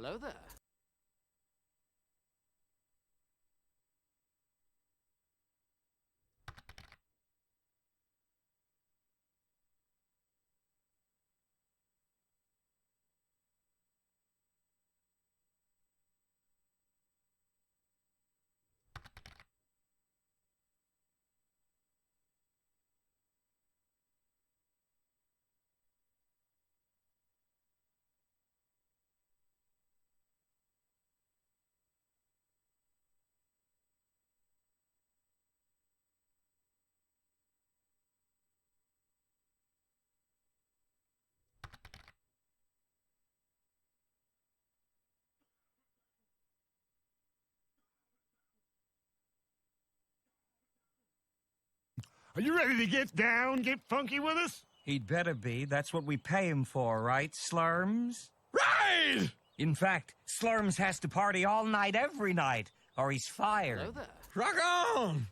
Hello there. Are you ready to get down, get funky with us? He'd better be. That's what we pay him for, right, Slurms? Right! In fact, Slurms has to party all night, every night, or he's fired. Hello there. Rock on!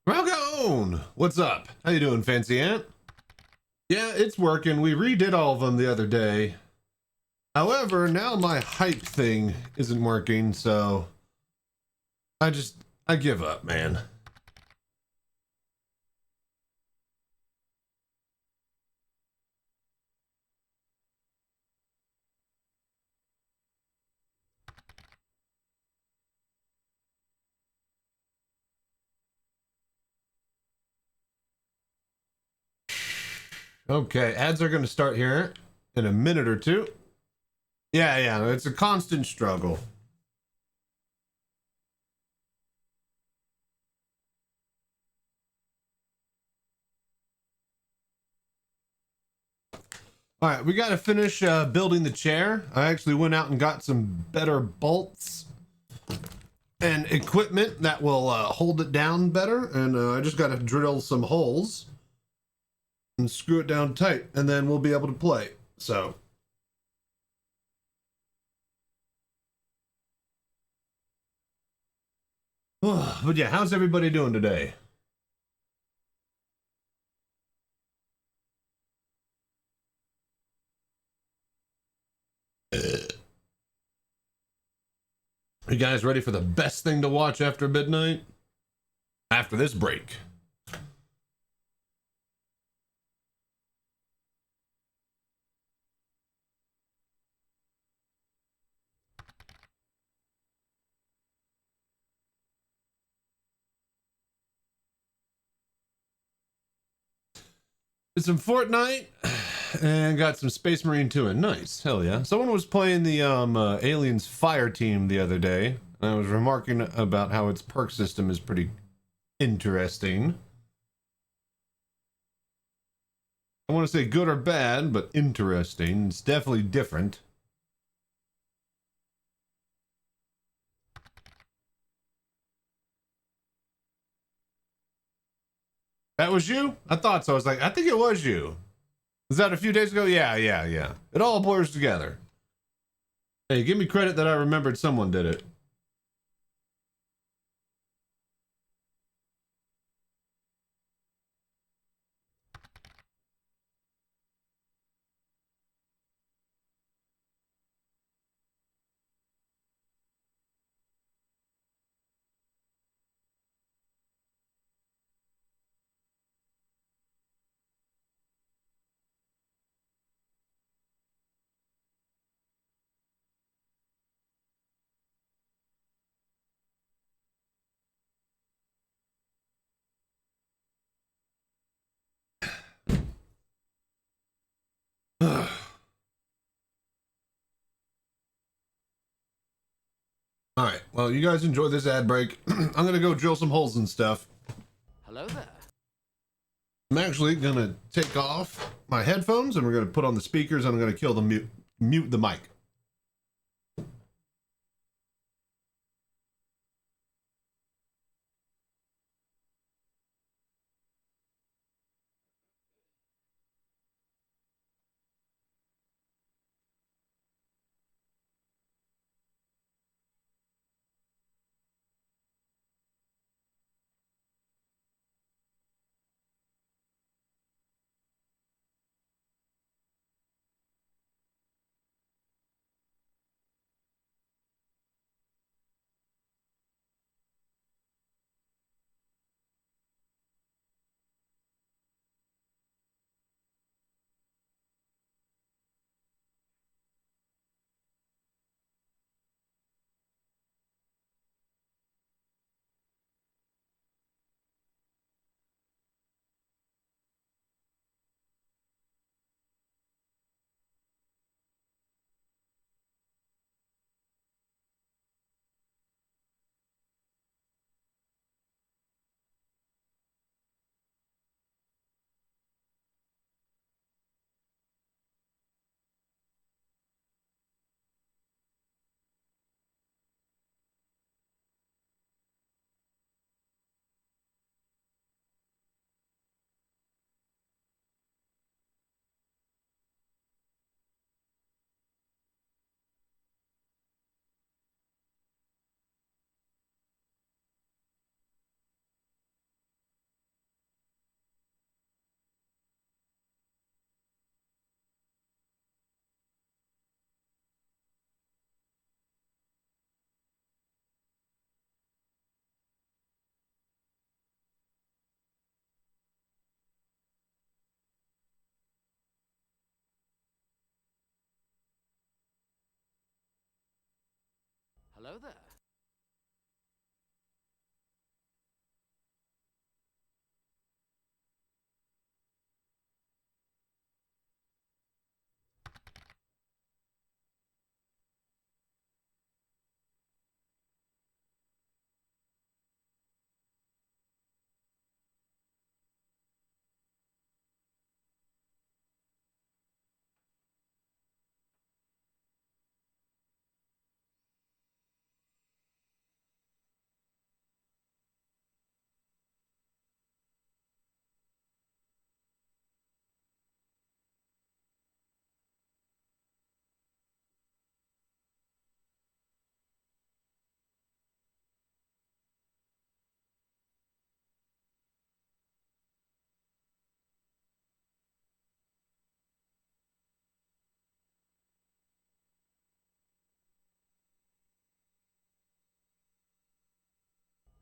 Rock on! What's up? How you doing, Fancy Ant? Yeah, it's working. We redid all of them the other day. However, now my hype thing isn't working, so I give up, man. Okay, ads are going to start here in a minute or two. Yeah, it's a constant struggle. All right, we got to finish building the chair. I actually went out and got some better bolts and equipment that will hold it down better. And I just got to drill some holes and screw it down tight, and then we'll be able to play. So. But yeah, how's everybody doing today? You guys ready for the best thing to watch after midnight? After this break. Did some Fortnite and got some Space Marine 2 in. Nice. Hell yeah. Someone was playing the Aliens Fire Team the other day. And I was remarking about how its perk system is pretty interesting. I want to say good or bad, but interesting. It's definitely different. That was you? I thought so. I was like, I think it was you. Was that a few days ago? Yeah. It all blurs together. Hey, give me credit that I remembered someone did it. All right. Well, you guys enjoy this ad break. I'm going to go drill some holes and stuff. Hello there. I'm actually going to take off my headphones and we're going to put on the speakers and I'm going to kill the mute the mic. Hello there.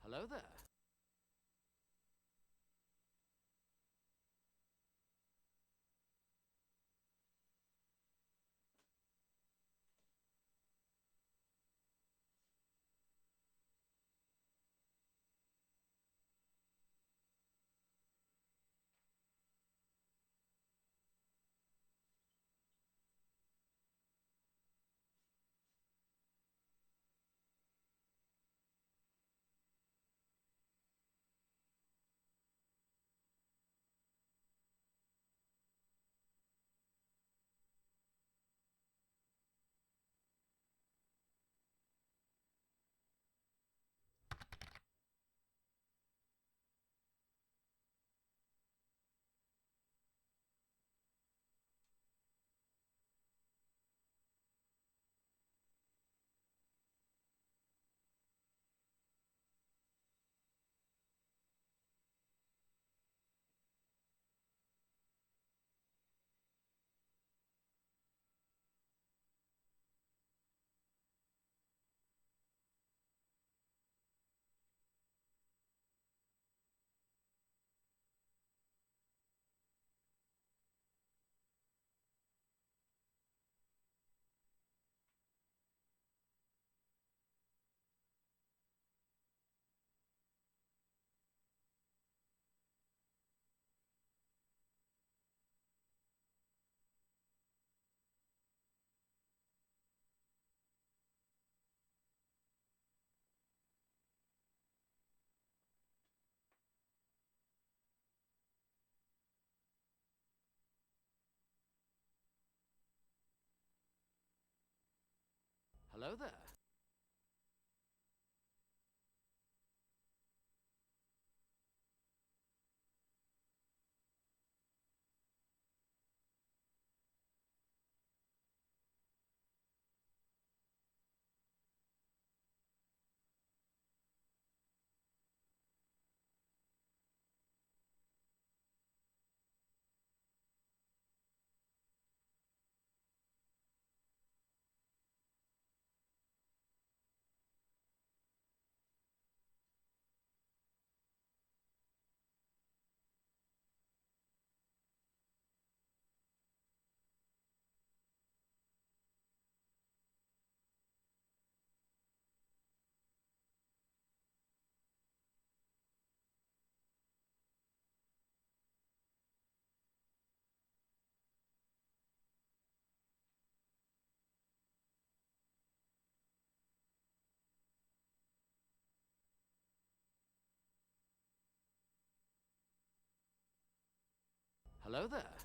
Hello there. Hello there. Hello there.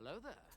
Hello there.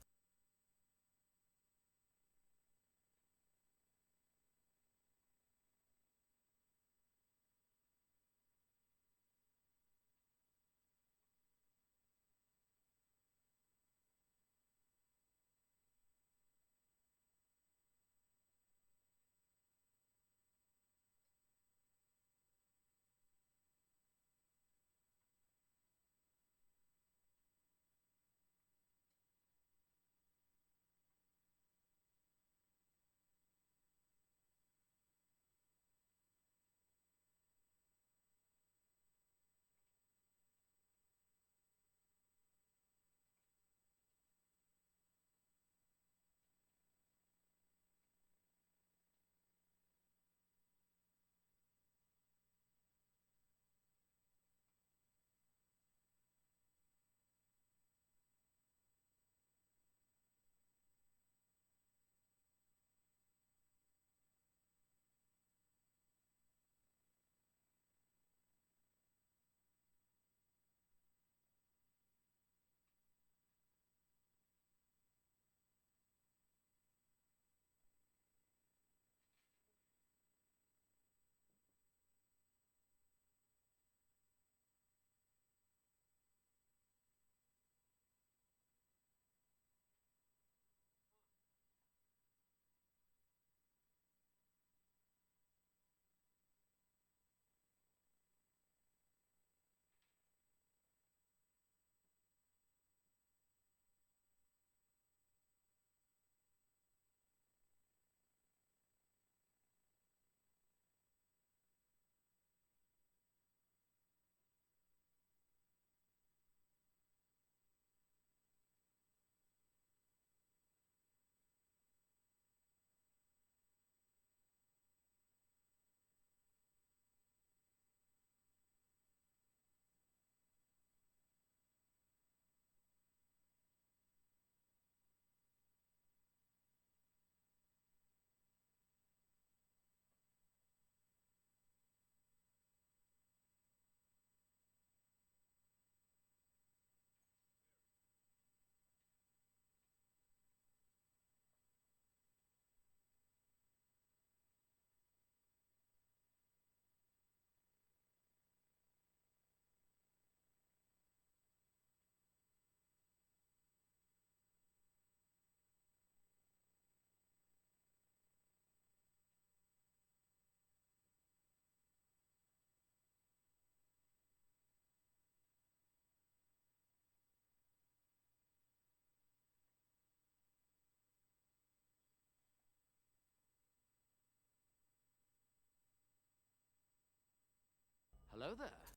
Hello there.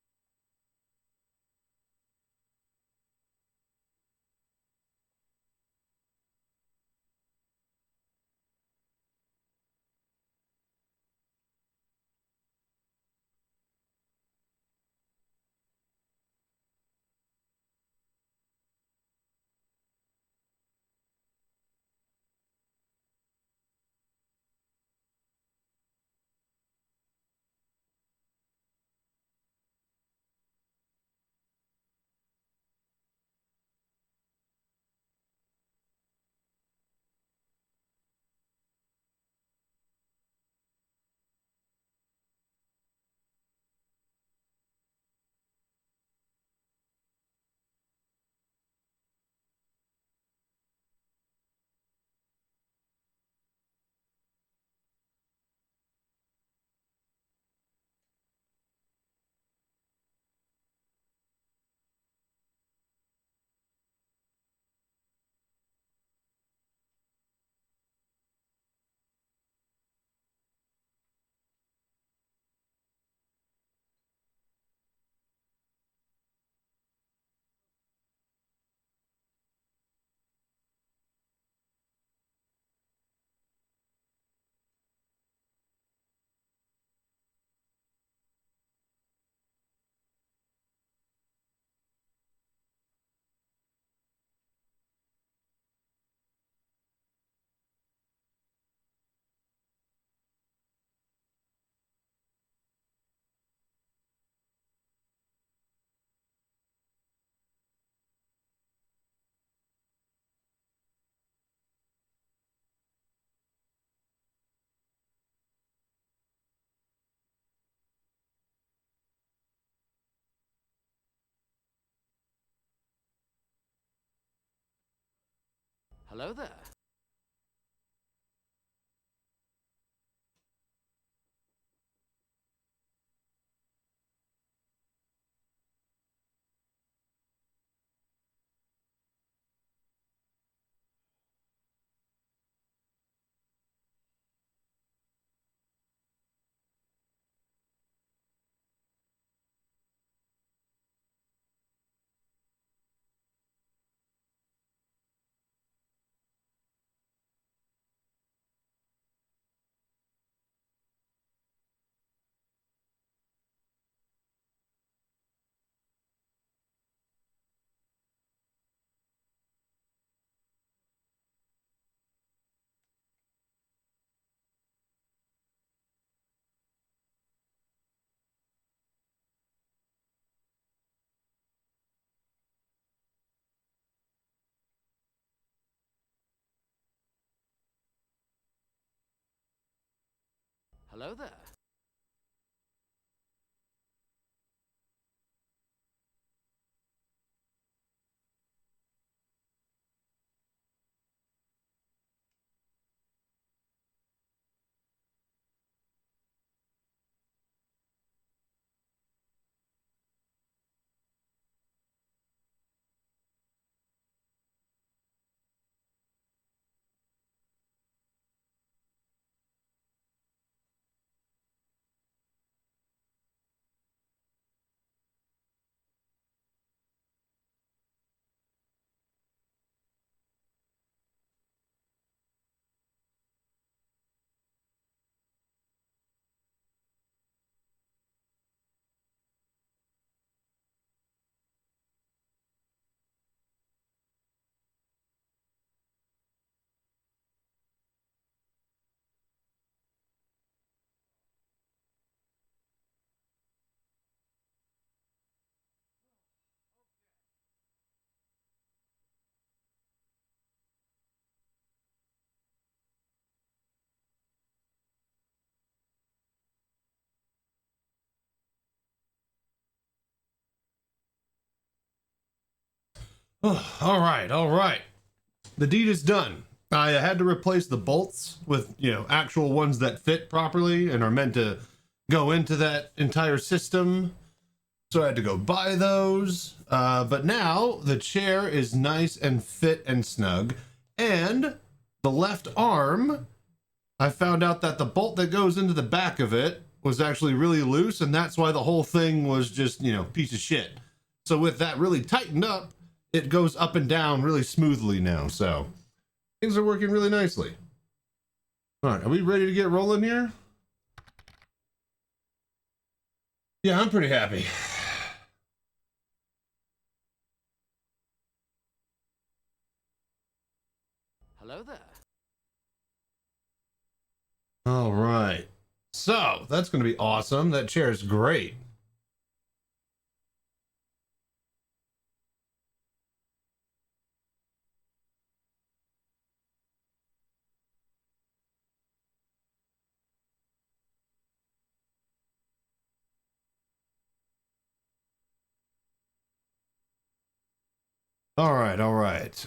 Hello there. Hello there. All right, all right. The deed is done. I had to replace the bolts with, actual ones that fit properly and are meant to go into that entire system. So I had to go buy those. But now the chair is nice and fit and snug. And the left arm, I found out that the bolt that goes into the back of it was actually really loose. And that's why the whole thing was just, piece of shit. So with that really tightened up, it goes up and down really smoothly now. So things are working really nicely. All right, are we ready to get rolling here? Yeah, I'm pretty happy. Hello there. All right. So that's going to be awesome. That chair is great. All right, all right.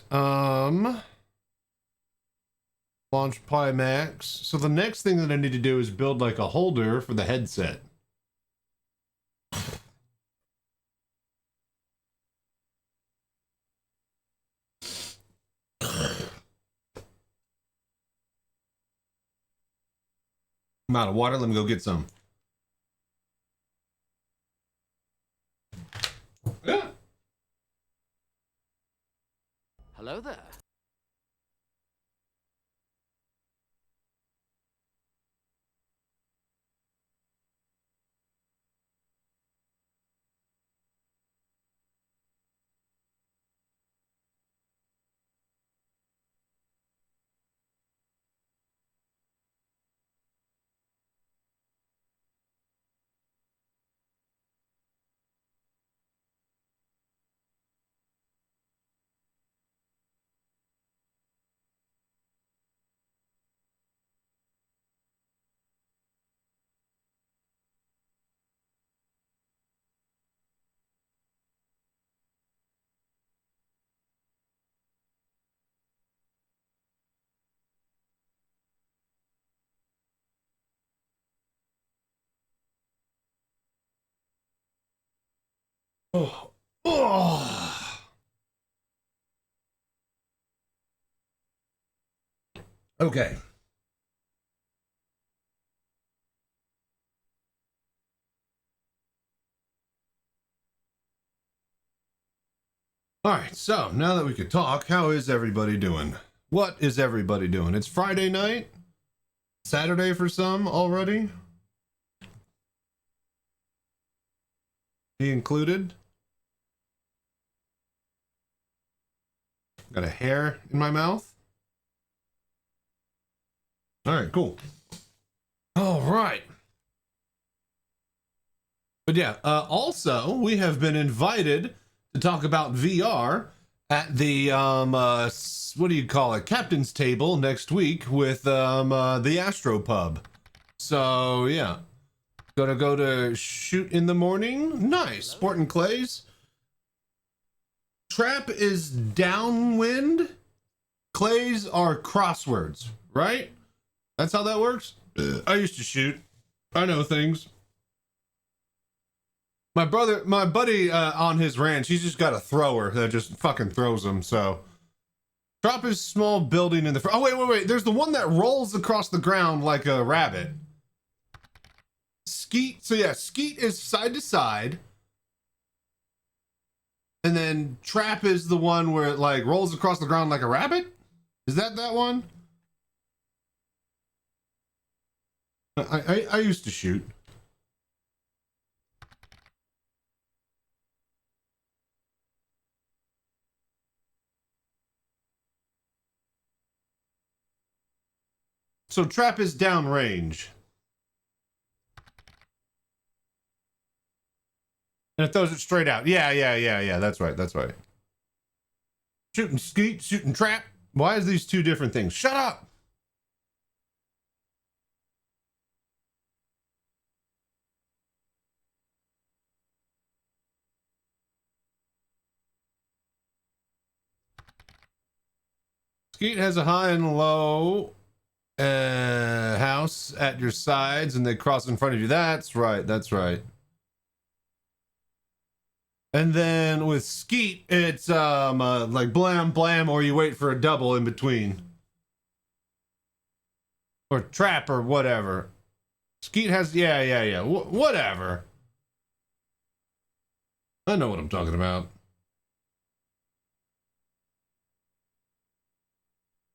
Launch Pimax. So the next thing that I need to do is build like a holder for the headset. I'm out of water. Let me go get some. Yeah. Hello there. Oh. Oh. Okay. All right, so now that we could talk, how is everybody doing? What is everybody doing? It's Friday night, Saturday for some already. He included. Got a hair in my mouth. All right, cool. All right. But yeah, also, we have been invited to talk about VR at the, what do you call it, captain's table next week with the Astro Pub. So, yeah. Gonna go to shoot in the morning. Nice. Sporting clays. Trap is downwind. Clays are crosswords, right? That's how that works? I used to shoot. I know things. My buddy on his ranch, he's just got a thrower that just fucking throws them, so. Trap is small building in the front. Oh, wait. There's the one that rolls across the ground like a rabbit. Skeet. So yeah, skeet is side to side. And then trap is the one where it like rolls across the ground like a rabbit? Is that one? I used to shoot. So trap is downrange. And it throws it straight out. Yeah. That's right. Shooting skeet, shooting trap. Why is these two different things? Shut up! Skeet has a high and low house at your sides, and they cross in front of you. That's right. And then with skeet, it's like blam blam, or you wait for a double in between, or trap or whatever. Skeet has yeah. Whatever. I know what I'm talking about.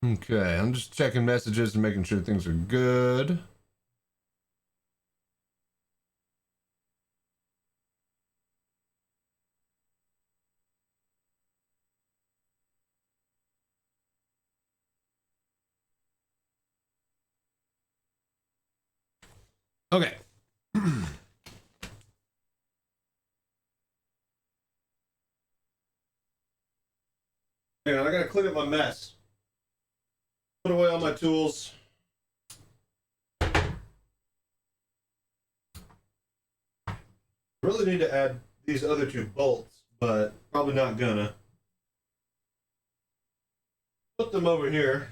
Okay, I'm just checking messages and making sure things are good. Okay. Hang on, I gotta clean up my mess. Put away all my tools. Really need to add these other two bolts, but probably not gonna. Put them over here.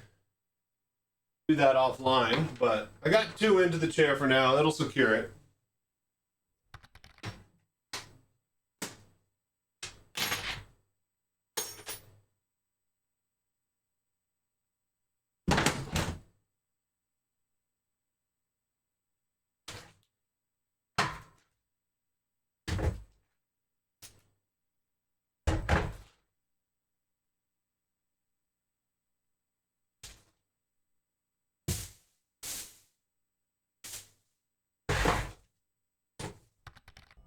Do that offline, but I got two into the chair for now. That'll secure it.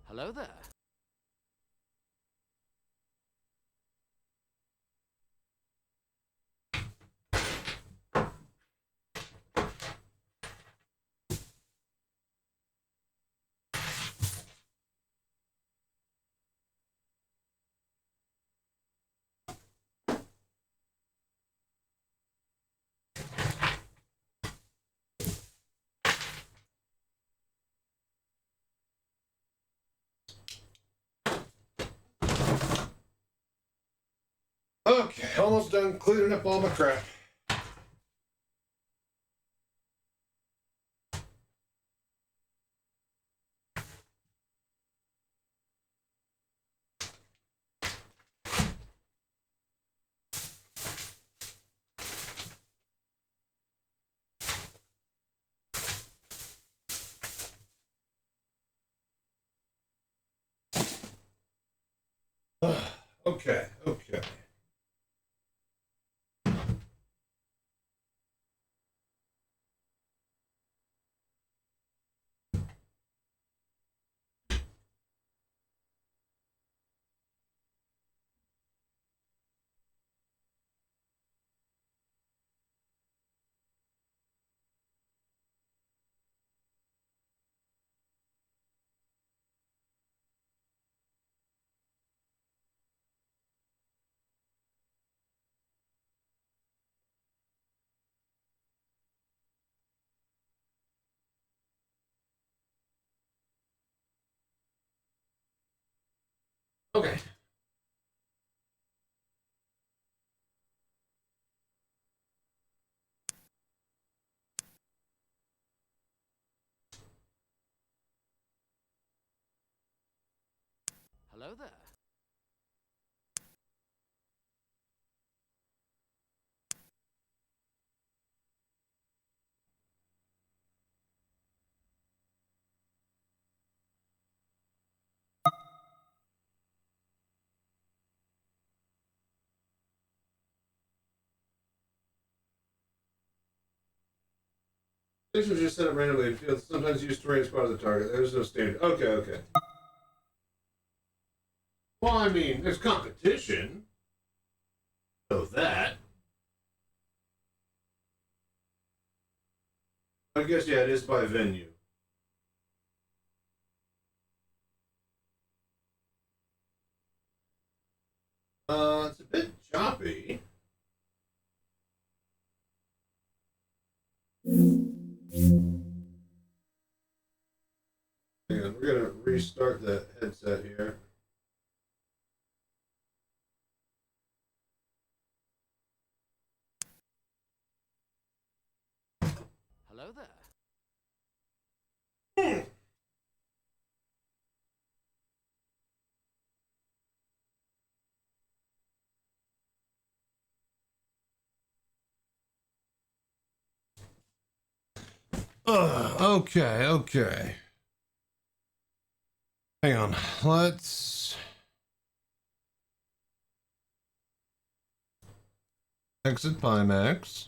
Hello there. Okay, almost done cleaning up all my crap. Okay, okay. Okay. Hello there. This was just set up randomly. Sometimes used to range spot as a target. There's no standard. Okay, okay. Well, I mean, there's competition. So that. I guess, yeah, it is by venue. It's a bit choppy. Hang on, we're gonna restart the headset here. Hello there. Okay, okay. Hang on. Let's exit Pimax.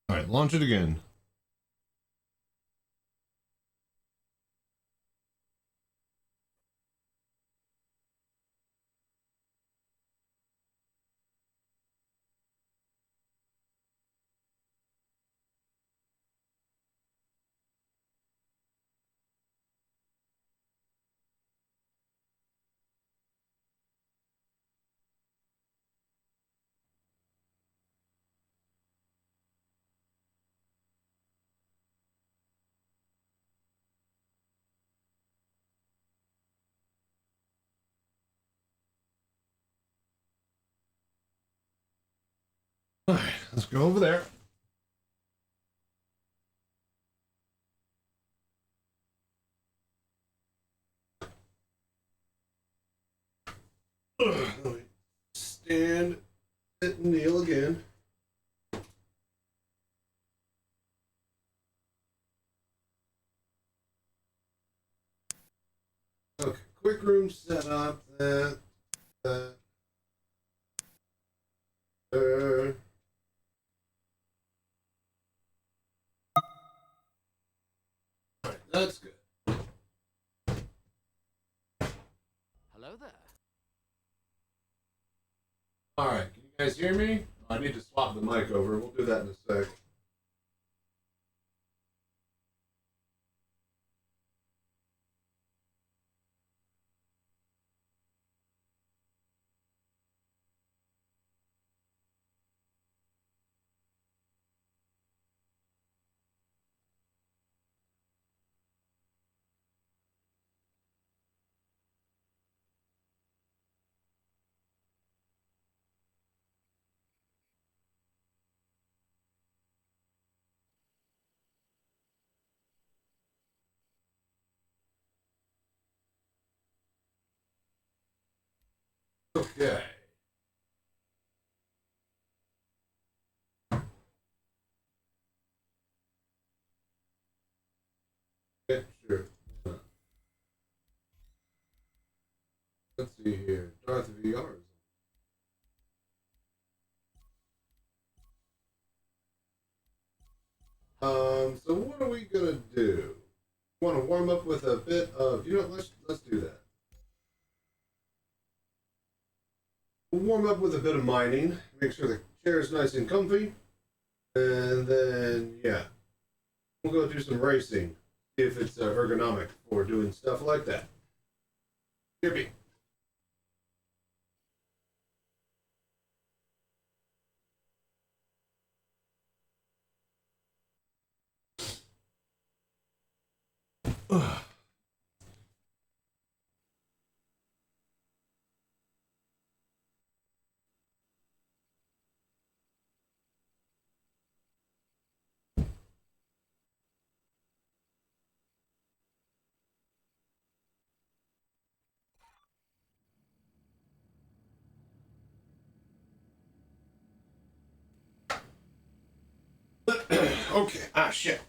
All right, launch it again. All right, let's go over there. Let me stand, sit, and kneel again. Okay, quick room setup. That. All right, that's good. Hello there. All right, can you guys hear me? I need to swap the mic over. We'll do that in a sec. Okay. Yeah, sure. Let's see here. Darth VR. So what are we gonna do? Want to warm up with a bit of, let's do that. We'll warm up with a bit of mining. Make sure the chair is nice and comfy, and then yeah, we'll go do some racing. See if it's ergonomic for doing stuff like that. Yippee. Okay. Ah, shit.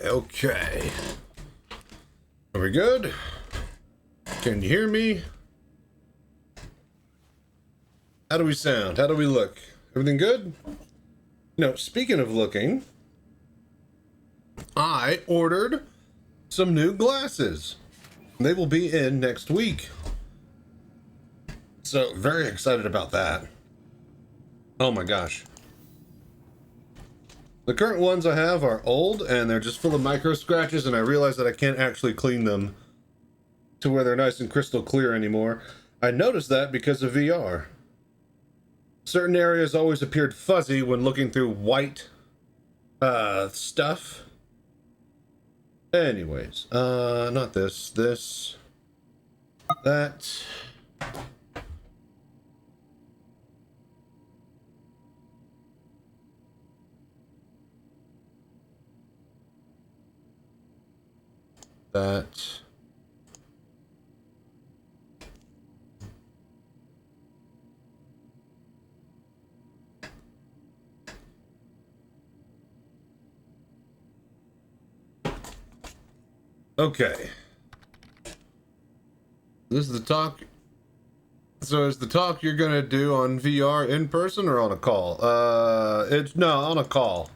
Okay. Are we good? Can you hear me? How do we sound? How do we look? Everything good? Speaking of looking, I ordered some new glasses. They will be in next week. So, very excited about that. Oh my gosh. The current ones I have are old and they're just full of micro scratches, and I realize that I can't actually clean them to where they're nice and crystal clear anymore. I noticed that because of VR. Certain areas always appeared fuzzy when looking through white stuff. Anyways, not this, that. That. Okay. This is the talk. So is the talk you're gonna do on VR in person or on a call? On a call.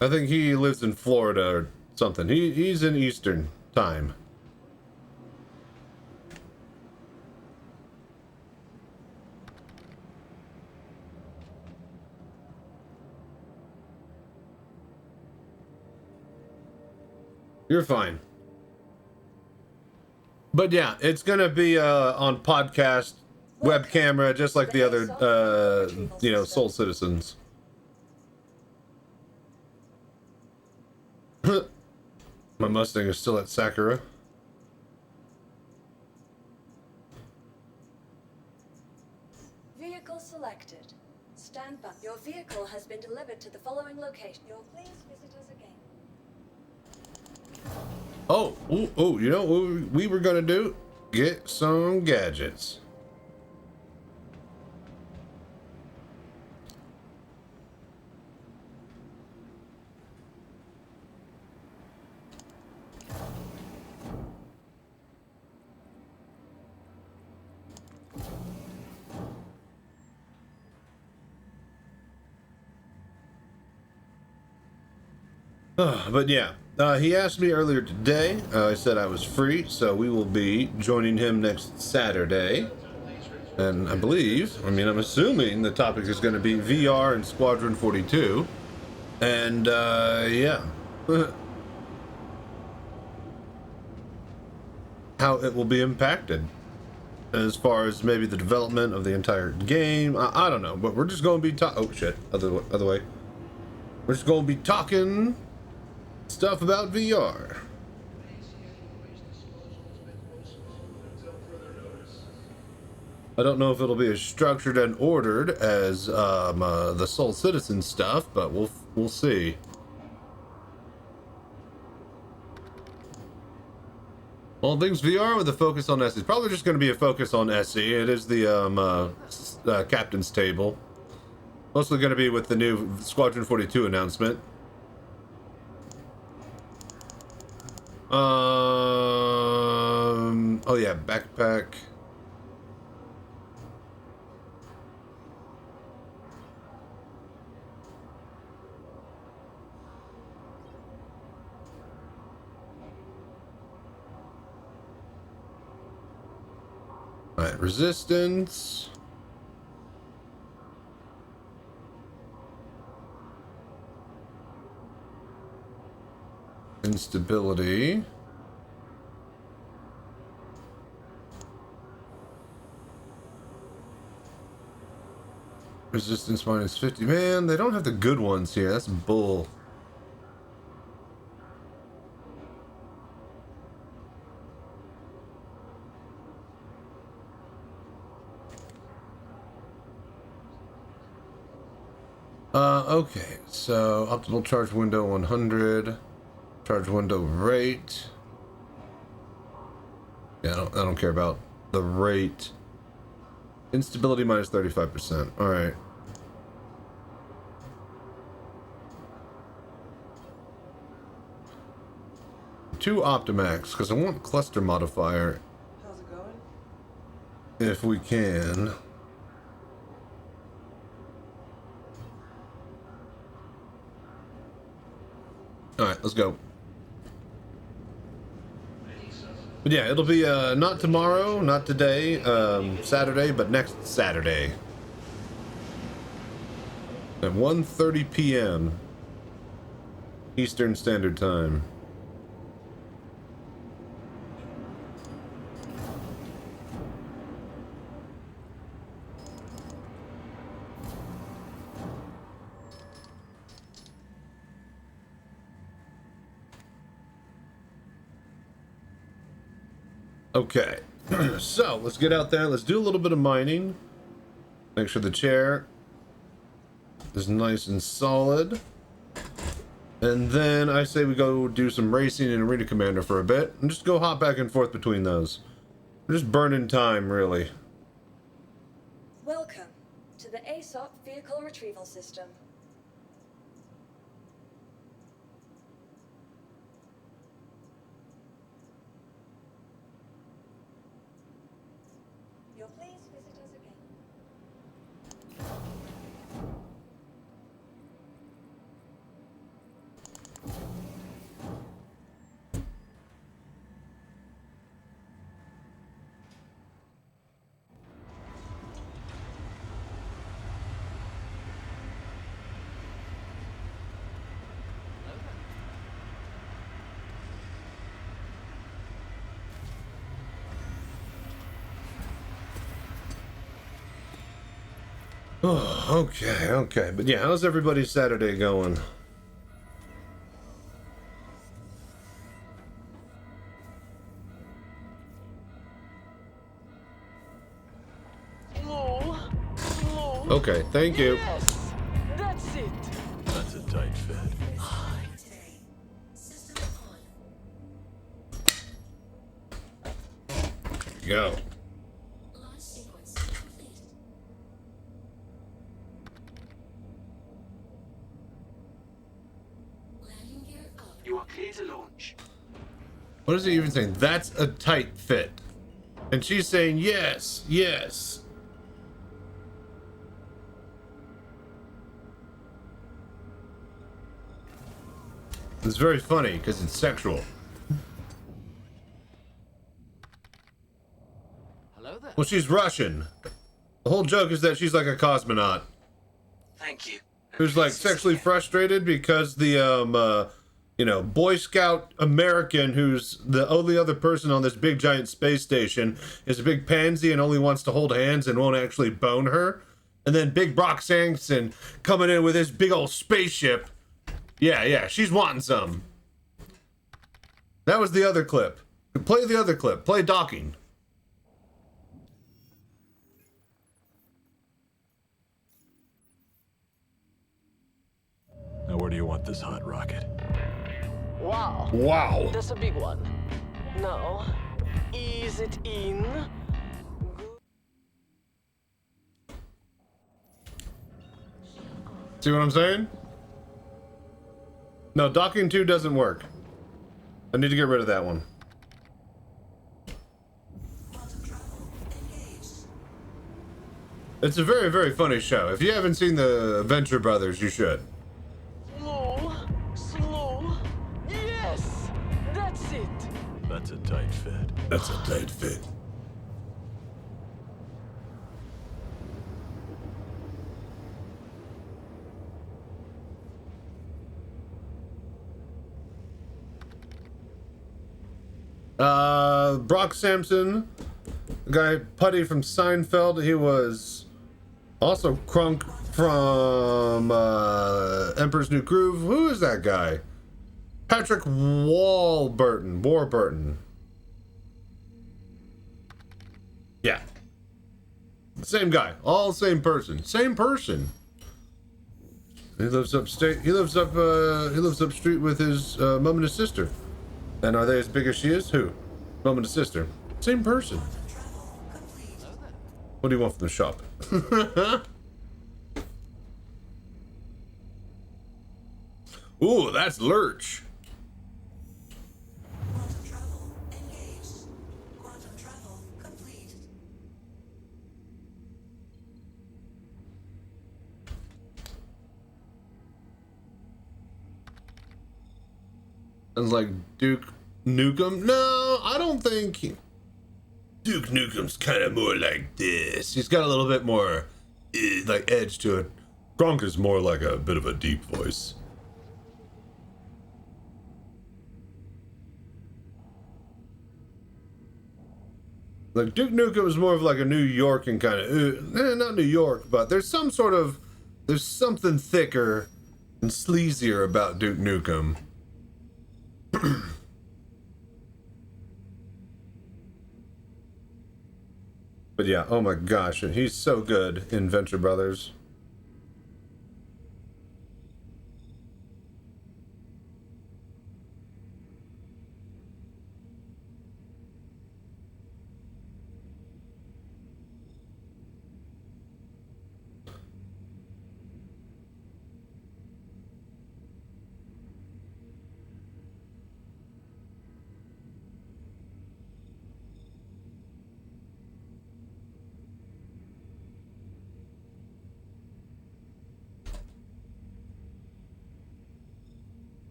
I think he lives in Florida or something. He's in Eastern time. You're fine. But yeah, it's gonna be on podcast, web camera, just like the other Soul Citizens. My Mustang is still at Sakura. Vehicle selected. Stand by. Your vehicle has been delivered to the following location. Please visit us again. Oh, you know what we were gonna do? Get some gadgets. But yeah, he asked me earlier today. I said I was free, so we will be joining him next Saturday. And I believe, I'm assuming the topic is going to be VR and Squadron 42. And, yeah. How it will be impacted. as far as maybe the development of the entire game. I don't know, but we're just going to be talking. Oh shit! Other way. We're just going to be talking stuff about VR. I don't know if it'll be as structured and ordered as the Soul Citizen stuff, but we'll see. All things VR with a focus on SE. It's probably just going to be a focus on SE. It is the captain's table. Mostly going to be with the new Squadron 42 announcement. Oh yeah, backpack. Alright, resistance. Instability. Resistance minus 50. Man, they don't have the good ones here. That's bull. Okay, so optimal charge window 100, charge window rate. Yeah, I don't care about the rate. Instability minus 35%. All right. Two Optimax because I want cluster modifier. How's it going? If we can. Alright, let's go. But yeah, it'll be not tomorrow, not today, Saturday, but next Saturday. At 1:30 p.m. Eastern Standard Time. Okay, so let's get out there. Let's do a little bit of mining. Make sure the chair is nice and solid. And then I say we go do some racing in Arena Commander for a bit. And just go hop back and forth between those. We're just burning time, really. Welcome to the ASOP Vehicle Retrieval System. You'll please visit us again. Oh, okay. But yeah, how's everybody's Saturday going? Okay, thank you. Yes, that's it. That's a tight fit. Go. You are clear to launch. What is he even saying? That's a tight fit. And she's saying yes, yes. It's very funny because it's sexual. Hello there. Well, she's Russian. The whole joke is that she's like a cosmonaut Thank you. who's like sexually frustrated because the you know, Boy Scout American who's the only other person on this big giant space station is a big pansy and only wants to hold hands and won't actually bone her. And then Big Brock Sankson coming in with his big old spaceship. Yeah, she's wanting some. That was the other clip. Play the other clip. Play docking. Now where do you want this hot rocket? Wow. Wow. That's a big one. Now, is it in? See what I'm saying? No, docking 2 doesn't work. I need to get rid of that one. It's a very, very funny show. If you haven't seen the Venture Brothers, you should. Slow. Yes, that's it. That's a tight fit. That's a tight fit. Brock Sampson, the guy Putty from Seinfeld. He was also Crunk from Emperor's New Groove. Who is that guy? Patrick Warburton. Yeah. Same guy. All same person. Same person. He lives upstate. He lives upstreet with his mom and his sister. And are they as big as she is? Who? Mom and his sister. Same person. What do you want from the shop? Ooh, that's Lurch. Quantum travel engaged. Quantum travel complete. Sounds like Duke Nukem. No, I don't think Duke Nukem's kind of more like this. He's got a little bit more like edge to it. Gronk is more like a bit of a deep voice. Like Duke Nukem is more of like a New York and kind of not New York, but there's something thicker and sleazier about Duke Nukem. But yeah, oh my gosh, he's so good in Venture Brothers.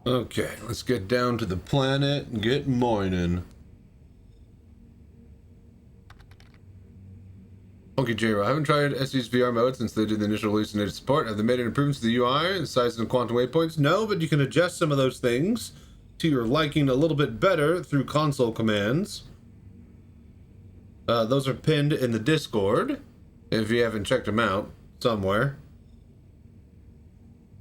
Okay, let's get down to the planet and get mining. Funky J-Ro, I haven't tried SE's VR mode since they did the initial hallucinated support. Have they made any improvements to the UI and size and quantum waypoints? No, but you can adjust some of those things to your liking a little bit better through console commands. Those are pinned in the Discord, if you haven't checked them out somewhere.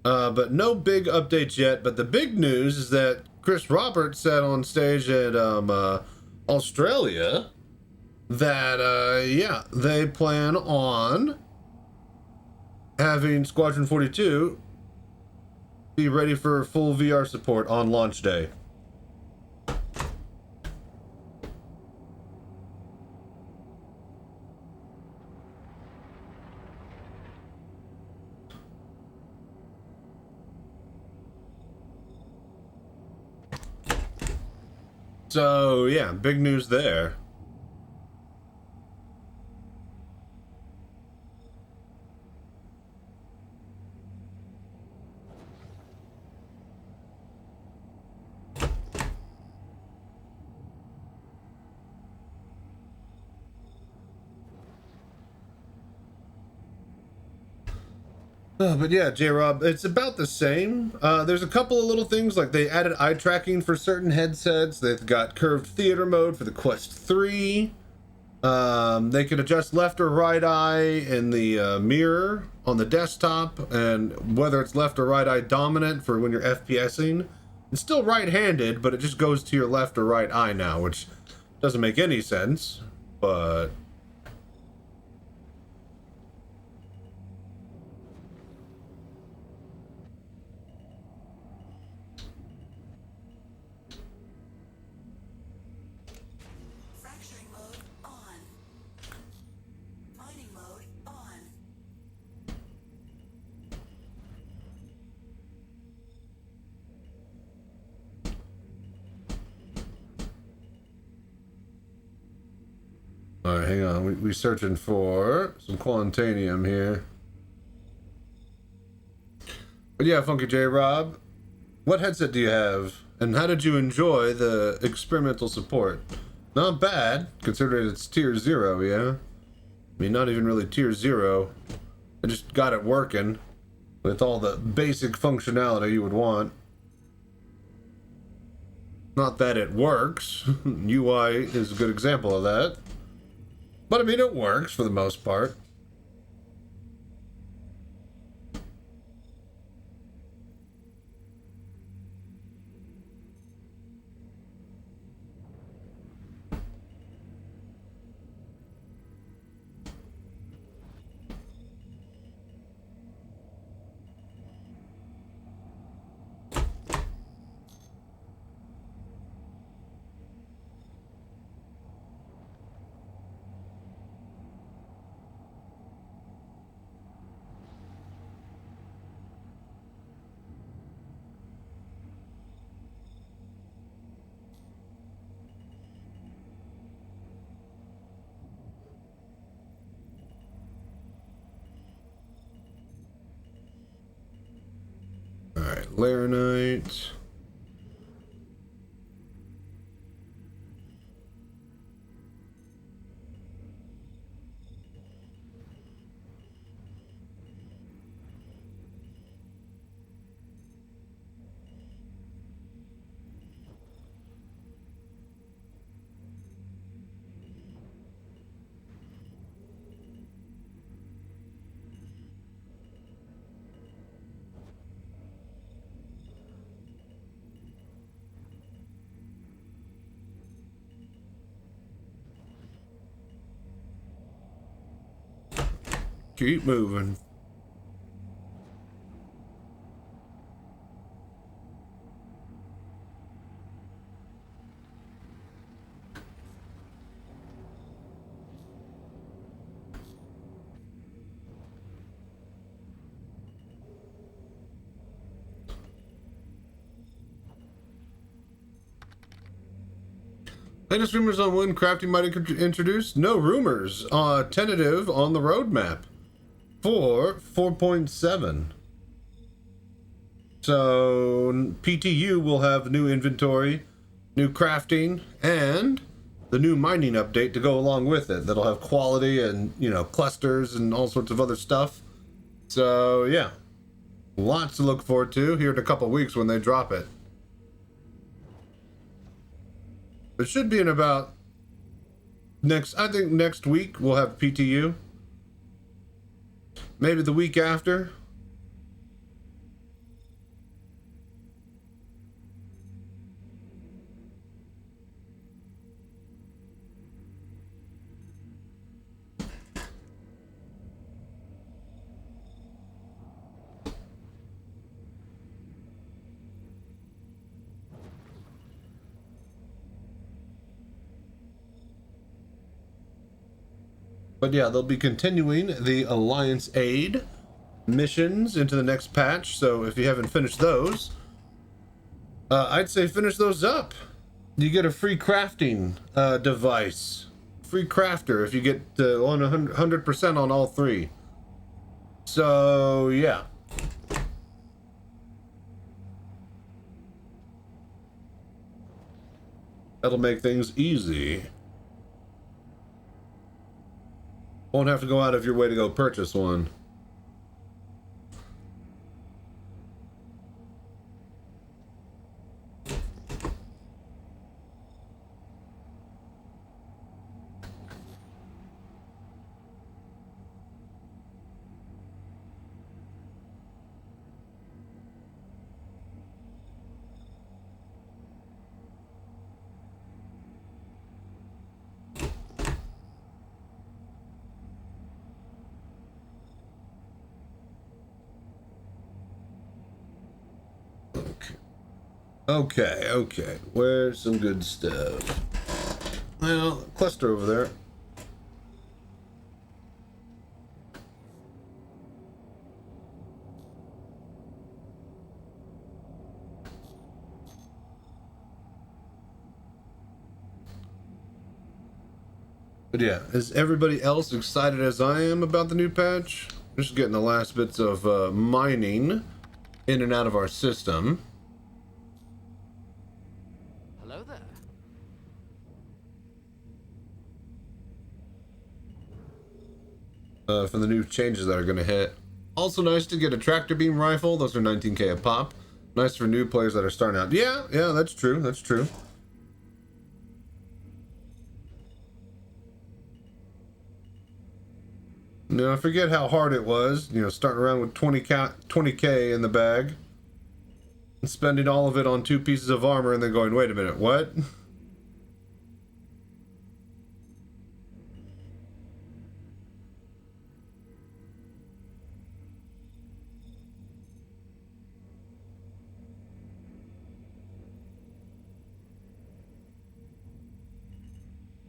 But no big updates yet. But the big news is that Chris Roberts said on stage at Australia that, yeah, they plan on having Squadron 42 be ready for full VR support on launch day. So, yeah, big news there. But yeah, J-Rob, it's about the same. There's a couple of little things, like they added eye tracking for certain headsets. They've got curved theater mode for the Quest 3. They can adjust left or right eye in the mirror on the desktop, and whether it's left or right eye dominant for when you're FPSing. It's still right-handed, but it just goes to your left or right eye now, which doesn't make any sense, but... Fracturing mode on. Mining mode on. Alright, hang on. We're searching for some quantanium here. But yeah, Funky J Rob, what headset do you have? And how did you enjoy the experimental support? Not bad, considering it's tier 0, yeah? I mean, not even really tier 0. I just got it working with all the basic functionality you would want. Not that it works. UI is a good example of that. But I mean, it works for the most part. Alright, Laranite. Keep moving. Latest rumors on when crafting might introduce? No rumors. Tentative on the roadmap for 4.7. So PTU will have new inventory, new crafting, and the new mining update to go along with it. That'll have quality and, you know, clusters and all sorts of other stuff. So yeah, lots to look forward to here in a couple weeks when they drop it. It should be in about I think next week we'll have PTU. Maybe the week after. But yeah, they'll be continuing the Alliance Aid missions into the next patch. So if you haven't finished those, I'd say finish those up. You get a free crafting device. Free crafter if you get on 100% on all three. So yeah. That'll make things easy. Won't have to go out of your way to go purchase one. Okay. Where's some good stuff? Well, cluster over there. But yeah, is everybody else excited as I am about the new patch? Just getting the last bits of mining in and out of our system. Hello there. For the new changes that are going to hit. Also nice to get a tractor beam rifle. Those are 19k a pop. Nice for new players that are starting out. Yeah, that's true. That's true. No, I forget how hard it was, you know, starting around with 20k in the bag and spending all of it on 2 pieces of armor and then going, wait a minute, what?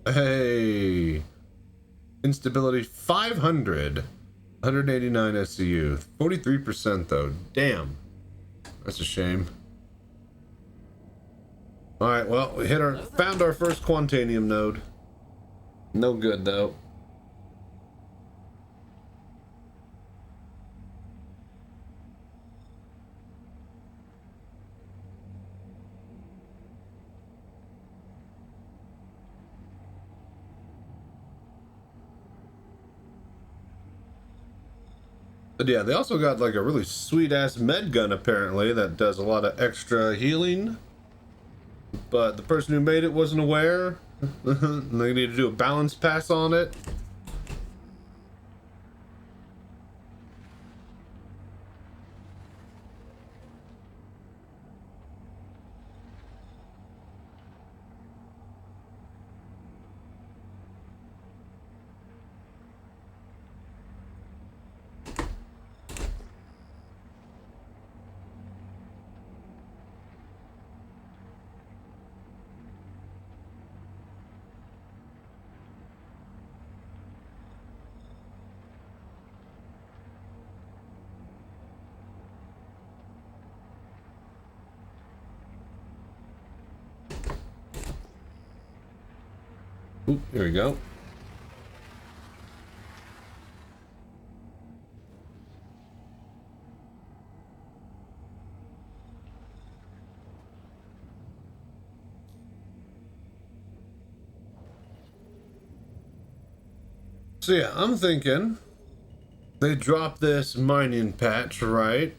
Hey. Instability 500. 189 SCU. 43% though. Damn. That's a shame. Alright, well, we found our first Quantanium node. No good though. But yeah, they also got like a really sweet ass med gun apparently that does a lot of extra healing. But the person who made it wasn't aware. And they need to do a balance pass on it. Oop, here we go. So yeah, I'm thinking they dropped this mining patch, right?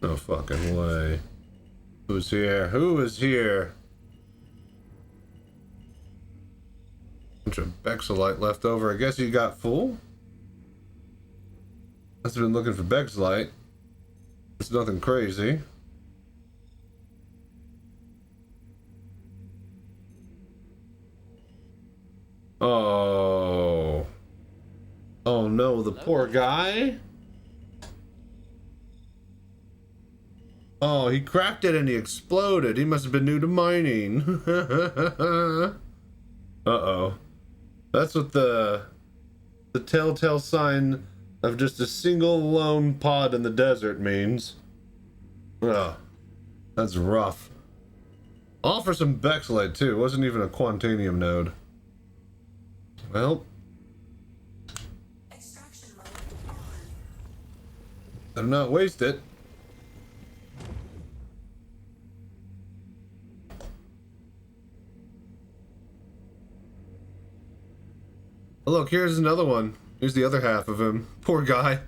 No fucking way. Who's here? Who is here? Bunch of Bexolite left over. I guess you got full? Must have been looking for Bexolite. It's nothing crazy. Oh. Oh no, the poor guy. Oh, he cracked it and he exploded. He must have been new to mining. Uh-oh. That's what the telltale sign of just a single lone pod in the desert means. Oh, that's rough. All for some Bexolite too. It wasn't even a Quantanium node. Well, Extraction mode on. better not waste it. Oh, look, here's another one. Here's the other half of him. Poor guy.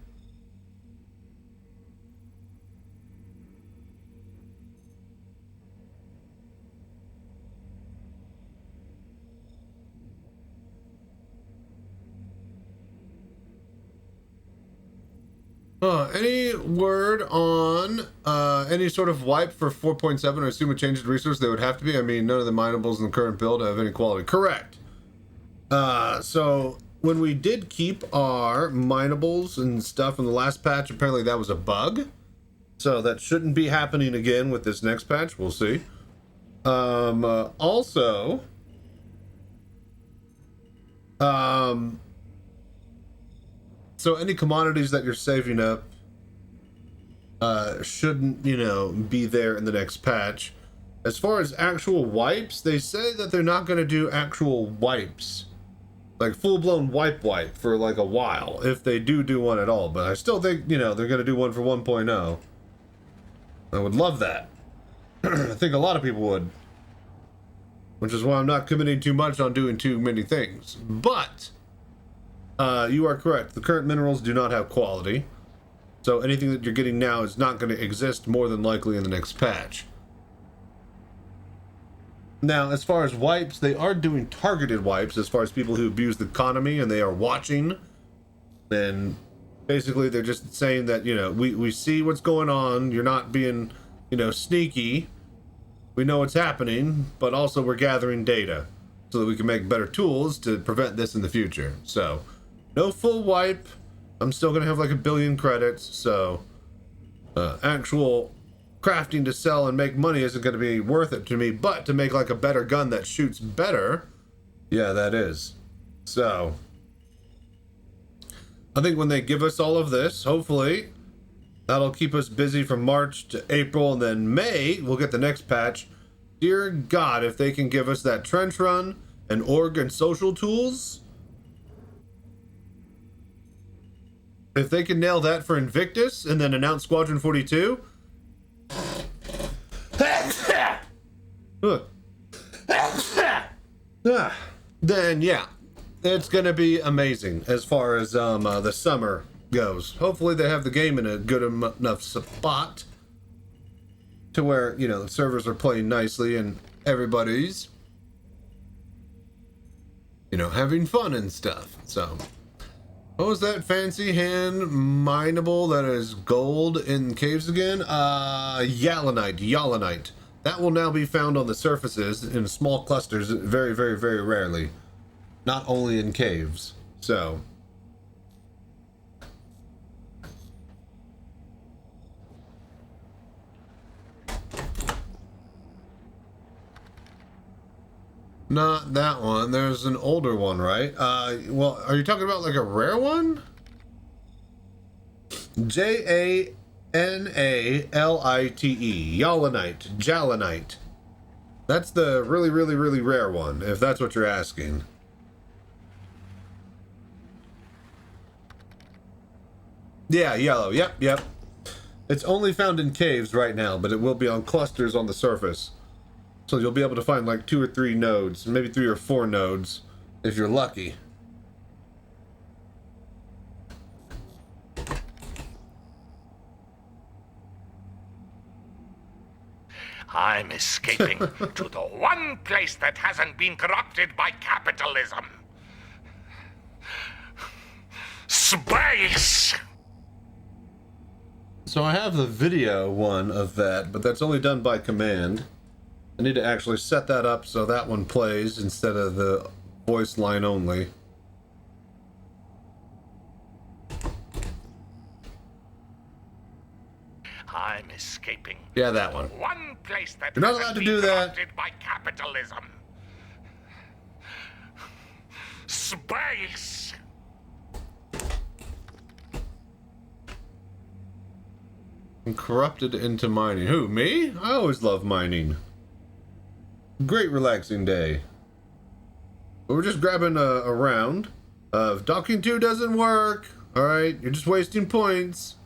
Any word on any sort of wipe for 4.7? I assume a change in resource they would have to be. I mean, none of the minables in the current build have any quality. Correct. So when we did keep our minables and stuff in the last patch, apparently that was a bug. So that shouldn't be happening again with this next patch. We'll see. Also, so any commodities that you're saving up shouldn't, you know, be there in the next patch. As far as actual wipes, they say that they're not going to do actual wipes, like full-blown wipe for like a while, if they do one at all. But I still think, you know, they're going to do one for 1.0. I would love that. I think a lot of people would, which is why I'm not committing too much on doing too many things. But you are correct. The current minerals do not have quality, so anything that you're getting now is not going to exist more than likely in the next patch. Now, as far as wipes, they are doing targeted wipes as far as people who abuse the economy and they are watching. And basically, they're just saying that, you know, we see what's going on. You're not being, you know, sneaky. We know what's happening, but also we're gathering data so that we can make better tools to prevent this in the future. So, no full wipe. I'm still going to have like 1 billion credits, so actual crafting to sell and make money isn't going to be worth it to me, but to make like a better gun that shoots better, yeah, that is. So, I think when they give us all of this, hopefully, that'll keep us busy from March to April, and then May, we'll get the next patch. Dear God, if they can give us that trench run and org and social tools, if they can nail that for Invictus and then announce Squadron 42, then yeah, it's gonna be amazing as far as the summer goes. Hopefully they have the game in a good enough spot to where, you know, the servers are playing nicely and everybody's, you know, having fun and stuff. So, what was that fancy hand mineable that is gold in caves again? Yallanite. That will now be found on the surfaces in small clusters, very, very, very rarely. Not only in caves. So, not that one. There's an older one, right? Well, are you talking about like a rare one? Jalnite. Jallanite. That's the really, really, really rare one, if that's what you're asking. Yeah, yellow. Yep. It's only found in caves right now, but it will be on clusters on the surface. So you'll be able to find like 2 or 3 nodes, maybe 3 or 4 nodes, if you're lucky. I'm escaping to the one place that hasn't been corrupted by capitalism. Space! So I have the video one of that, but that's only done by command. I need to actually set that up so that one plays instead of the voice line only. I'm escaping. Yeah, that one. One place that You're not hasn't allowed to been do that. corrupted by capitalism. Space! And corrupted into mining. Who, me? I always love mining. Great relaxing day. But we're just grabbing a round of docking 2 doesn't work. Alright, you're just wasting points.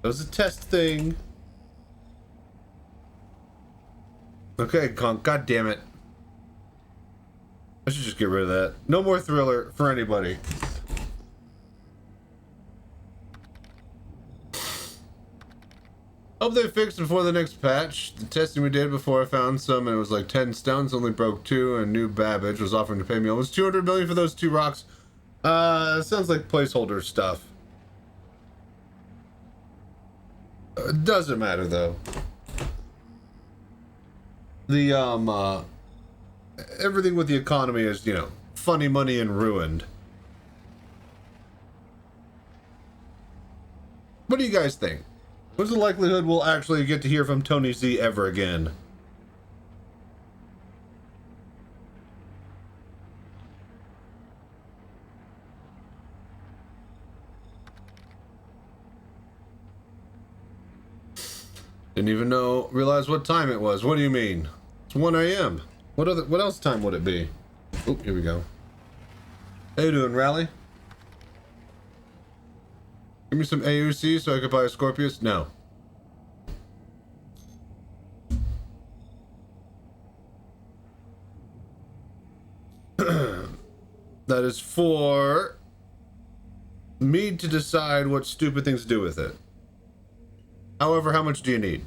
That was a test thing. Okay, Conk, god damn it. I should just get rid of that. No more thriller for anybody. Hope they fixed before the next patch. The testing we did before I found some, and it was like 10 stones, only broke 2, and new Babbage was offering to pay me almost 200 million for those 2 rocks. Sounds like placeholder stuff. It doesn't matter though. The everything with the economy is, you know, funny money and ruined. What do you guys think? What's the likelihood we'll actually get to hear from Tony Z ever again? Didn't even realize what time it was. What do you mean? It's 1 a.m. What else time would it be? Oh, here we go. How you doing, Rally? Give me some AUC so I could buy a Scorpius? No. That is for me to decide what stupid things to do with it. However, how much do you need?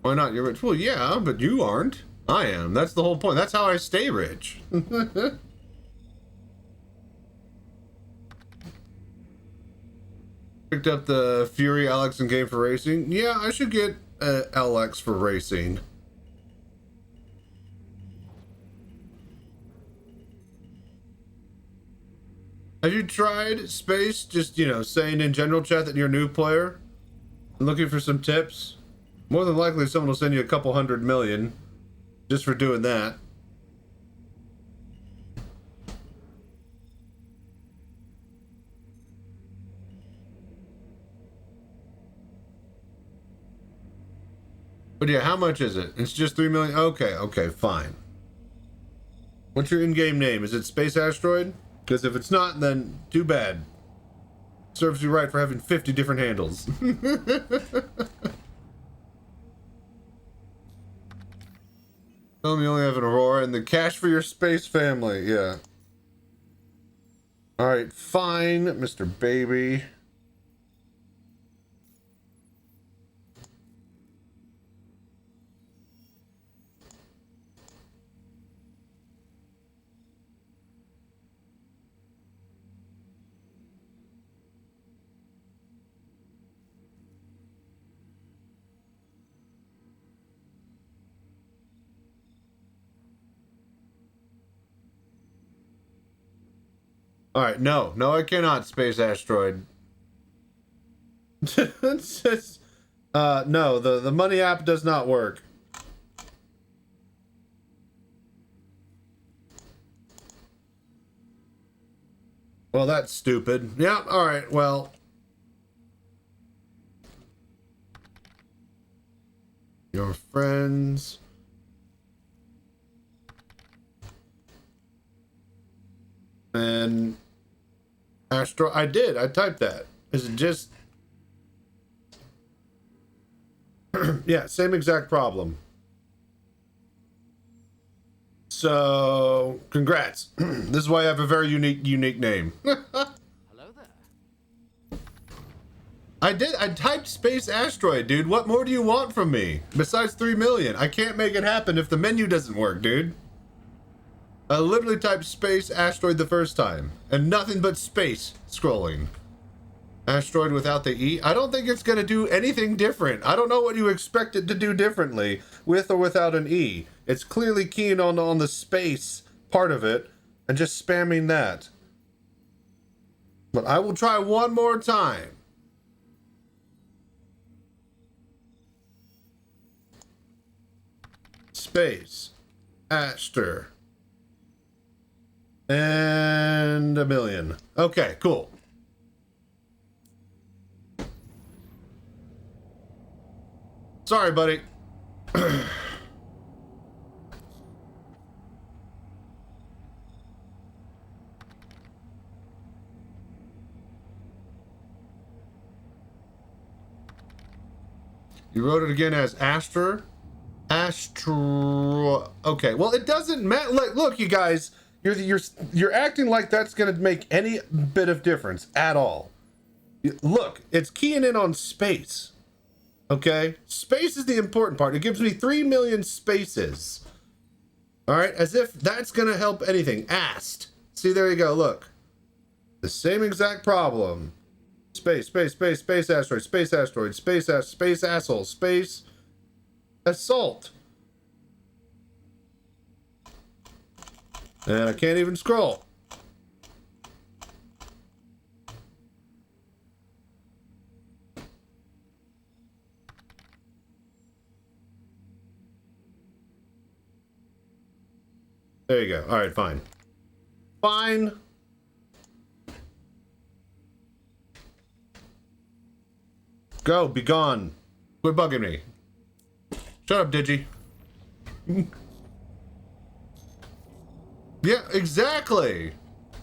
Why not? You're rich. Well, yeah, but you aren't. I am. That's the whole point. That's how I stay rich. Picked up the Fury LX in game for racing. Yeah, I should get LX for racing. Have you tried space? Just, you know, saying in general chat that you're a new player and looking for some tips. More than likely someone will send you a couple 100 million just for doing that. But yeah, how much is it? It's just 3 million. Okay, fine. What's your in-game name? Is it Space Asteroid? Because if it's not, then too bad. Serves you right for having 50 different handles. Tell me you only have an Aurora and the cash for your space family. Yeah. Alright, fine, Mr. Baby. Alright, no, I cannot, Space Asteroid. It's just, no, the money app does not work. Well, that's stupid. Yeah, alright, well. Your friends. And Astro, I typed that. Is it just yeah, same exact problem. So congrats. This is why I have a very unique name. Hello there. I typed Space Asteroid, dude. What more do you want from me? Besides 3 million. I can't make it happen if the menu doesn't work, dude. I literally typed Space Asteroid the first time, and nothing but space scrolling. Asteroid without the E? I don't think it's going to do anything different. I don't know what you expect it to do differently, with or without an E. It's clearly keen on the space part of it, and just spamming that. But I will try one more time. Space. Aster. And 1 million. Okay, cool. Sorry, buddy. You wrote it again as Astro. Okay, well, it doesn't matter. Like, look, you guys. You're acting like that's gonna make any bit of difference at all. Look, it's keying in on space. Okay? Space is the important part. It gives me 3 million spaces. Alright? As if that's gonna help anything. Ast. See, there you go, look. The same exact problem. Space asteroid, space asteroid, space asshole, space assault. And I can't even scroll. There you go. All right, fine. Fine. Go, be gone. Quit bugging me. Shut up, Digi. Yeah, exactly.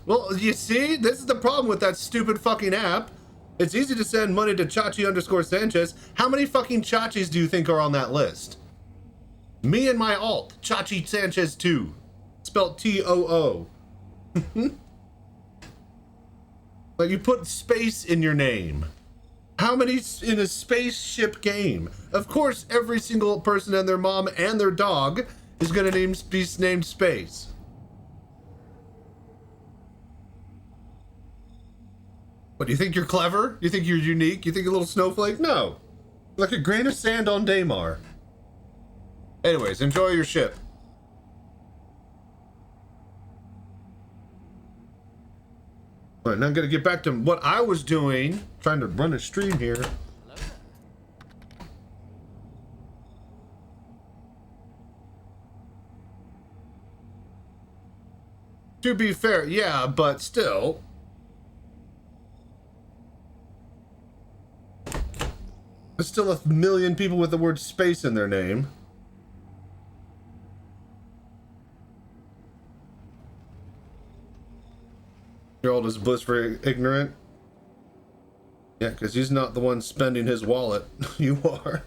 Well, you see, this is the problem with that stupid fucking app. It's easy to send money to Chachi_Sanchez. How many fucking Chachis do you think are on that list? Me and my alt, Chachi Sanchez 2. Spelled T-O-O. Like, you put space in your name. How many in a spaceship game? Of course, every single person and their mom and their dog is gonna be named Space. What, do you think you're clever? You think you're unique? You think a little snowflake? No. Like a grain of sand on Daymar. Anyways, enjoy your ship. All right, now I'm gonna get back to what I was doing, trying to run a stream here. To be fair, yeah, but still. There's still a million people with the word space in their name. Your old is blissfully ignorant. Yeah, because he's not the one spending his wallet. You are.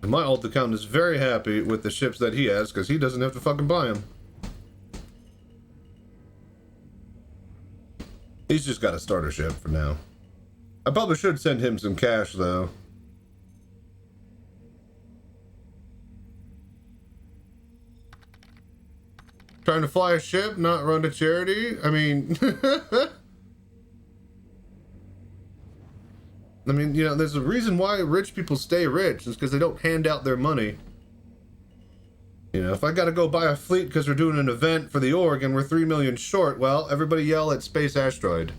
And my alt account is very happy with the ships that he has because he doesn't have to fucking buy them. He's just got a starter ship for now. I probably should send him some cash though. Trying to fly a ship, not run a charity? I mean... I mean, you know, there's a reason why rich people stay rich. It's because they don't hand out their money. You know, if I gotta go buy a fleet because we're doing an event for the org and we're 3 million short, well, everybody yell at Space Asteroid.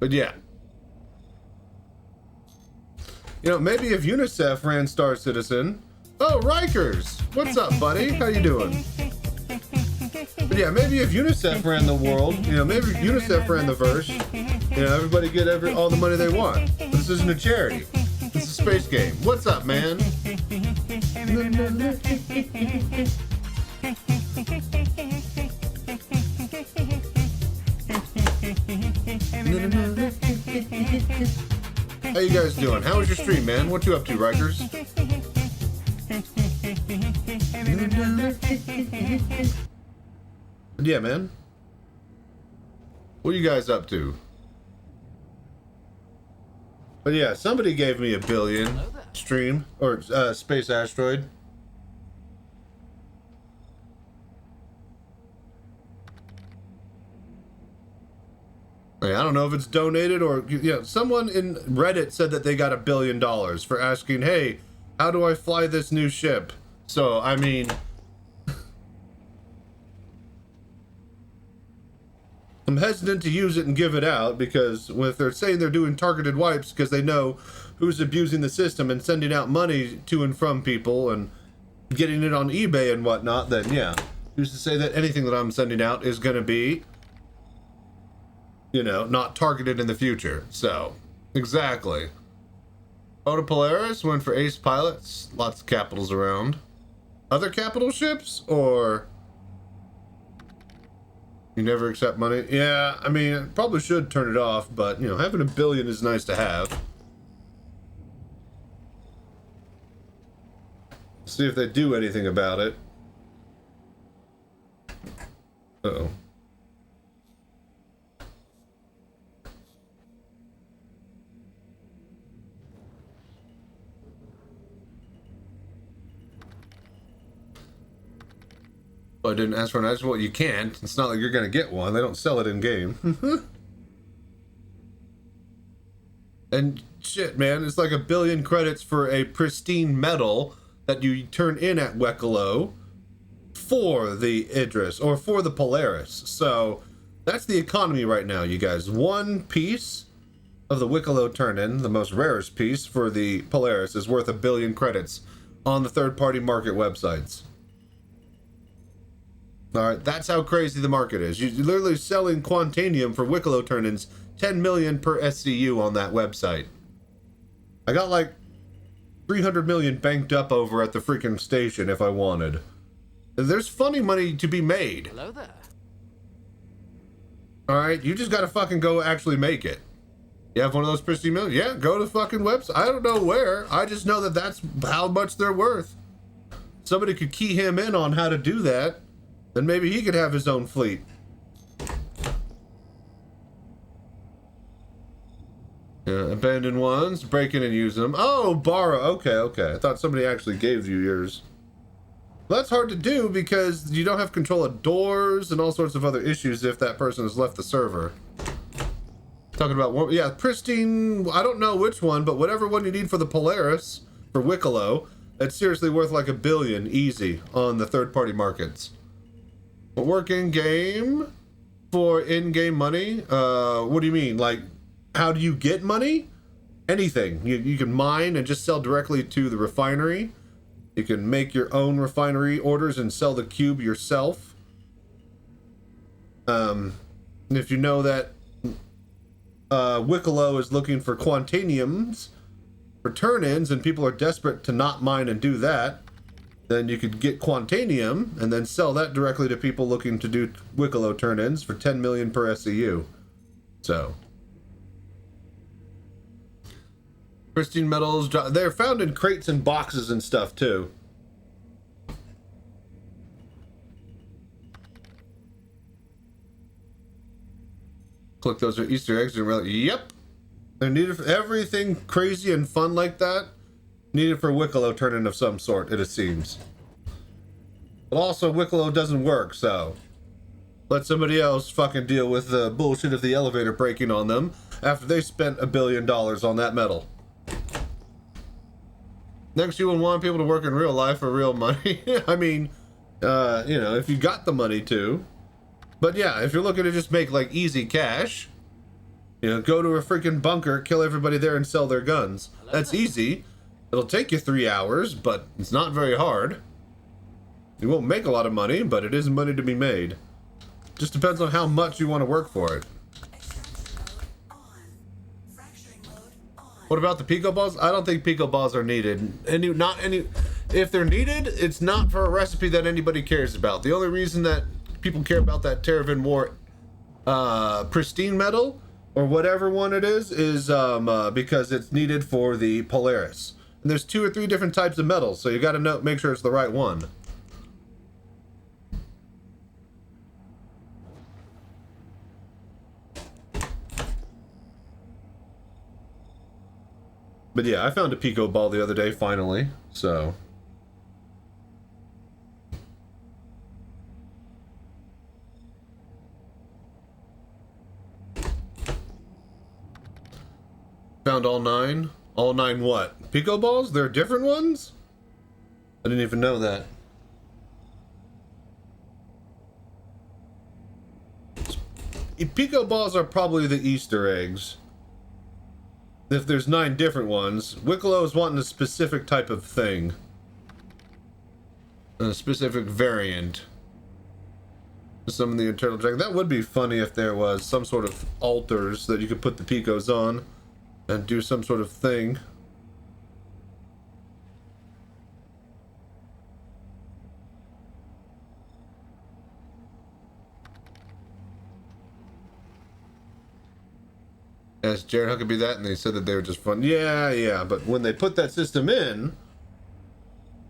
But yeah. You know, maybe if UNICEF ran Star Citizen. Oh, Rikers! What's up, buddy? How you doing? But yeah, maybe if UNICEF ran the world, you know, maybe if UNICEF ran the verse, you know, everybody get all the money they want. But this isn't a charity. It's a space game. What's up, man? How you guys doing? How was your stream, man? What you up to, Rikers? Yeah, man. What are you guys up to? But yeah, somebody gave me $1 billion stream or Space Asteroid. I don't know if it's donated or, you know, someone in Reddit said that they got $1 billion for asking, hey, how do I fly this new ship? So, I mean, I'm hesitant to use it and give it out because if they're saying they're doing targeted wipes because they know who's abusing the system and sending out money to and from people and getting it on eBay and whatnot, then yeah, who's to say that anything that I'm sending out is going to be, you know, not targeted in the future. So, exactly. Oda Polaris went for ace pilots. Lots of capitals around. Other capital ships, or you never accept money? Yeah, I mean, I probably should turn it off, but, you know, having $1 billion is nice to have. See if they do anything about it. Uh-oh. I didn't ask for an answer. Well, you can't. It's not like you're gonna get one. They don't sell it in game. And shit, man, it's like 1 billion credits for a pristine medal that you turn in at Wekalo. for the Idris or for the Polaris. So that's the economy right now, you guys. One piece of the Wicklow turn-in, the most rarest piece for the Polaris, is worth 1 billion credits on the third-party market websites. Alright, that's how crazy the market is. You're literally selling Quantanium for Wicklow turn-ins 10 million per SCU on that website. I got like 300 million banked up over at the freaking station if I wanted. There's funny money to be made. Hello there. Alright, you just gotta fucking go actually make it. You have one of those pristine million? Yeah, go to the fucking website. I don't know where. I just know that that's how much they're worth. Somebody could key him in on how to do that, then maybe he could have his own fleet. Yeah, abandoned ones, break in and use them. Oh, borrow. Okay. I thought somebody actually gave you yours. Well, that's hard to do because you don't have control of doors and all sorts of other issues if that person has left the server. Talking about, yeah, pristine, I don't know which one, but whatever one you need for the Polaris, for Wicklow, it's seriously worth like 1 billion easy on the third-party markets. But work in-game for in-game money? What do you mean? Like, how do you get money? Anything. You can mine and just sell directly to the refinery. You can make your own refinery orders and sell the cube yourself. And if you know that Wicklow is looking for Quantaniums for turn-ins and people are desperate to not mine and do that, then you could get Quantanium and then sell that directly to people looking to do Wicklow turn-ins for 10 million per SCU. So pristine metals, they're found in crates and boxes and stuff too. Click those are Easter eggs and really, yep. They're needed for everything crazy and fun like that. Needed for Wicklow turn-in of some sort, it seems. But also Wicklow doesn't work, so let somebody else fucking deal with the bullshit of the elevator breaking on them after they spent $1 billion on that metal. Next, you would want people to work in real life for real money. I mean, you know, if you got the money to. But yeah, if you're looking to just make like easy cash, you know, go to a freaking bunker, kill everybody there and sell their guns. That's easy. It'll take you 3 hours, but it's not very hard. You won't make a lot of money, but it is money to be made. Just depends on how much you want to work for it. What about the Pico balls? I don't think Pico balls are needed. If they're needed, it's not for a recipe that anybody cares about. The only reason that people care about that Terravan War pristine metal or whatever one it is because it's needed for the Polaris. And there's 2 or 3 different types of metals, so you got to make sure it's the right one. But yeah, I found a Pico ball the other day, finally, so. Found all 9? All 9 what? Pico balls? There are different ones? I didn't even know that. Pico balls are probably the Easter eggs. If there's 9 different ones, Wicklow's wanting a specific type of thing. A specific variant. Some of the internal dragon. That would be funny if there was some sort of altars that you could put the Picos on and do some sort of thing. Asked Jared how could be that, and they said that they were just fun. Yeah, but when they put that system in,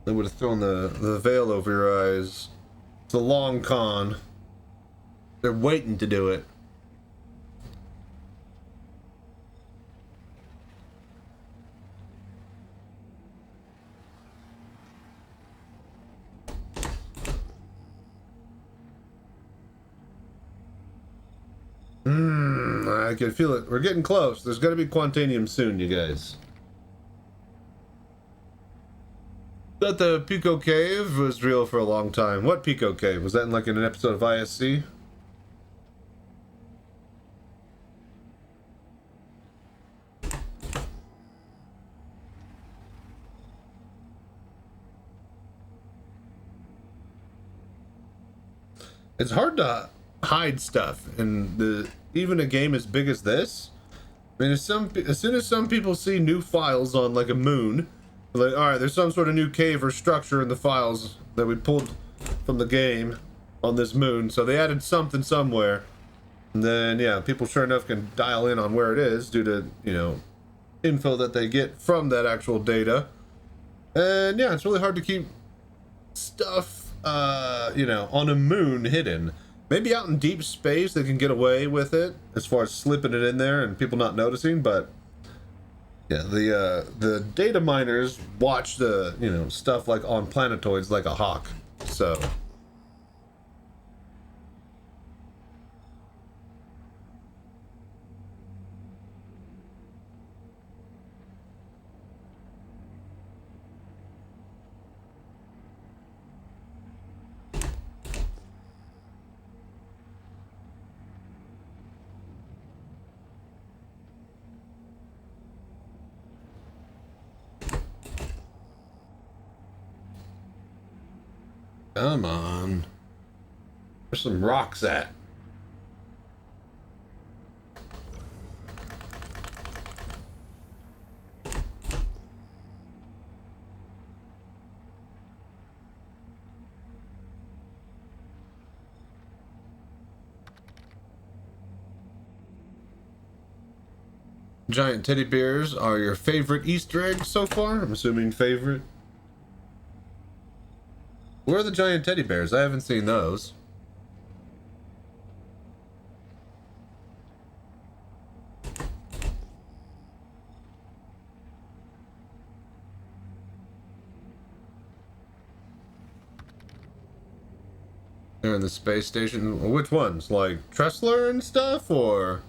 they would have thrown the veil over your eyes. It's a long con. They're waiting to do it. I can feel it. We're getting close. There's going to be Quantanium soon, you guys. Thought the Pico Cave was real for a long time. What Pico Cave? Was that in like in an episode of ISC? It's hard to hide stuff in even a game as big as this. I mean, as soon as some people see new files on like a moon, they're like, all right, there's some sort of new cave or structure in the files that we pulled from the game on this moon, so they added something somewhere. And then yeah, people sure enough can dial in on where it is due to, you know, info that they get from that actual data. And yeah, it's really hard to keep stuff you know, on a moon hidden. Maybe out in deep space they can get away with it as far as slipping it in there and people not noticing, but yeah, the data miners watch the, you know, stuff like on planetoids like a hawk. So come on. Where's some rocks at? Giant teddy bears are your favorite Easter egg so far? I'm assuming favorite. Where are the giant teddy bears? I haven't seen those. They're in the space station. Which ones? Like Tressler and stuff, or?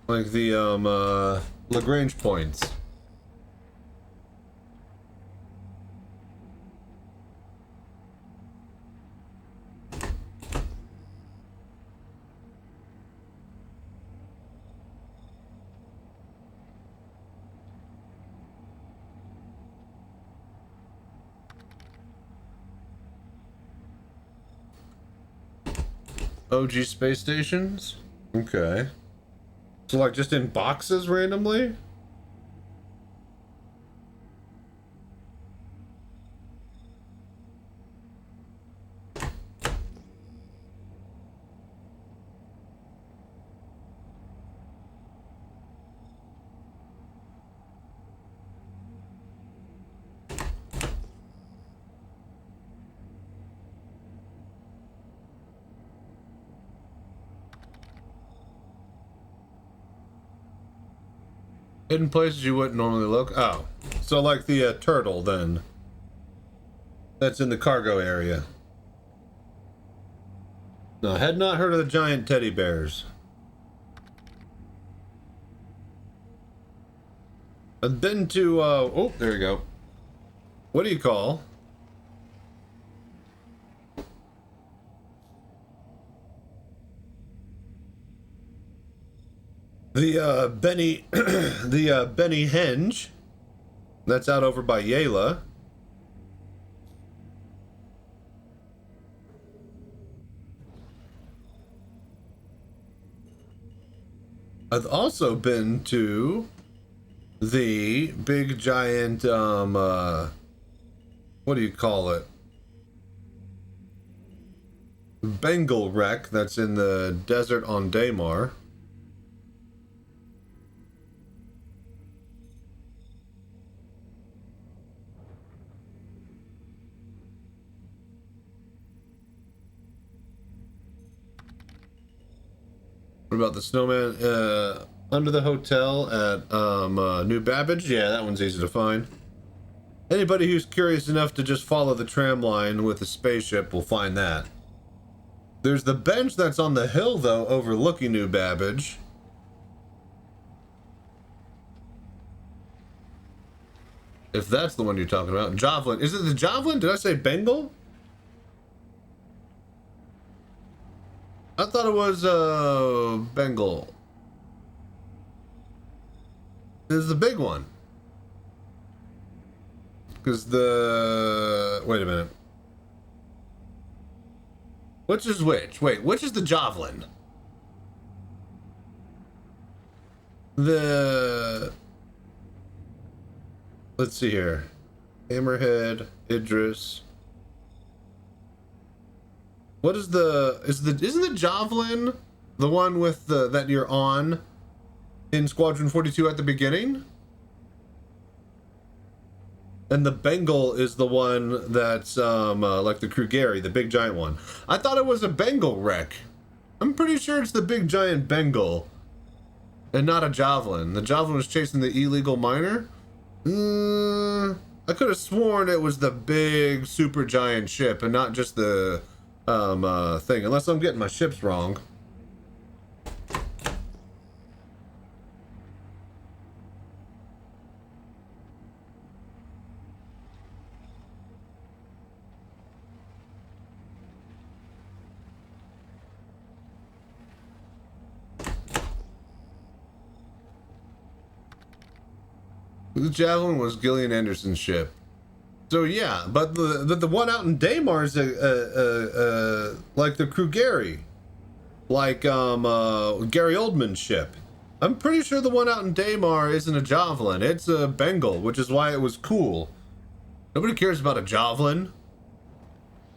Like the, Lagrange points. OG space stations? Okay. So like just in boxes randomly? Hidden places you wouldn't normally look. Oh, so like the turtle then. That's in the cargo area. No, I had not heard of the giant teddy bears. I've been to, oh, there you go. What do you call? The, Benny, the, Benny Henge. That's out over by Yall. I've also been to the big giant, what do you call it? Bengal wreck that's in the desert on Daymar. What about the snowman under the hotel at New Babbage? Yeah, that one's easy to find. Anybody who's curious enough to just follow the tram line with a spaceship will find that. There's the bench that's on the hill, though, overlooking New Babbage. If that's the one you're talking about. Javelin. Is it the Javelin? Did I say Bengal? I thought it was Bengal. This is the big one. Because the... Wait a minute. Which is which? Wait, which is the Javelin? The... Let's see here. Hammerhead, Idris. What is the... Isn't the Javelin the one with the that you're on in Squadron 42 at the beginning? And the Bengal is the one that's like the Krugeri, the big giant one. I thought it was a Bengal wreck. I'm pretty sure it's the big giant Bengal and not a Javelin. The Javelin was chasing the illegal miner. I could have sworn it was the big super giant ship and not just the thing, unless I'm getting my ships wrong. The Javelin was Gillian Anderson's ship. So yeah, but the one out in Daymar is like the Krugeri, like Gary Oldman's ship. I'm pretty sure the one out in Daymar isn't a Javelin. It's a Bengal, which is why it was cool. Nobody cares about a Javelin.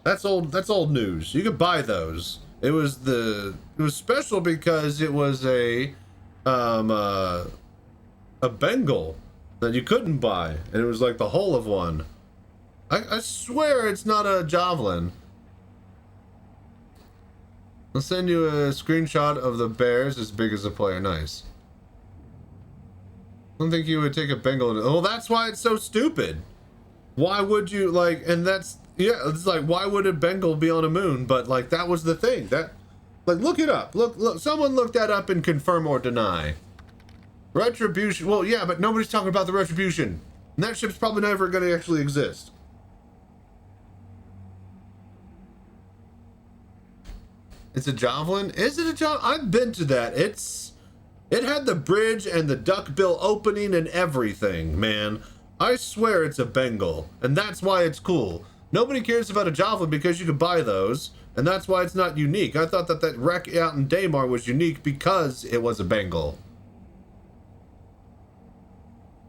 That's old. That's old news. You could buy those. It was special because it was a Bengal that you couldn't buy, and it was like the whole of one. I swear it's not a Javelin. I'll send you a screenshot of the bears as big as a player. Nice. I don't think you would take a Bengal. Well, that's why it's so stupid. Why would you, like, and that's, yeah, it's like, why would a Bengal be on a moon? But, like, that was the thing. That, like, look it up. Look, someone look that up and confirm or deny. Retribution. Well, yeah, but nobody's talking about the Retribution. And that ship's probably never going to actually exist. It's a Javelin? Is it a Javelin? I've been to that. It had the bridge and the duckbill opening and everything, man. I swear it's a Bengal, and that's why it's cool. Nobody cares about a Javelin because you can buy those, and that's why it's not unique. I thought that wreck out in Daymar was unique because it was a Bengal.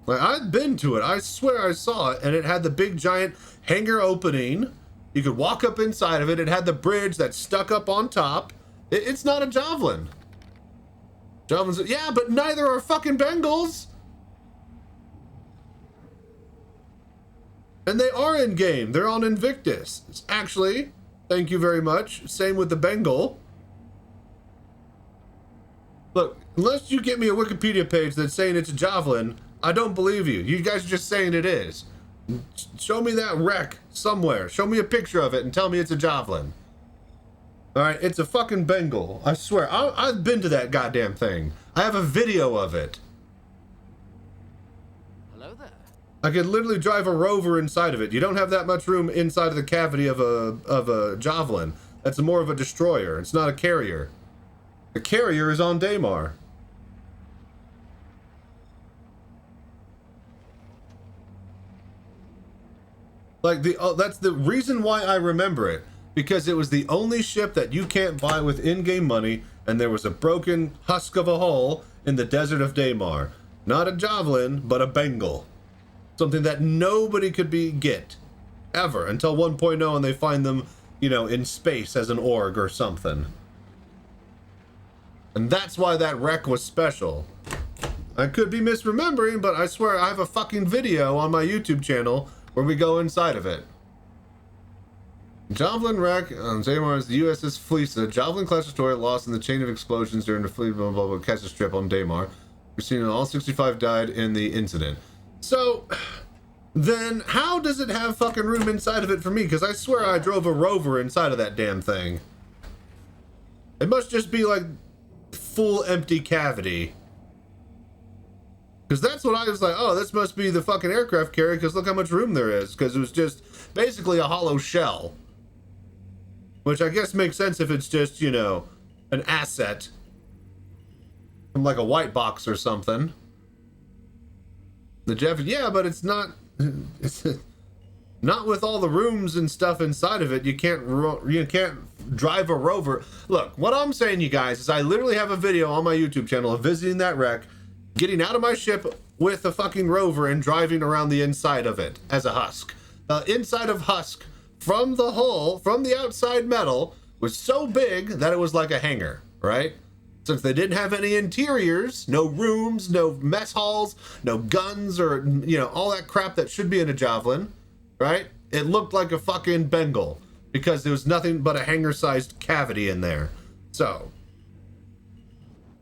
Like, I've been to it. I swear I saw it, and it had the big giant hangar opening. You could walk up inside of it. It had the bridge that stuck up on top. It's not a Javelin. Javelins, yeah, but neither are fucking Bengals. And they are in game. They're on Invictus. Actually, thank you very much. Same with the Bengal. Look, unless you get me a Wikipedia page that's saying it's a Javelin, I don't believe you. You guys are just saying it is. Show me that wreck somewhere. Show me a picture of it and tell me it's a Javelin. Alright, it's a fucking Bengal. I swear. I've been to that goddamn thing. I have a video of it. Hello there. I could literally drive a rover inside of it. You don't have that much room inside of the cavity of a Javelin. That's more of a destroyer. It's not a carrier. The carrier is on Daymar. Like, that's the reason why I remember it. Because it was the only ship that you can't buy with in-game money, and there was a broken husk of a hull in the desert of Daymar. Not a Javelin, but a Bengal. Something that nobody could get, ever, until 1.0 and they find them, you know, in space as an org or something. And that's why that wreck was special. I could be misremembering, but I swear I have a fucking video on my YouTube channel where we go inside of it. Javelin wreck on Daymar is the USS Fleesa. Javelin class destroyer lost in the chain of explosions during the fleet blah blah blah catch a strip on Daymar. We've seen all 65 died in the incident. So then how does it have fucking room inside of it for me? Because I swear I drove a rover inside of that damn thing. It must just be like full empty cavity. Because that's what I was like, oh, this must be the fucking aircraft carrier, because look how much room there is. Because it was just basically a hollow shell. Which I guess makes sense if it's just, you know, an asset. From like a white box or something. The Jeff, yeah, but it's not... It's not with all the rooms and stuff inside of it. You can't drive a rover. Look, what I'm saying, you guys, is I literally have a video on my YouTube channel of visiting that wreck, getting out of my ship with a fucking rover and driving around the inside of it as a husk. The inside of husk from the hull, from the outside metal, was so big that it was like a hangar, right? Since they didn't have any interiors, no rooms, no mess halls, no guns, or, you know, all that crap that should be in a Javelin, right? It looked like a fucking Bengal because there was nothing but a hangar-sized cavity in there. So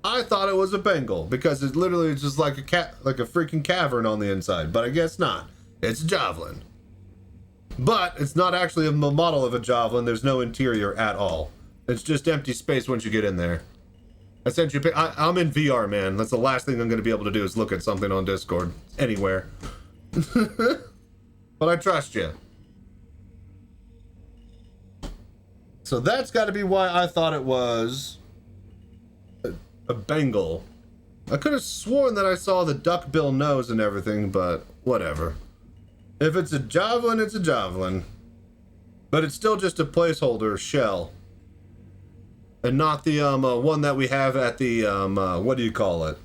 I thought it was a Bengal because it literally is just like like a freaking cavern on the inside, but I guess not. It's a Javelin. But it's not actually a model of a Javelin. There's no interior at all. It's just empty space once you get in there. I sent you I'm in VR, man. That's the last thing I'm going to be able to do is look at something on Discord. Anywhere. But I trust you. So that's got to be why I thought it was a Bengal. I could have sworn that I saw the duckbill nose and everything, but whatever. If it's a Javelin, it's a Javelin. But it's still just a placeholder shell. And not the one that we have at the, what do you call it?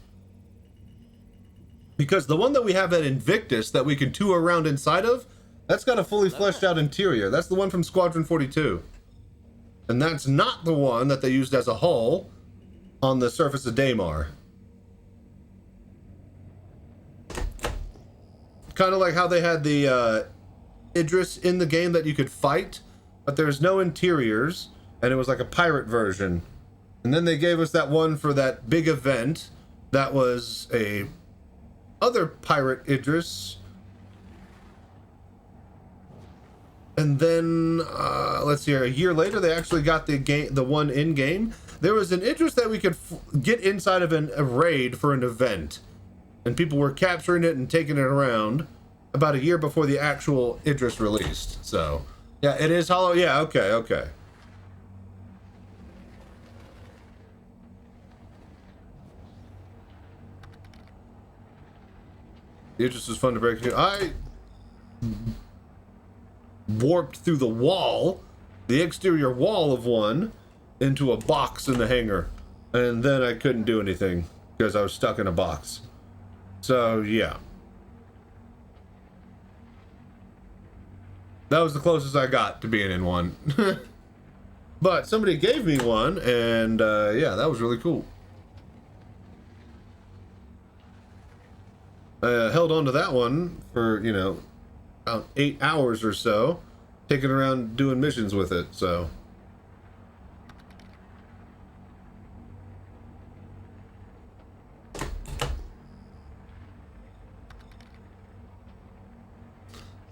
Because the one that we have at Invictus that we can tour around inside of, that's got a fully fleshed out interior. That's the one from Squadron 42. And that's not the one that they used as a hull on the surface of Daymar. Kind of like how they had the Idris in the game that you could fight, but there's no interiors. And it was like a pirate version. And then they gave us that one for that big event. That was a other pirate Idris. And then, let's see here, a year later, they actually got the one in-game. There was an Idris that we could get inside of a raid for an event. And people were capturing it and taking it around about a year before the actual Idris released. So, yeah, it is hollow. Yeah, okay. It just was fun to break into. I warped through the wall, the exterior wall of one, into a box in the hangar. And then I couldn't do anything because I was stuck in a box. So, yeah. That was the closest I got to being in one. But somebody gave me one, and yeah, that was really cool. Held on to that one for, you know, about 8 hours or so, taking around doing missions with it, so.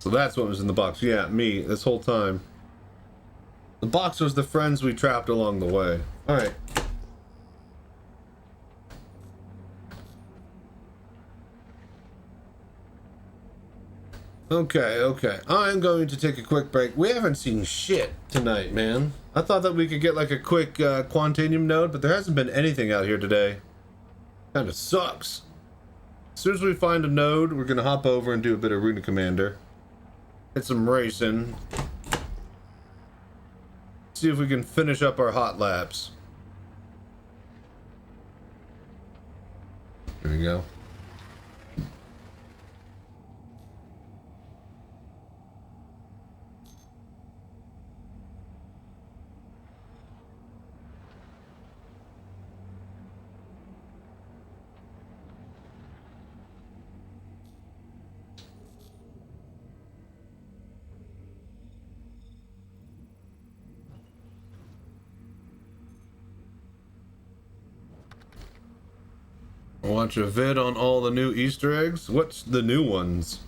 So that's what was in the box. Yeah, me, this whole time. The box was the friends we trapped along the way. Alright. Okay. I'm going to take a quick break. We haven't seen shit tonight, man. I thought that we could get like a quick Quantanium node, but there hasn't been anything out here today. Kinda sucks. As soon as we find a node, we're gonna hop over and do a bit of Runa Commander. Get some racing. See if we can finish up our hot laps. There we go. Watch a vid on all the new Easter eggs? What's the new ones?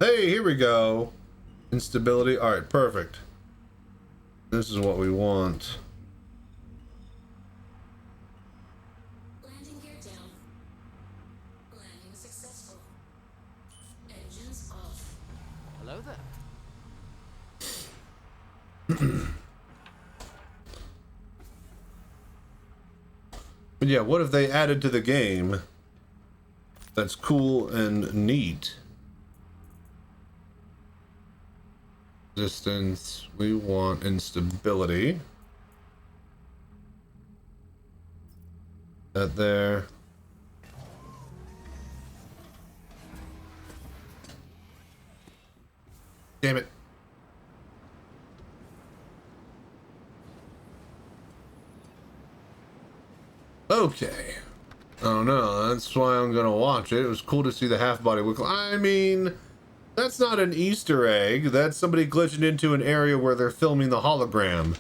Hey, here we go. Instability. Alright, perfect. This is what we want. Landing gear But yeah, what if they added to the game that's cool and neat? Resistance, we want instability. That there. Damn it. Okay. Oh no, that's why I'm gonna watch it. It was cool to see the half-body Wicklow. I mean, that's not an Easter egg. That's somebody glitching into an area where they're filming the hologram.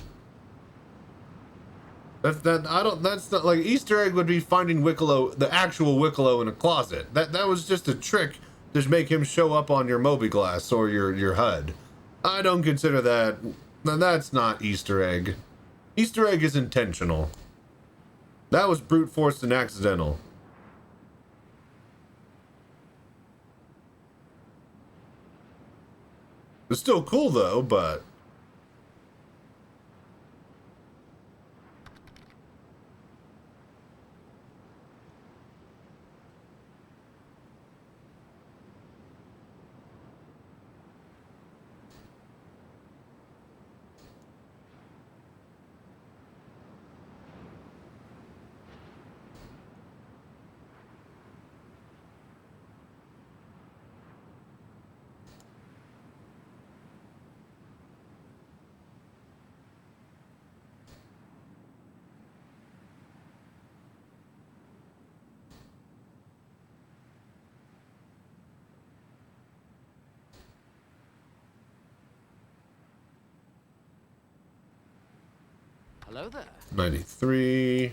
That's not like Easter egg would be finding Wicklow, the actual Wicklow in a closet. That was just a trick to make him show up on your mobi-glass or your HUD. I don't consider that. That's not Easter egg. Easter egg is intentional. That was brute force and accidental. It's still cool though, but Hello there. 93.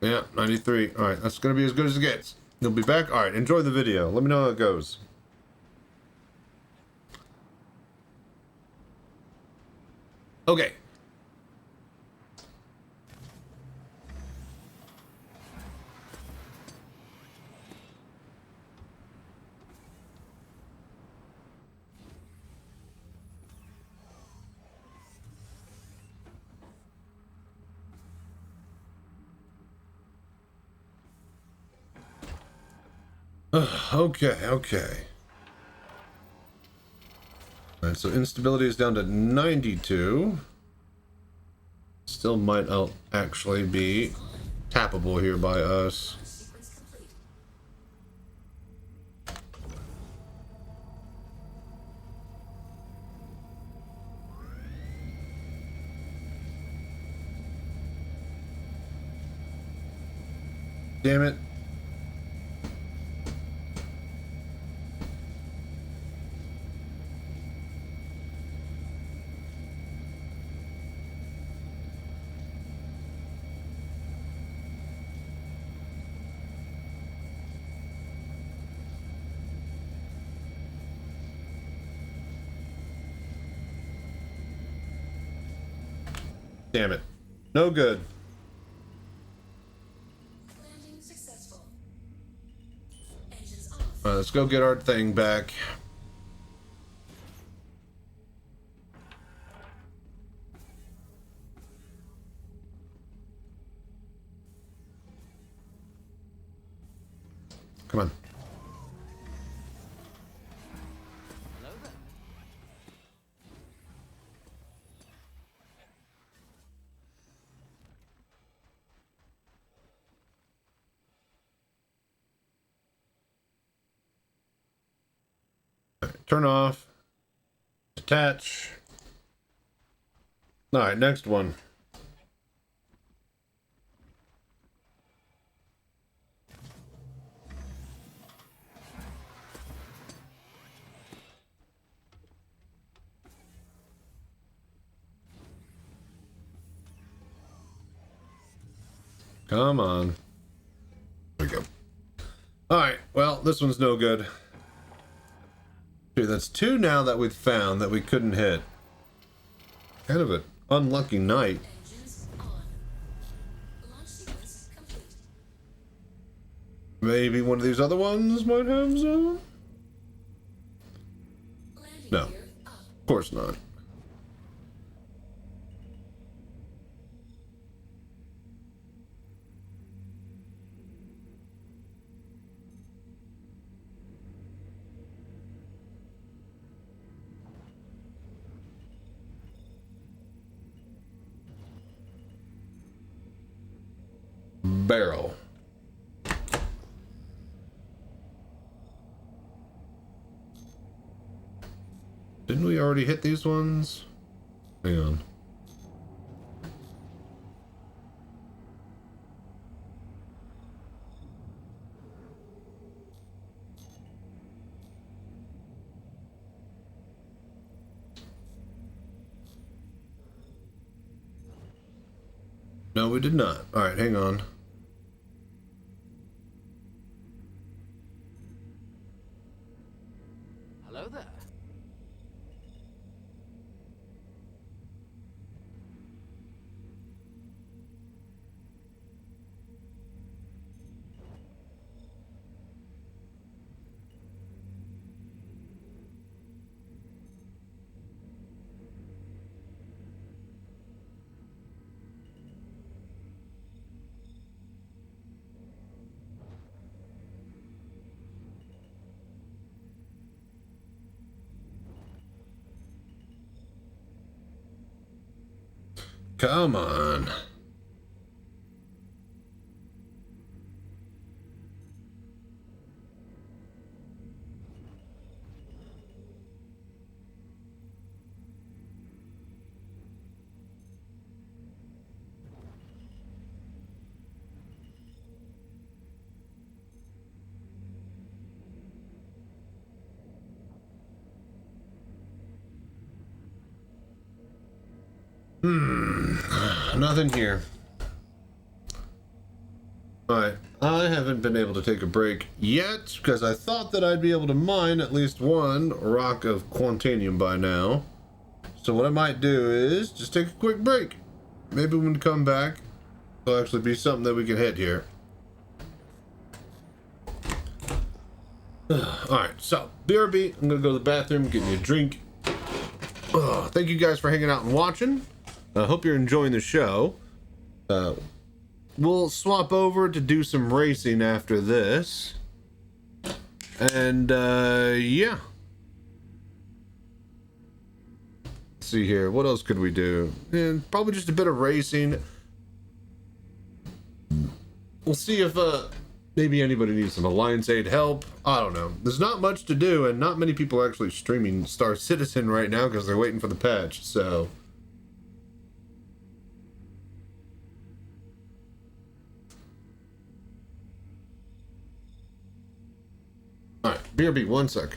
Yeah, 93. All right, that's going to be as good as it gets. You'll be back. All right, enjoy the video. Let me know how it goes. Okay. Okay. Alright, so instability is down to 92. Still might actually be tappable here by us. Sequence complete. Damn it. Damn it. No good. Landing successful. Engines off. Alright, let's go get our thing back. Come on. Hello there. Turn off. Detach. Alright, next one. Come on. There we go. Alright, well, this one's no good. Dude, that's two now that we've found that we couldn't hit. Kind of an unlucky night. Engines on. Maybe one of these other ones might have some? No. Of course not. Barrel. Didn't we already hit these ones? Hang on. No, we did not. All right, hang on. Hello there. Come on. Nothing here. Alright, I haven't been able to take a break yet because I thought that I'd be able to mine at least one rock of quantanium by now. So what I might do is just take a quick break. Maybe when we come back, there'll actually be something that we can hit here. Alright, so BRB, I'm gonna go to the bathroom, get me a drink. Thank you guys for hanging out and watching. I hope you're enjoying the show. We'll swap over to do some racing after this. And, yeah. Let's see here. What else could we do? Probably just a bit of racing. We'll see if, maybe anybody needs some Alliance Aid help. I don't know. There's not much to do, and not many people are actually streaming Star Citizen right now because they're waiting for the patch, so... Alright, BRB, 1 sec.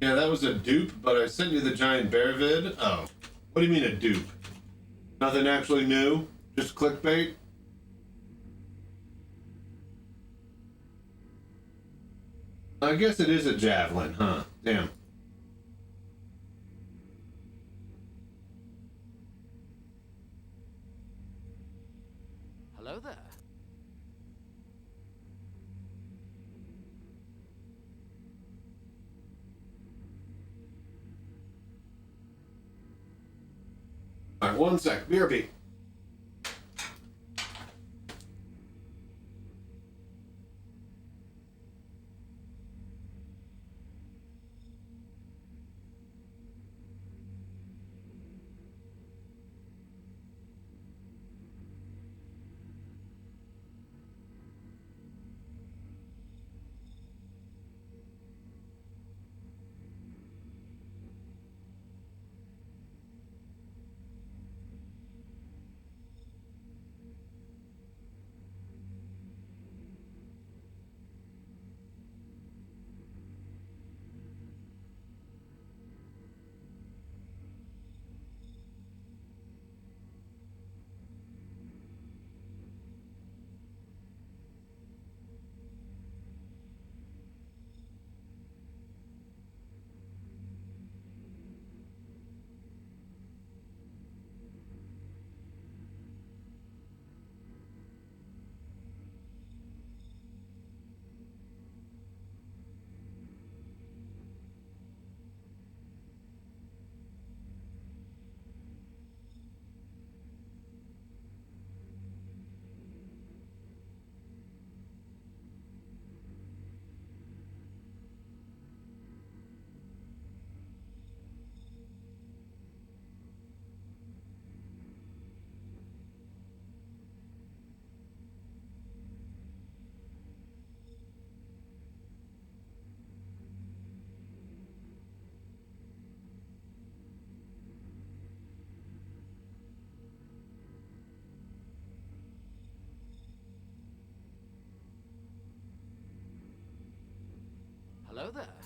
Yeah, that was a dupe, but I sent you the giant bear vid. Oh. What do you mean a dupe? Nothing actually new? Just clickbait? I guess it is a javelin, huh? Damn. Hello there. Alright, 1 sec. BRB. Hello there.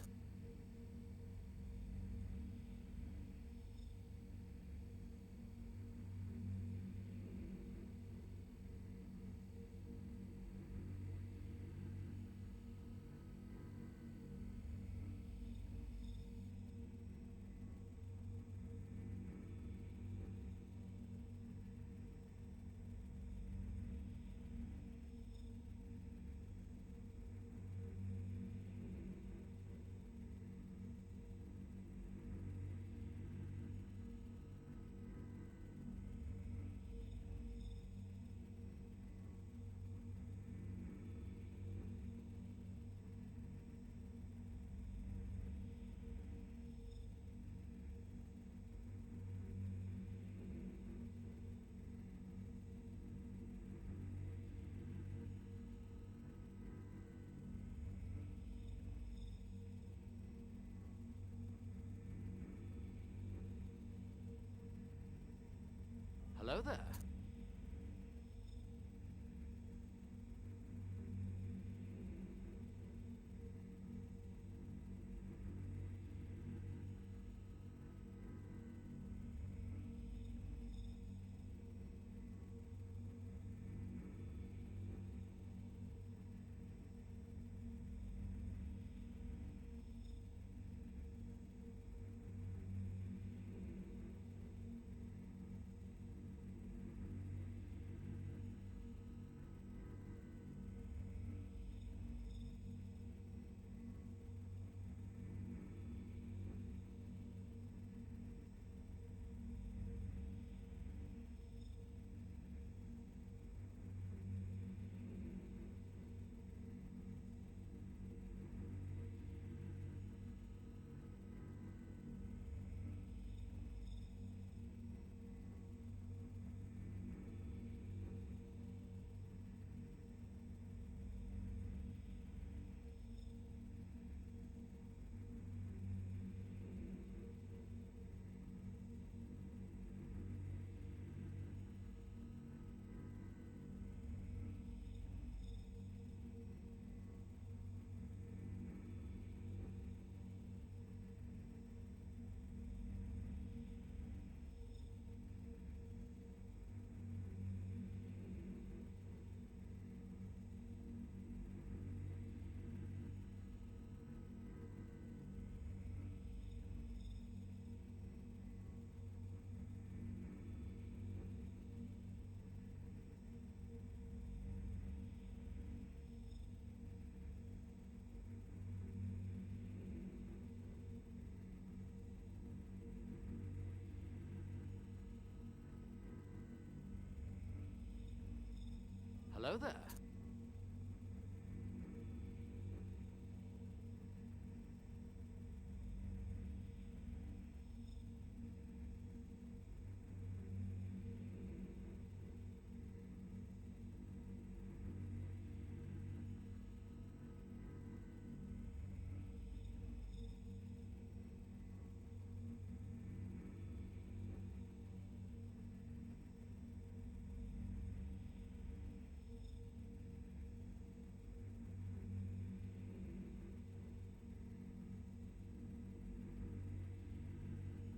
Hello there. Hello there.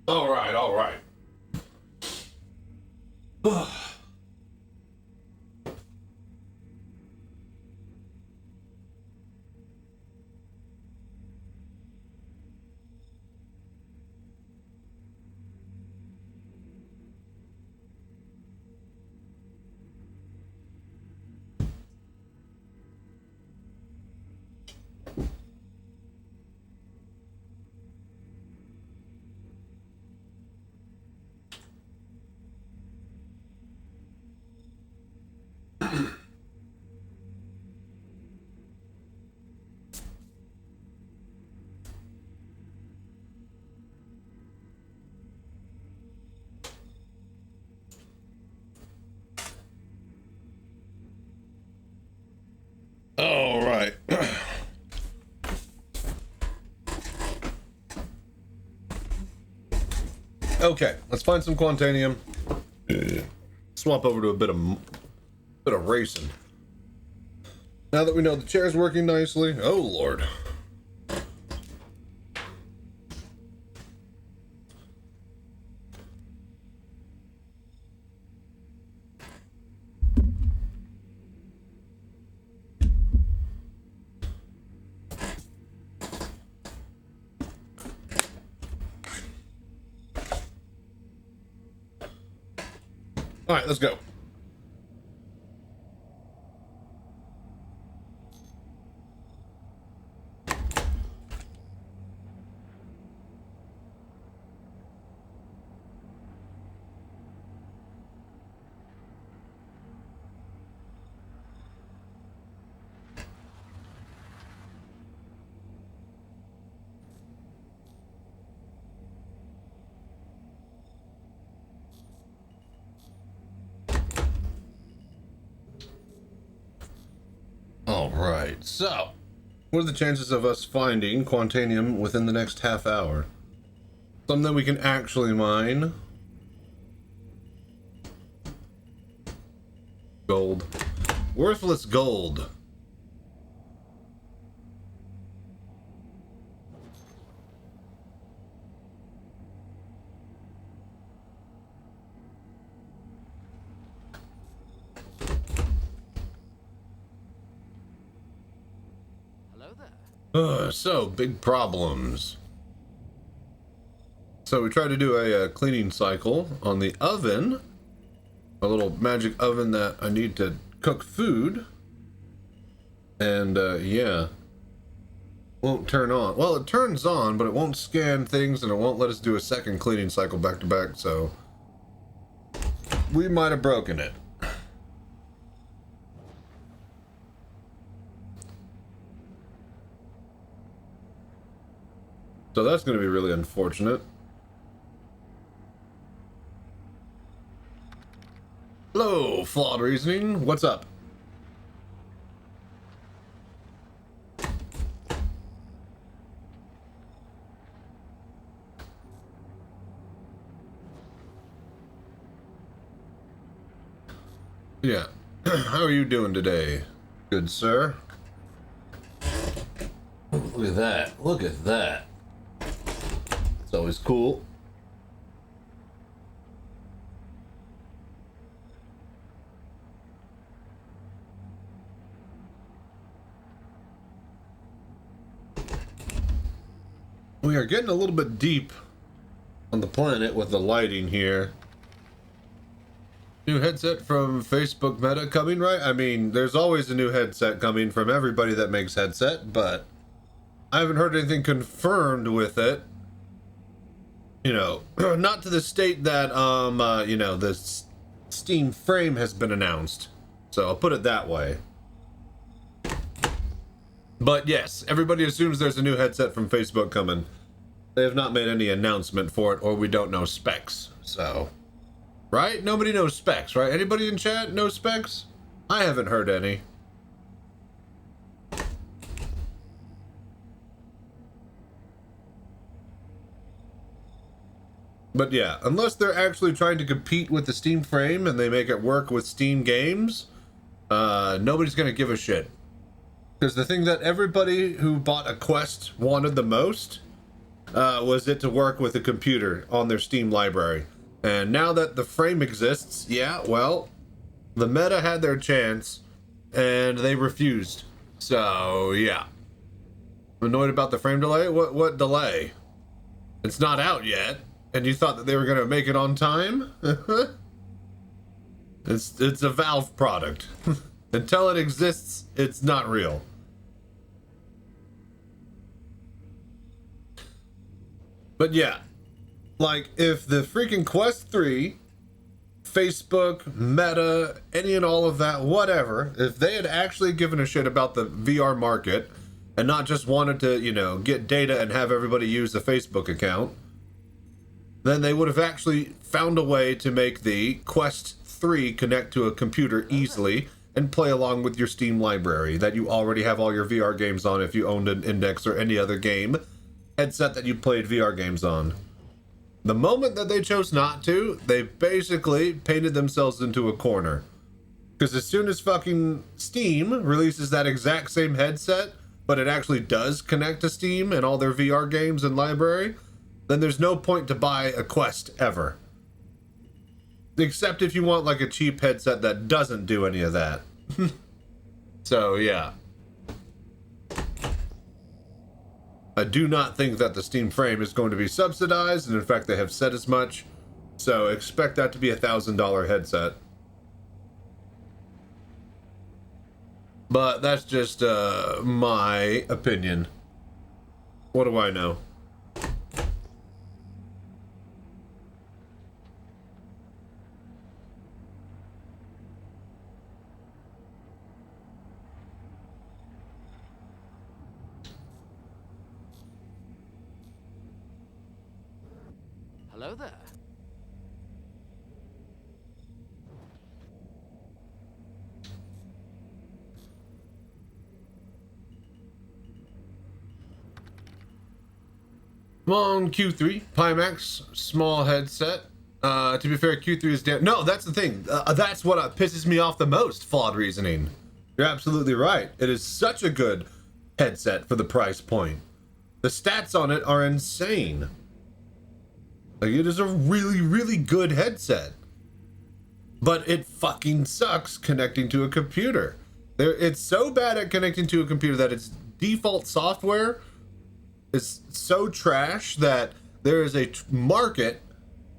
All right, all right. All right. Okay, let's find some Quantanium. Swap over to a bit of racing. Now that we know the chair's working nicely. Oh Lord. All right, let's go. All right, so what are the chances of us finding Quantanium within the next half hour? Something we can actually mine. Gold. Worthless gold. Hello there. So, big problems. So we tried to do a cleaning cycle on the oven. A little magic oven that I need to cook food. And, yeah. Won't turn on. Well, it turns on, but it won't scan things, and it won't let us do a second cleaning cycle back to back, so... we might have broken it. So that's going to be really unfortunate. Hello, Flawed Reasoning. What's up? Yeah. How are you doing today, good sir? Look at that. Look at that. It's always cool. We are getting a little bit deep on the planet with the lighting here. New headset from Facebook Meta coming, right? I mean, there's always a new headset coming from everybody that makes headset, but I haven't heard anything confirmed with it. You know, not to the state that, you know, the Steam frame has been announced. So I'll put it that way. But yes, everybody assumes there's a new headset from Facebook coming. They have not made any announcement for it, or we don't know specs, so... right? Nobody knows specs, right? Anybody in chat know specs? I haven't heard any. But yeah, unless they're actually trying to compete with the Steam frame and they make it work with Steam games, nobody's gonna give a shit. Because the thing that everybody who bought a Quest wanted the most was it to work with a computer on their Steam library. And now that the frame exists, yeah, well, the Meta had their chance and they refused. So, yeah. Annoyed about the frame delay? What delay? It's not out yet. And you thought that they were going to make it on time? It's a Valve product. Until it exists, it's not real. But yeah, like, if the freaking Quest 3, Facebook, Meta, any and all of that, whatever, if they had actually given a shit about the VR market and not just wanted to, you know, get data and have everybody use the Facebook account, then they would have actually found a way to make the Quest 3 connect to a computer easily and play along with your Steam library that you already have all your VR games on if you owned an Index or any other game headset that you played VR games on. The moment that they chose not to, they basically painted themselves into a corner. Because as soon as fucking Steam releases that exact same headset, but it actually does connect to Steam and all their VR games and library, then there's no point to buy a Quest ever. Except if you want like a cheap headset that doesn't do any of that. So, yeah. I do not think that the Steam frame is going to be subsidized, and in fact they have said as much. So expect that to be $1,000 headset. But that's just my opinion. What do I know? Hello there. Come on, Q3, Pimax, small headset. To be fair, Q3 is down. No, that's the thing. That's what pisses me off the most, flawed reasoning. You're absolutely right. It is such a good headset for the price point. The stats on it are insane. Like, it is a really, really good headset. But it fucking sucks connecting to a computer. It's so bad at connecting to a computer that its default software is so trash that there is a market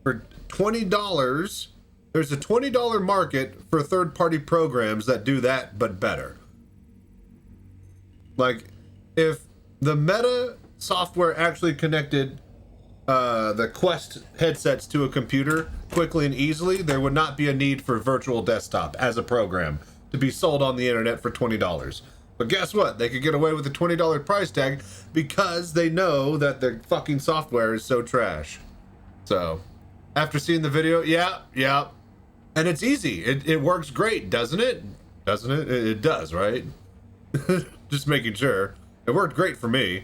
for $20. There's a $20 market for third-party programs that do that, but better. Like, if the Meta software actually connected the Quest headsets to a computer quickly and easily, there would not be a need for virtual desktop as a program to be sold on the internet for $20. But guess what? They could get away with a $20 price tag because they know that their fucking software is so trash. So, after seeing the video, yeah. And it's easy. It works great, doesn't it? Doesn't it? It does, right? Just making sure. It worked great for me.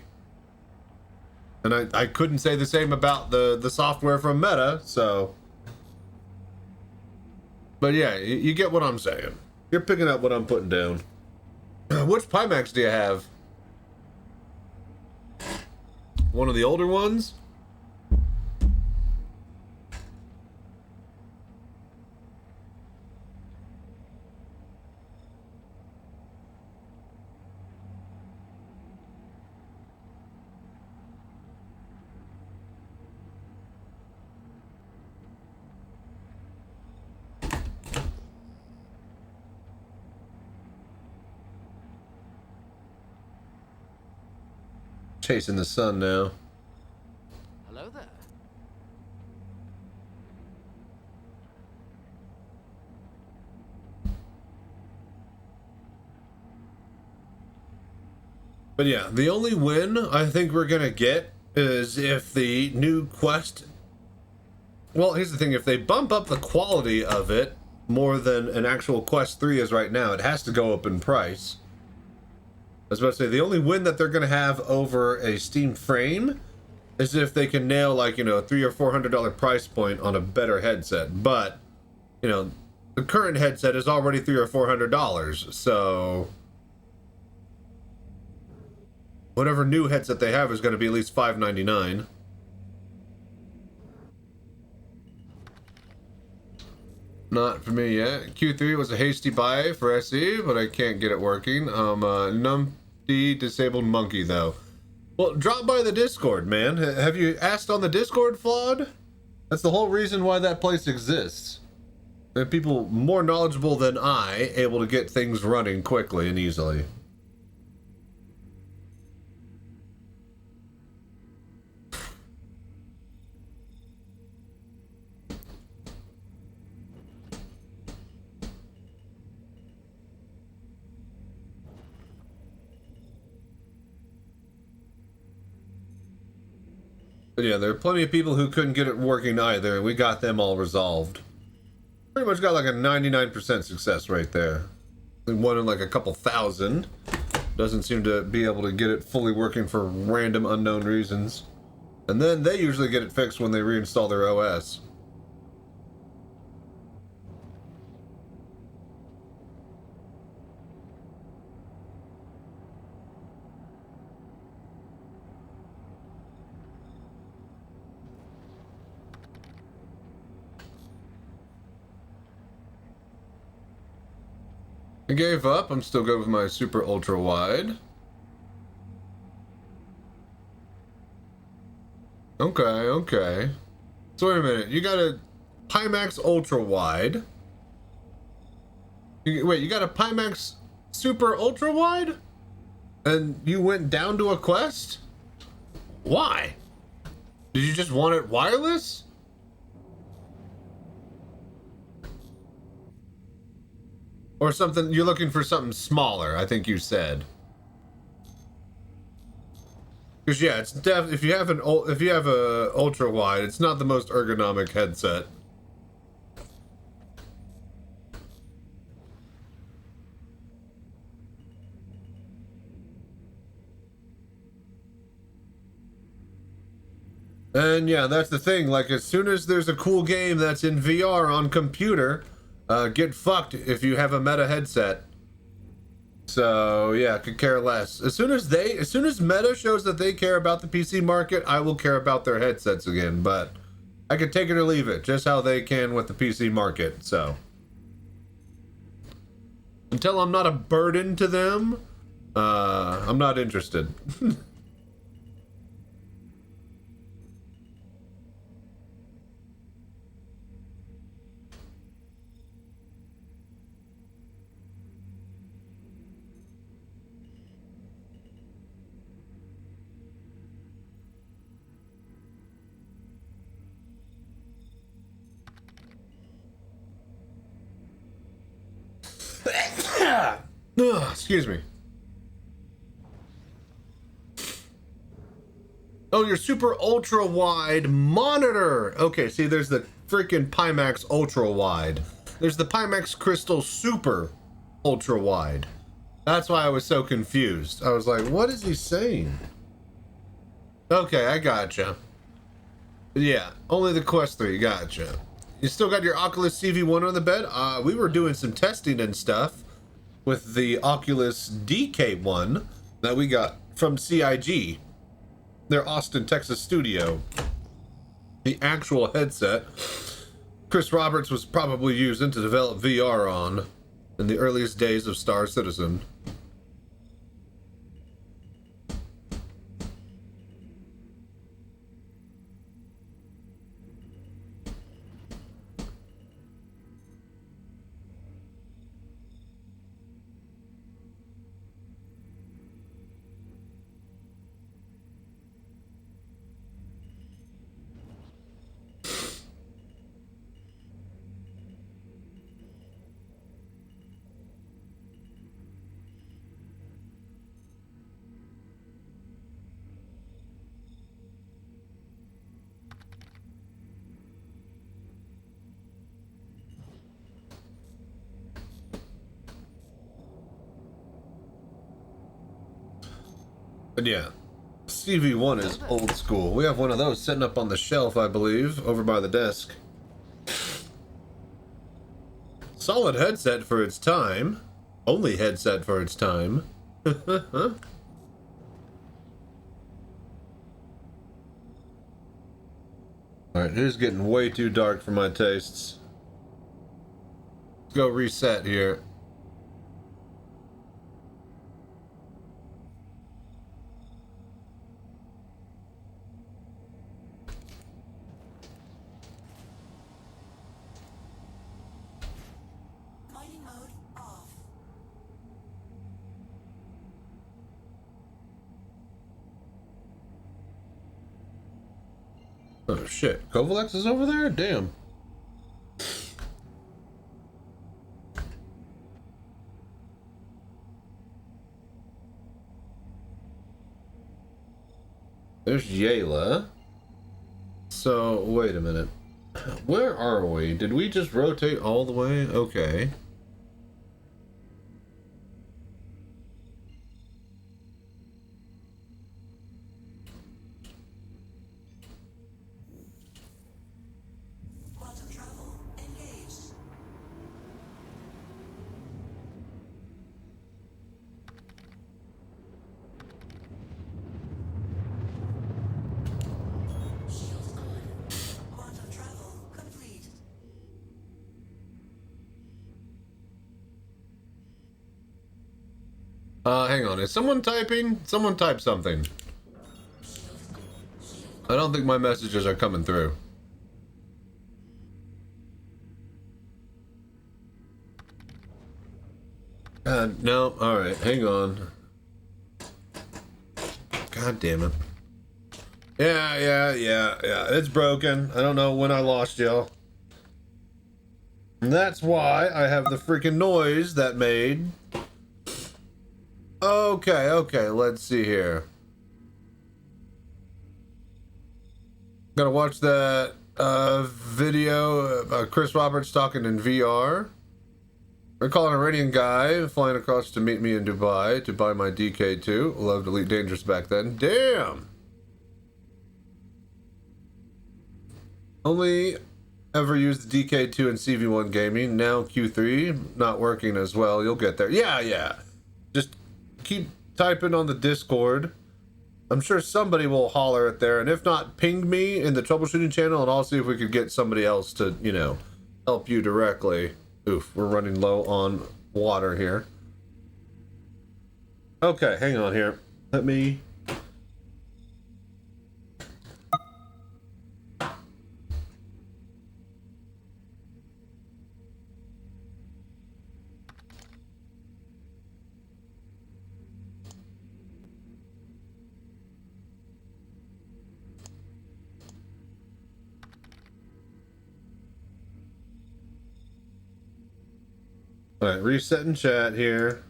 And I couldn't say the same about the software from Meta, so. But yeah, you get what I'm saying. You're picking up what I'm putting down. Which Pimax do you have? One of the older ones? Chasing the sun now. Hello there. But yeah, the only win I think we're gonna get is if the new Quest. Well, here's the thing: if they bump up the quality of it more than an actual Quest 3 is right now, it has to go up in price. I was about to say, the only win that they're going to have over a Steam frame is if they can nail, like, you know, a $300 or $400 price point on a better headset. But, you know, the current headset is already $300 or $400, so whatever new headset they have is going to be at least $599. Not for me yet. Q3 was a hasty buy for SE, but I can't get it working. Numpty disabled monkey though. Well, drop by the Discord, man. Have you asked on the Discord, Flawed? That's the whole reason why that place exists. There are people more knowledgeable than I able to get things running quickly and easily. But yeah, there are plenty of people who couldn't get it working either, and we got them all resolved. Pretty much got like a 99% success rate there. One in like a couple thousand. Doesn't seem to be able to get it fully working for random unknown reasons. And then they usually get it fixed when they reinstall their OS. I gave up. I'm still good with my super ultra wide. Okay. So wait a minute. You gotta Pimax Ultra Wide. Wait, you got a Pimax Super Ultra Wide? And you went down to a Quest? Why? Did you just want it wireless? Or something, you're looking for something smaller, I think you said. Because yeah, it's if you have a ultra wide, it's not the most ergonomic headset. And yeah, that's the thing. Like, as soon as there's a cool game that's in VR on computer, get fucked if you have a Meta headset. So yeah, could care less. As soon as Meta shows that they care about the PC market, I will care about their headsets again. But I could take it or leave it, just how they can with the PC market. So until I'm not a burden to them, I'm not interested. Excuse me. Oh, your super ultra wide monitor. Okay, see, there's the freaking Pimax ultra wide. There's the Pimax Crystal super ultra wide. That's why I was so confused. I was like, what is he saying? Okay, I gotcha. Yeah, only the Quest 3, gotcha. You still got your Oculus CV1 on the bed? We were doing some testing and stuff with the Oculus DK1 that we got from CIG, their Austin, Texas studio. The actual headset Chris Roberts was probably using to develop VR on in the earliest days of Star Citizen. But yeah, CV1 is old school. We have one of those sitting up on the shelf, I believe, over by the desk. Solid headset for its time. Only headset for its time. Alright, it is getting way too dark for my tastes. Let's go reset here. Oh shit, Kovalex is over there? Damn. There's Yayla. So, wait a minute. Where are we? Did we just rotate all the way? Okay. Hang on, is someone typing? Someone type something. I don't think my messages are coming through. No. All right, hang on. God damn it. Yeah. It's broken. I don't know when I lost y'all. And that's why I have the freaking noise that made. Okay. Let's see here. Gotta watch that video of Chris Roberts talking in VR. We're calling a Iranian guy flying across to meet me in Dubai to buy my DK2. Loved Elite Dangerous back then. Damn! Only ever used the DK2 in CV1 gaming. Now Q3 not working as well. You'll get there. Yeah. Just keep typing on the Discord. I'm sure somebody will holler it there. And if not, ping me in the troubleshooting channel and I'll see if we could get somebody else to, help you directly. Oof, we're running low on water here. Okay, hang on here. Let me... All right, resetting chat here.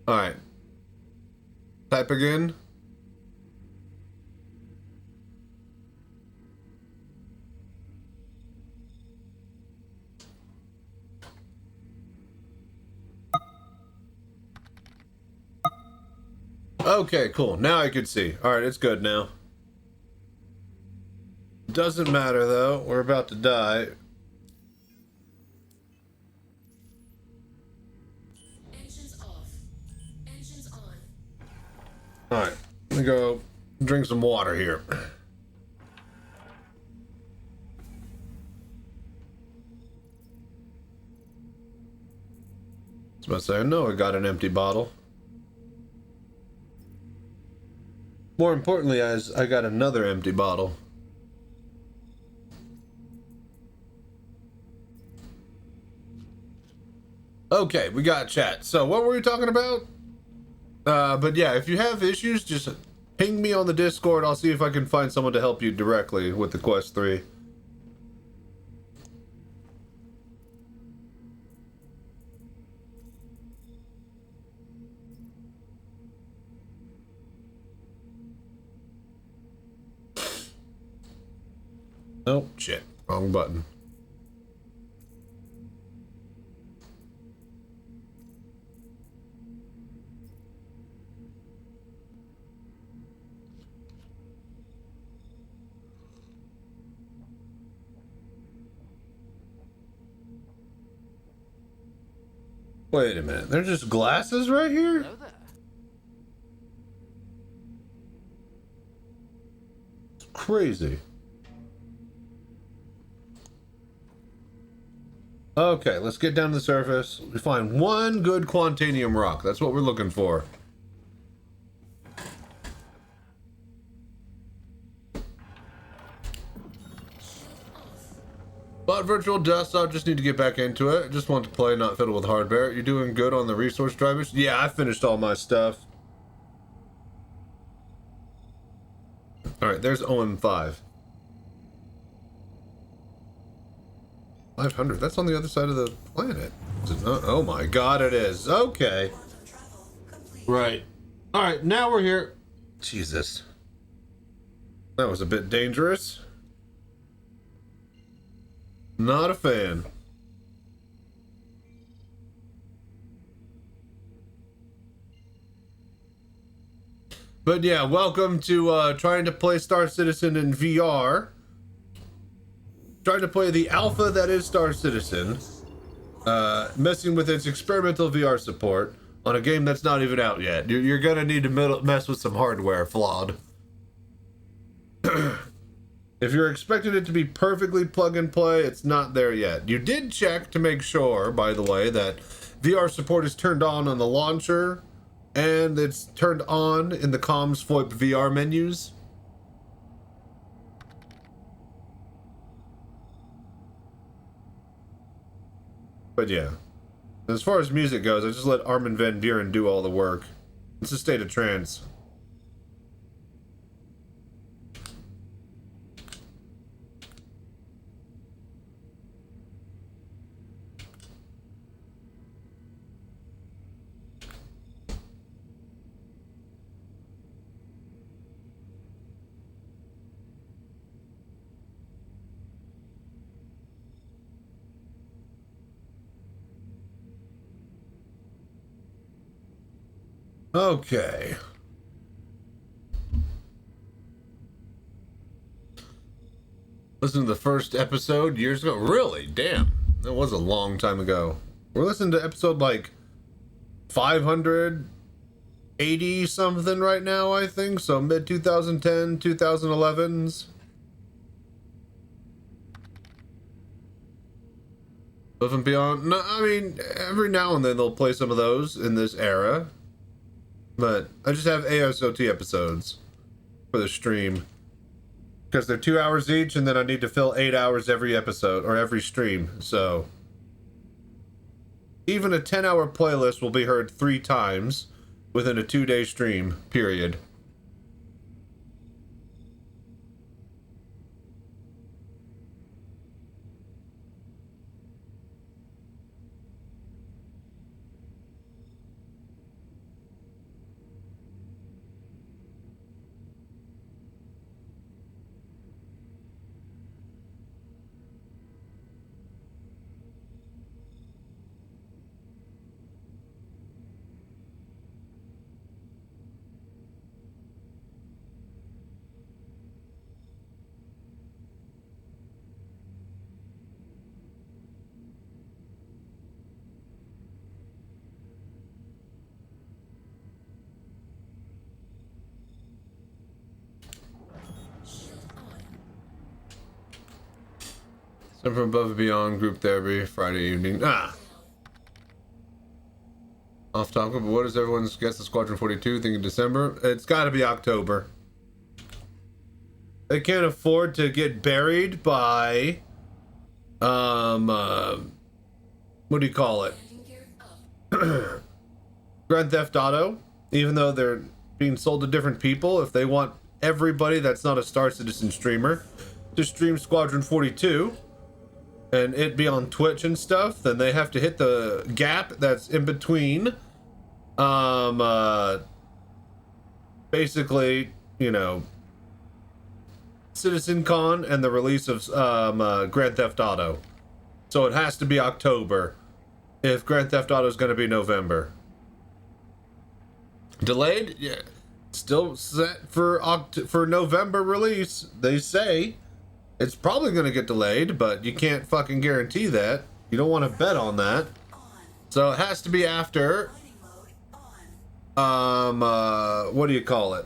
All right. Type again. Okay, cool. Now I can see. All right, it's good now. Doesn't matter though. We're about to die. Engines off. Engines on. All right, let me go drink some water here. I was about to say, I know I got an empty bottle. More importantly, as I got another empty bottle. Okay, we got chat. So what were we talking about? But yeah, if you have issues, just ping me on the Discord. I'll see if I can find someone to help you directly with the Quest 3. Oh, shit. Wrong button. Wait a minute. There's just glasses right here? Hello there. It's crazy. Okay, let's get down to the surface. We find one good Quantanium rock. That's what we're looking for. But virtual desktop, just need to get back into it. Just want to play, not fiddle with hardware. You're doing good on the resource drivers? Yeah, I finished all my stuff. Alright, there's OM5. 500, that's on the other side of the planet. Oh my god, it is. Okay. Right. Alright, now we're here. Jesus. That was a bit dangerous. Not a fan. But yeah, welcome to trying to play Star Citizen in VR. Trying to play the alpha that is Star Citizen. Messing with its experimental VR support on a game that's not even out yet. You're gonna need to mess with some hardware flawed. If you're expecting it to be perfectly plug and play, it's not there yet. You did check to make sure, by the way, that VR support is turned on the launcher and it's turned on in the comms VoIP VR menus. But yeah. As far as music goes, I just let Armin van Buren do all the work. It's a state of trance. Okay. Listen to the first episode years ago. Really? Damn. That was a long time ago. We're listening to episode like 580 something right now, I think. So mid 2010, 2011s. Above and Beyond. No, I mean, every now and then they'll play some of those in this era. But I just have ASOT episodes for the stream. Because they're 2 hours each, and then I need to fill 8 hours every episode, or every stream, so. Even a 10-hour playlist will be heard 3 times within a 2-day stream, period. Some from Above and Beyond group therapy Friday evening. Off topic, but what is everyone's guess of Squadron 42 thinking December? It's got to be October. They can't afford to get buried by what do you call it? Grand Theft Auto, even though they're being sold to different people. If they want everybody that's not a Star Citizen streamer to stream Squadron 42 and it be on Twitch and stuff, then they have to hit the gap that's in between basically, you know, Citizencon and the release of Grand Theft Auto. So it has to be October if Grand Theft Auto is going to be November. Delayed? Yeah. Still set for November release, they say. It's probably going to get delayed, but you can't fucking guarantee that. You don't want to bet on that. So it has to be after what do you call it?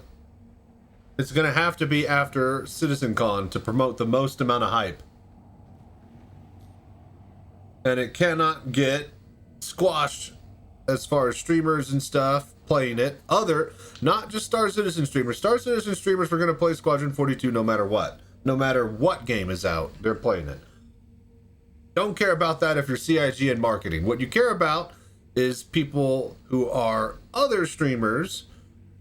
It's going to have to be after Citizencon to promote the most amount of hype. And it cannot get squashed as far as streamers and stuff playing it. Not just Star Citizen streamers. Star Citizen streamers are going to play Squadron 42 no matter what. No matter what game is out, they're playing it. Don't care about that if you're CIG and marketing. What you care about is people who are other streamers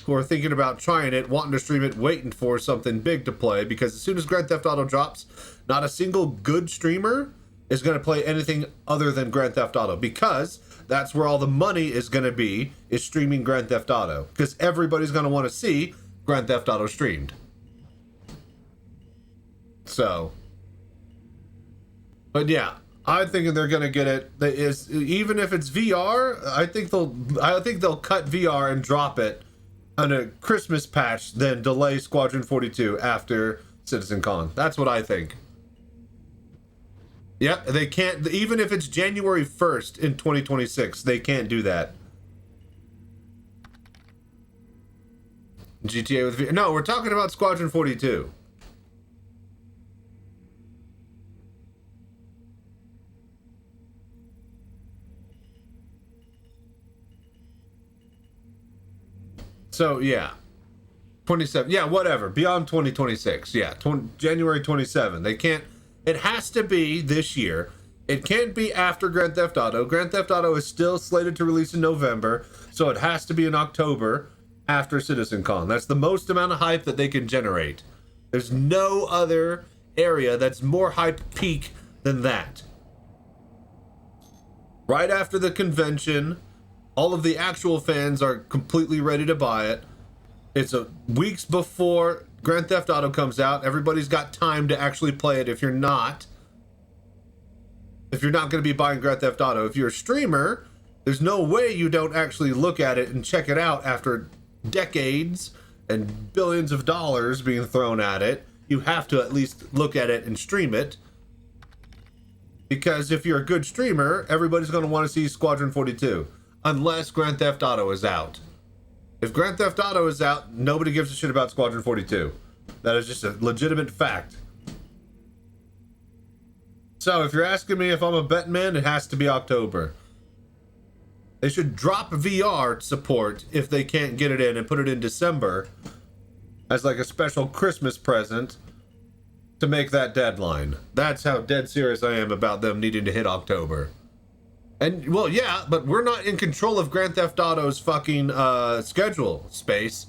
who are thinking about trying it, wanting to stream it, waiting for something big to play, because as soon as Grand Theft Auto drops, not a single good streamer is going to play anything other than Grand Theft Auto, because that's where all the money is going to be, is streaming Grand Theft Auto, because everybody's going to want to see Grand Theft Auto streamed. So, but yeah, I'm thinking they're gonna get it. Even if it's VR, I think they'll cut VR and drop it on a Christmas patch, then delay Squadron 42 after Citizencon. That's what I think. Yep, they can't. Even if it's January 1st in 2026, they can't do that. GTA with VR. No, we're talking about Squadron 42. So, yeah. 27. Yeah, whatever. Beyond 2026. Yeah, January 27. They can't... It has to be this year. It can't be after Grand Theft Auto. Grand Theft Auto is still slated to release in November, so it has to be in October after Citizencon. That's the most amount of hype that they can generate. There's no other area that's more hype peak than that. Right after the convention, all of the actual fans are completely ready to buy it. It's weeks before Grand Theft Auto comes out. Everybody's got time to actually play it. If you're not going to be buying Grand Theft Auto, if you're a streamer, there's no way you don't actually look at it and check it out after decades and billions of dollars being thrown at it. You have to at least look at it and stream it. Because if you're a good streamer, everybody's going to want to see Squadron 42. Unless Grand Theft Auto is out. If Grand Theft Auto is out, nobody gives a shit about Squadron 42. That is just a legitimate fact. So if you're asking me if I'm a betting man, it has to be October. They should drop VR support if they can't get it in and put it in December as like a special Christmas present to make that deadline. That's how dead serious I am about them needing to hit October. And, well, yeah, but we're not in control of Grand Theft Auto's fucking schedule, Space.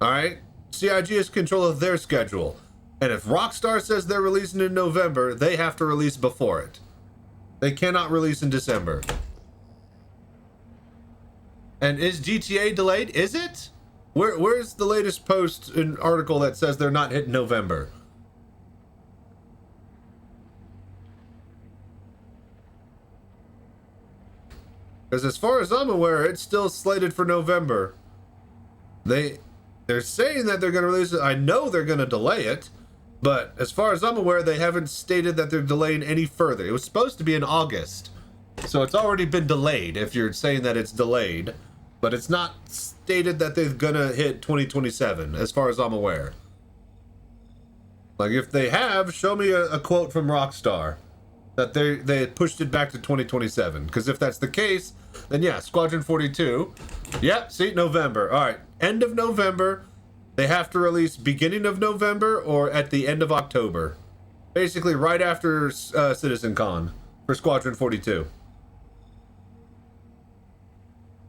Alright? CIG is control of their schedule. And if Rockstar says they're releasing in November, they have to release before it. They cannot release in December. And is GTA delayed? Is it? Where's the latest post and article that says they're not hitting November? Because as far as I'm aware, it's still slated for November. They're saying that they're going to release it. I know they're going to delay it. But as far as I'm aware, they haven't stated that they're delaying any further. It was supposed to be in August. So it's already been delayed if you're saying that it's delayed. But it's not stated that they're going to hit 2027, as far as I'm aware. Like, if they have, show me a quote from Rockstar that they had pushed it back to 2027. Because if that's the case, then yeah, Squadron 42. Yep, see, November. All right, end of November. They have to release beginning of November or at the end of October. Basically, right after Citizencon for Squadron 42.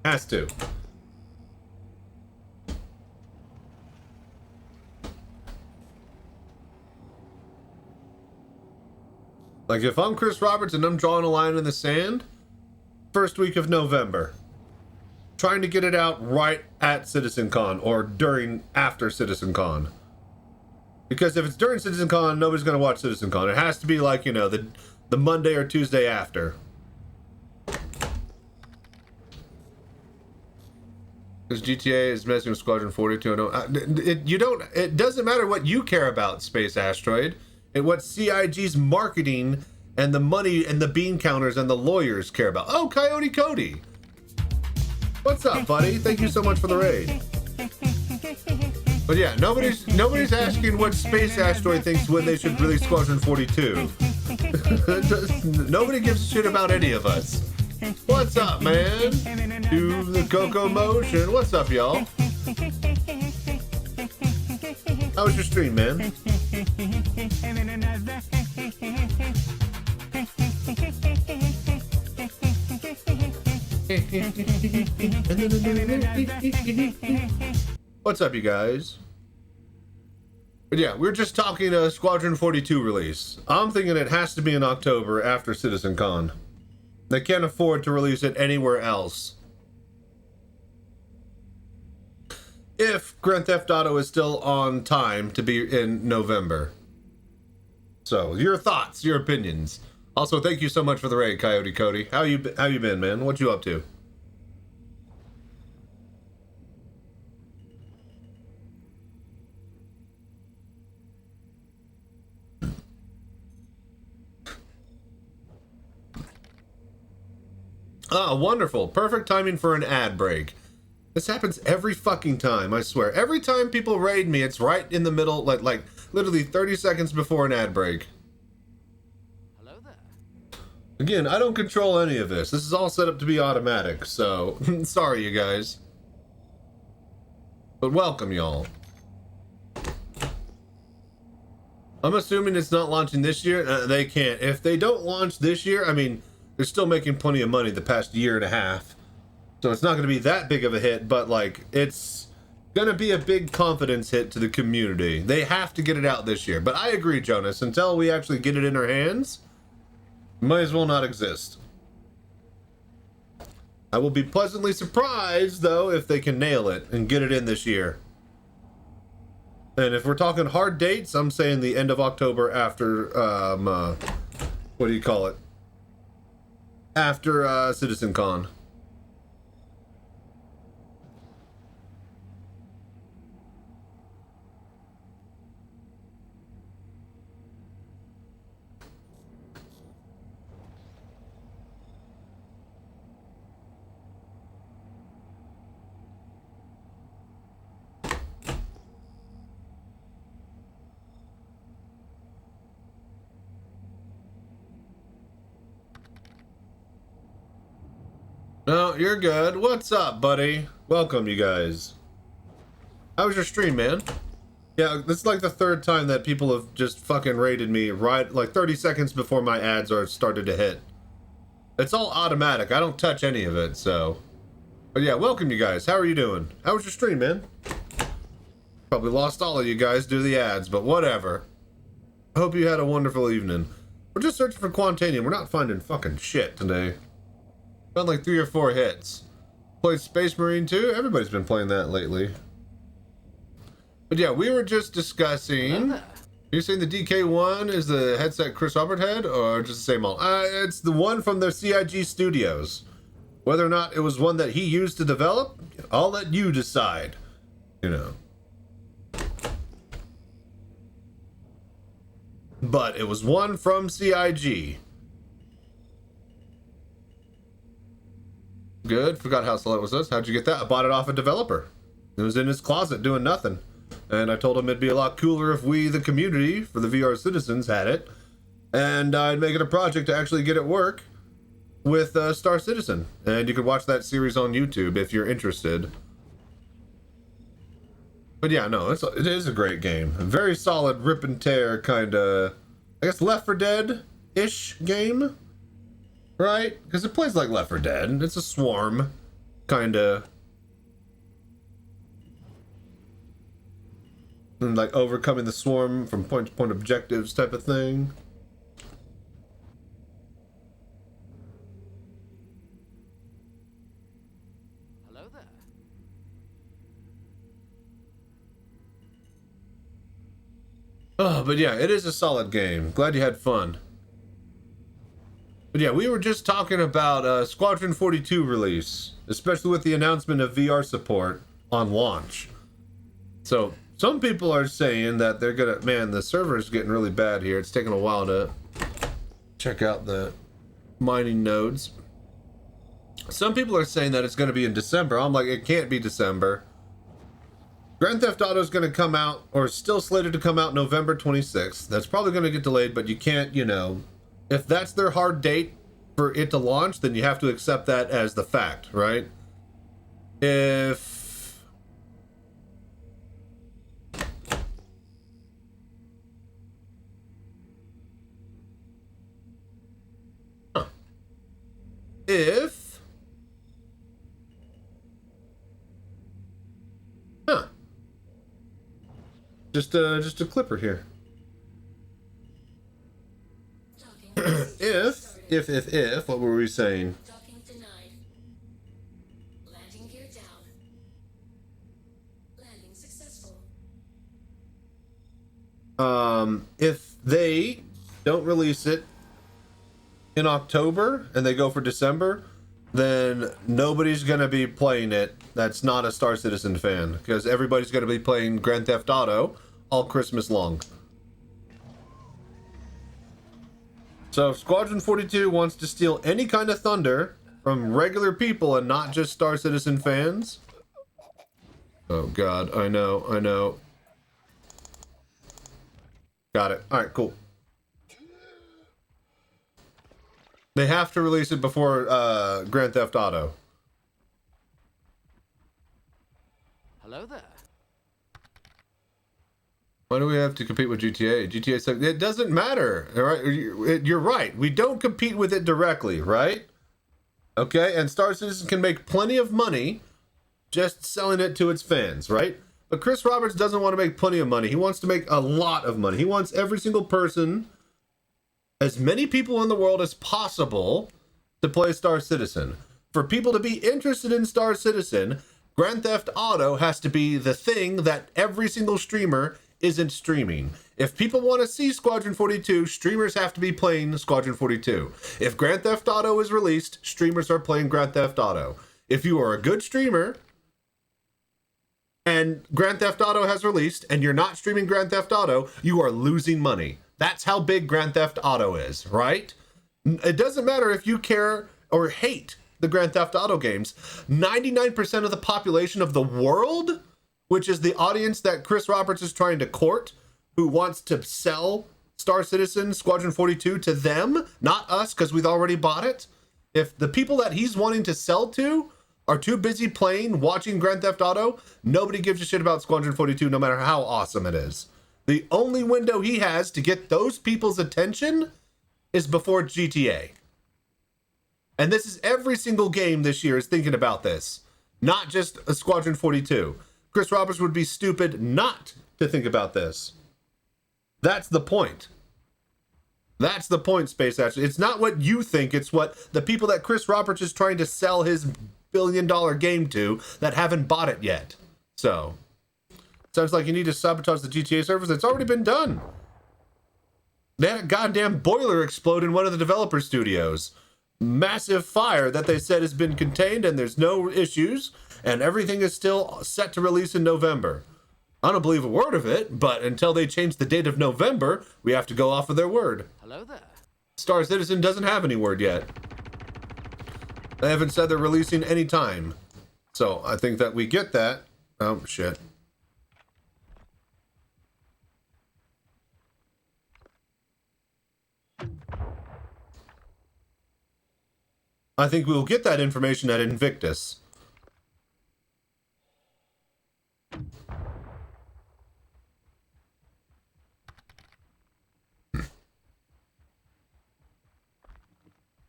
Has to. Like, if I'm Chris Roberts and I'm drawing a line in the sand, first week of November. Trying to get it out right at Citizencon or after Citizencon. Because if it's during Citizencon, nobody's going to watch Citizencon. It has to be like, you know, the Monday or Tuesday after. Because GTA is messing with Squadron 42. It doesn't matter what you care about, Space Asteroid. And what CIG's marketing and the money and the bean counters and the lawyers care about. Oh, Coyote Cody. What's up, buddy? Thank you so much for the raid. But yeah, nobody's asking what Space Asteroid thinks when they should release Squadron 42. Nobody gives a shit about any of us. What's up, man? Do the Coco Motion. What's up, y'all? How was your stream, man? What's up, you guys? But yeah, we're just talking a Squadron 42 release. I'm thinking it has to be in October after Citizencon. They can't afford to release it anywhere else. If Grand Theft Auto is still on time to be in November. So, your thoughts, your opinions. Also, thank you so much for the raid, Coyote Cody. How you been, man? What you up to? Ah, wonderful. Perfect timing for an ad break. This happens every fucking time, I swear. Every time people raid me, it's right in the middle, like literally 30 seconds before an ad break. Hello there. Again, I don't control any of this. This is all set up to be automatic, so sorry, you guys. But welcome, y'all. I'm assuming it's not launching this year. They can't. If they don't launch this year, I mean, they're still making plenty of money the past year and a half. So it's not going to be that big of a hit, but like, it's going to be a big confidence hit to the community. They have to get it out this year. But I agree, Jonas, until we actually get it in our hands, it might as well not exist. I will be pleasantly surprised, though, if they can nail it and get it in this year. And if we're talking hard dates, I'm saying the end of October after, what do you call it? After, Citizencon. No, you're good. What's up, buddy? Welcome, you guys. How was your stream, man? Yeah, this is like the third time that people have just fucking raided me right like 30 seconds before my ads are started to hit. It's all automatic. I don't touch any of it, so. But yeah, welcome, you guys. How are you doing? How was your stream, man? Probably lost all of you guys due to the ads, but whatever. I hope you had a wonderful evening. We're just searching for Quantanium. We're not finding fucking shit today. Found like 3 or 4 hits. Played Space Marine 2. Everybody's been playing that lately. But yeah, we were just discussing. You saying the DK1 is the headset Chris Robert had, or just the same model? It's the one from their CIG Studios. Whether or not it was one that he used to develop, I'll let you decide. You know. But it was one from CIG. Good. Forgot how slow it was. How'd you get that? I bought it off a developer. It was in his closet doing nothing. And I told him it'd be a lot cooler if we, the community, for the VR citizens, had it. And I'd make it a project to actually get it work with Star Citizen. And you could watch that series on YouTube if you're interested. But yeah, no, it is a great game. A very solid rip and tear kind of, I guess, Left 4 Dead-ish game. Right? Because it plays like Left 4 Dead. It's a swarm, kind of. And like overcoming the swarm from point to point objectives type of thing. Hello there. Oh, but yeah, it is a solid game. Glad you had fun. But yeah, we were just talking about Squadron 42 release, especially with the announcement of VR support on launch. So some people are saying that they're gonna, man, the server is getting really bad here. It's taking a while to check out the mining nodes. Some people are saying that it's gonna be in December. I'm like, it can't be December. Grand Theft Auto is gonna come out, or still slated to come out November 26th. That's probably gonna get delayed, but you can't, you know, if that's their hard date for it to launch, then you have to accept that as the fact, right? If just a clipper here. If, what were we saying? Docking denied. Landing gear down. Landing successful. If they don't release it in October and they go for December, then nobody's gonna be playing it that's not a Star Citizen fan, because everybody's gonna be playing Grand Theft Auto all Christmas long. So if Squadron 42 wants to steal any kind of thunder from regular people and not just Star Citizen fans. Oh God, I know. Got it. All right, cool. They have to release it before Grand Theft Auto. Hello there. Why do we have to compete with GTA? GTA 6, it doesn't matter, all right? You're right. We don't compete with it directly, right? Okay, and Star Citizen can make plenty of money just selling it to its fans, right? But Chris Roberts doesn't want to make plenty of money. He wants to make a lot of money. He wants every single person, as many people in the world as possible, to play Star Citizen. For people to be interested in Star Citizen, Grand Theft Auto has to be the thing that every single streamer isn't streaming. If people want to see Squadron 42, streamers have to be playing Squadron 42. If Grand Theft Auto is released, streamers are playing Grand Theft Auto. If you are a good streamer and Grand Theft Auto has released and you're not streaming Grand Theft Auto, you are losing money. That's how big Grand Theft Auto is, right? It doesn't matter if you care or hate the Grand Theft Auto games. 99% of the population of the world, which is the audience that Chris Roberts is trying to court, who wants to sell Star Citizen Squadron 42 to them, not us, because we've already bought it. If the people that he's wanting to sell to are too busy playing, watching Grand Theft Auto, nobody gives a shit about Squadron 42, no matter how awesome it is. The only window he has to get those people's attention is before GTA. And this is every single game this year is thinking about this, not just a Squadron 42. Chris Roberts would be stupid not to think about this. That's the point. That's the point, Space Ash. It's not what you think, it's what the people that Chris Roberts is trying to sell his billion-dollar game to that haven't bought it yet. So, sounds like you need to sabotage the GTA servers. It's already been done. They had a goddamn boiler explode in one of the developer studios. Massive fire that they said has been contained and there's no issues and everything is still set to release in November. I don't believe a word of it, but until they change the date of November, we have to go off of their word. Hello there. Star Citizen doesn't have any word yet. They haven't said they're releasing any time. So I think that we get that. Oh, shit. I think we'll get that information at Invictus.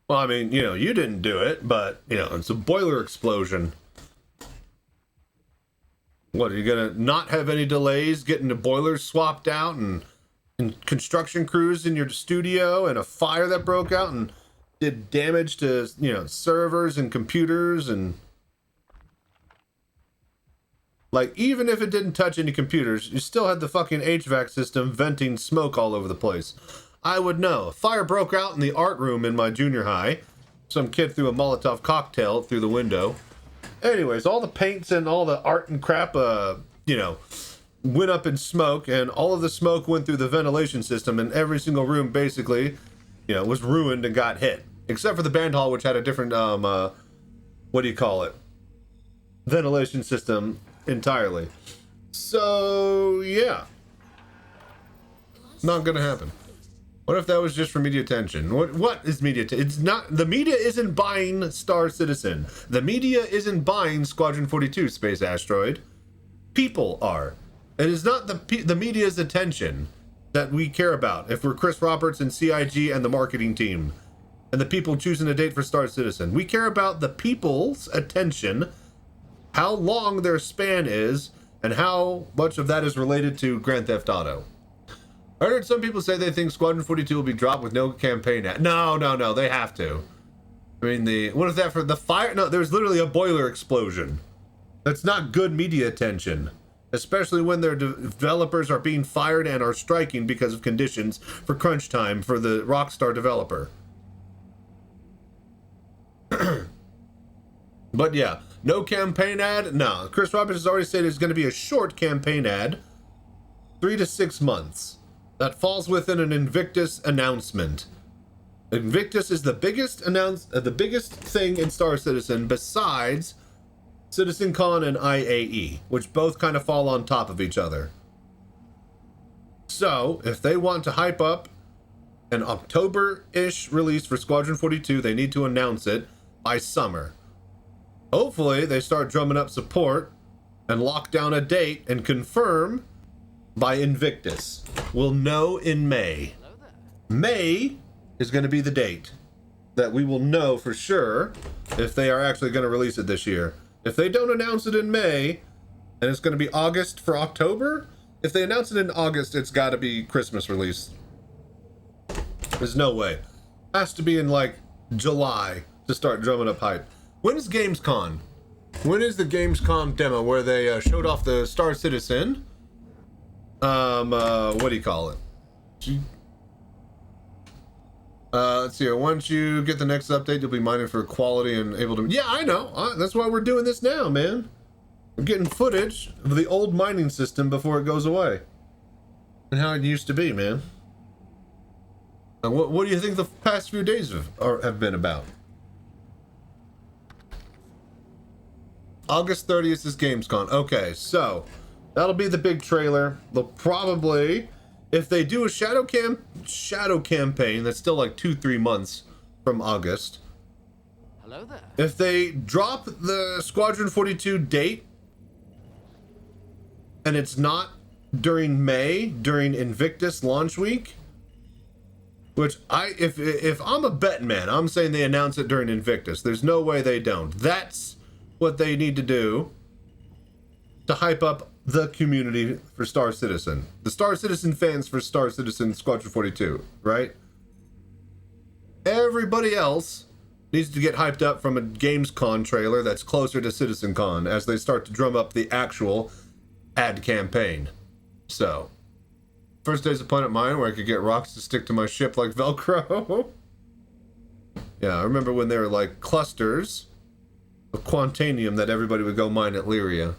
Well, I mean, you know, you didn't do it, but, you know, it's a boiler explosion. What, are you gonna not have any delays getting the boilers swapped out and construction crews in your studio and a fire that broke out and did damage to, you know, servers and computers and... Like, even if it didn't touch any computers, you still had the fucking HVAC system venting smoke all over the place. I would know. Fire broke out in the art room in my junior high. Some kid threw a Molotov cocktail through the window. Anyways, all the paints and all the art and crap, you know, went up in smoke, and all of the smoke went through the ventilation system, and every single room basically, you know, was ruined and got hit. Except for the band hall, which had a different, what do you call it? Ventilation system entirely. So, yeah. Not gonna happen. What if that was just for media attention? What is media attention? It's not, the media isn't buying Star Citizen. The media isn't buying Squadron 42, Space Asteroid. People are. It is not the media's attention that we care about if we're Chris Roberts and CIG and the marketing team and the people choosing a date for Star Citizen. We care about the people's attention, how long their span is, and how much of that is related to Grand Theft Auto. I heard some people say they think Squadron 42 will be dropped with no campaign ad. No, they have to. I mean, what is that for the fire? No, there's literally a boiler explosion. That's not good media attention, especially when their developers are being fired and are striking because of conditions for crunch time for the Rockstar developer. But yeah, no campaign ad? No. Chris Roberts has already said it's going to be a short campaign ad, 3 to 6 months. That falls within an Invictus announcement. Invictus is the biggest thing in Star Citizen besides Citizencon and IAE, which both kind of fall on top of each other. So, if they want to hype up an October-ish release for Squadron 42, they need to announce it by summer. Hopefully, they start drumming up support and lock down a date and confirm by Invictus. We'll know in May. Hello there. May is going to be the date that we will know for sure if they are actually going to release it this year. If they don't announce it in May, and it's going to be August for October, if they announce it in August, it's got to be Christmas release. There's no way. Has to be in like July to start drumming up hype. When is Gamescom? When is the Gamescom demo where they showed off the Star Citizen? What do you call it? Let's see here. Once you get the next update, you'll be mining for quality and able to... Yeah, I know. That's why we're doing this now, man. We're getting footage of the old mining system before it goes away. And how it used to be, man. What do you think the past few days have been about? August 30th is Gamescom. Okay, so that'll be the big trailer. They'll probably, if they do a shadow campaign, that's still like 2-3 months from August. Hello there. If they drop the Squadron 42 date, and it's not during May, during Invictus launch week, which if I'm a betting man, I'm saying they announce it during Invictus. There's no way they don't. That's what they need to do to hype up the community for Star Citizen. The Star Citizen fans for Star Citizen Squadron 42, right? Everybody else needs to get hyped up from a Gamescom trailer that's closer to Citizencon as they start to drum up the actual ad campaign. So, first day's a Planet Mine where I could get rocks to stick to my ship like Velcro. Yeah, I remember when they were like clusters of Quantanium that everybody would go mine at Lyria.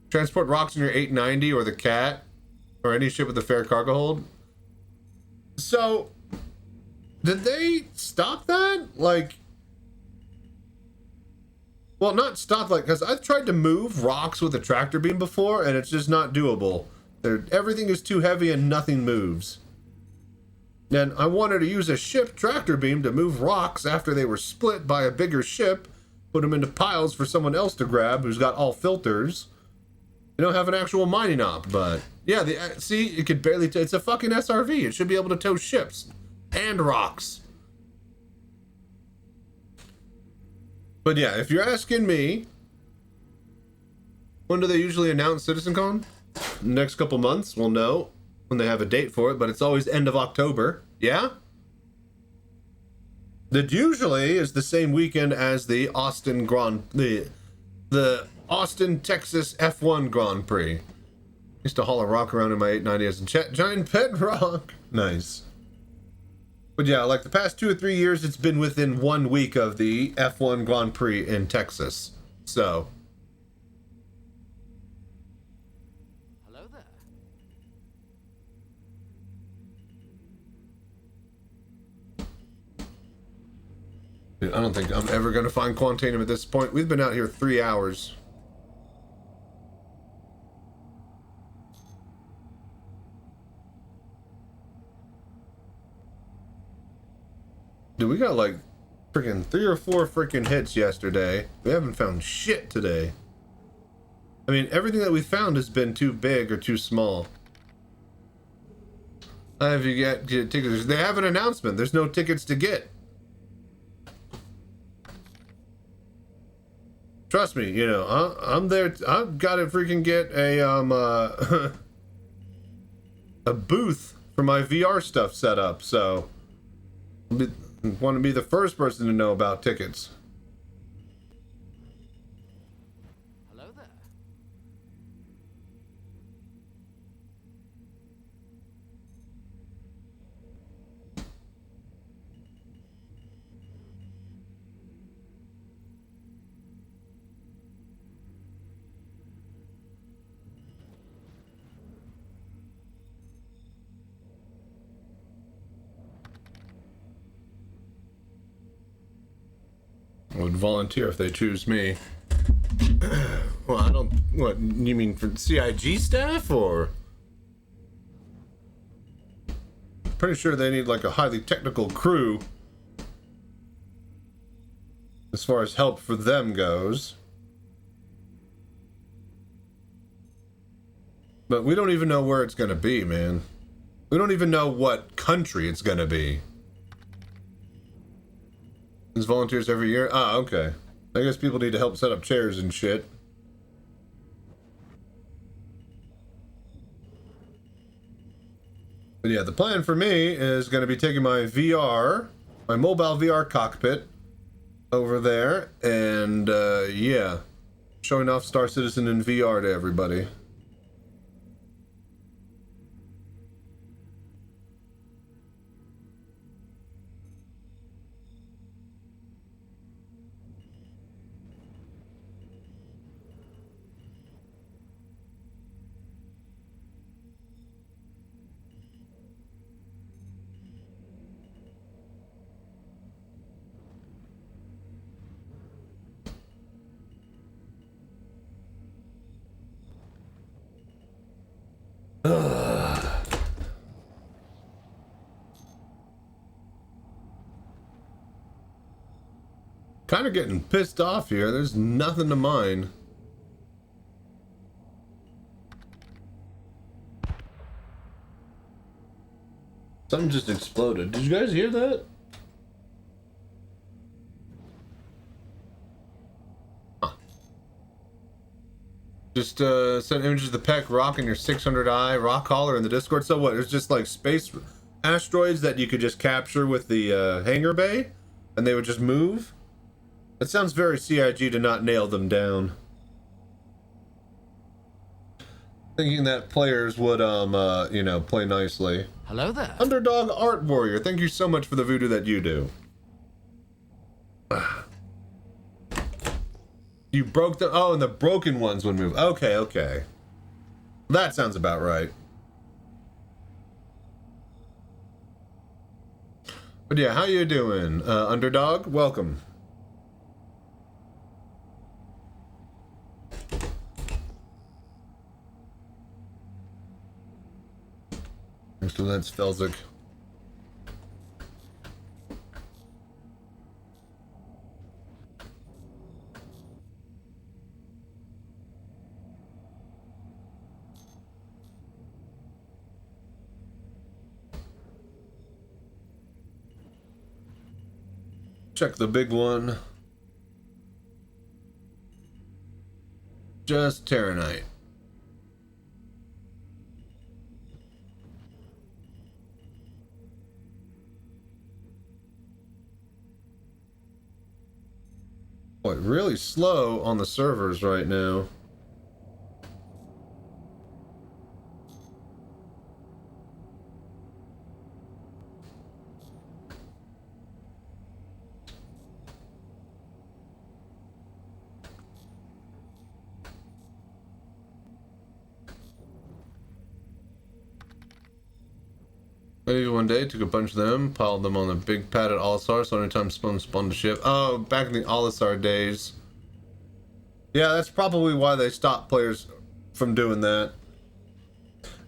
Transport rocks in your 890 or the Cat or any ship with a fair cargo hold. So, did they stop that? Like, well, not stop, like, because I've tried to move rocks with a tractor beam before and it's just not doable. Everything is too heavy and nothing moves. And I wanted to use a ship tractor beam to move rocks after they were split by a bigger ship, put them into piles for someone else to grab who's got all filters. You don't have an actual mining op, but yeah, see, it could barely, it's a fucking SRV. It should be able to tow ships and rocks. But yeah, if you're asking me, when do they usually announce Citizencon? Next couple months, we'll know when they have a date for it, but it's always end of October. Yeah? That usually is the same weekend as the Austin the Austin, Texas F1 Grand Prix. Used to haul a rock around in my 890 as a giant pet rock. Nice. But yeah, like the past 2 or 3 years, it's been within 1 week of the F1 Grand Prix in Texas. So. Hello there. Dude, I don't think I'm ever going to find Quantanium at this point. We've been out here 3 hours. Dude, we got like freaking 3 or 4 freaking hits yesterday. We haven't found shit today. I mean, everything that we found has been too big or too small. If you get tickets, they have an announcement. There's no tickets to get. Trust me, you know, I'm there. I've got to freaking get a a booth for my VR stuff set up. So, want to be the first person to know about tickets. Hello there. I would volunteer if they choose me. Well, I don't. What you mean for CIG staff or? Pretty sure they need like a highly technical crew as far as help for them goes. But we don't even know where it's gonna be, man. We don't even know what country it's gonna be. There's volunteers every year? Ah, okay. I guess people need to help set up chairs and shit. But yeah, the plan for me is going to be taking my VR, my mobile VR cockpit over there, and yeah, showing off Star Citizen in VR to everybody. Kind of getting pissed off here. There's nothing to mine. Something just exploded. Did you guys hear that? Huh. Just send images of the Peck rock in your 600i rock hauler in the Discord. So what? It's just like space asteroids that you could just capture with the hangar bay, and they would just move. It sounds very CIG to not nail them down. Thinking that players would, you know, play nicely. Hello there. Underdog Art Warrior, thank you so much for the voodoo that you do. You broke the... Oh, and the broken ones would move. Okay, okay. That sounds about right. But yeah, how you doing? Underdog, welcome. So that's Felzik. Check the big one. Just Terranite. Boy, really slow on the servers right now. Maybe one day took a bunch of them, piled them on the big pad at All-Star, so anytime spun the ship. Oh, back in the All-Star days. Yeah, that's probably why they stopped players from doing that.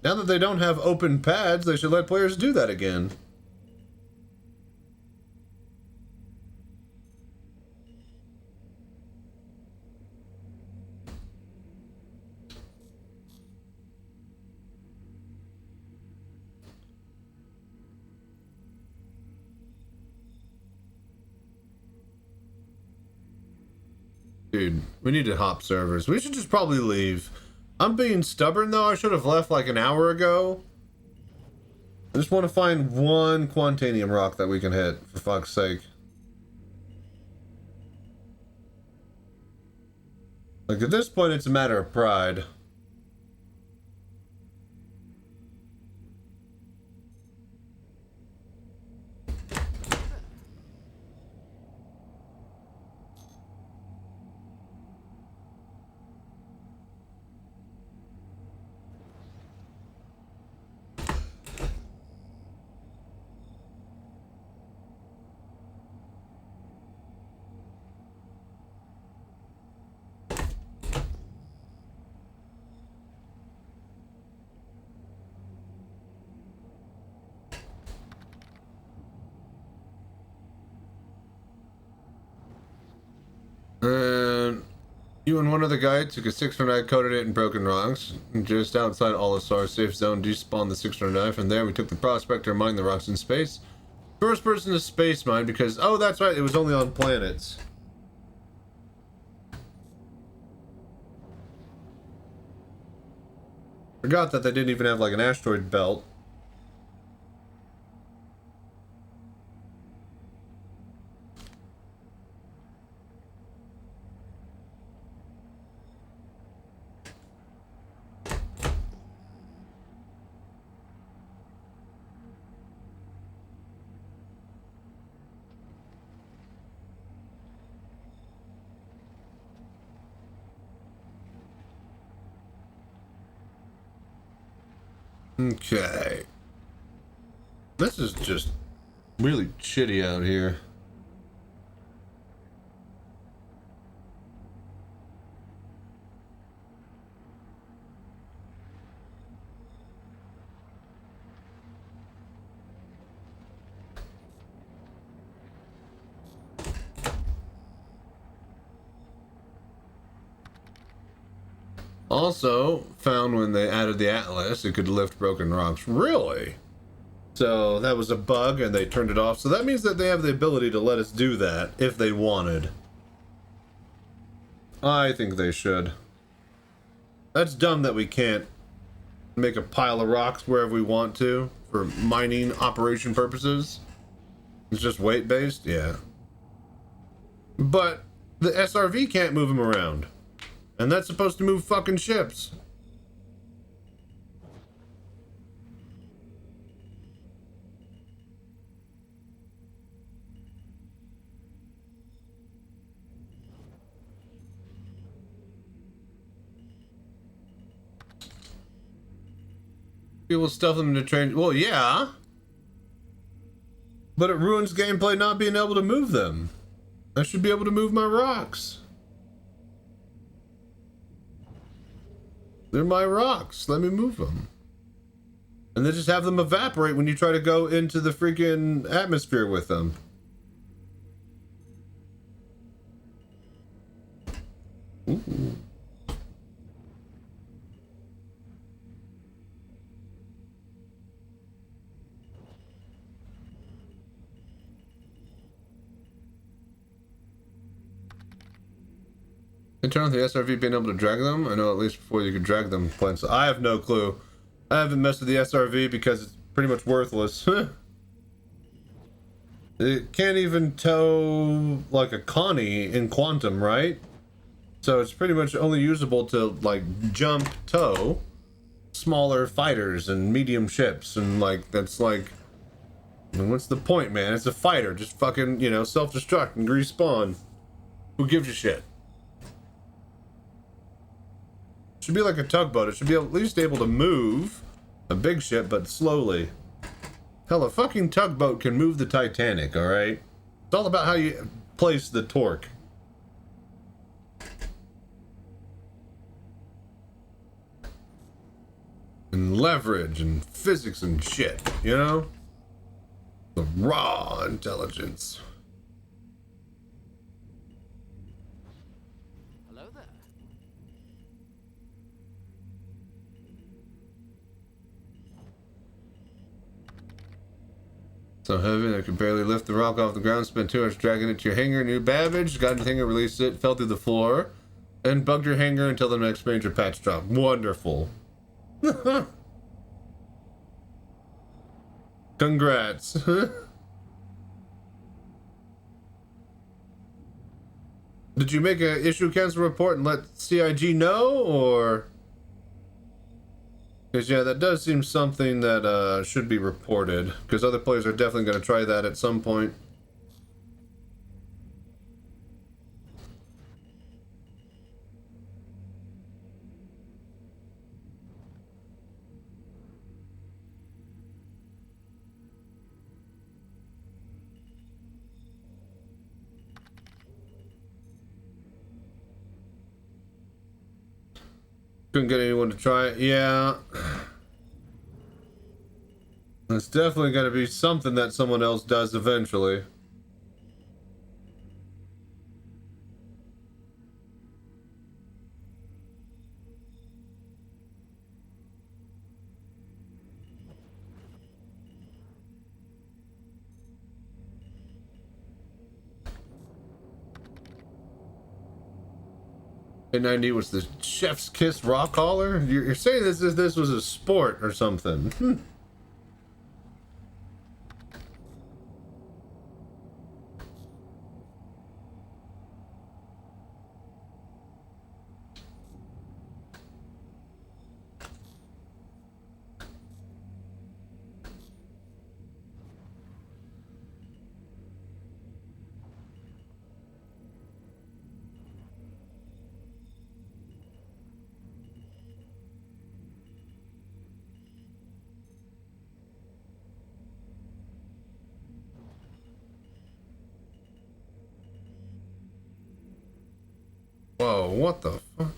Now that they don't have open pads, they should let players do that again. Dude, we need to hop servers. We should just probably leave. I'm being stubborn though. I should have left like an hour ago. I just want to find one Quantanium rock that we can hit, for fuck's sake. Like at this point, it's a matter of pride. You and one other guy took a 609, coated it in broken rocks. Just outside Olisar safe zone, despawned the 609. From there, we took the Prospector, mined the rocks in space. First person to space mine because, oh, that's right, it was only on planets. Forgot that they didn't even have like an asteroid belt. Okay. This is just really shitty out here. Also, found when they added the Atlas, it could lift broken rocks. Really? So that was a bug and they turned it off. So that means that they have the ability to let us do that if they wanted. I think they should. That's dumb that we can't make a pile of rocks wherever we want to for mining operation purposes. It's just weight based? Yeah. But the SRV can't move them around. And that's supposed to move fucking ships. People stuff them into train. Well, yeah. But it ruins gameplay not being able to move them. I should be able to move my rocks. They're my rocks. Let me move them. And then just have them evaporate when you try to go into the freaking atmosphere with them. Ooh. In terms of the SRV being able to drag them, I know at least before you could drag them plants. I have no clue. I haven't messed with the SRV because it's pretty much worthless. It can't even tow like a Connie in Quantum, right? So it's pretty much only usable to like jump tow smaller fighters and medium ships, and like that's like, I mean, what's the point, man? It's a fighter, just fucking, you know, self-destruct and respawn. Who gives a shit? Should be like a tugboat. It should be at least able to move a big ship, but slowly. Hell, a fucking tugboat can move the Titanic, alright? It's all about how you place the torque. And leverage and physics and shit, you know? The raw intelligence. Hello there. So heavy I could barely lift the rock off the ground, spent 2 hours dragging it to your hangar, new babbage, got into the hangar, released it, fell through the floor, and bugged your hangar until the next major patch drop. Wonderful. Congrats. Did you make a issue cancel report and let CIG know, or? Because, yeah, that does seem something that should be reported. Because other players are definitely going to try that at some point. Couldn't get anyone to try it. Yeah. It's definitely going to be something that someone else does eventually. A90 was the chef's kiss rock collar? You're saying this was a sport or something. Whoa, what the fuck?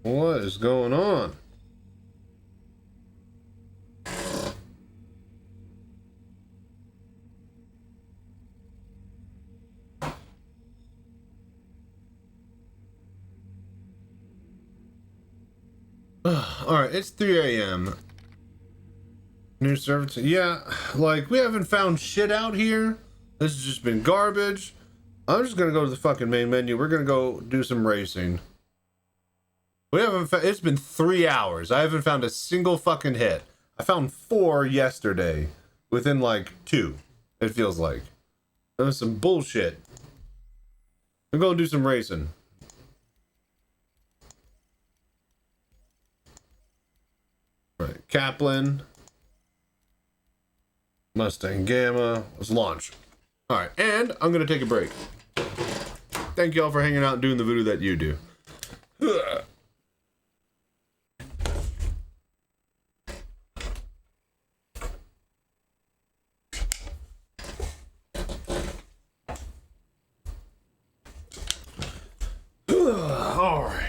What is going on? Alright, it's 3 a.m. New service. Yeah, like, we haven't found shit out here. This has just been garbage. I'm just gonna go to the fucking main menu. We're gonna go do some racing. We haven't it's been 3 hours. I haven't found a single fucking hit. I found 4 yesterday. Within, like, 2. It feels like. That was some bullshit. We're gonna do some racing. Right, Kaplan. Mustang Gamma. Let's launch. Alright, and I'm gonna take a break. Thank y'all for hanging out and doing the voodoo that you do. Alright.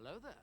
Hello there.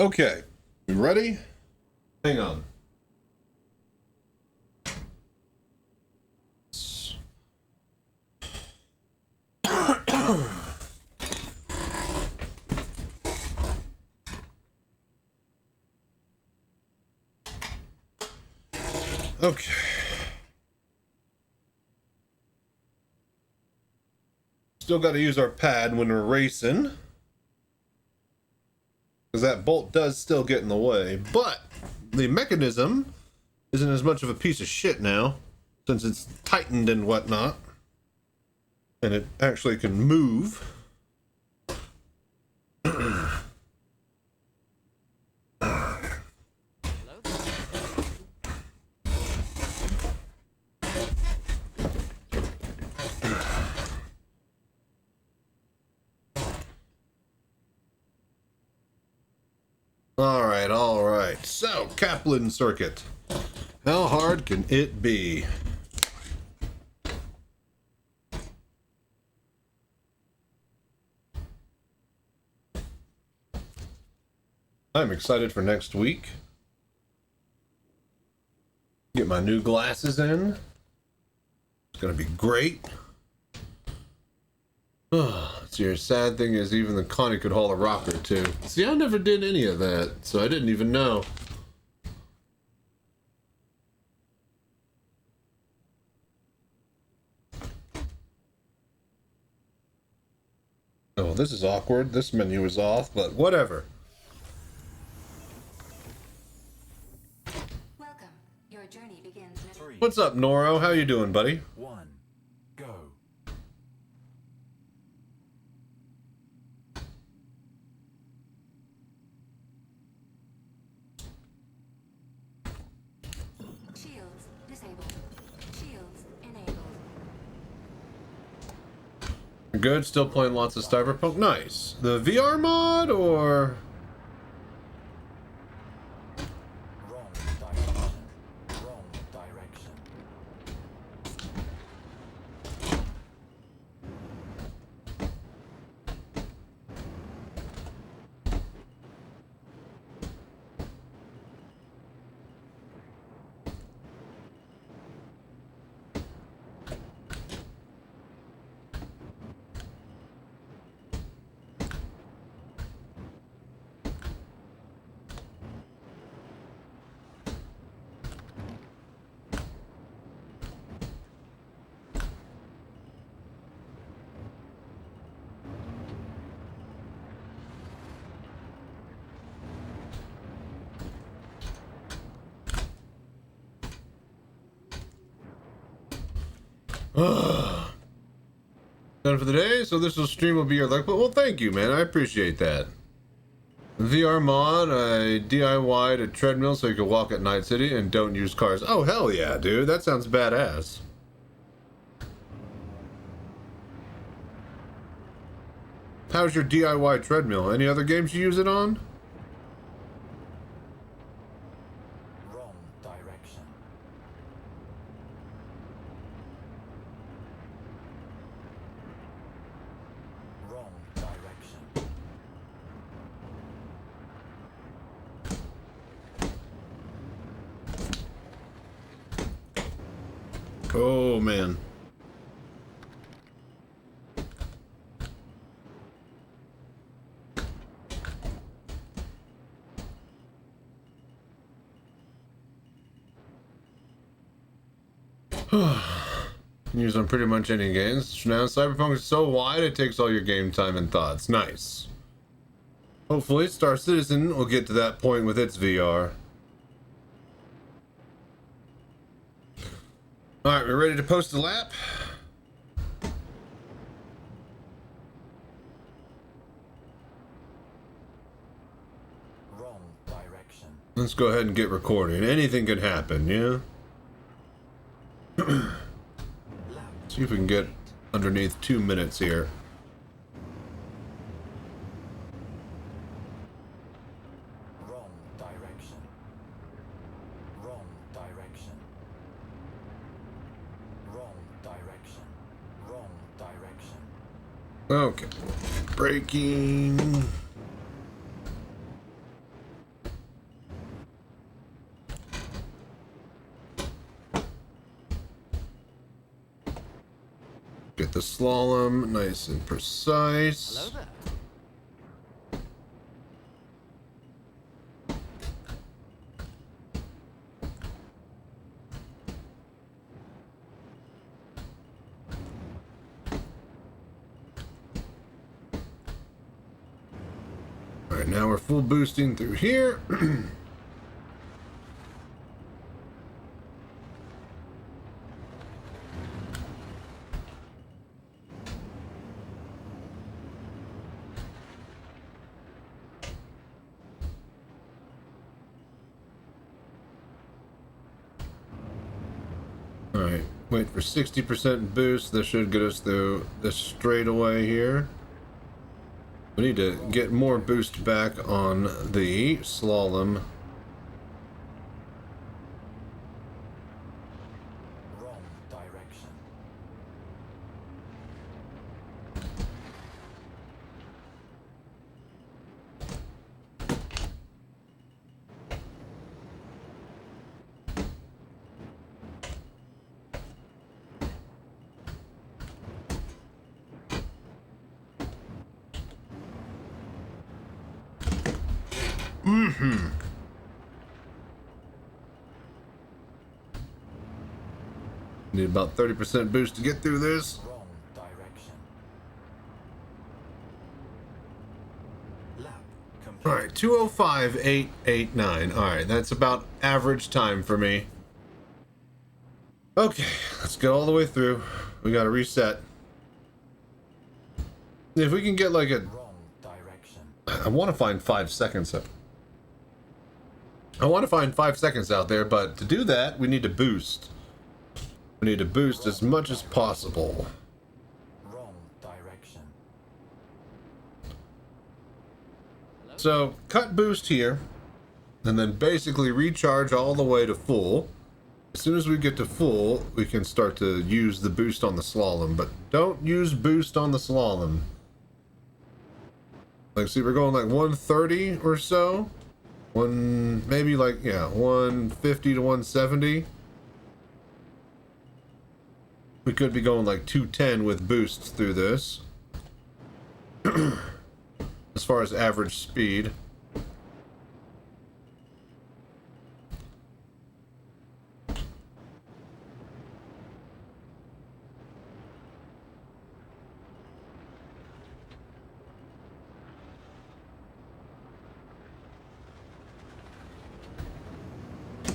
Okay, you ready? Hang on. Okay. Still got to use our pad when we're racing, because that bolt does still get in the way, but the mechanism isn't as much of a piece of shit now, since it's tightened and whatnot, and it actually can move. All right. So, Kaplan circuit. How hard can it be? I'm excited for next week. Get my new glasses in. It's gonna be great. See, your sad thing is even the Connie could haul a rock or two. See, I never did any of that, so I didn't even know. Oh, this is awkward. This menu is off, but whatever. Welcome. Your journey begins in 3, What's up, Noro? How you doing, buddy? 1, go. Shields disabled. Shields enabled. Good. Still playing lots of Cyberpunk. Nice. The VR mod, or... Wrong direction. Wrong direction. Done for the day, so this stream will be your luck. But well, thank you, man. I appreciate that. VR mod, I DIY'd a treadmill so you could walk at Night City and don't use cars. Oh, hell yeah, dude. That sounds badass. How's your DIY treadmill? Any other games you use it on? Wrong direction. Wrong direction. Oh, man. Use on pretty much any games. Now Cyberpunk is so wide it takes all your game time and thoughts. Nice. Hopefully Star Citizen will get to that point with its VR. Alright, we're ready to post a lap? Wrong direction. Let's go ahead and get recording. Anything could happen, yeah? See if we can get underneath 2 minutes here. Wrong direction. Wrong direction. Wrong direction. Wrong direction. Okay. Braking. Get the slalom nice and precise. Hello there. All right, now we're full boosting through here. Alright, wait for 60% boost. This should get us through this straightaway here. We need to get more boost back on the slalom. Wrong direction. Need about 30% boost to get through this. Wrong direction. Lap complete. Alright, 2:05.889. Alright, that's about average time for me. Okay, let's get all the way through. We gotta reset. If we can get like a... Wrong direction. I want to find 5 seconds. I want to find 5 seconds out there, but to do that, we need to boost. We need to boost as much as possible. Wrong direction. So, cut boost here, and then basically recharge all the way to full. As soon as we get to full, we can start to use the boost on the slalom, but don't use boost on the slalom. Like, see, we're going like 130 or so. Maybe like, yeah, 150 to 170. We could be going like 210 with boosts through this. As far as average speed.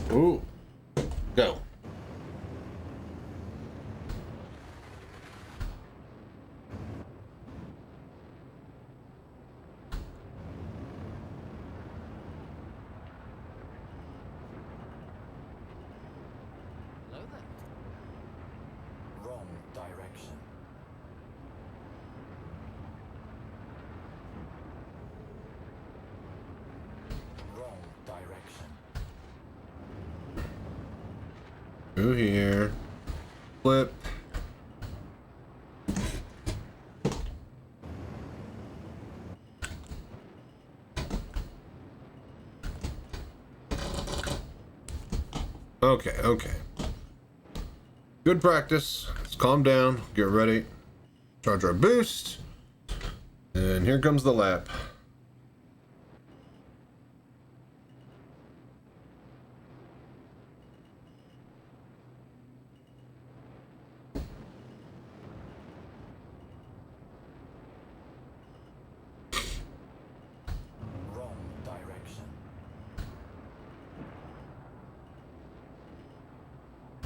Ooh. Go. Hello there. Wrong direction. Wrong direction. Through here. Flip. Okay, okay. Good practice. Let's calm down, get ready. Charge our boost. And here comes the lap. Wrong direction.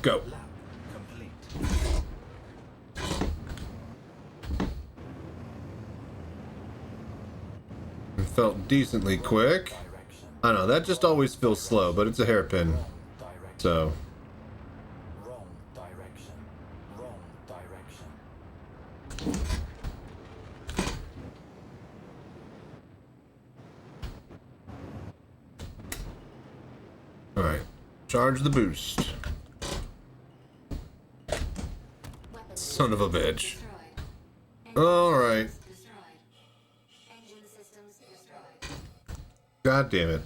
Go. Lap complete. It felt decently quick. Direction. I know, that just always feels slow, but it's a hairpin. Wrong direction. So, Wrong direction. Wrong direction. alright. Charge the boost. Son of a bitch. Alright. Engine systems destroyed. God damn it.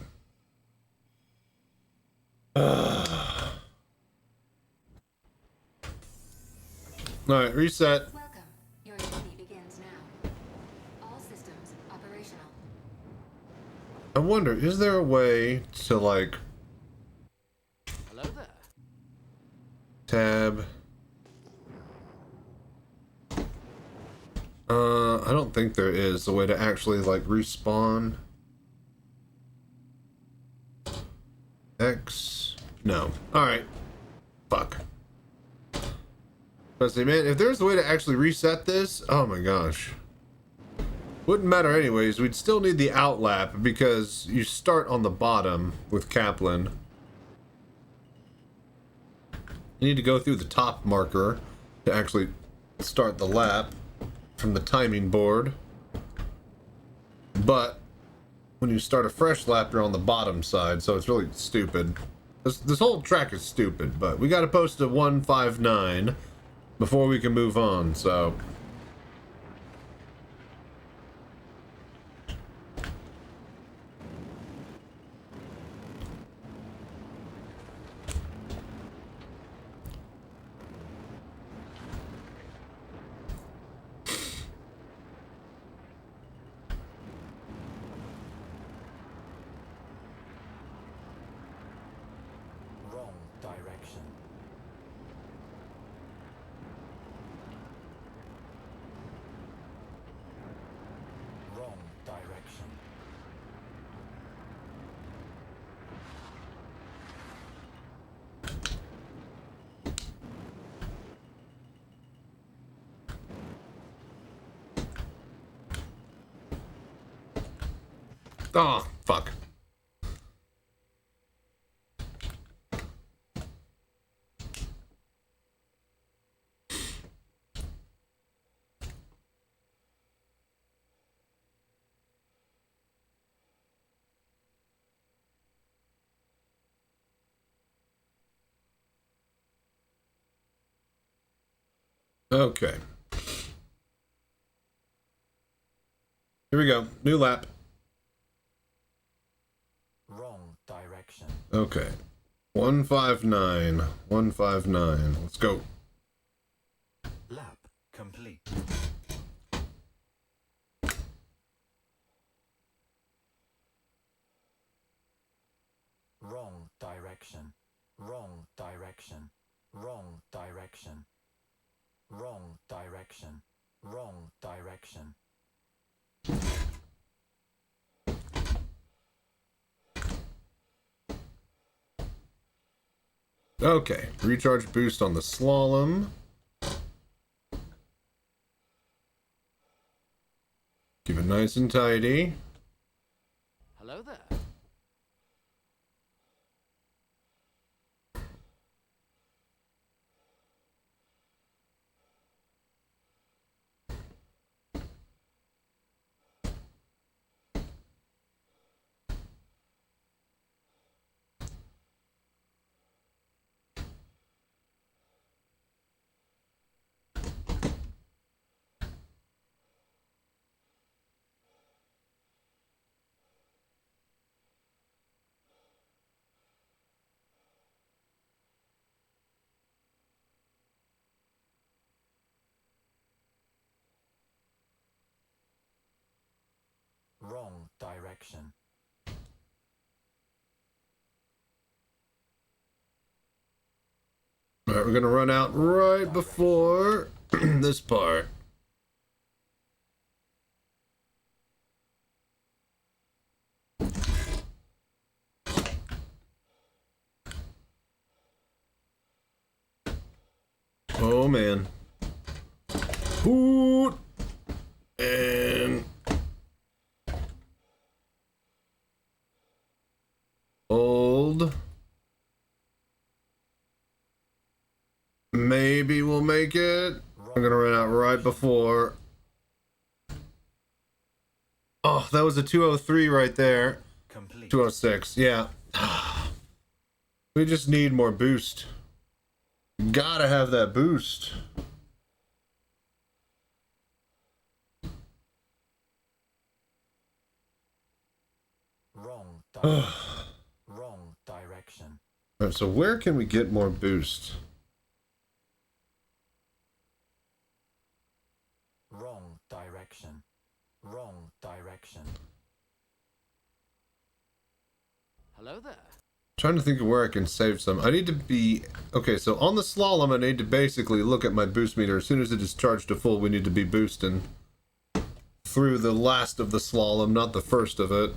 Alright, reset. Welcome wonder, is there a way to like Hello there. tab? I don't think there is a way to actually like respawn. X. No. Alright. Fuck. But say, man, if there's a way to actually reset this, oh my gosh. Wouldn't matter anyways, we'd still need the outlap because you start on the bottom with Kaplan. You need to go through the top marker to actually start the lap from the timing board. But when you start a fresh lap, you're on the bottom side, so it's really stupid. This whole track is stupid, but we gotta post a 159 before we can move on, so... Wrong direction. Wrong direction. Oh, fuck. Okay. Here we go. New lap. Wrong direction. Okay. 159. 159. Let's go. Lap complete. Wrong direction. Wrong direction. Wrong direction. Wrong direction. Wrong direction. Okay. Recharge boost on the slalom. Keep it nice and tidy. Hello there. Wrong direction. Alright, we're gonna run out right before this part. Oh man. Ooh. And hold. Maybe we'll make it. I'm gonna run out right before. Oh, that was a 203 right there. Complete. 206, yeah. We just need more boost. Gotta have that boost. Wrong direction. Wrong direction. Alright, so where can we get more boost? Wrong direction. Wrong direction. Hello there. Trying to think of where I can save some. I need to be... Okay, so on the slalom, I need to basically look at my boost meter. As soon as it is charged to full, we need to be boosting through the last of the slalom, not the first of it.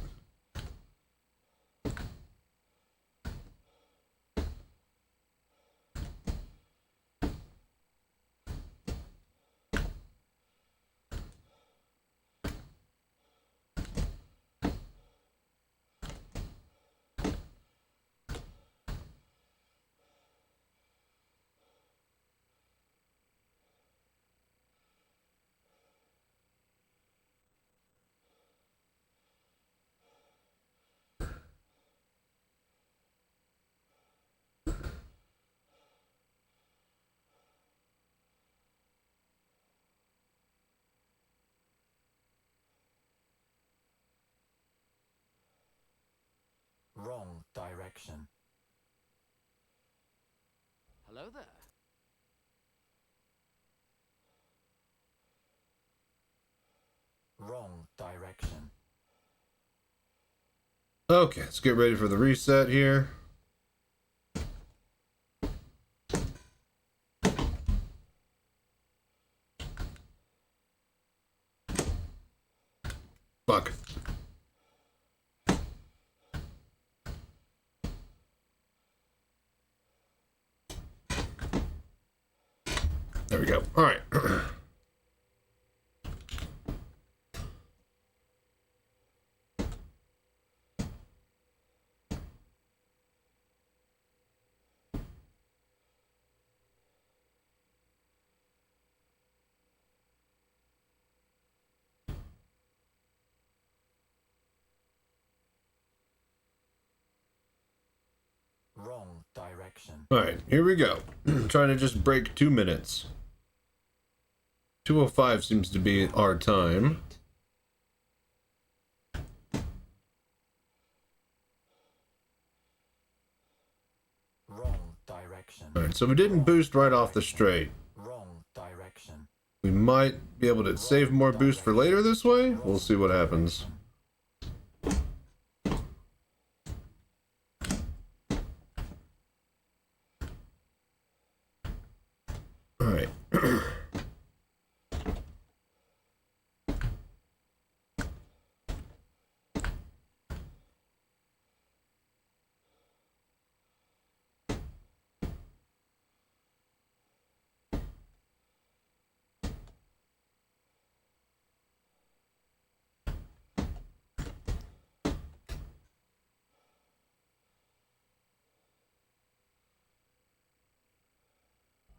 Wrong direction. Hello there. Wrong direction. Okay, let's get ready for the reset here. Fuck. There we go. All right. Wrong direction. All right, here we go. Trying to just break 2 minutes. 2:05 seems to be our time. Wrong direction. All right, so we didn't boost right off the straight. Wrong direction. We might be able to save more boost for later this way. We'll see what happens. All right.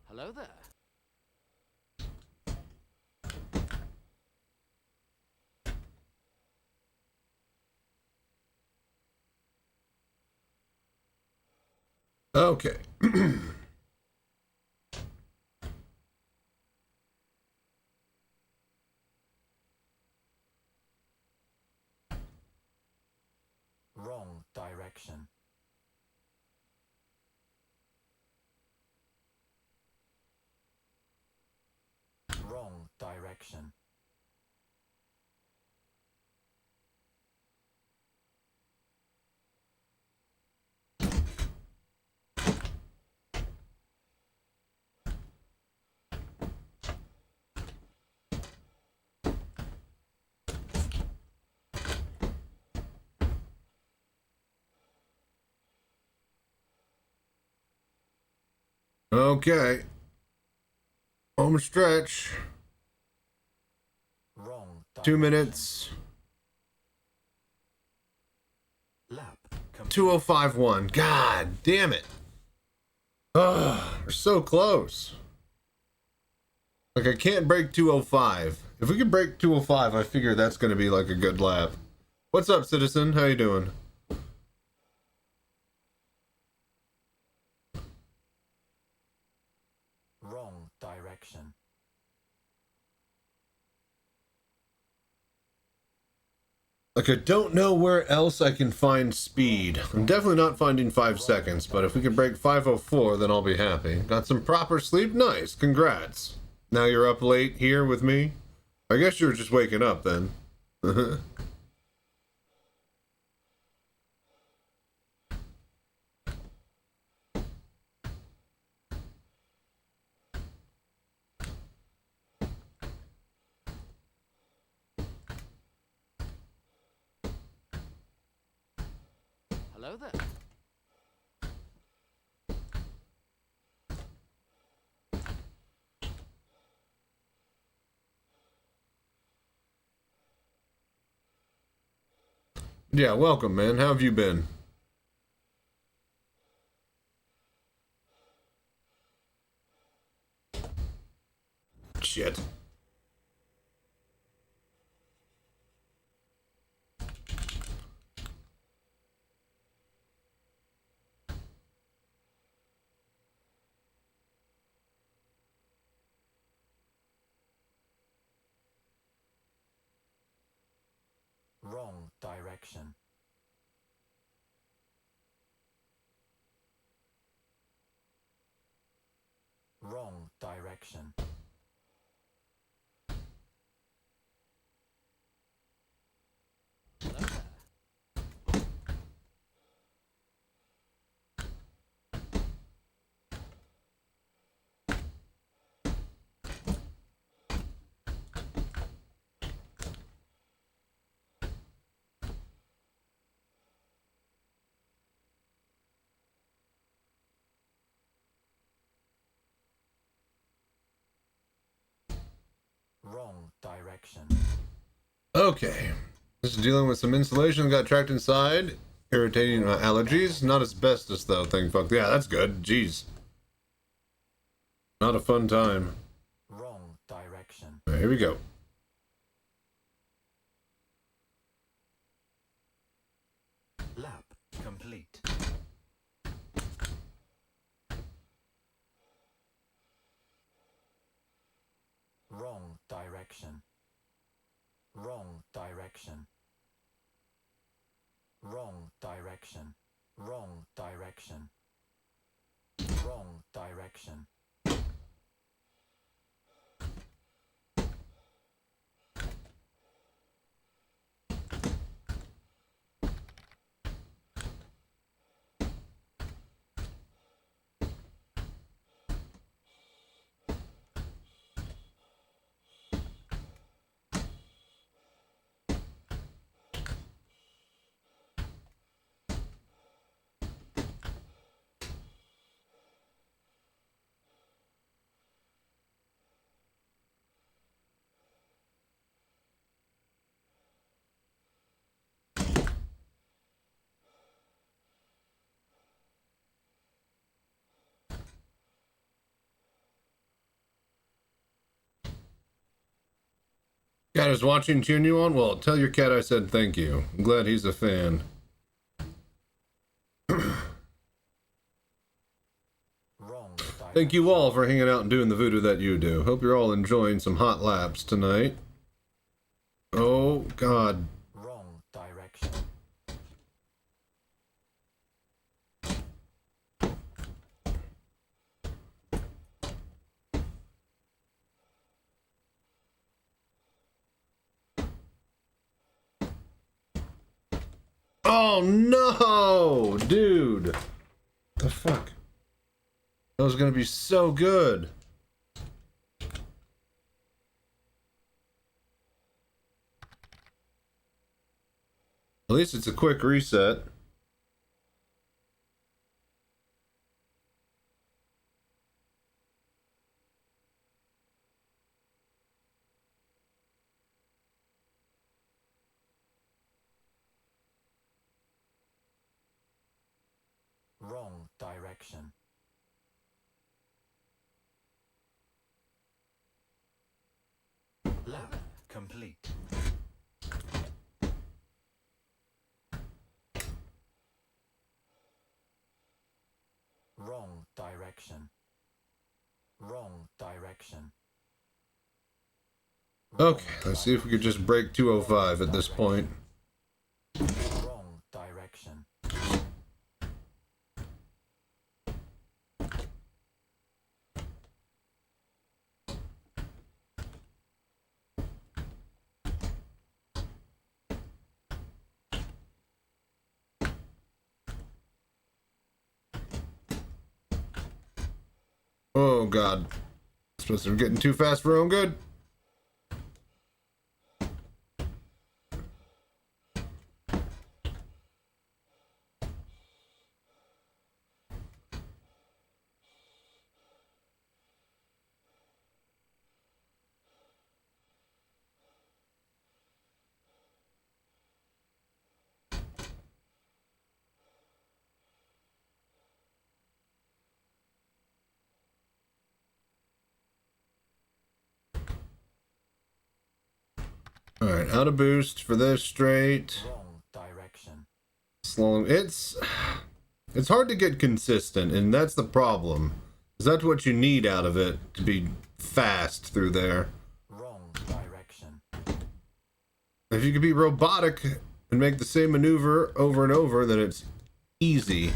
Hello there. Okay. Wrong direction. Wrong direction. Okay. Home stretch. Wrong 2 direction. minutes. Lap complete. 2051. God damn it. Ugh, we're so close. Like, I can't break 205. If we can break 205, I figure that's going to be like a good lap. What's up, Citizen? How you doing? Wrong direction. Like, I don't know where else I can find speed. I'm definitely not finding 5 seconds, but if we can break 504, then I'll be happy. Got some proper sleep? Nice. Congrats. Now you're up late here with me? I guess you were just waking up then. Hello there. Yeah, welcome, man. How have you been? Shit. Wrong direction. Wrong direction. Hello there. Wrong direction. Okay. This is dealing with some insulation that got trapped inside. Irritating allergies. Not asbestos, though, thank fuck. Yeah, that's good. Jeez. Not a fun time. Wrong direction. Right, here we go. Lap complete. Wrong direction. Wrong direction. Wrong direction. Wrong direction. Wrong direction. Cat is watching, cheering you on? Well, tell your cat I said thank you. I'm glad he's a fan. Thank you all for hanging out and doing the voodoo that you do. Hope you're all enjoying some hot laps tonight. Oh, God. Wrong direction. Oh, no! Dude. The fuck? That was gonna be so good. At least it's a quick reset. Wrong direction. Lap complete. Wrong direction. Wrong direction. Okay, let's see if we could just break 205 at this point. Wrong direction. Oh, God. Supposed to be getting too fast for our own good. Alright, out of boost for this straight. Wrong direction. Slow. It's hard to get consistent, and that's the problem. Is that's what you need out of it to be fast through there. Wrong direction. If you could be robotic and make the same maneuver over and over, then it's easy.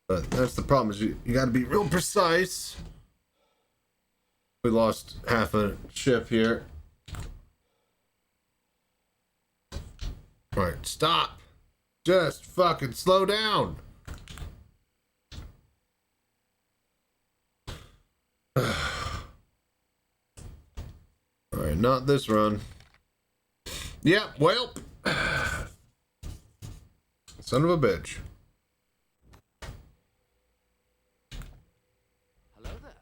But that's the problem, is you gotta be real precise. We lost half a ship here. Alright, stop. Just fucking slow down. Alright, not this run. Yep, well. Son of a bitch. Hello there.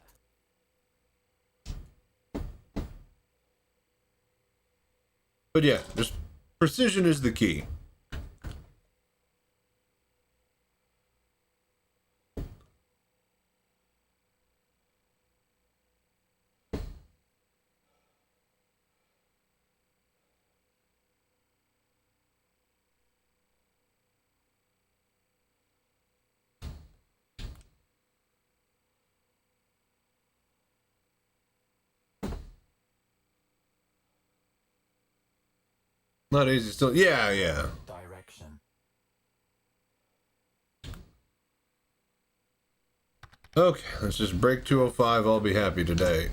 But yeah, just precision is the key. Not easy still. Yeah. Direction. Okay, let's just break 205. I'll be happy today.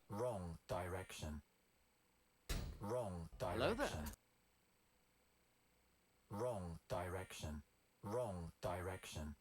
Wrong direction. Wrong Hello there. direction. Wrong direction. Wrong direction.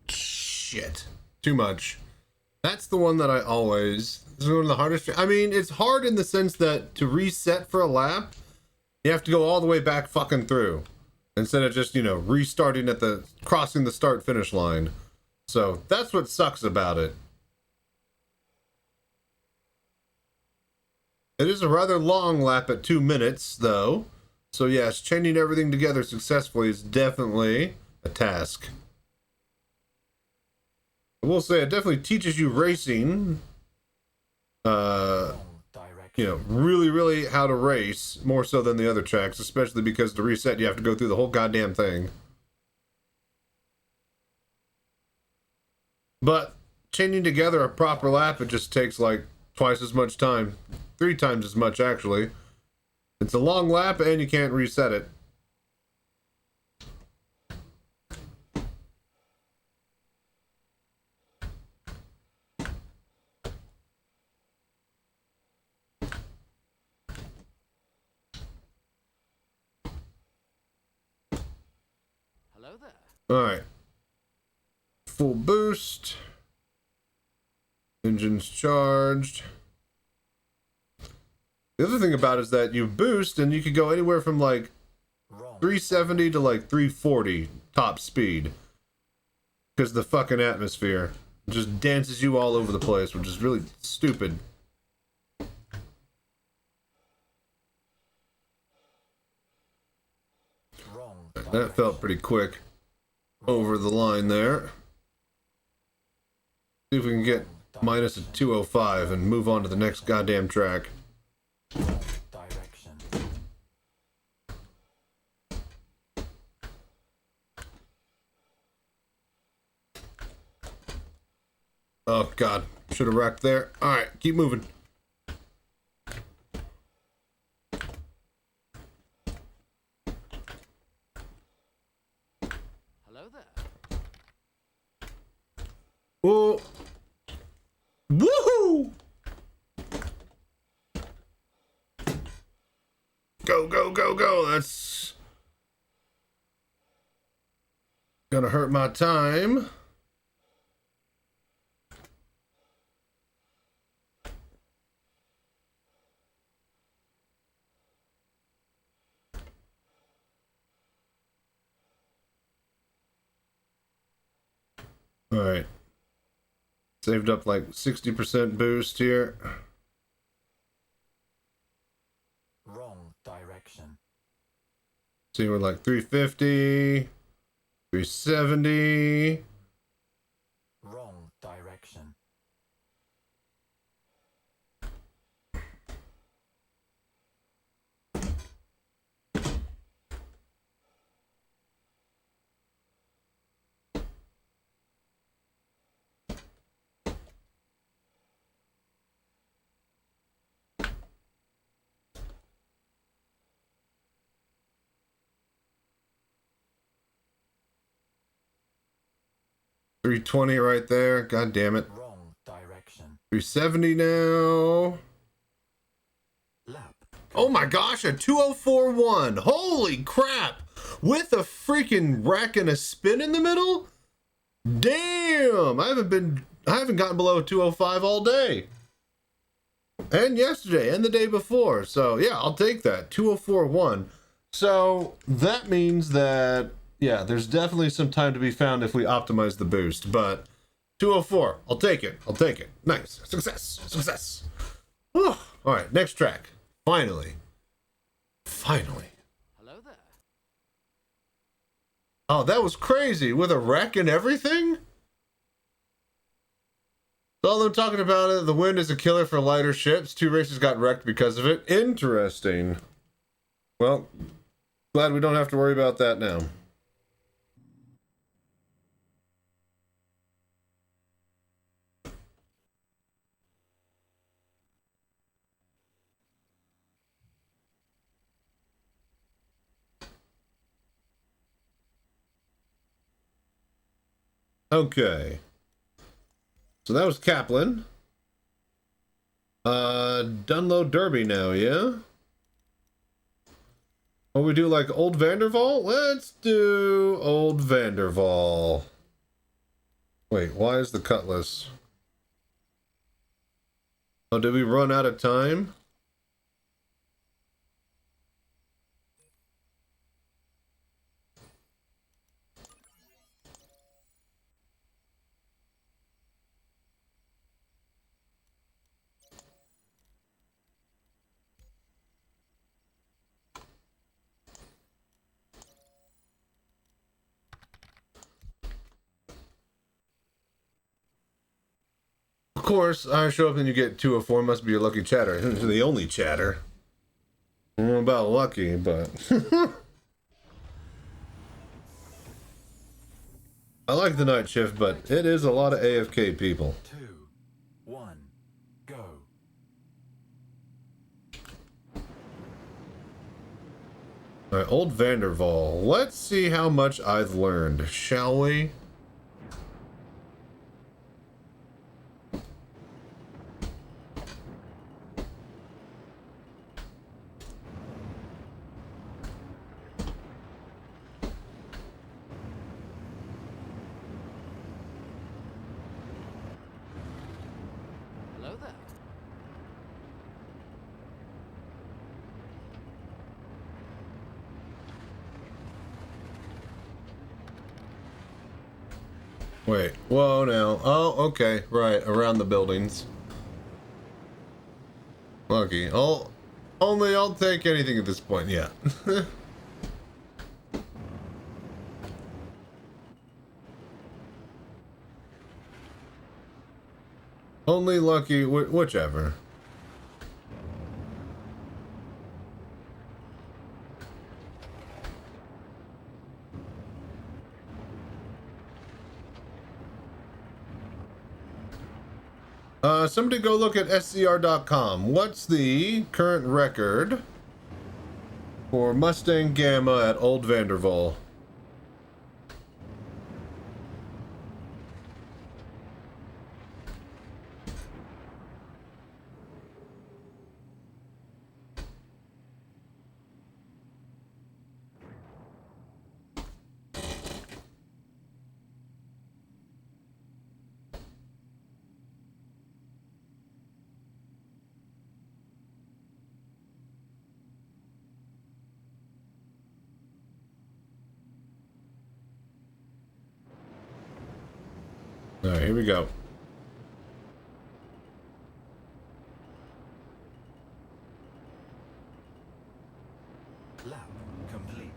Shit. Too much. That's the one that I always... This is one of the hardest... I mean, it's hard in the sense that to reset for a lap, you have to go all the way back fucking through. Instead of just, you know, restarting at the... crossing the start-finish line. So, that's what sucks about it. It is a rather long lap at 2 minutes, though. So yes, chaining everything together successfully is definitely a task. I will say it definitely teaches you racing. You know, really how to race, more so than the other tracks, especially because to reset you have to go through the whole goddamn thing. But chaining together a proper lap, it just takes like twice as much time. 3 times as much, actually. It's a long lap and you can't reset it. Hello there. Alright. Full boost. Engine's charged. The other thing about it is that you boost and you could go anywhere from like 370 to like 340 top speed. Because the fucking atmosphere just dances you all over the place, which is really stupid. That felt pretty quick over the line there. See if we can get minus a 205 and move on to the next goddamn track. Direction. Oh god, should have wrecked there. Alright, keep moving. Hello there. Whoa. Woohoo! go, go. That's gonna hurt my time. All right. Saved up like 60% boost here. Wrong direction. See, we're like 350, 370. Wrong direction. $320 right there. God damn it. Wrong direction. 370 now. Lap. Oh my gosh, a 2041. Holy crap. With a freaking rack and a spin in the middle? Damn. I haven't gotten below a 205 all day. And yesterday and the day before. So yeah, I'll take that. 2041. So that means that, yeah, there's definitely some time to be found if we optimize the boost, but 204, I'll take it. I'll take it. Nice. Success. Success. Whew. All right, next track. Finally. Finally. Hello there. Oh, that was crazy. With a wreck and everything? All them talking about it, the wind is a killer for lighter ships. 2 races got wrecked because of it. Interesting. Well, glad we don't have to worry about that now. Okay. So that was Kaplan. Dunlow Derby now, yeah? What we do, like Old Vanderval? Let's do Old Vanderval. Wait, why is the Cutlass? Oh, did we run out of time? Of course, I show up and you get 204. Must be your lucky chatter. The only chatter. I don't know about lucky, but I like the night shift, but it is a lot of AFK people. 2, 1, go. Alright, Old Vanderval. Let's see how much I've learned, shall we? Hello there. Wait, whoa now. Oh, okay, right, around the buildings. Lucky. I'll take anything at this point, yeah. Only lucky, whichever. Somebody go look at scr.com. What's the current record for Mustang Gamma at Old Vanderval? All right, here we go. Lap complete.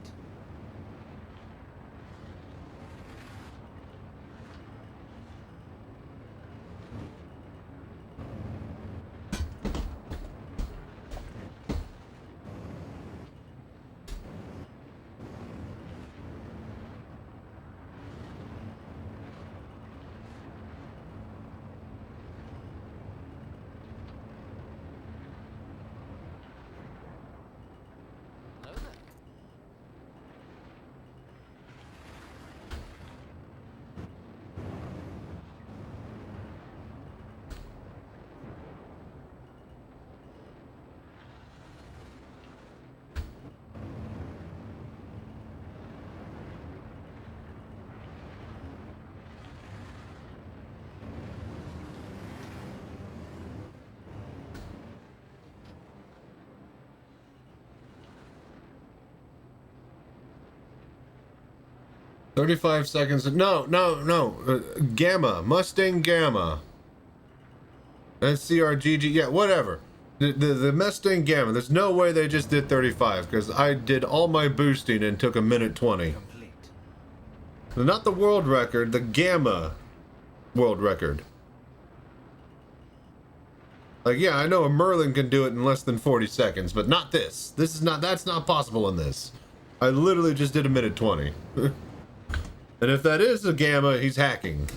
Hello there. 35 seconds. No. Gamma. Mustang Gamma. SCRGG. Yeah, whatever. The Mustang Gamma. There's no way they just did 35 because I did all my boosting and took a minute 20. Complete. Not the world record, the Gamma world record. Like, yeah, I know a Merlin can do it in less than 40 seconds, but not this. That's not possible in this. I literally just did a minute 20. And if that is a Gamma, he's hacking.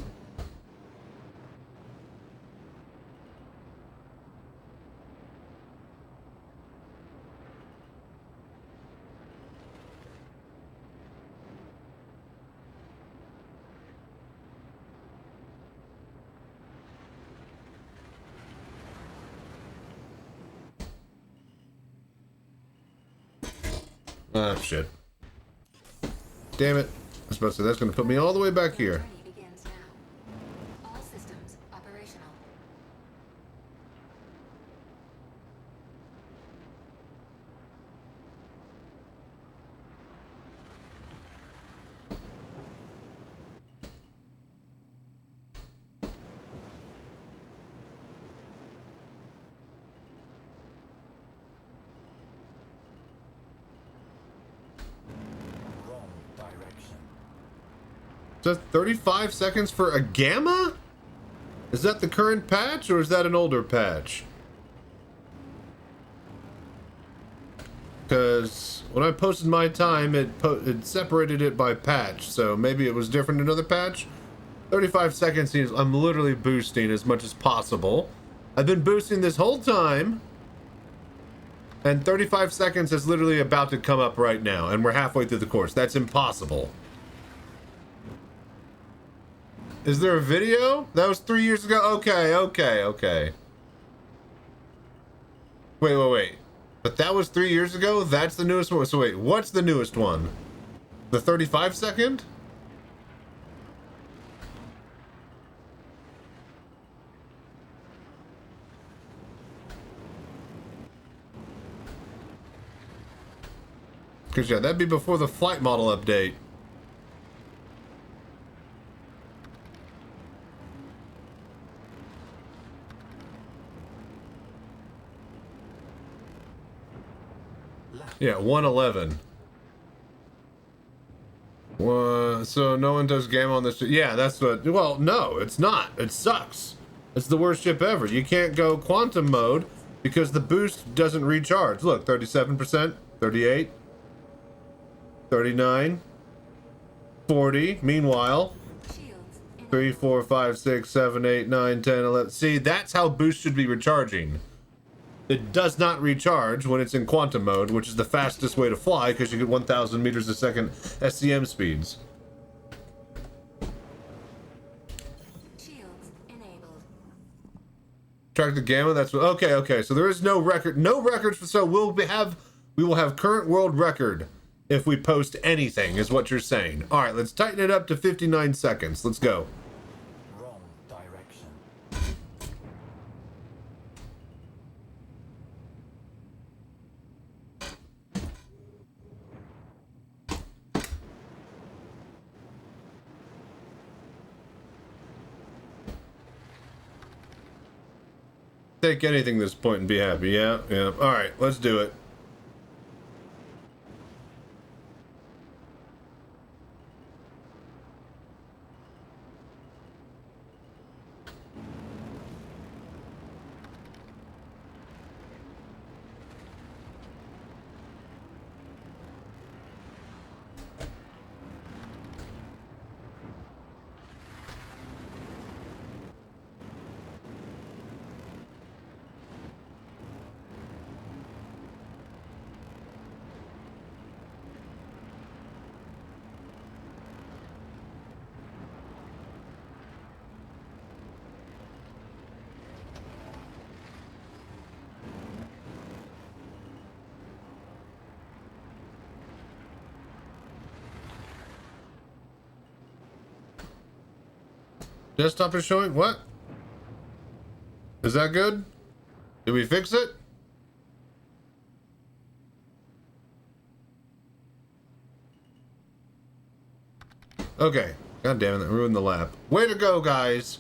Ah, shit. Damn it. I was supposed to say that's going to put me all the way back here. Journey begins now. All systems operational. Wrong direction. Is that 35 seconds for a Gamma? Is that the current patch or is that an older patch? Because when I posted my time, it separated it by patch, so maybe it was different in another patch. 35 seconds seems I'm literally boosting as much as possible. I've been boosting this whole time. And 35 seconds is literally about to come up right now, and we're halfway through the course. That's impossible. Is there a video? That was 3 years ago? Okay. Wait. But that was 3 years ago? That's the newest one? So wait, what's the newest one? The 35 second? Because, yeah, that'd be before the flight model update. Yeah, 111. So no one does Gamma on this. Yeah, that's what. Well, no, it's not. It sucks. It's the worst ship ever. You can't go quantum mode because the boost doesn't recharge. Look, 37%, 38, 39, 40. Meanwhile, 3, 4, 5, 6, 7, 8, 9, 10, 11. See, that's how boost should be recharging. It does not recharge when it's in quantum mode, which is the fastest way to fly because you get 1,000 meters a second SCM speeds. Shields enabled. Track the Gamma. That's what. Okay. So there is no record. No records. So we will have current world record if we post anything, is what you're saying. All right, let's tighten it up to 59 seconds. Let's go. Wrong direction. Take anything at this point and be happy. Yeah, yeah. All right, let's do it. Desktop is showing? What? Is that good? Did we fix it? Okay. God damn it, that ruined the lap. Way to go, guys!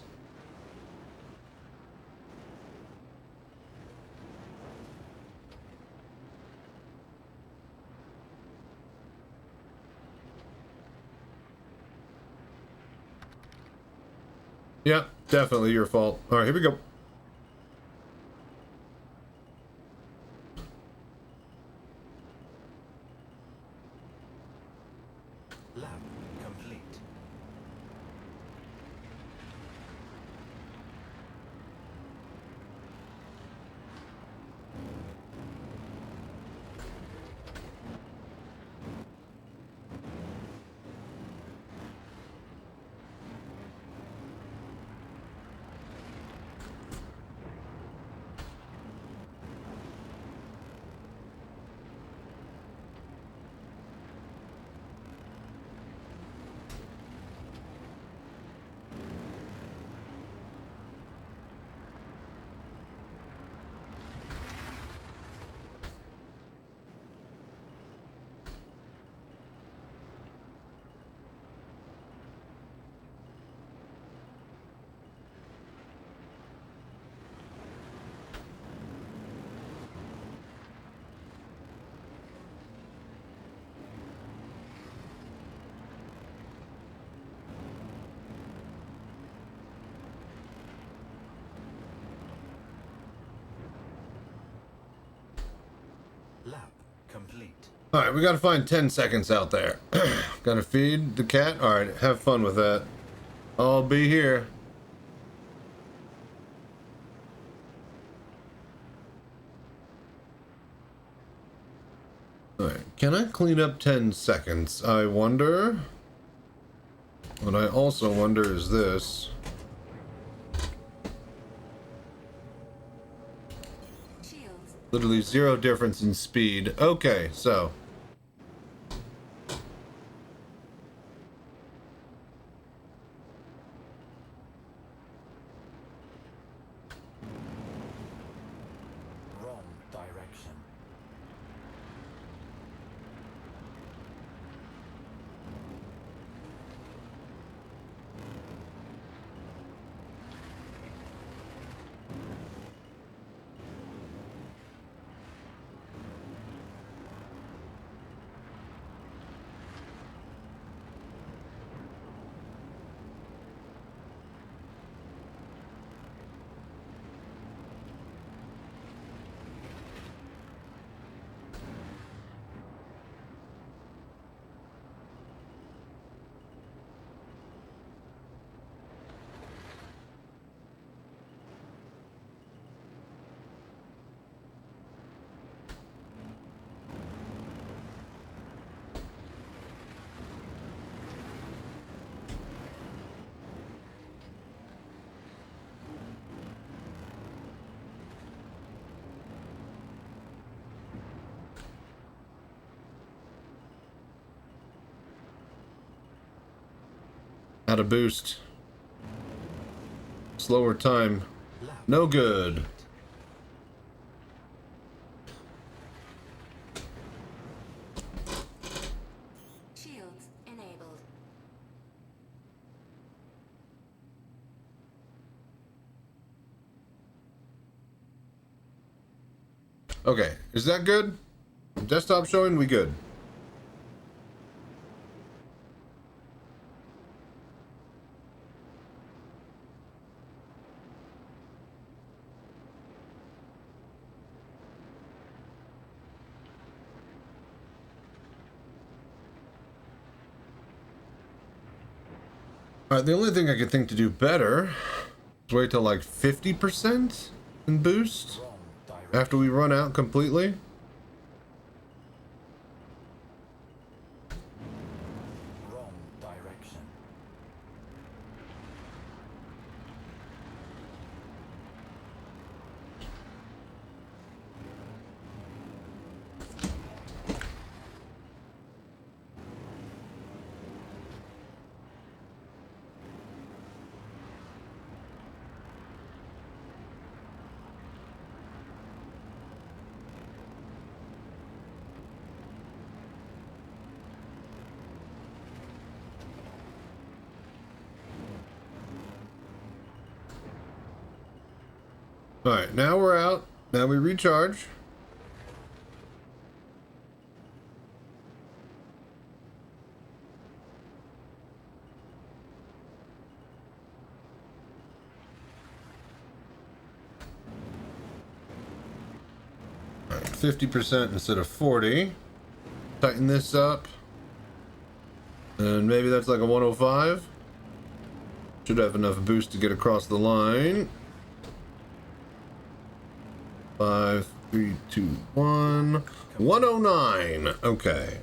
Yeah, definitely your fault. Alright, here we go. Lab complete. Lab complete. Alright, we gotta find 10 seconds out there. Gotta feed the cat? Alright, have fun with that. I'll be here. Alright, can I clean up 10 seconds? I wonder. What I also wonder is this. Shields. Literally 0 difference in speed. Okay, so. Wrong direction. Out of boost. Slower time. No good. Shields enabled. Okay, is that good? Desktop showing, we good. Alright, the only thing I could think to do better is wait till like 50% and boost after we run out completely. Wrong direction. Alright, now we're out. Now we recharge. Alright, 50% instead of 40. Tighten this up. And maybe that's like a 105. Should have enough boost to get across the line. 5, 3, 2, 1. 109. Okay.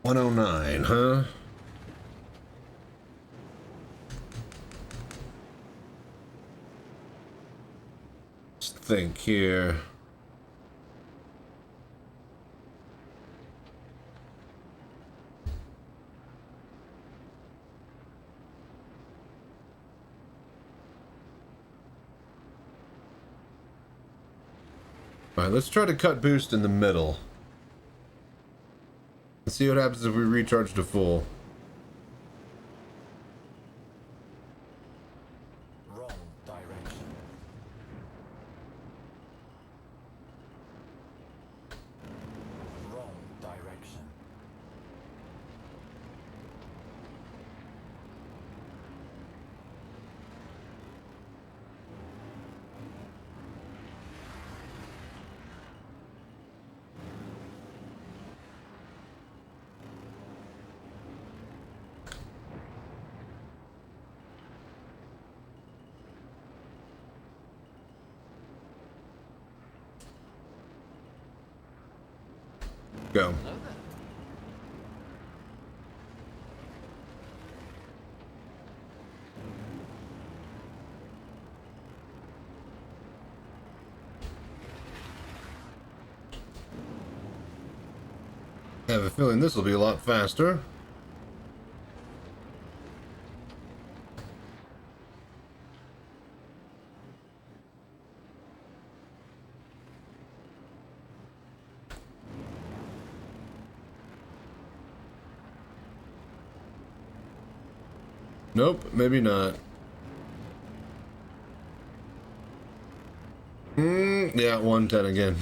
109, huh? Let's think here. Alright, let's try to cut boost in the middle. Let's see what happens if we recharge to full. Wrong direction. Wrong direction. Go. Hello there. I have a feeling this will be a lot faster. Nope, maybe not. Yeah, 110 again.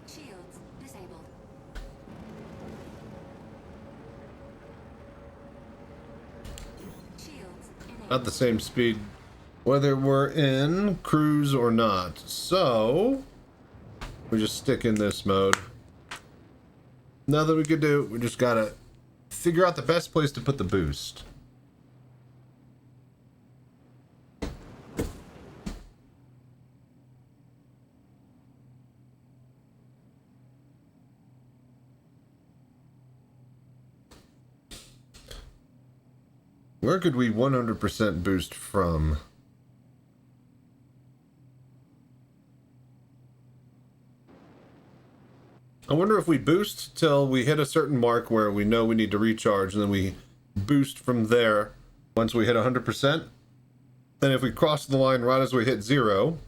Shields disabled. Shields enabled. At the same speed, whether we're in cruise or not. So we just stick in this mode. Nothing we could do. We just gotta figure out the best place to put the boost. Where could we 100% boost from? I wonder if we boost till we hit a certain mark where we know we need to recharge, and then we boost from there once we hit 100%. Then if we cross the line right as we hit 0,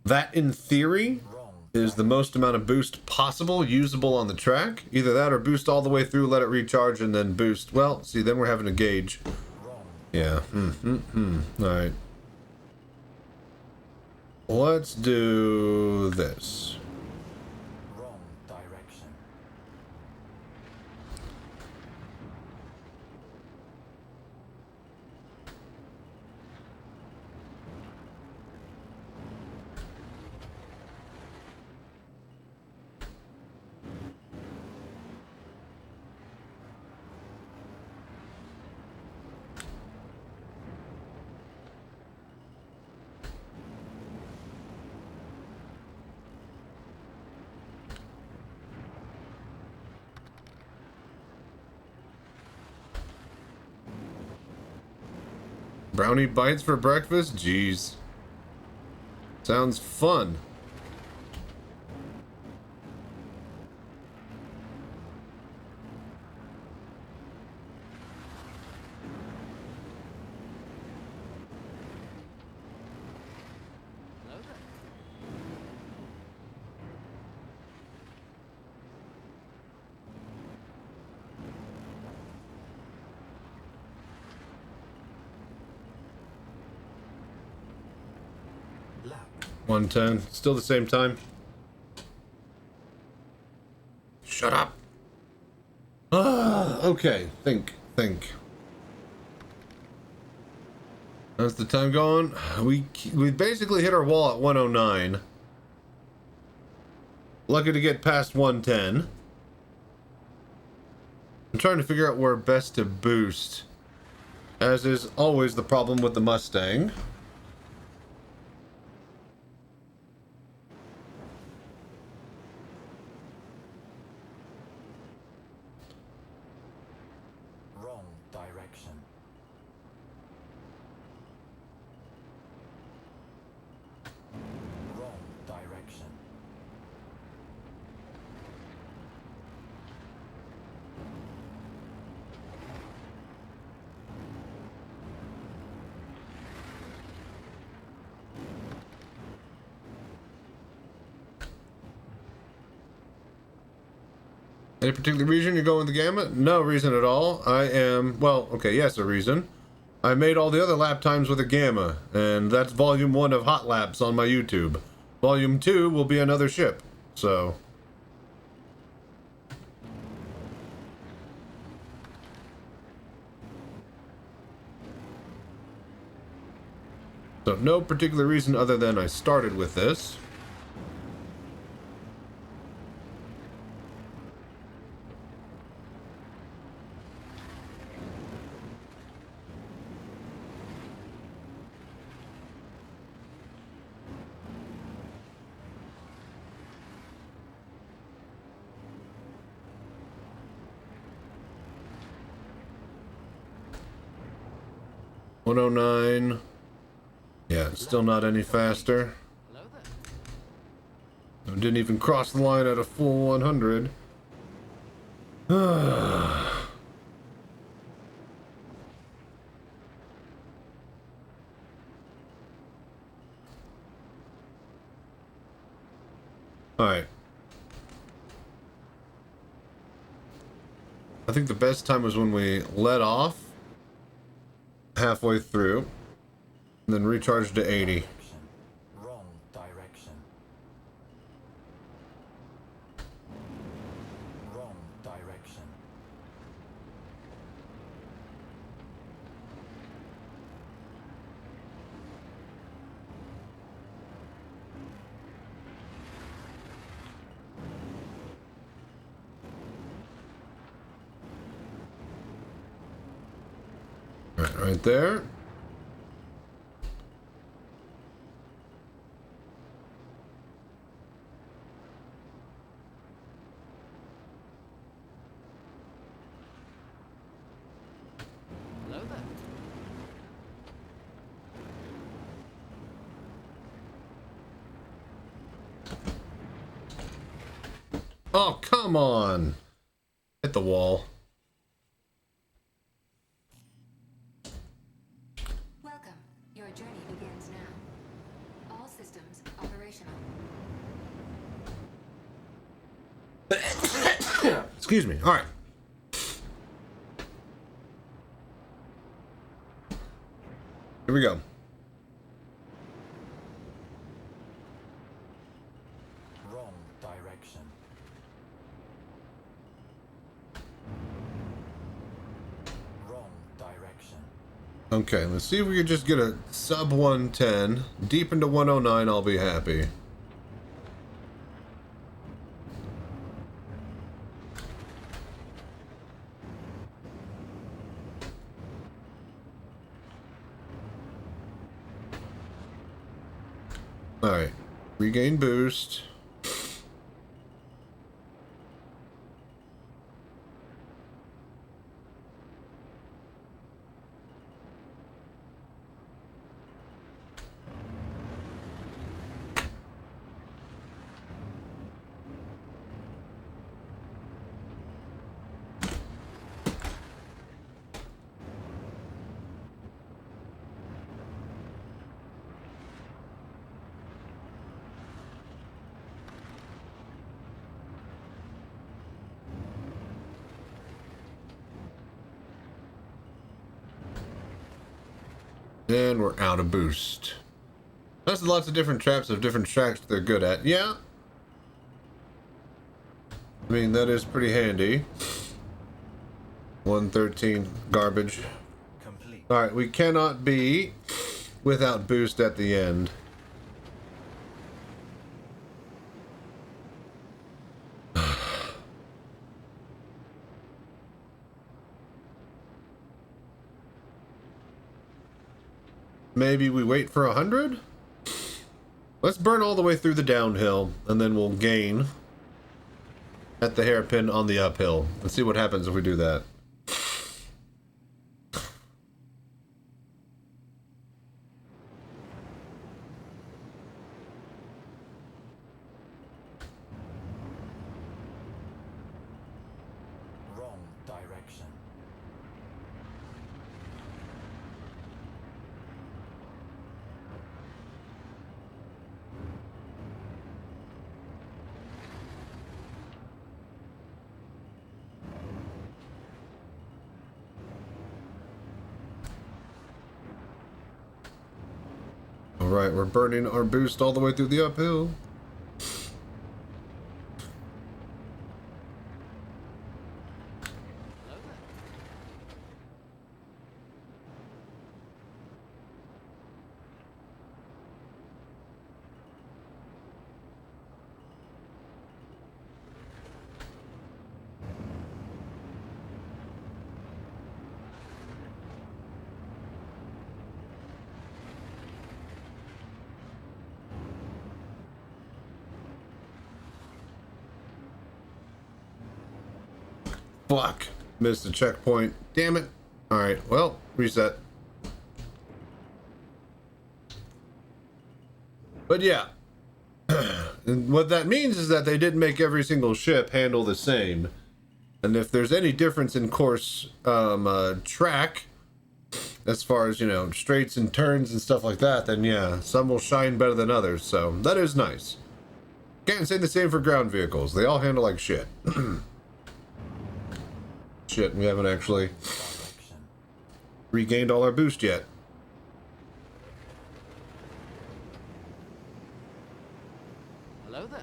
that in theory Wrong is the most amount of boost possible usable on the track. Either that or boost all the way through, let it recharge, and then boost. Well, see, then we're having to gauge. Yeah. Alright. Let's do this. Wrong direction. Brownie bites for breakfast? Jeez. Sounds fun. Hello there. Lap. 110. Still the same time. Shut up. Okay. Think. How's the time going? We basically hit our wall at 109. Lucky to get past 110. I'm trying to figure out where best to boost. As is always the problem with the Mustang. Wrong direction. Wrong direction. Any particular reason you're going with the Gamma? No reason at all. I am, well, okay, yes, a reason. I made all the other lap times with a Gamma, and that's volume 1 of Hot Laps on my YouTube. Volume 2 will be another ship, so... So no particular reason other than I started with this. $109. Yeah, it's still not any faster. Hello there. I didn't even cross the line at a full 100. Alright. I think the best time was when we let off halfway through and then recharged to 80. Direction. Wrong direction. Wrong direction. Right there. Hello there. Oh, come on. Hit the wall. Welcome. Your journey begins now. All systems operational. Excuse me. All right. Here we go. Wrong direction. Wrong direction. Okay, let's see if we could just get a sub 110. Deep into 109, I'll be happy. Alright. Regain boost. And we're out of boost. That's lots of different traps of different tracks they're good at. Yeah. I mean, that is pretty handy. 113 garbage. Complete. Alright, we cannot be without boost at the end. Maybe we wait for 100? Let's burn all the way through the downhill, and then we'll gain at the hairpin on the uphill. Let's see what happens if we do that. Wrong direction. Alright, we're burning our boost all the way through the uphill. Hello there. Fuck. Missed a checkpoint. Damn it. Alright, well, reset. But yeah. And what that means is that they didn't make every single ship handle the same. And if there's any difference in course track, as far as, you know, straights and turns and stuff like that, then yeah, some will shine better than others. So that is nice. Can't say the same for ground vehicles. They all handle like shit. Shit, we haven't actually regained all our boost yet. Hello there.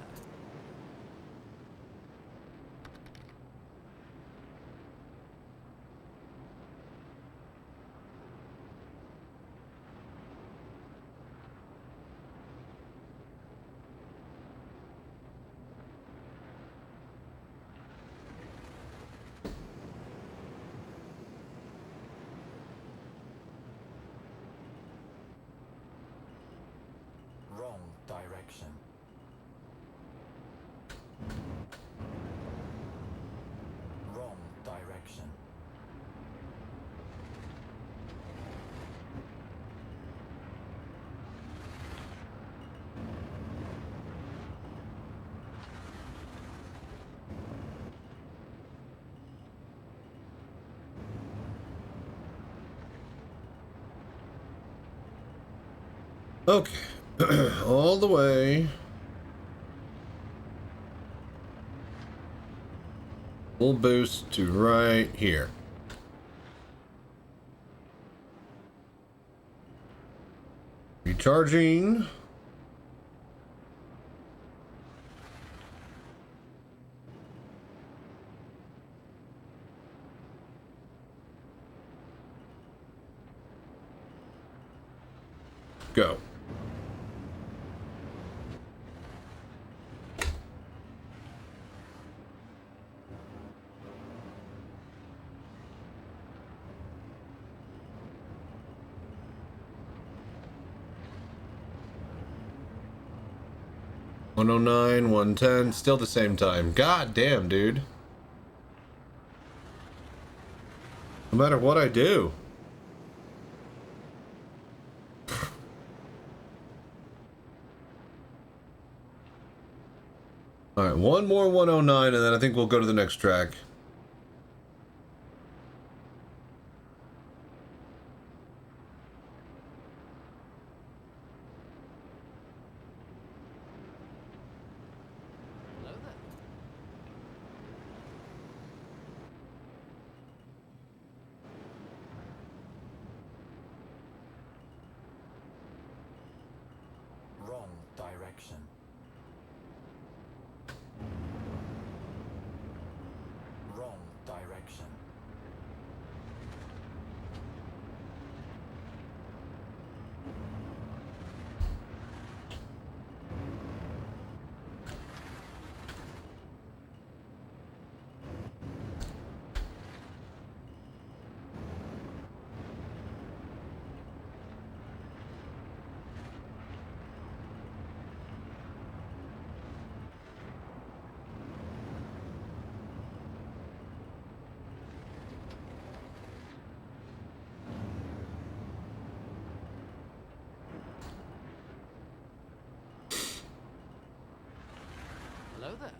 Wrong direction. Wrong direction. Okay. All the way. Full boost to right here. Recharging. Go. $109, $110, still the same time. God damn, dude. No matter what I do. Alright, one more 109 and then I think we'll go to the next track. Hello there. Wrong direction. Wrong direction. Hello there.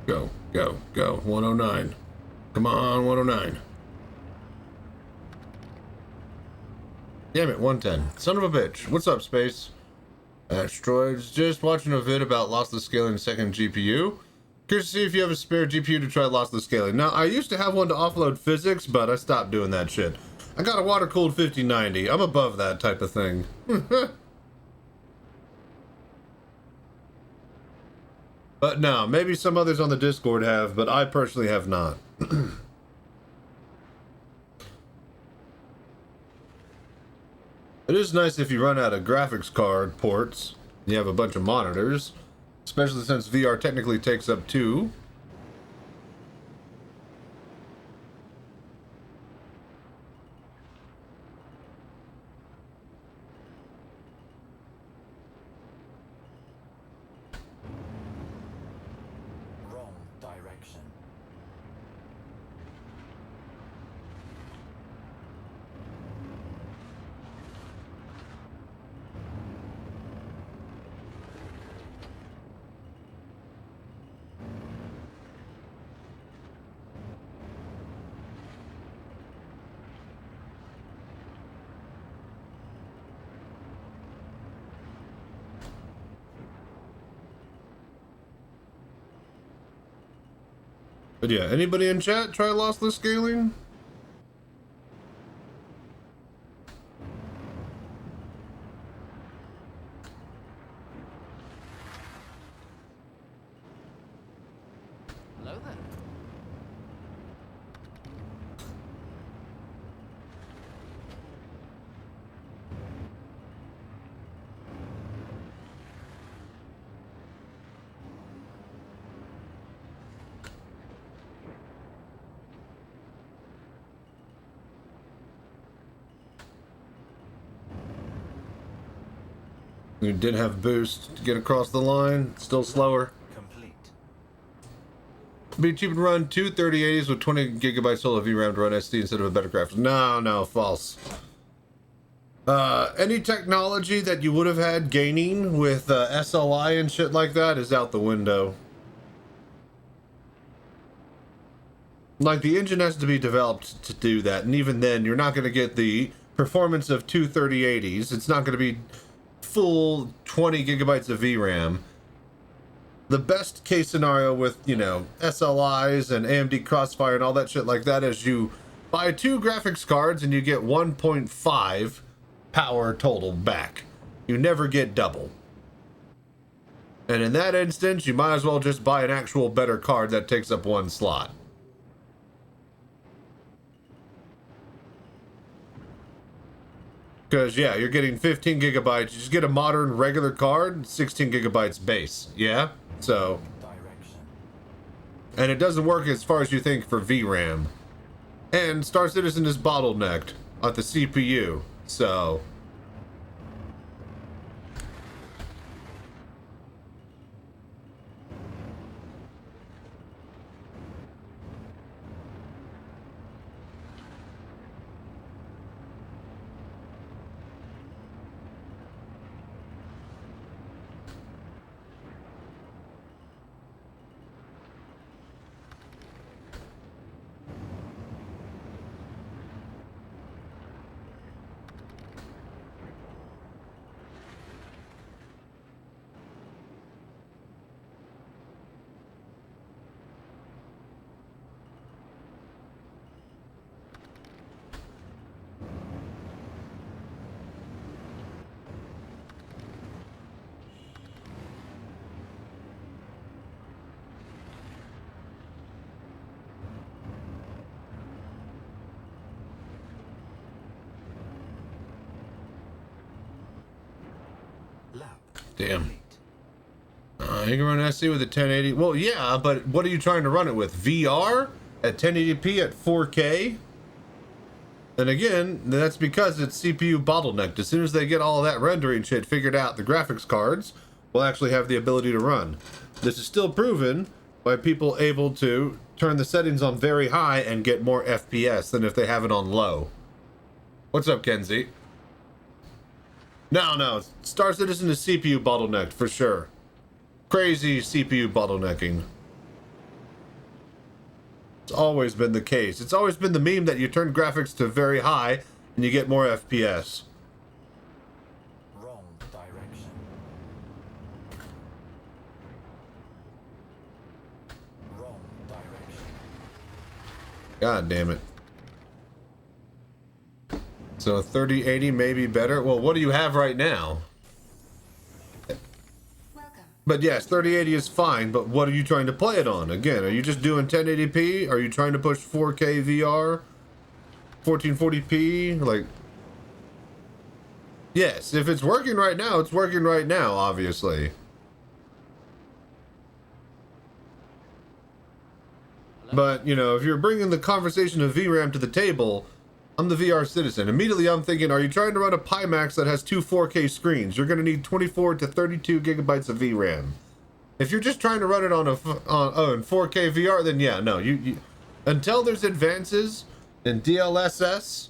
Go, go, go. 109. Come on, 109. Damn it, 110. Son of a bitch. What's up, Space? Asteroids. Just watching a vid about lossless scaling second GPU. Curious to see if you have a spare GPU to try lossless scaling. Now, I used to have one to offload physics, but I stopped doing that shit. I got a water-cooled 5090. I'm above that type of thing. But no, maybe some others on the Discord have, but I personally have not. It is nice if you run out of graphics card ports and you have a bunch of monitors, especially since VR technically takes up 2. Wrong direction. But yeah, anybody in chat try lossless scaling? Hello there. We did have boost to get across the line. Still slower. Complete. Be cheap to run two 3080s with 20 gigabytes solo VRAM to run SD instead of a better graphics. No, false. Any technology that you would have had gaining with SLI and shit like that is out the window. Like, the engine has to be developed to do that, and even then, you're not going to get the performance of two 3080s. It's not going to be full 20 gigabytes of VRAM. The best case scenario with, you know, SLIs and AMD Crossfire and all that shit like that is you buy 2 graphics cards and you get 1.5 power total back. You never get double. And in that instance, you might as well just buy an actual better card that takes up 1 slot. Because, yeah, you're getting 15 gigabytes. You just get a modern regular card, 16 gigabytes base. Yeah? So. And it doesn't work as far as you think for VRAM. And Star Citizen is bottlenecked at the CPU. So. Damn. You can run SC with a 1080. Well, yeah, but what are you trying to run it with? VR at 1080p at 4K? And again, that's because it's CPU bottlenecked. As soon as they get all of that rendering shit figured out, the graphics cards will actually have the ability to run. This is still proven by people able to turn the settings on very high and get more FPS than if they have it on low. What's up, Kenzie? No, Star Citizen is CPU bottlenecked for sure. Crazy CPU bottlenecking. It's always been the case. It's always been the meme that you turn graphics to very high and you get more FPS. Wrong direction. Wrong direction. God damn it. So 3080 may be better. Well, what do you have right now? Welcome. But yes, 3080 is fine, but what are you trying to play it on? Again, are you just doing 1080p? Are you trying to push 4K VR? 1440p? Like, yes, if it's working right now, it's working right now, obviously. But, you know, if you're bringing the conversation of VRAM to the table, I'm the VR citizen. Immediately I'm thinking, are you trying to run a Pimax that has 2 4K screens? You're going to need 24 to 32 gigabytes of VRAM. If you're just trying to run it on in 4K VR, then yeah, no. You until there's advances in DLSS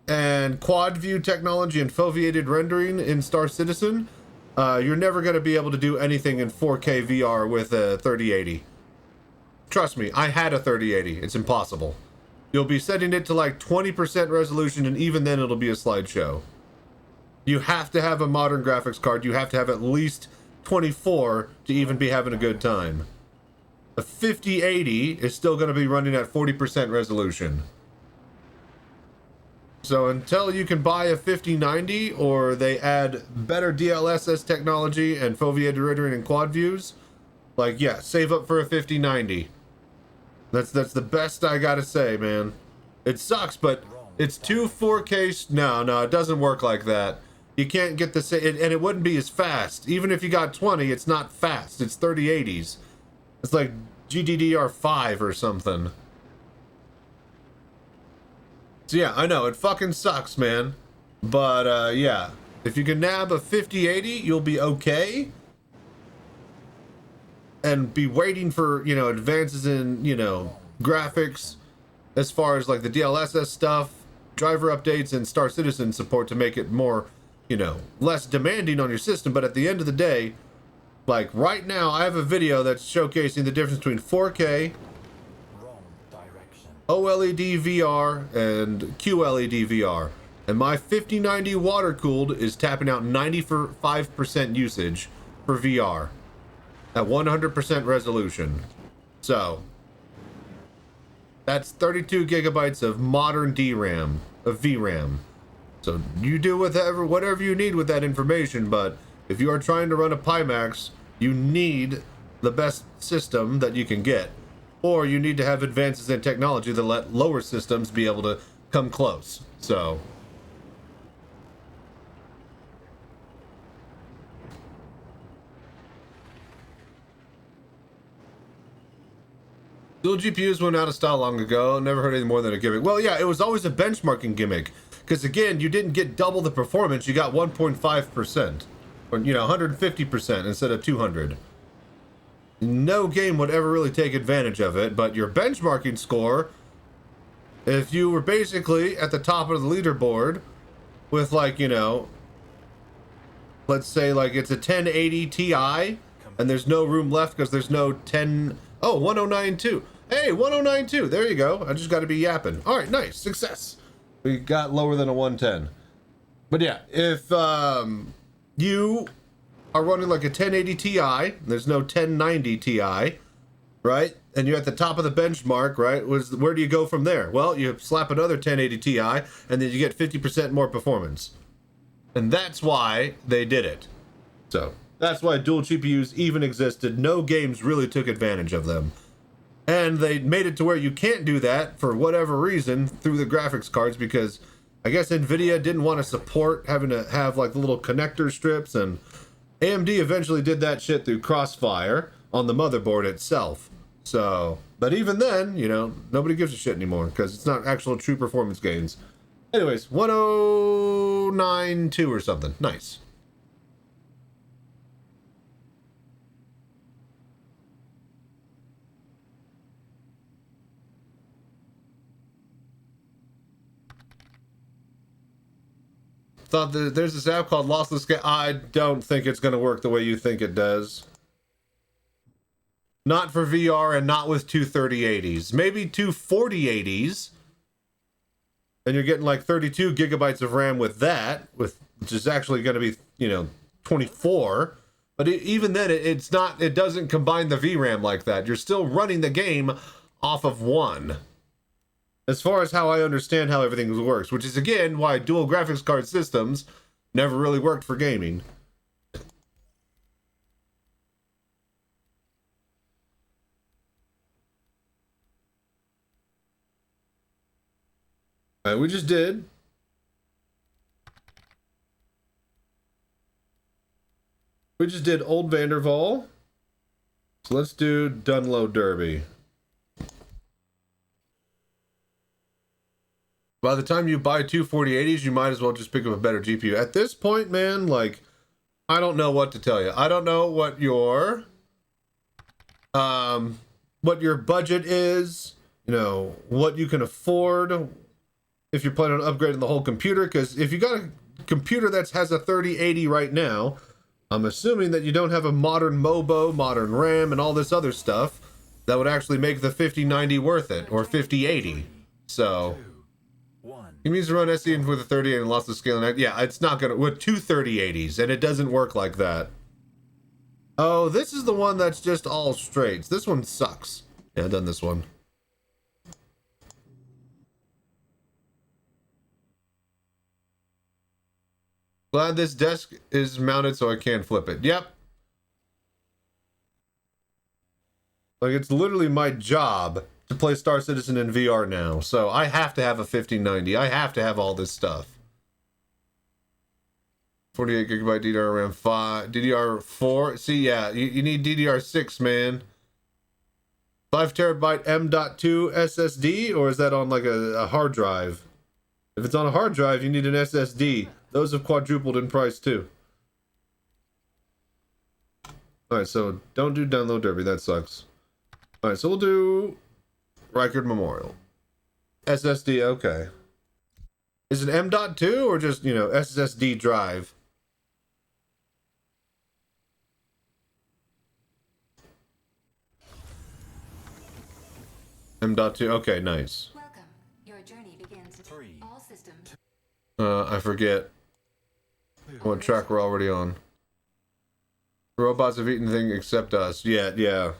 and quad view technology and foveated rendering in Star Citizen, you're never going to be able to do anything in 4K VR with a 3080. Trust me, I had a 3080. It's impossible. You'll be setting it to like 20% resolution, and even then it'll be a slideshow. You have to have a modern graphics card. You have to have at least 24 to even be having a good time. A 5080 is still going to be running at 40% resolution. So until you can buy a 5090 or they add better DLSS technology and foveated rendering and quad views, like, yeah, save up for a 5090. That's the best I gotta say, man. It sucks, but it's 2 4K. No, it doesn't work like that. You can't get the same, and it wouldn't be as fast. Even if you got 20, it's not fast. It's 3080s. It's like GDDR5 or something. So yeah, I know, it fucking sucks, man. But, yeah. If you can nab a 5080, you'll be okay. And be waiting for, you know, advances in, you know, graphics as far as like the DLSS stuff driver updates and Star Citizen support to make it more, you know, less demanding on your system. But at the end of the day, like right now, I have a video that's showcasing the difference between 4K, Wrong direction. OLED VR, and QLED VR. And my 5090 water cooled is tapping out 95% usage for VR at 100% resolution. So that's 32 gigabytes of modern DRAM, of VRAM. So you do whatever you need with that information, but if you are trying to run a Pimax, you need the best system that you can get, or you need to have advances in technology that let lower systems be able to come close. So dual GPUs went out of style long ago. Never heard any more than a gimmick. Well, yeah, it was always a benchmarking gimmick. Because again, you didn't get double the performance. You got 1.5%. Or, you know, 150% instead of 200. No game would ever really take advantage of it. But your benchmarking score, if you were basically at the top of the leaderboard with, like, you know, let's say, like, it's a 1080 Ti, and there's no room left because there's no 1092. Hey, 1092. There you go. I just got to be yapping. All right, nice. Success. We got lower than a 110. But yeah, if you are running like a 1080 Ti, there's no 1090 Ti, right? And you're at the top of the benchmark, right? Where do you go from there? Well, you slap another 1080 Ti, and then you get 50% more performance. And that's why they did it. So that's why dual GPUs even existed. No games really took advantage of them. And they made it to where you can't do that for whatever reason through the graphics cards, because I guess NVIDIA didn't want to support having to have like the little connector strips, and AMD eventually did that shit through Crossfire on the motherboard itself. So, but even then, you know, nobody gives a shit anymore because it's not actual true performance gains. Anyways, 1092 or something. Nice. Thought that there's this app called Lossless Game. I don't think it's going to work the way you think it does. Not for VR and not with two 3080s. Maybe two 4080s. And you're getting like 32 gigabytes of RAM with that, which is actually going to be, you know, 24. But even then, it doesn't combine the VRAM like that. You're still running the game off of one. As far as how I understand how everything works, which is again why dual graphics card systems never really worked for gaming. Alright, we just did. We just did Old Vanderval. So let's do Dunlow Derby. By the time you buy two 4080s, you might as well just pick up a better GPU. At this point, man, like, I don't know what to tell you. I don't know what your budget is, you know, what you can afford if you're planning on upgrading the whole computer. Because if you got a computer that has a 3080 right now, I'm assuming that you don't have a modern MOBO, modern RAM, and all this other stuff that would actually make the 5090 worth it, or 5080. So he means to run SE with a 3080 and lost the scaling. Yeah, it's not gonna with two 3080s, and it doesn't work like that. Oh, this is the one that's just all straights. This one sucks. Yeah, I've done this one. Glad this desk is mounted so I can flip it. Yep. Like, it's literally my job to play Star Citizen in VR now. So I have to have a 1590. I have to have all this stuff. 48 gigabyte DDR RAM 5. DDR4. See, yeah, you need DDR6, man. 5 terabyte M.2 SSD, or is that on like a hard drive? If it's on a hard drive, you need an SSD. Those have quadrupled in price too. Alright, so don't do Download Derby. That sucks. Alright, so we'll do Reichard Memorial. SSD, okay. Is it M.2 or just, you know, SSD drive? M.2, okay, nice. Welcome. Your journey begins. 3. All systems. I forget what track we're already on. Robots have eaten things except us. Yeah.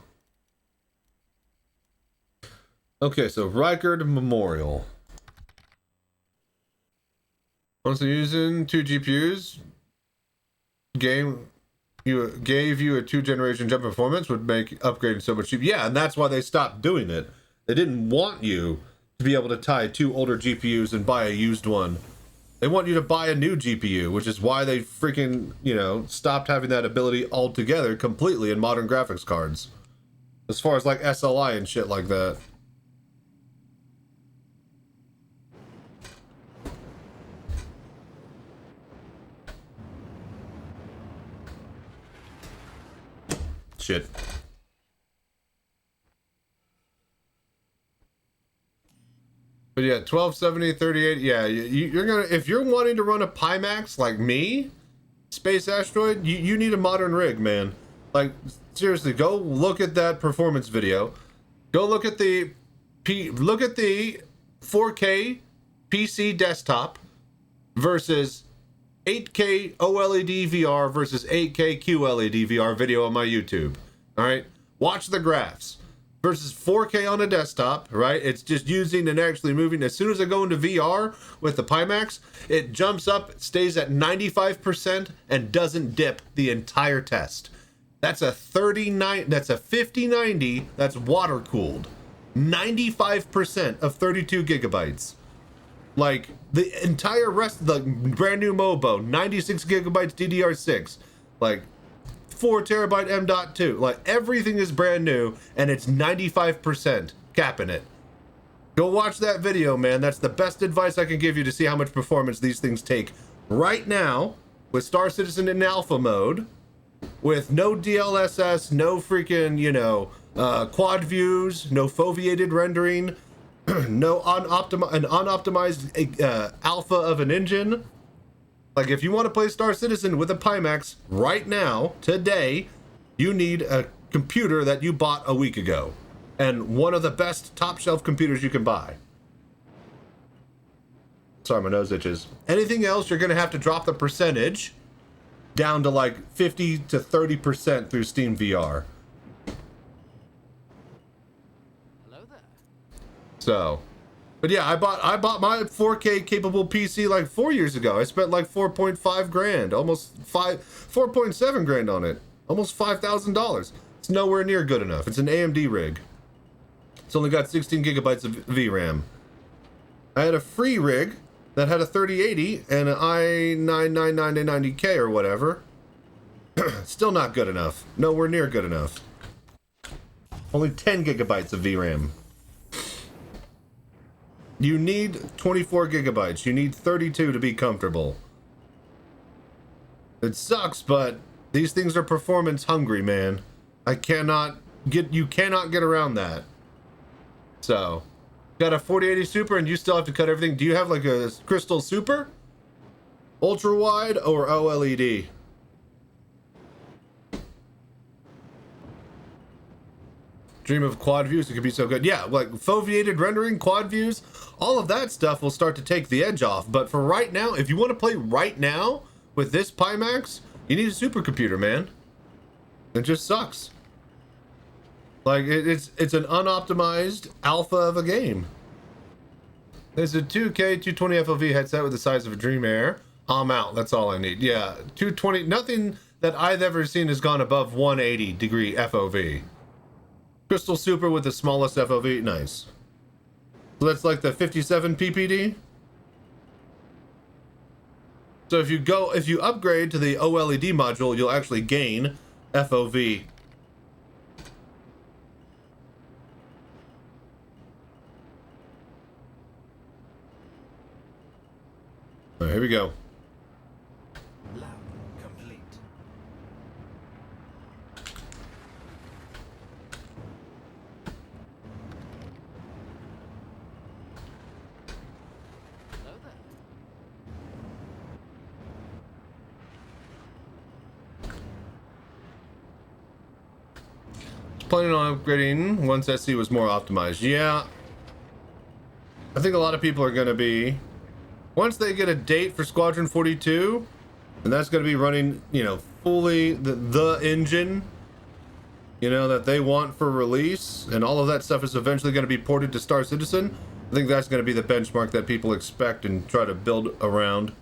Okay, so Reichard Memorial. Once using 2 GPUs, gave you a 2-generation jump in performance would make upgrading so much cheaper. Yeah, and that's why they stopped doing it. They didn't want you to be able to tie 2 older GPUs and buy a used one. They want you to buy a new GPU, which is why they freaking, you know, stopped having that ability altogether completely in modern graphics cards. As far as like SLI and shit like that. Shit. But yeah, 1270, 38, yeah, you're gonna, if you're wanting to run a Pimax like me, Space Asteroid, you need a modern rig, man. Like, seriously, go look at that performance video. Go look at the 4K PC desktop versus 8K OLED VR versus 8K QLED VR video on my YouTube. All right, watch the graphs. Versus 4K on a desktop, right? It's just using and actually moving. As soon as I go into VR with the Pimax, it jumps up, stays at 95%, and doesn't dip the entire test. That's a 5090 that's water cooled. 95% of 32 gigabytes. Like the entire rest of the brand new Mobo, 96 gigabytes DDR6. Like 4 terabyte M.2, like everything is brand new and it's 95% capping it. Go watch that video, man. That's the best advice I can give you to see how much performance these things take right now with Star Citizen in alpha mode, with no DLSS, no freaking, you know, quad views, no foveated rendering, no unoptimized alpha of an engine. Like, if you want to play Star Citizen with a Pimax right now, today, you need a computer that you bought a week ago. And one of the best top shelf computers you can buy. Sorry, my nose itches. Anything else, you're going to have to drop the percentage down to like 50 to 30% through Steam VR. Hello there. So... But yeah, I bought my 4K capable PC like 4 years ago. I spent like 4.5 grand, almost 4.7 grand on it. Almost $5,000. It's nowhere near good enough. It's an AMD rig. It's only got 16 gigabytes of VRAM. I had a free rig that had a 3080 and an i9-9990K or whatever. Still not good enough. Nowhere near good enough. Only 10 gigabytes of VRAM. You need 24 gigabytes. You need 32 to be comfortable. It sucks, but these things are performance hungry, man. You cannot get around that. So, got a 4080 Super and you still have to cut everything. Do you have like a Crystal Super? Ultra wide or OLED? Dream of quad views, it could be so good. Yeah, like foveated rendering, quad views, all of that stuff will start to take the edge off. But for right now, if you want to play right now with this Pimax, you need a supercomputer, man. It just sucks. Like, it's an unoptimized alpha of a game. There's a 2K 220 FOV headset with the size of a Dream Air. I'm out. That's all I need. Yeah, 220. Nothing that I've ever seen has gone above 180 degree FOV. Crystal Super with the smallest FOV, nice. So that's like the 57 PPD. So if you upgrade to the OLED module, you'll actually gain FOV. All right, here we go. Lab complete. Hello there. planning on upgrading once SC was more optimized. Yeah. I think a lot of people are going to be, once they get a date for Squadron 42, and that's going to be running, you know, fully the engine, you know, that they want for release, and all of that stuff is eventually going to be ported to Star Citizen. I think that's going to be the benchmark that people expect and try to build around.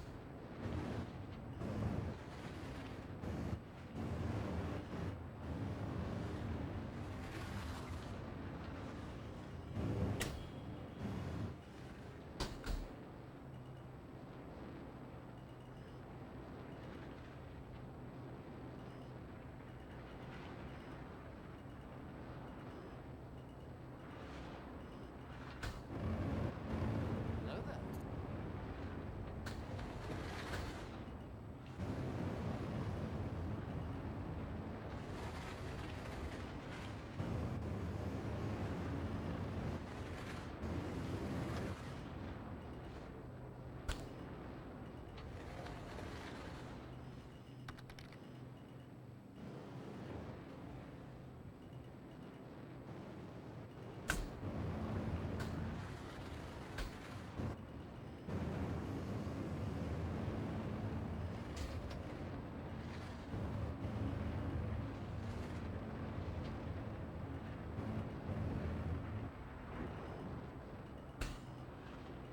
Hello there.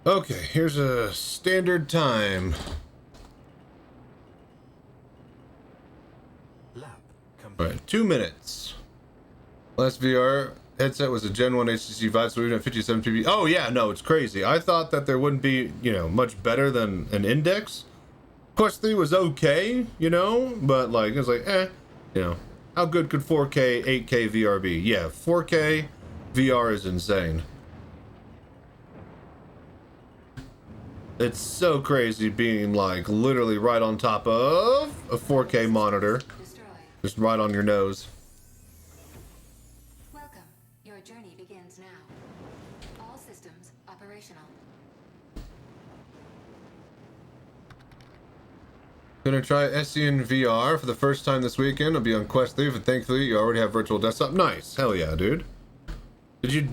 Okay, here's a standard time. Lab All complete. right, 2 minutes. Last VR headset was a Gen 1 HTC Vive, so we have 57 PB. Oh yeah, no, it's crazy. I thought that there wouldn't be, you know, much better than an Index. Quest 3 was okay, you know, but like, it was like, you know, how good could 4K, 8K VR be? Yeah, 4K VR is insane. It's so crazy being like literally right on top of a 4K monitor, Destroy. just right on your nose. Welcome. Your journey begins now. All systems operational. Gonna try SC in VR for the first time this weekend. I'll be on Quest 3, but thankfully you already have virtual desktop. Nice. Hell yeah, dude. Did you...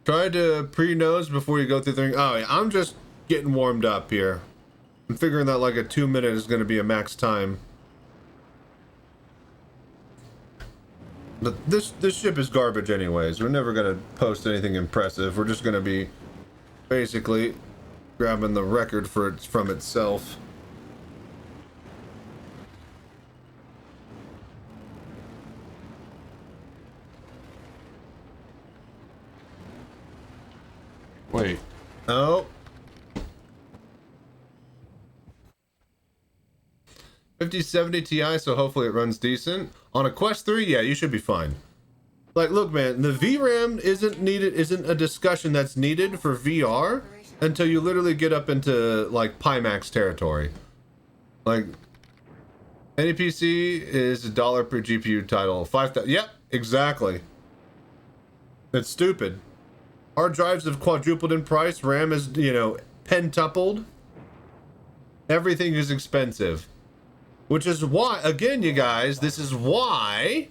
Try to pre-nose before you go through the thing. Oh yeah, I'm just getting warmed up here. I'm figuring that like a 2 minute is gonna be a max time. But this ship is garbage anyways. We're never gonna post anything impressive. We're just gonna be basically grabbing the record from itself. Wait. Oh. 5070 Ti, so hopefully it runs decent. On a Quest 3, yeah, you should be fine. Like, look, man, the VRAM isn't a discussion that's needed for VR until you literally get up into, like, Pimax territory. Like, any PC is $1 per GPU title. 5,000. Yep, exactly. It's stupid. Hard drives have quadrupled in price. RAM is, you know, pentupled. Everything is expensive. Which is why, again, you guys, this is why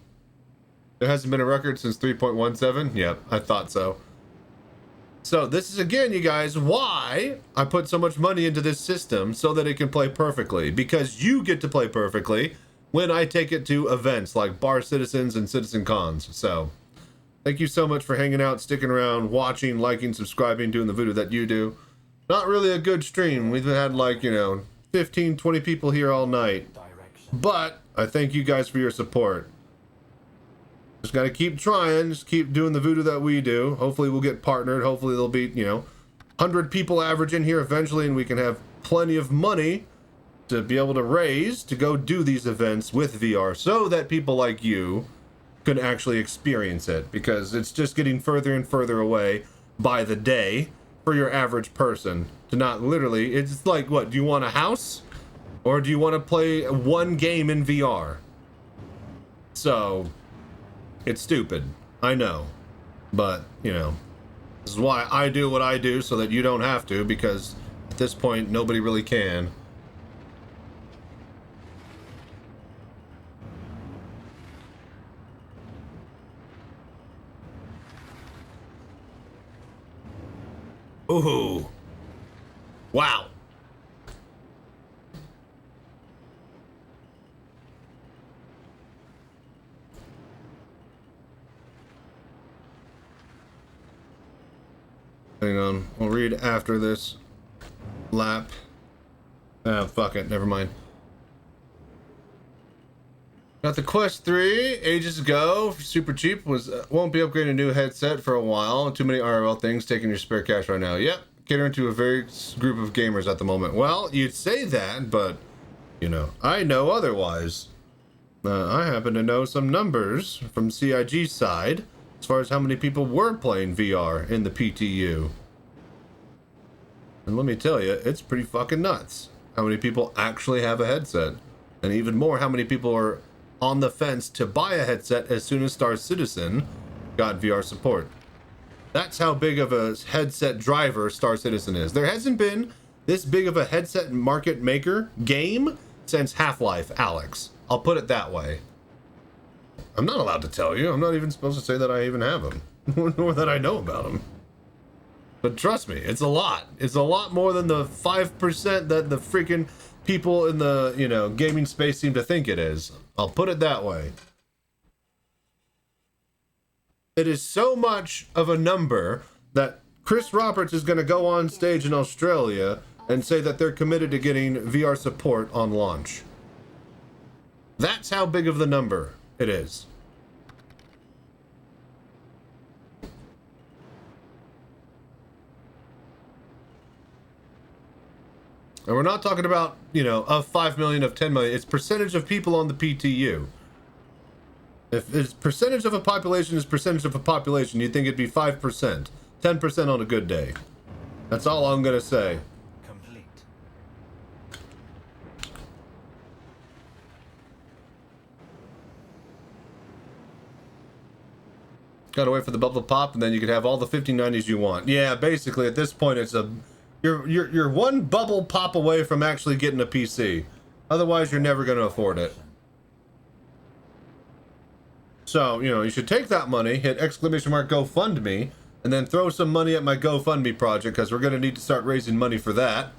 there hasn't been a record since 3.17. Yep, I thought so. So this is, again, you guys, why I put so much money into this system so that it can play perfectly. Because you get to play perfectly when I take it to events like Bar Citizens and Citizencons. So thank you so much for hanging out, sticking around, watching, liking, subscribing, doing the voodoo that you do. Not really a good stream. We've had like, you know, 15, 20 people here all night. But I thank you guys for your support. Just gotta keep trying, just keep doing the voodoo that we do. Hopefully we'll get partnered. Hopefully there'll be, you know, 100 people average in here eventually, and we can have plenty of money to be able to raise to go do these events with VR so that people like you can actually experience it, because it's just getting further and further away by the day for your average person to not literally, it's like, what, do you want a house? Or do you want to play one game in VR? So, it's stupid. I know. But, you know, this is why I do what I do, so that you don't have to, because at this point, nobody really can. Ooh. Wow. Hang on. We'll read after this lap. Ah, fuck it. Never mind. Got the Quest 3 ages ago. Super cheap. Won't be upgrading a new headset for a while. Too many IRL things taking your spare cash right now. Yep. Catering to a very group of gamers at the moment. Well, you'd say that, but, you know, I know otherwise. I happen to know some numbers from CIG's side as far as how many people were playing VR in the PTU. And let me tell you, it's pretty fucking nuts how many people actually have a headset. And even more, how many people are on the fence to buy a headset as soon as Star Citizen got VR support. That's how big of a headset driver Star Citizen is. There hasn't been this big of a headset market maker game since Half-Life, Alex. I'll put it that way. I'm not allowed to tell you. I'm not even supposed to say that I even have them, nor that I know about them. But trust me, it's a lot. It's a lot more than the 5% that the freaking people in the, you know, gaming space seem to think it is. I'll put it that way. It is so much of a number that Chris Roberts is going to go on stage in Australia and say that they're committed to getting VR support on launch. That's how big of the number it is. And we're not talking about, you know, of 5 million, of 10 million. It's percentage of people on the PTU. If it's percentage of a population is percentage of a population, you'd think it'd be 5%. 10% on a good day. That's all I'm going to say. Complete. Gotta wait for the bubble to pop, and then you could have all the 5090s you want. Yeah, basically, at this point, it's a... You're one bubble pop away from actually getting a PC. Otherwise, you're never going to afford it. So, you know, you should take that money, hit exclamation mark GoFundMe, and then throw some money at my GoFundMe project, because we're going to need to start raising money for that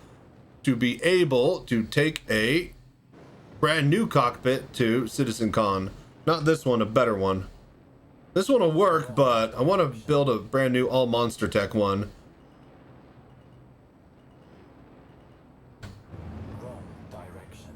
to be able to take a brand new cockpit to Citizencon. Not this one, a better one. This one will work, but I want to build a brand new all Monster Tech one. Wrong direction.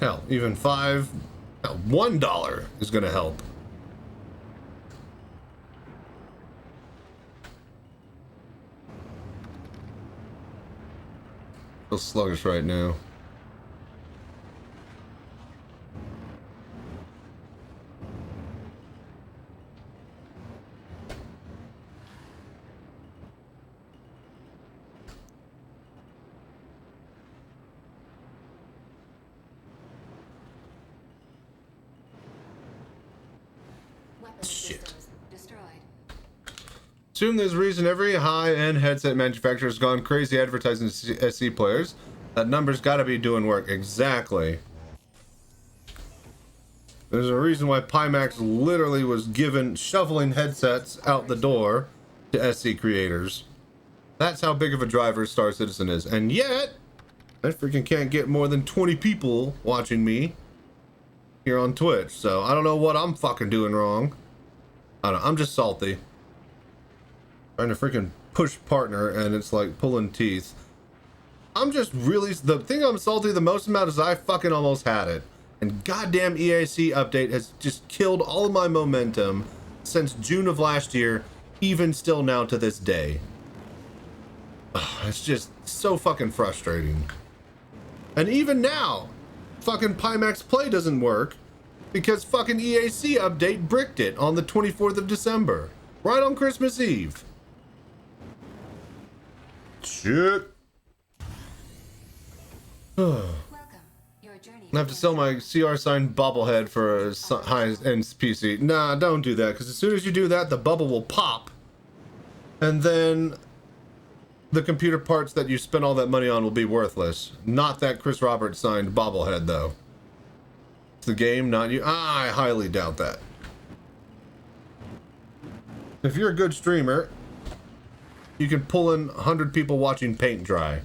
Hell, even $1 is going to help. Feel sluggish right now. Shit. Assume there's a reason every high-end headset manufacturer has gone crazy advertising SC players. That number's got to be doing work. Exactly. There's a reason why Pimax literally was shoveling headsets out the door to SC creators. That's how big of a driver Star Citizen is. And yet, I freaking can't get more than 20 people watching me here on Twitch. So I don't know what I'm fucking doing wrong. I don't know. I'm just salty. Trying to freaking push partner and it's like pulling teeth. I'm just really... The thing I'm salty the most about is I fucking almost had it. And goddamn EAC update has just killed all of my momentum since June of last year, even still now to this day. Ugh, it's just so fucking frustrating. And even now, fucking Pimax Play doesn't work because fucking EAC update bricked it on the 24th of December. Right on Christmas Eve. Shit. I have to sell my CR signed bobblehead for a high-end PC. Nah, don't do that, because as soon as you do that, the bubble will pop. And then the computer parts that you spent all that money on will be worthless. Not that Chris Roberts signed bobblehead, though. It's the game, not you. I highly doubt that. If you're a good streamer, you can pull in 100 people watching paint dry.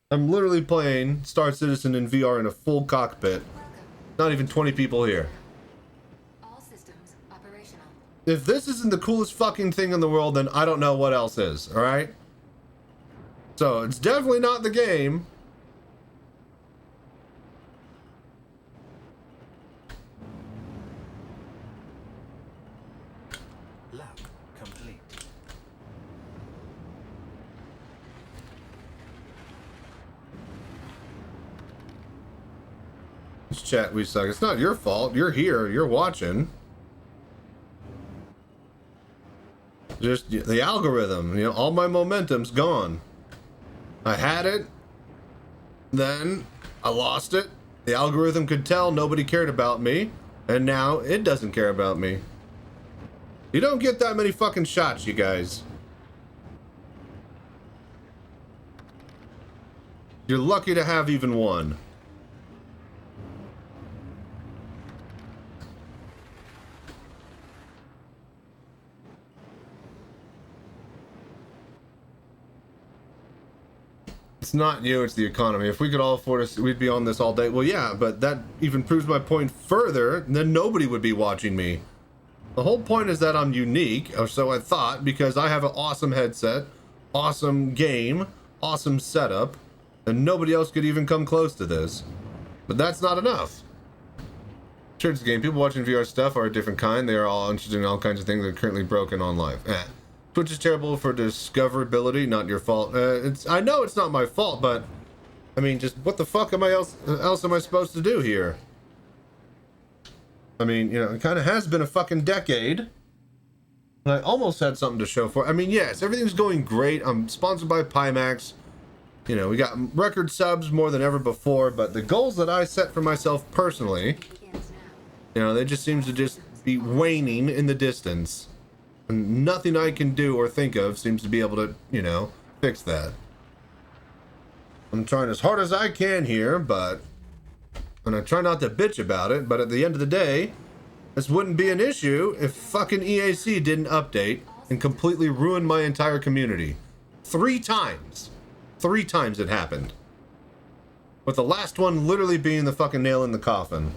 I'm literally playing Star Citizen in VR in a full cockpit. Not even 20 people here. All systems operational. If this isn't the coolest fucking thing in the world, then I don't know what else is, alright? So, it's definitely not the game. Lab complete. This chat, we suck. It's not your fault. You're here. You're watching. Just the algorithm. You know, all my momentum's gone. I had it. Then I lost it. The algorithm could tell nobody cared about me. And now it doesn't care about me. You don't get that many fucking shots, you guys. You're lucky to have even one. It's not you, it's the economy. If we could all afford it, we'd be on this all day. Well, yeah, but that even proves my point further. Then nobody would be watching me. The whole point is that I'm unique, or so I thought, because I have an awesome headset, awesome game, awesome setup, and nobody else could even come close to this. But that's not enough. Sure, it's a game. People watching VR stuff are a different kind. They are all interested in all kinds of things that are currently broken on live. Twitch is terrible for discoverability, not your fault. I know it's not my fault, but I mean, just what the fuck else am I supposed to do here? I mean, you know, it kind of has been a fucking decade. And I almost had something to show for. I mean, yes, everything's going great. I'm sponsored by Pimax. You know, we got record subs more than ever before, but the goals that I set for myself personally, you know, they just seem to just be waning in the distance. And nothing I can do or think of seems to be able to, you know, fix that. I'm trying as hard as I can here, but... And I try not to bitch about it, but at the end of the day, this wouldn't be an issue if fucking EAC didn't update and completely ruin my entire community. 3 times. 3 times it happened. With the last one literally being the fucking nail in the coffin.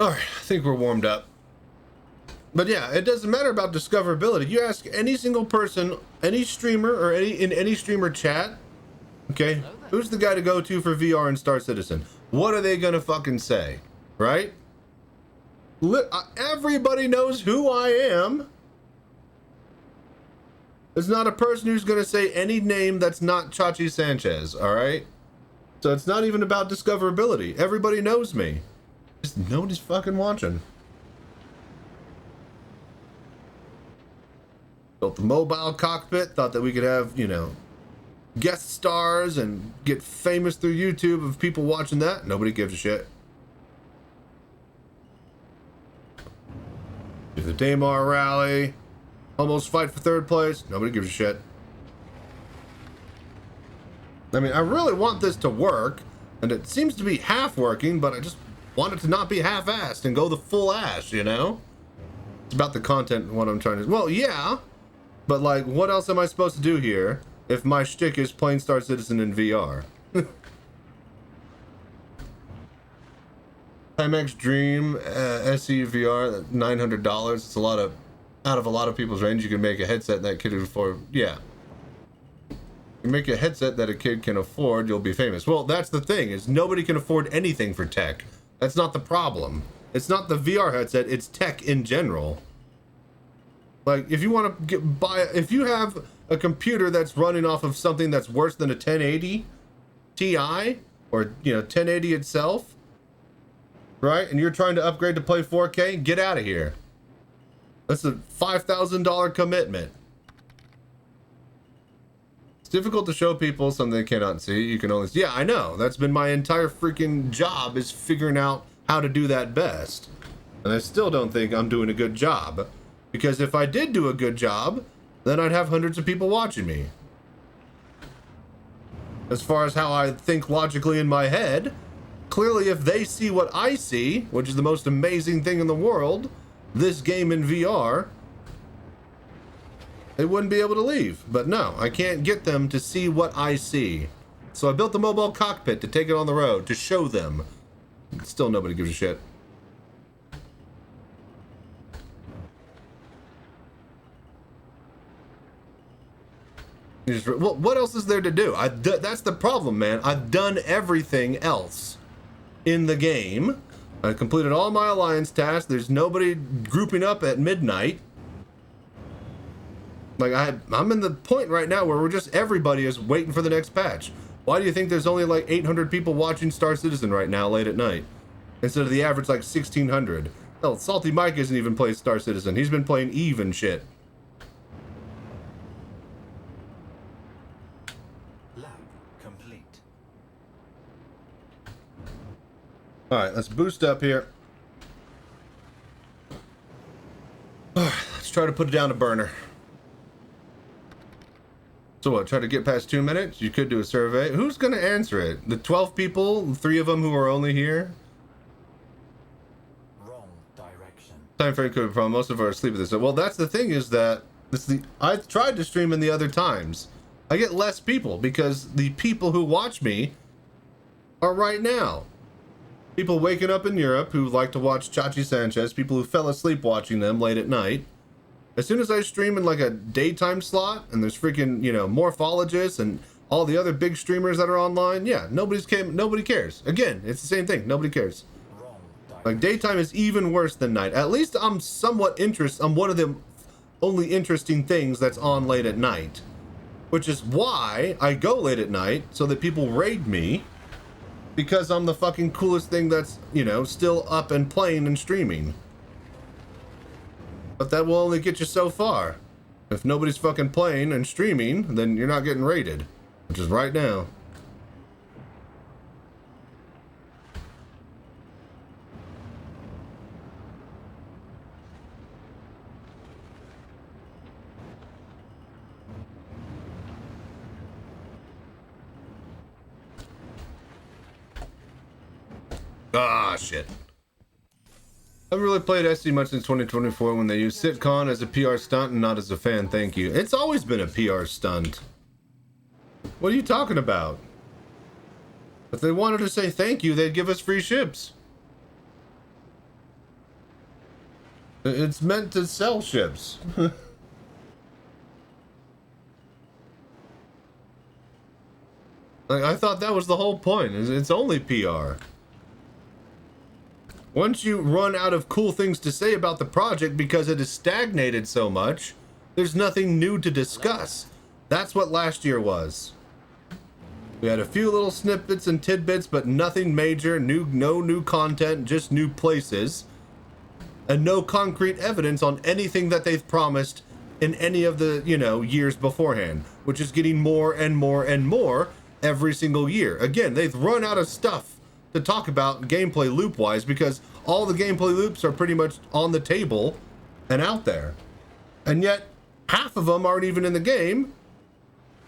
Alright, I think we're warmed up. But yeah, it doesn't matter about discoverability. You ask any single person, any streamer, or in any streamer chat, okay, who's the guy to go to for VR in Star Citizen? What are they gonna fucking say? Right? Everybody knows who I am. There's not a person who's gonna say any name that's not Chachi Sanchez, alright? So it's not even about discoverability. Everybody knows me. Just nobody's fucking watching. Built the mobile cockpit, thought that we could have, you know, guest stars and get famous through YouTube of people watching that. Nobody gives a shit. Do the Daymar rally. Almost fight for 3rd place. Nobody gives a shit. I mean, I really want this to work, and it seems to be half working, but I just want it to not be half-assed and go the full ass, you know? It's about the content and what I'm trying to... Well, yeah, but, like, what else am I supposed to do here if my shtick is playing Star Citizen in VR? Timex Dream SE VR, $900. It's a lot of... Out of a lot of people's range, you can make a headset that kid can afford... Yeah. You make a headset that a kid can afford, you'll be famous. Well, that's the thing, is nobody can afford anything for tech. That's not the problem. It's not the VR headset, it's tech in general. Like, if you want to if you have a computer that's running off of something that's worse than a 1080 Ti, or, you know, 1080 itself, right? And you're trying to upgrade to play 4K, get out of here. That's a $5,000 commitment. It's difficult to show people something they cannot see. You can only see. Yeah, I know. That's been my entire freaking job, is figuring out how to do that best. And I still don't think I'm doing a good job. Because if I did do a good job, then I'd have hundreds of people watching me. As far as how I think logically in my head, clearly if they see what I see, which is the most amazing thing in the world, this game in VR, they wouldn't be able to leave. But no, I can't get them to see what I see. So I built the mobile cockpit to take it on the road, to show them. Still nobody gives a shit. Well, what else is there to do? That's the problem, man. I've done everything else in the game. I completed all my alliance tasks. There's nobody grouping up at midnight. Like, I'm in the point right now where everybody is waiting for the next patch. Why do you think there's only like 800 people watching Star Citizen right now late at night? Instead of the average like 1,600. Hell, Salty Mike isn't even playing Star Citizen. He's been playing Eve and shit. Alright, let's boost up here. Let's try to put it down to burner. So what, try to get past 2 minutes? You could do a survey. Who's going to answer it? The 12 people? 3 of them who are only here? Wrong direction. Time frame could be a problem. Most of us are asleep at this. Well, that's the thing, is that I've tried to stream in the other times. I get less people because the people who watch me are right now. People waking up in Europe who like to watch Chachi Sanchez, people who fell asleep watching them late at night. As soon as I stream in like a daytime slot and there's freaking, morphologists and all the other big streamers that are online, yeah, nobody cares. Again, it's the same thing. Nobody cares. Like, daytime is even worse than night. At least I'm somewhat interested. I'm one of the only interesting things that's on late at night, which is why I go late at night, so that people raid me. Because I'm the fucking coolest thing that's, still up and playing and streaming. But that will only get you so far. If nobody's fucking playing and streaming, then you're not getting raided. Which is right now. Ah, shit. I haven't really played SC much since 2024 when they used Citizencon as a PR stunt and not as a fan, thank you. It's always been a PR stunt. What are you talking about? If they wanted to say thank you, they'd give us free ships. It's meant to sell ships. Like, I thought that was the whole point. It's only PR. Once you run out of cool things to say about the project because it has stagnated so much, there's nothing new to discuss. That's what last year was. We had a few little snippets and tidbits, but nothing major, no new content, just new places. And no concrete evidence on anything that they've promised in any of the, years beforehand, which is getting more and more and more every single year. Again, they've run out of stuff to talk about gameplay loop wise because all the gameplay loops are pretty much on the table and out there. And yet half of them aren't even in the game,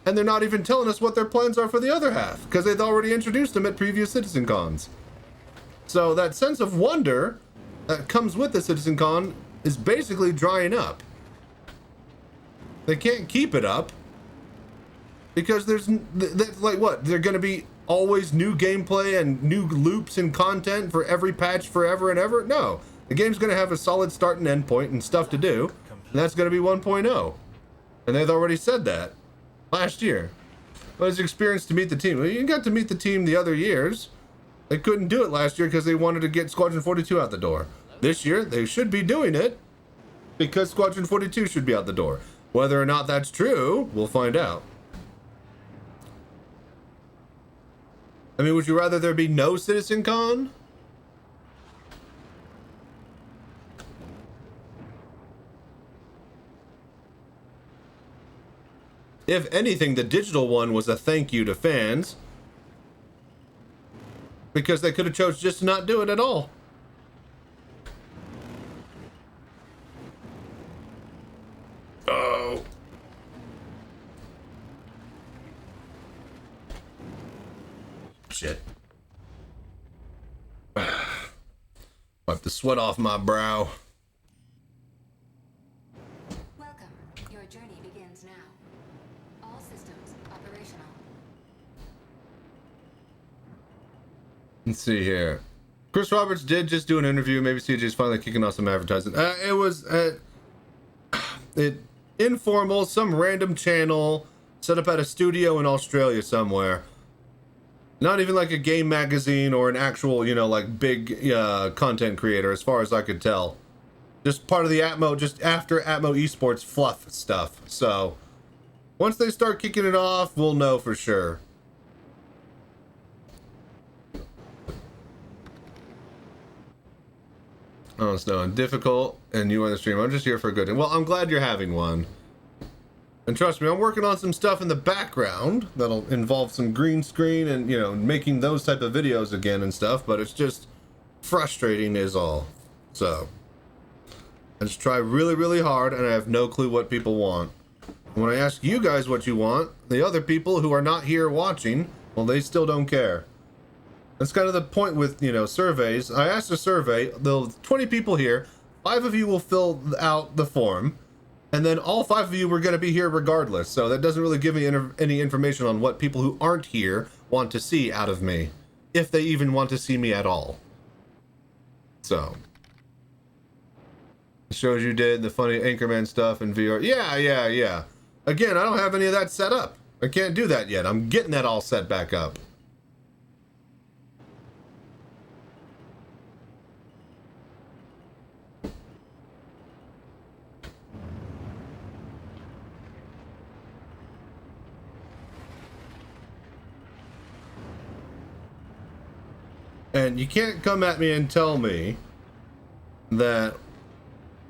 and they're not even telling us what their plans are for the other half because they've already introduced them at previous Citizencons. So that sense of wonder that comes with the Citizencon is basically drying up. They can't keep it up because there's like what? They're going to be always new gameplay and new loops and content for every patch forever and ever? No. The game's going to have a solid start and end point and stuff to do, and that's going to be 1.0. And they've already said that last year. But it's experience to meet the team. Well, you got to meet the team the other years. They couldn't do it last year because they wanted to get Squadron 42 out the door. This year, they should be doing it because Squadron 42 should be out the door. Whether or not that's true, we'll find out. I mean, would you rather there be no Citizencon? If anything, the digital one was a thank you to fans. Because they could have chose just to not do it at all. Oh. Shit. Wipe the sweat off my brow. Welcome. Your journey begins now. All systems operational. Let's see here. Chris Roberts did just do an interview. Maybe CJ's finally kicking off some advertising. It was informal, some random channel set up at a studio in Australia somewhere. Not even like a game magazine or an actual, you know, like big content creator, as far as I could tell. Just part of the Atmo, just after Atmo Esports fluff stuff. So once they start kicking it off, we'll know for sure. Oh, it's no difficult, and you on the stream. I'm just here for a good day. Well, I'm glad you're having one. And trust me, I'm working on some stuff in the background that'll involve some green screen and, you know, making those type of videos again and stuff, but it's just frustrating is all. So, I just try really, really hard, and I have no clue what people want. And when I ask you guys what you want, the other people who are not here watching, well, they still don't care. That's kind of the point with, you know, surveys. I asked a survey, the 20 people here, 5 of you will fill out the form, and then all 5 of you were going to be here regardless. So that doesn't really give me any information on what people who aren't here want to see out of me, if they even want to see me at all. So, the shows you did, the funny Anchorman stuff in VR. Yeah. Again, I don't have any of that set up. I can't do that yet. I'm getting that all set back up. And you can't come at me and tell me that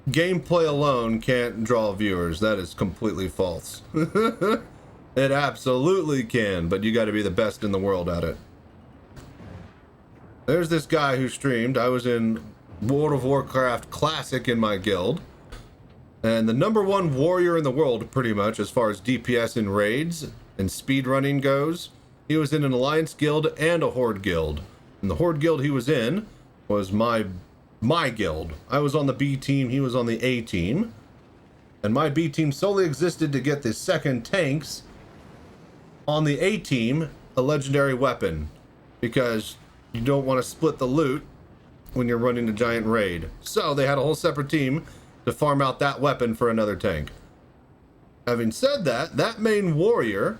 gameplay alone can't draw viewers. That is completely false. It absolutely can, but you got to be the best in the world at it. There's this guy who streamed. I was in World of Warcraft Classic in my guild. And the #1 warrior in the world, pretty much, as far as DPS in raids and speedrunning goes. He was in an Alliance guild and a Horde guild. And the Horde guild he was in was my guild. I was on the B team, he was on the A team. And my B team solely existed to get the second tanks on the A team, a legendary weapon. Because you don't want to split the loot when you're running a giant raid. So they had a whole separate team to farm out that weapon for another tank. Having said that, that main warrior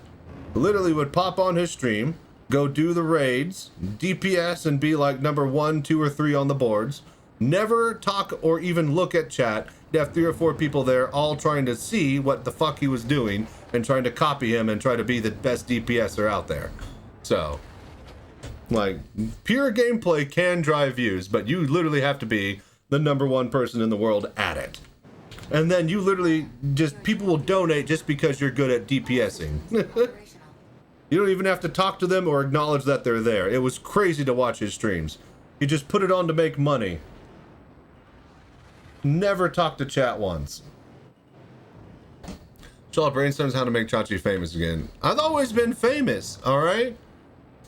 literally would pop on his stream, go do the raids, DPS, and be like #1, 2, or 3 on the boards. Never talk or even look at chat. He'd have 3 or 4 people there all trying to see what the fuck he was doing and trying to copy him and try to be the best DPSer out there. So, like, pure gameplay can drive views, but you literally have to be the #1 person in the world at it. And then you literally just, people will donate just because you're good at DPSing. You don't even have to talk to them or acknowledge that they're there. It was crazy to watch his streams. He just put it on to make money. Never talked to chat once. Shaw brainstorms how to make Chachi famous again. I've always been famous, alright?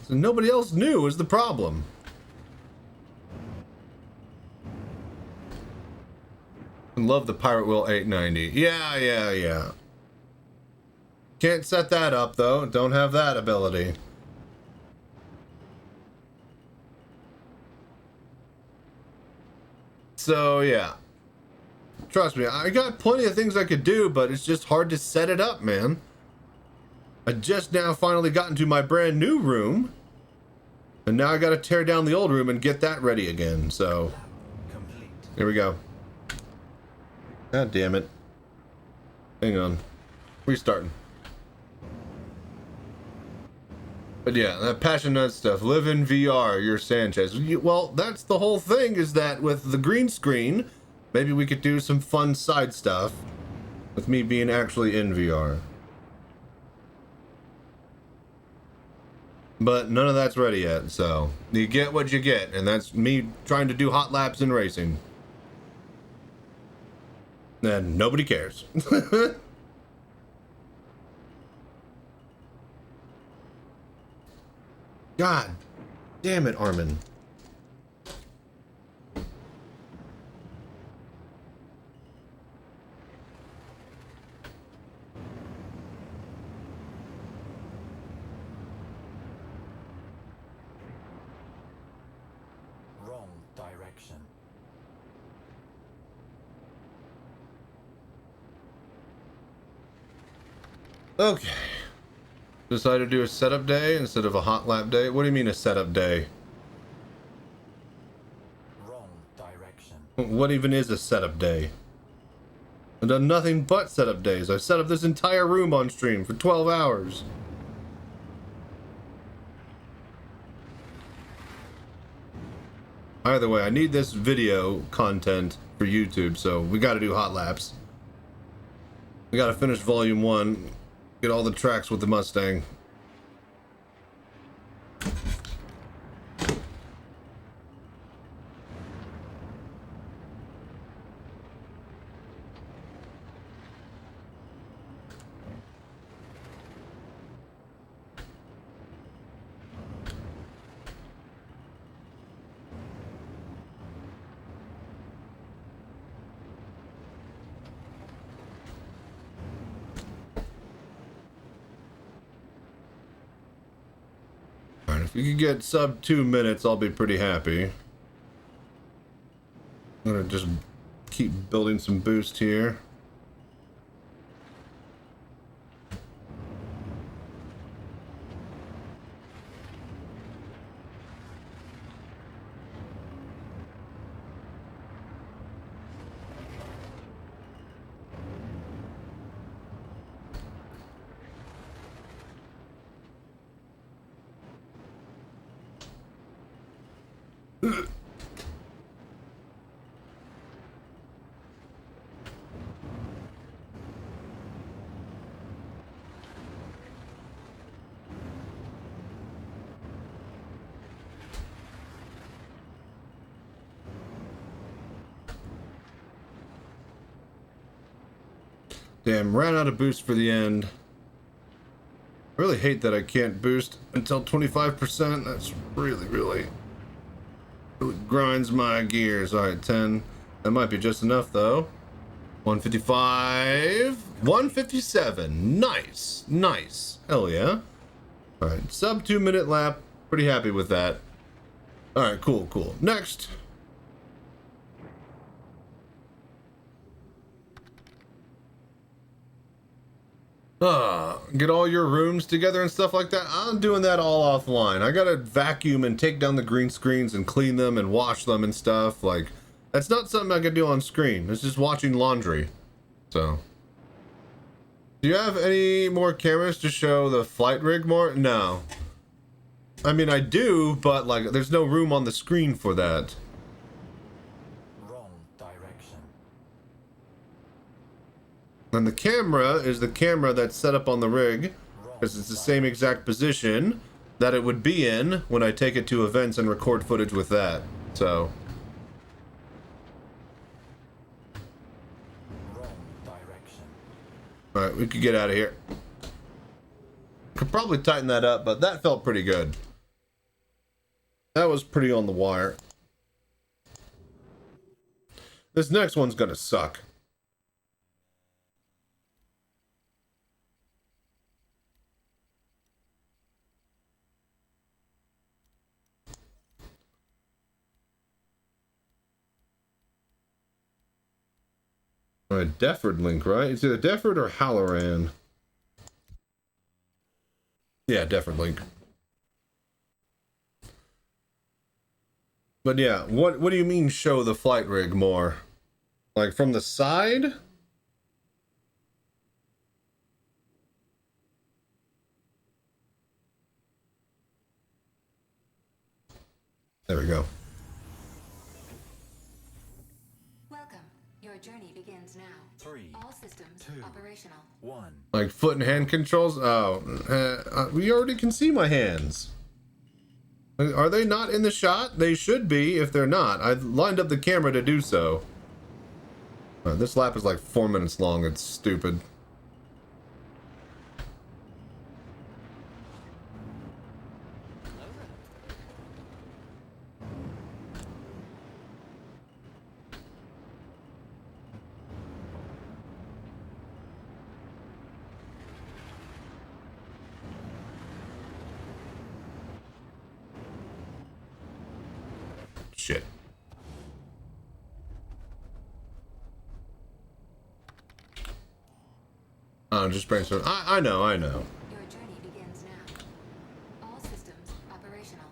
So nobody else knew is the problem. Love the Pirate Wheel 890. Yeah. Can't set that up, though. Don't have that ability. So, yeah. Trust me, I got plenty of things I could do, but it's just hard to set it up, man. I just now finally got into my brand new room. And now I gotta tear down the old room and get that ready again, so... Here we go. God damn it. Hang on. Restarting. But yeah, that passion nut stuff. Live in VR, you're Sanchez. Well, that's the whole thing, is that with the green screen, maybe we could do some fun side stuff with me being actually in VR. but none of that's ready yet. So you get what you get, and that's me trying to do hot laps in racing. And nobody cares. God damn it, Armin. Wrong direction. Okay. Decided to do a setup day instead of a hot lap day. What do you mean a setup day? Wrong direction. What even is a setup day? I've done nothing but setup days. I've set up this entire room on stream for 12 hours. Either way, I need this video content for YouTube, so we gotta do hot laps. We gotta finish volume 1, get all the tracks with the Mustang. Alright, if we could get sub 2 minutes, I'll be pretty happy. I'm gonna just keep building some boost here. Damn, ran out of boost for the end. I really hate that I can't boost until 25%. That's really grinds my gears. Alright, 10. That might be just enough though. 155. 157. Nice. Nice. Hell yeah. Alright, sub 2 minute lap. Pretty happy with that. Alright, cool, cool. Next. Get all your rooms together and stuff like that. I'm doing that all offline. I gotta vacuum and take down the green screens and clean them and wash them and stuff. Like, that's not something I can do on screen. It's just watching laundry. So. Do you have any more cameras to show the flight rig more? No. I mean, I do, but like, there's no room on the screen for that. And the camera is the camera that's set up on the rig, because it's the same exact position that it would be in when I take it to events and record footage with that. So. Alright, we could get out of here. Could probably tighten that up, but that felt pretty good. That was pretty on the wire. This next one's gonna suck. Alright, Deford link, right? It's either Deford or Halloran. Yeah, Deford link. But yeah, what do you mean show the flight rig more? Like from the side? There we go. Welcome. Your journey begins now. 3, All systems 2, operational. 1. Like foot and hand controls? Oh, we already can see my hands. Are they not in the shot? They should be if they're not. I lined up the camera to do so. This lap is like 4 minutes long. It's stupid. Shit. Just brainstorm. I know. Your journey begins now. All systems operational.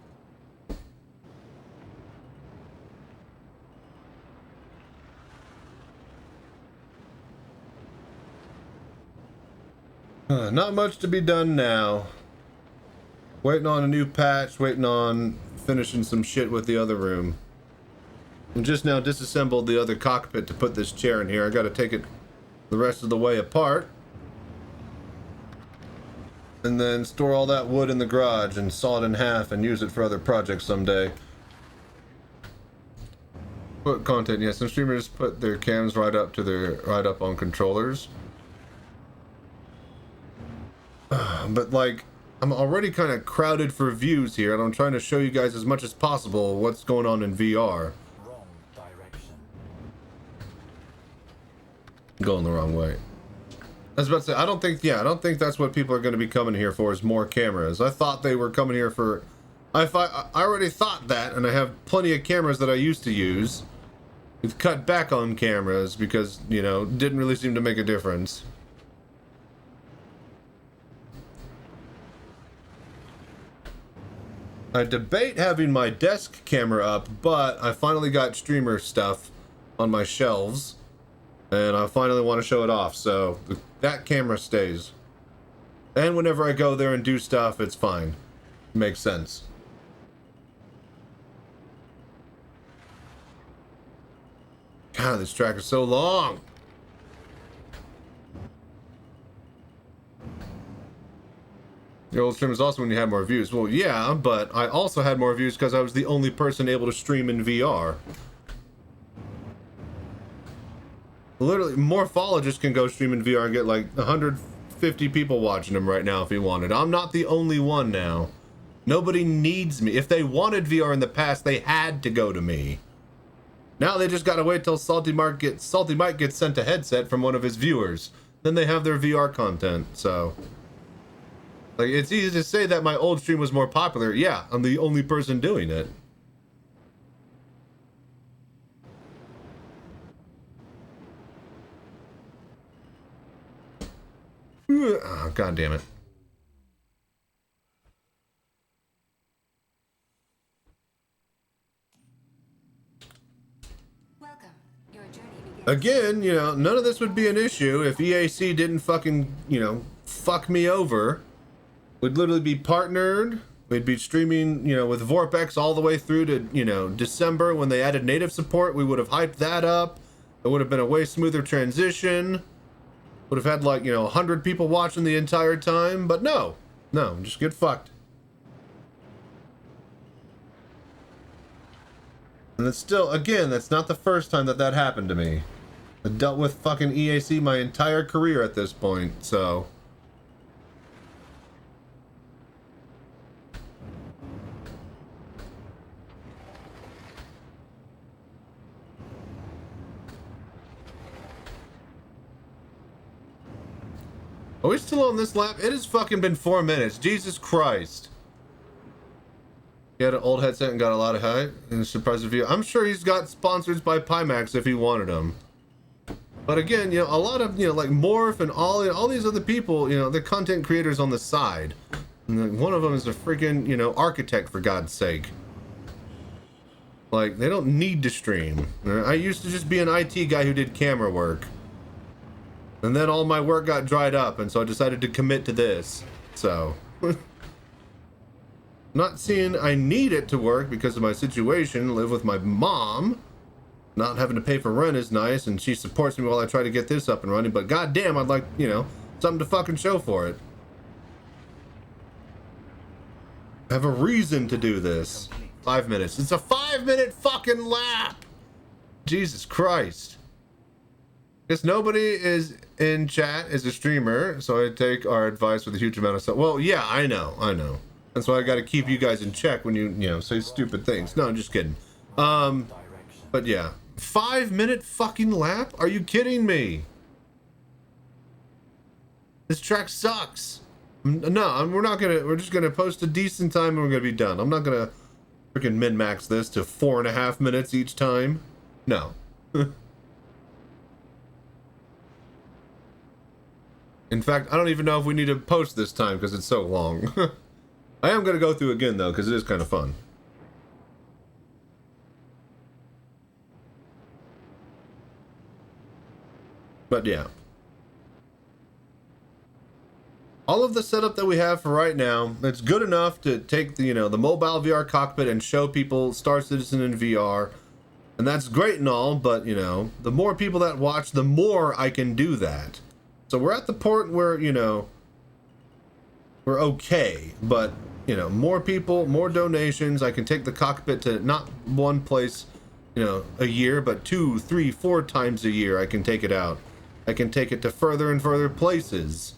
Not much to be done now. Waiting on a new patch, waiting on finishing some shit with the other room. And just now disassembled the other cockpit to put this chair in here. I gotta take it the rest of the way apart. And then store all that wood in the garage and saw it in half and use it for other projects someday. Put content, yes. Some streamers put their cams right up on controllers. But like, I'm already kind of crowded for views here, and I'm trying to show you guys as much as possible what's going on in VR. Wrong direction. Going the wrong way. I was about to say, I don't think that's what people are going to be coming here for, is more cameras. I thought they were coming here for... I already thought that, and I have plenty of cameras that I used to use. We've cut back on cameras because, you know, didn't really seem to make a difference. I debate having my desk camera up, but I finally got streamer stuff on my shelves, and I finally want to show it off, so that camera stays. And whenever I go there and do stuff, it's fine. Makes sense. God, this track is so long. The old stream was also when you had more views. Well, yeah, but I also had more views because I was the only person able to stream in VR. Literally, Morphologist can go stream in VR and get like 150 people watching him right now if he wanted. I'm not the only one now. Nobody needs me. If they wanted VR in the past, they had to go to me. Now they just gotta wait till Salty Mike gets sent a headset from one of his viewers. Then they have their VR content, so... Like, it's easy to say that my old stream was more popular. Yeah, I'm the only person doing it. Oh, God damn it. Welcome. Your journey begins. Again, you know, none of this would be an issue if EAC didn't fucking, you know, fuck me over. We'd literally be partnered. We'd be streaming, you know, with Vorpex all the way through to, you know, December when they added native support. We would have hyped that up. It would have been a way smoother transition. Would have had like, you know, 100 people watching the entire time. But no, just get fucked. And it's still, again, that's not the first time that happened to me. I dealt with fucking EAC my entire career at this point, so... Are we still on this lap? It has fucking been 4 minutes. Jesus Christ. He had an old headset and got a lot of hype and surprised review. I'm sure he's got sponsors by Pimax if he wanted them. But again, you know, a lot of, you know, like Morph and all these other people, you know, they're content creators on the side. And like, one of them is a freaking, you know, architect, for God's sake. Like, they don't need to stream. I used to just be an IT guy who did camera work. And then all my work got dried up, and so I decided to commit to this. So... Not seeing I need it to work because of my situation. Live with my mom. Not having to pay for rent is nice, and she supports me while I try to get this up and running. But goddamn, I'd like, you know, something to fucking show for it. I have a reason to do this. 5 minutes. It's a 5-minute fucking lap. Jesus Christ. Guess nobody is in chat is a streamer, so I take our advice with a huge amount of stuff. Well, yeah, I know. That's why I got to keep you guys in check when you say stupid things. No, I'm just kidding. But yeah, 5-minute fucking lap? Are you kidding me? This track sucks. No, we're just gonna post a decent time and we're gonna be done. I'm not gonna freaking min-max this to 4.5 minutes each time. No. In fact, I don't even know if we need to post this time because it's so long. I am gonna go through again though, because it is kind of fun. But yeah. All of the setup that we have for right now, it's good enough to take the, the mobile VR cockpit and show people Star Citizen in VR. And that's great and all, but, the more people that watch, the more I can do that. So we're at the point where, we're okay. But, more people, more donations. I can take the cockpit to not one place, a year, but 2, 3, 4 times a year I can take it out. I can take it to further and further places.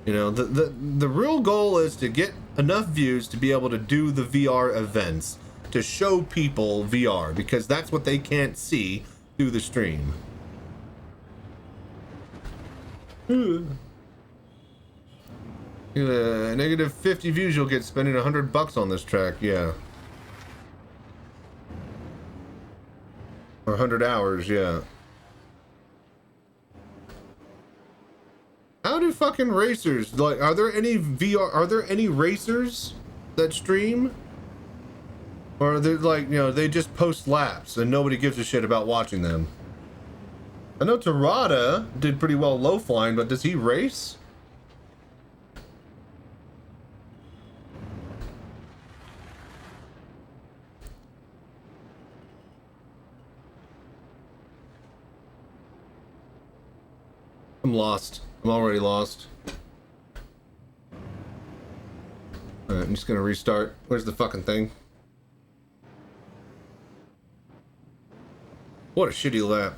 The real goal is to get enough views to be able to do the VR events, to show people VR, because that's what they can't see through the stream. Negative 50 views you'll get spending $100 on this track, yeah. Or 100 hours, yeah. How do fucking racers, are there any racers that stream? Or are they they just post laps and nobody gives a shit about watching them? I know Tarada did pretty well low flying, but does he race? I'm lost. I'm already lost. Alright, I'm just gonna restart. Where's the fucking thing? What a shitty lap.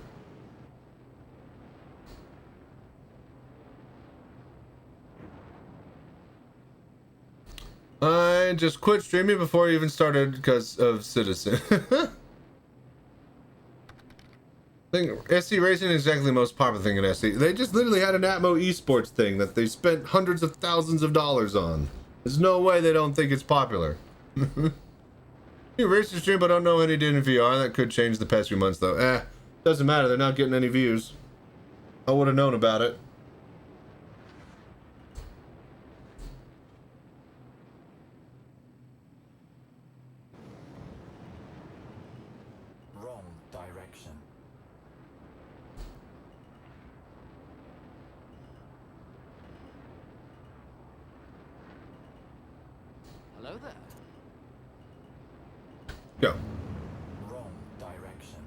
I just quit streaming before I even started because of Citizen. I think SC Racing is exactly the most popular thing in SC. They just literally had an Atmo esports thing that they spent hundreds of thousands of dollars on. There's no way they don't think it's popular. You racing stream, but don't know any did in VR. That could change the past few months, though. Doesn't matter. They're not getting any views. I would have known about it. Wrong direction. Hello there. Go. Wrong direction.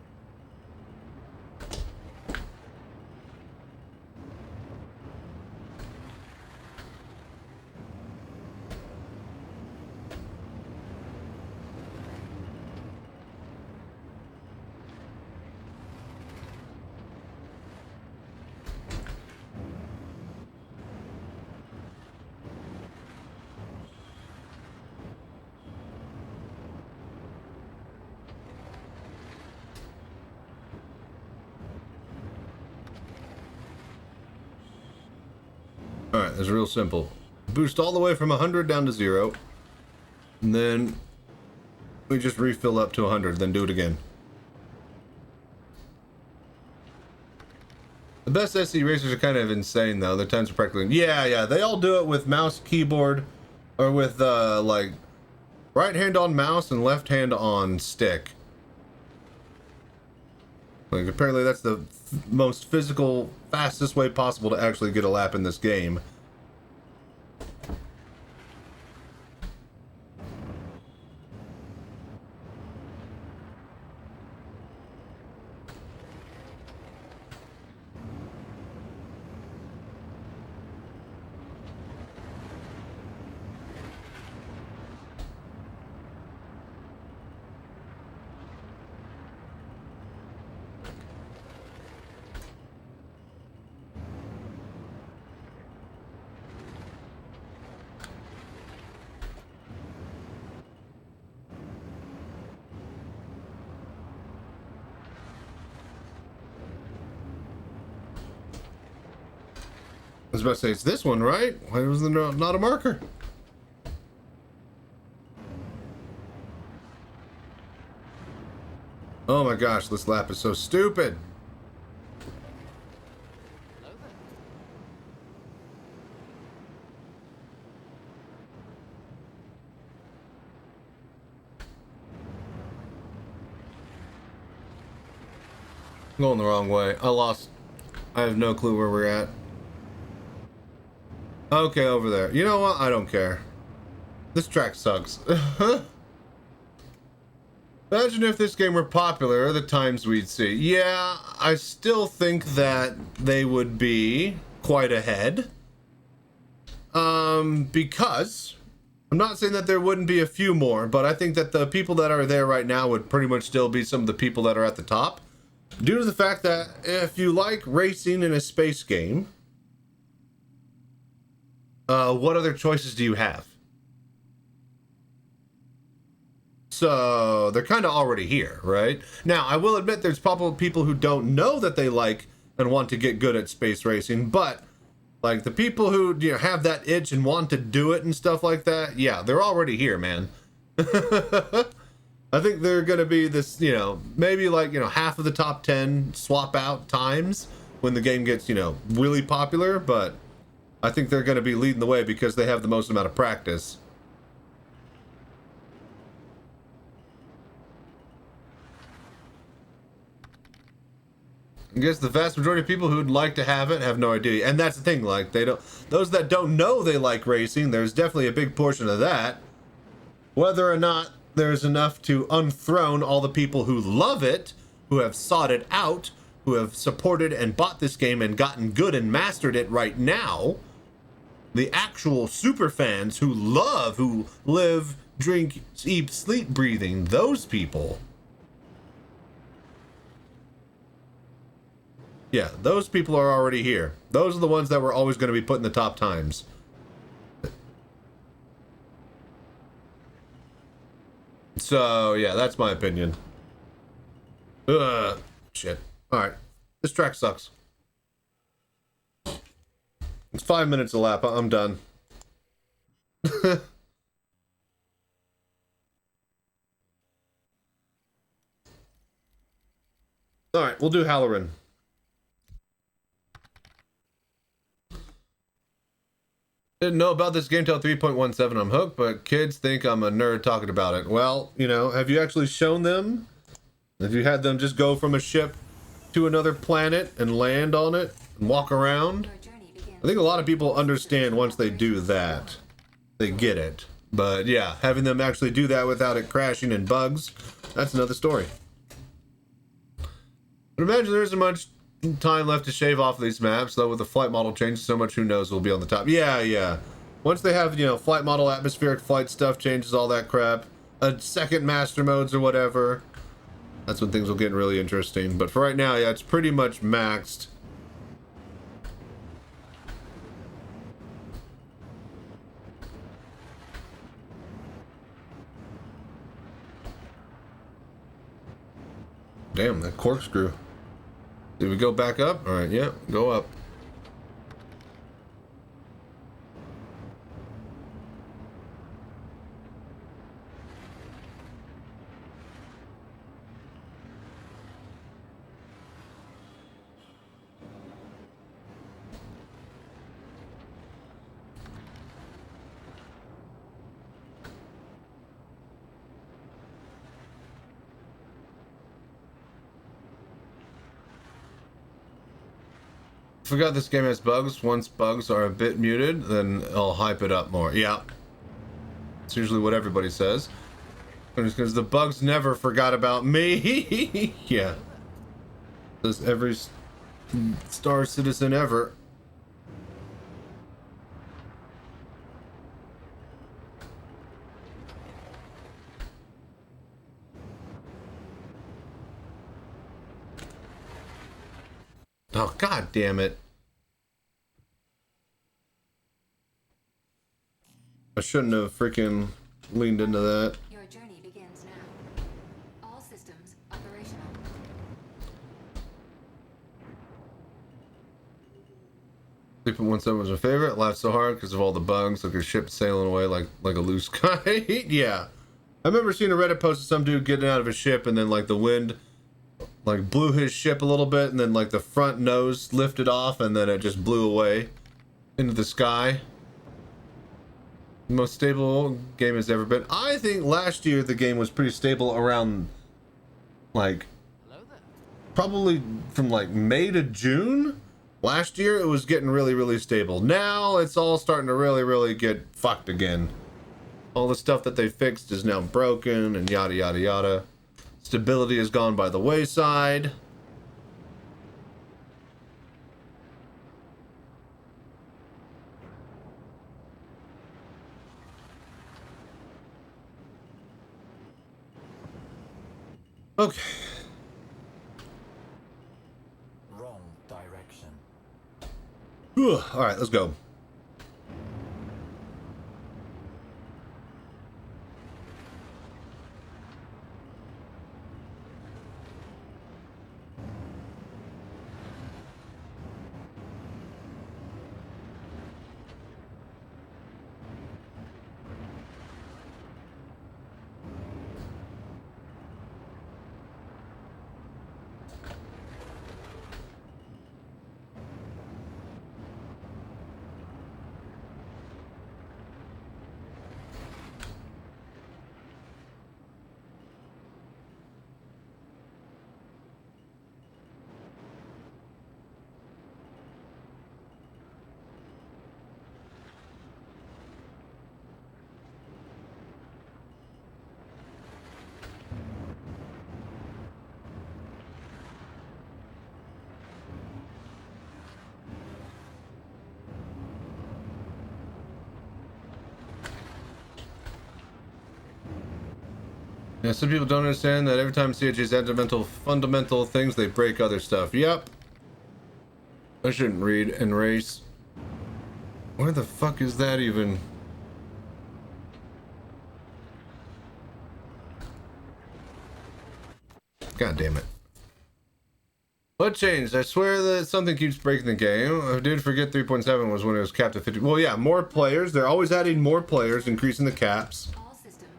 Alright, it's real simple. Boost all the way from 100 down to 0. And then we just refill up to 100, then do it again. The best SC racers are kind of insane though. Their times are practically... Yeah, they all do it with mouse, keyboard, or with like right hand on mouse and left hand on stick. Like apparently that's the most physical, fastest way possible to actually get a lap in this game. was about to say, it's this one, right? Why was there not a marker? Oh my gosh, this lap is so stupid. Hello there. I'm going the wrong way. I have no clue where we're at. Okay, over there. You know what? I don't care. This track sucks. Imagine if this game were popular, the times we'd see. Yeah, I still think that they would be quite ahead. Because I'm not saying that there wouldn't be a few more, but I think that the people that are there right now would pretty much still be some of the people that are at the top. Due to the fact that if you like racing in a space game, what other choices do you have? So they're kind of already here, right? Now, I will admit there's probably people who don't know that they like and want to get good at space racing, but like the people who, you know, have that itch and want to do it and stuff like that, yeah, they're already here, man. I think they're going to be this, you know, maybe like, you know, half of the top 10 swap out times when the game gets, you know, really popular, but I think they're going to be leading the way because they have the most amount of practice. I guess the vast majority of people who'd like to have it have no idea. And that's the thing, like, they don't, those that don't know they like racing, there's definitely a big portion of that. Whether or not there's enough to unthrone all the people who love it, who have sought it out, who have supported and bought this game and gotten good and mastered it right now. The actual super fans who love, who live, drink, eat, sleep, breathing, those people. Yeah, those people are already here. Those are the ones that were always going to be put in the top times. So, yeah, that's my opinion. Shit. Alright. This track sucks. It's 5 minutes a lap. I'm done. Alright, we'll do Halloran. Didn't know about this game till 3.17. I'm hooked, but kids think I'm a nerd talking about it. Well, you know, have you actually shown them? Have you had them just go from a ship to another planet and land on it and walk around? I think a lot of people understand once they do that. They get it. But yeah, having them actually do that without it crashing and bugs, that's another story. But imagine there isn't much time left to shave off these maps, though with the flight model changes so much, who knows will be on the top. Yeah. Once they have, you know, flight model, atmospheric flight stuff changes, all that crap, a second master modes or whatever, that's when things will get really interesting. But for right now, yeah, it's pretty much maxed. Damn, that corkscrew. Did we go back up? All right, yeah, go up. Forgot this game has bugs. Once bugs are a bit muted, then I'll hype it up more. Yeah. It's usually what everybody says. Because the bugs never forgot about me. Yeah. Does every Star Citizen ever. Oh, god damn it. I shouldn't have freaking leaned into that. Your journey begins now. All systems operational. 3.17 was my favorite. Laughed so hard because of all the bugs, like a ship sailing away like a loose kite. Yeah. I remember seeing a Reddit post of some dude getting out of a ship and then like the wind like blew his ship a little bit and then like the front nose lifted off and then it just blew away into the sky. The most stable game has ever been. I think last year the game was pretty stable around like probably from like May to June. Last year it was getting really stable. Now it's all starting to really get fucked again. All the stuff that they fixed is now broken and yada yada. Stability has gone by the wayside. Okay. Wrong direction. All right, let's go. Yeah, some people don't understand that every time CH's fundamental things, they break other stuff. Yep. I shouldn't read and race. Where the fuck is that even? God damn it. What changed? I swear that something keeps breaking the game. I did forget 3.7 was when it was capped at 50. Well, yeah, more players. They're always adding more players, increasing the caps.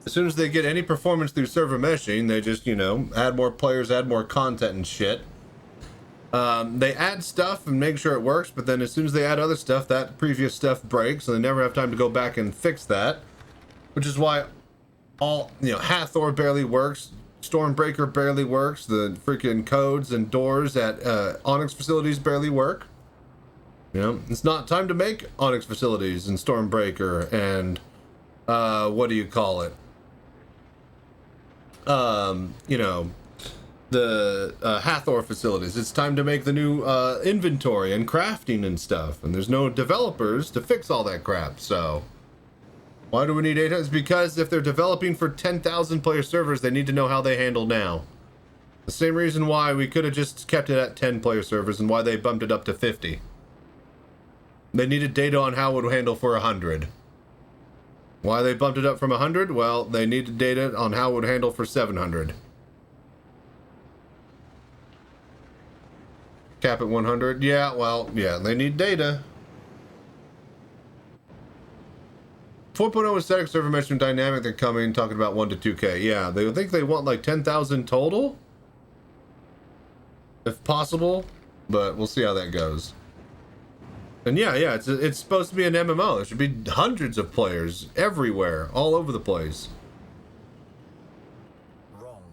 As soon as they get any performance through server meshing, they just, you know, add more players, add more content and shit. They add stuff and make sure it works, but then as soon as they add other stuff, that previous stuff breaks, and they never have time to go back and fix that. Which is why all, you know, Hathor barely works, Stormbreaker barely works, the freaking codes and doors at Onyx facilities barely work. You know, it's not time to make Onyx facilities and Stormbreaker and, what do you call it? You know, the Hathor facilities. It's time to make the new inventory and crafting and stuff, and there's no developers to fix all that crap. So why do we need 800? It's because if they're developing for 10,000 player servers, they need to know how they handle now. The same reason why we could have just kept it at 10 player servers and why they bumped it up to 50. They needed data on how it would handle for 100. Why they bumped it up from 100? Well, they needed data on how it would handle for 700. Cap at 100? Yeah, well, yeah, they need data. 4.0 is static server mesh and dynamic. They're coming, talking about 1 to 2K. Yeah, they think they want like 10,000 total, if possible, but we'll see how that goes. And yeah, it's supposed to be an MMO. There should be hundreds of players everywhere, all over the place.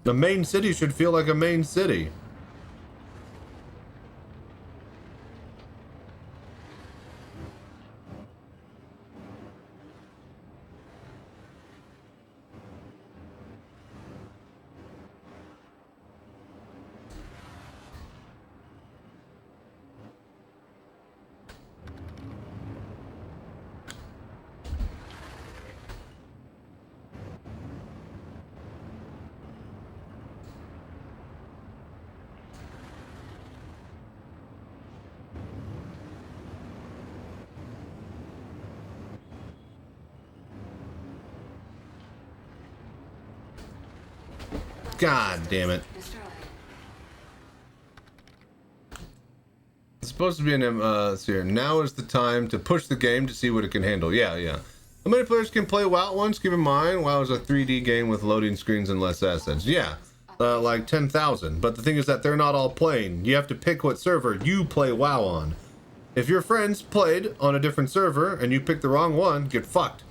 The main city should feel like a main city. God damn it. It's supposed to be an let's see here. Now is the time to push the game to see what it can handle. Yeah. How many players can play WoW at once? Keep in mind, WoW is a 3D game with loading screens and less assets. Yeah, like 10,000. But the thing is that they're not all playing. You have to pick what server you play WoW on. If your friends played on a different server and you pick the wrong one, get fucked.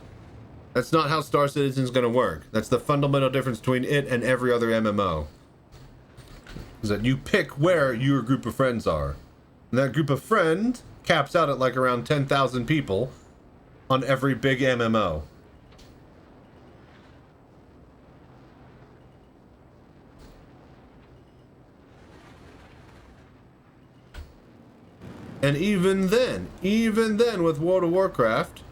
That's not how Star Citizen is going to work. That's the fundamental difference between it and every other MMO. Is that you pick where your group of friends are. And that group of friends caps out at like around 10,000 people on every big MMO. And even then with World of Warcraft,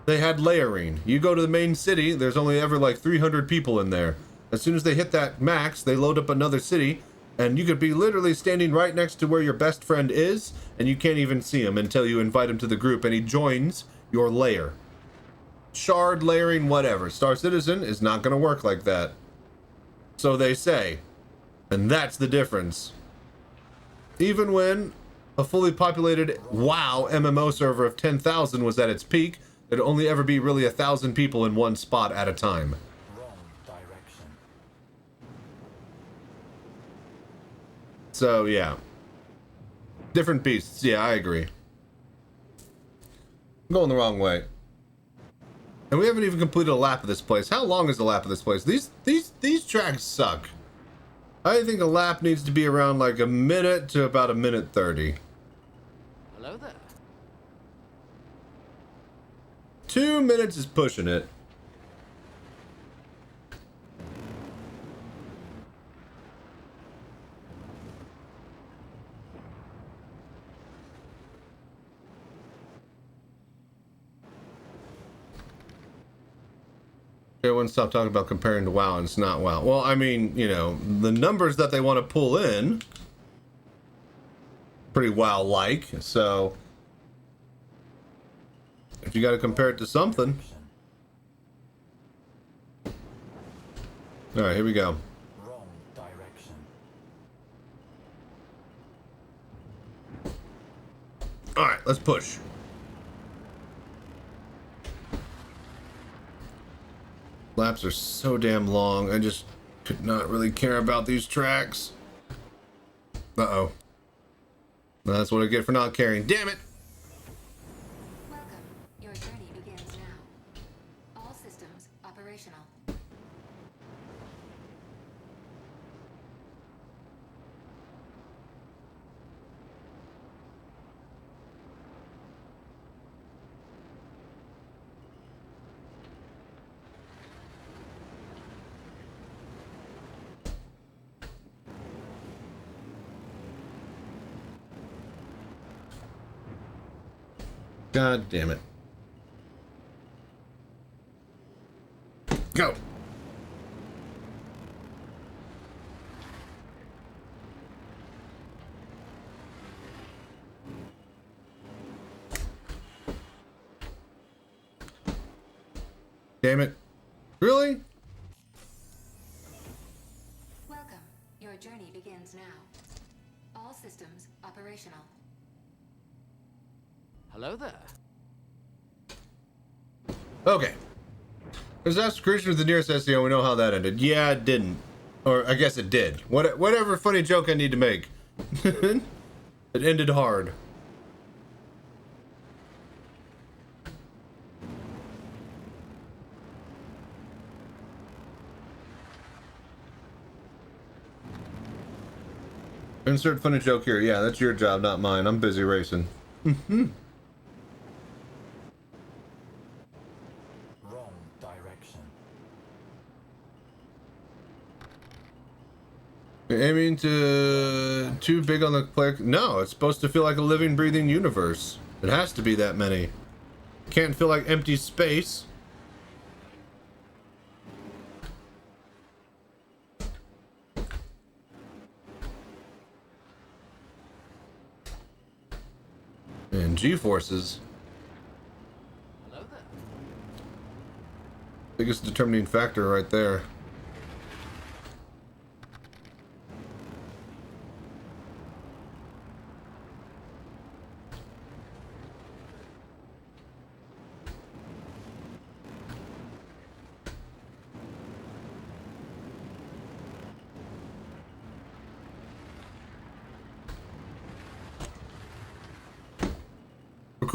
they had layering. You go to the main city, there's only ever like 300 people in there. As soon as they hit that max, they load up another city, and you could be literally standing right next to where your best friend is, and you can't even see him until you invite him to the group and he joins your layer. Shard, layering, whatever. Star Citizen is not going to work like that. So they say. And that's the difference. Even when a fully populated WoW MMO server of 10,000 was at its peak, there'd only ever be really 1,000 people in one spot at a time. Wrong direction. So, yeah. Different beasts. Yeah, I agree. I'm going the wrong way. And we haven't even completed a lap of this place. How long is the lap of this place? These tracks suck. I think a lap needs to be around like a minute to about a minute 30. Hello there. 2 minutes is pushing it. Everyone stop talking about comparing to WoW, and it's not WoW. Well, I mean, you know, the numbers that they want to pull in, pretty WoW-like, so if you got to compare it to something. All right, here we go. Wrong direction. All right, let's push. Laps are so damn long. I just could not really care about these tracks. Uh-oh. That's what I get for not caring. Damn it! Welcome. Your journey begins now. All systems operational. God damn it. Go! Damn it. Really? Welcome. Your journey begins now. All systems operational. Hello there. Okay. Disaster creation was the nearest SEO. We know how that ended. Yeah, it didn't. Or I guess it did. Whatever funny joke I need to make. It ended hard. Insert funny joke here. Yeah, that's your job, not mine. I'm busy racing. Wrong direction. You're aiming to too big on the player. No, it's supposed to feel like a living, breathing universe. It has to be that many. Can't feel like empty space. And G-forces. Hello there. Biggest determining factor right there.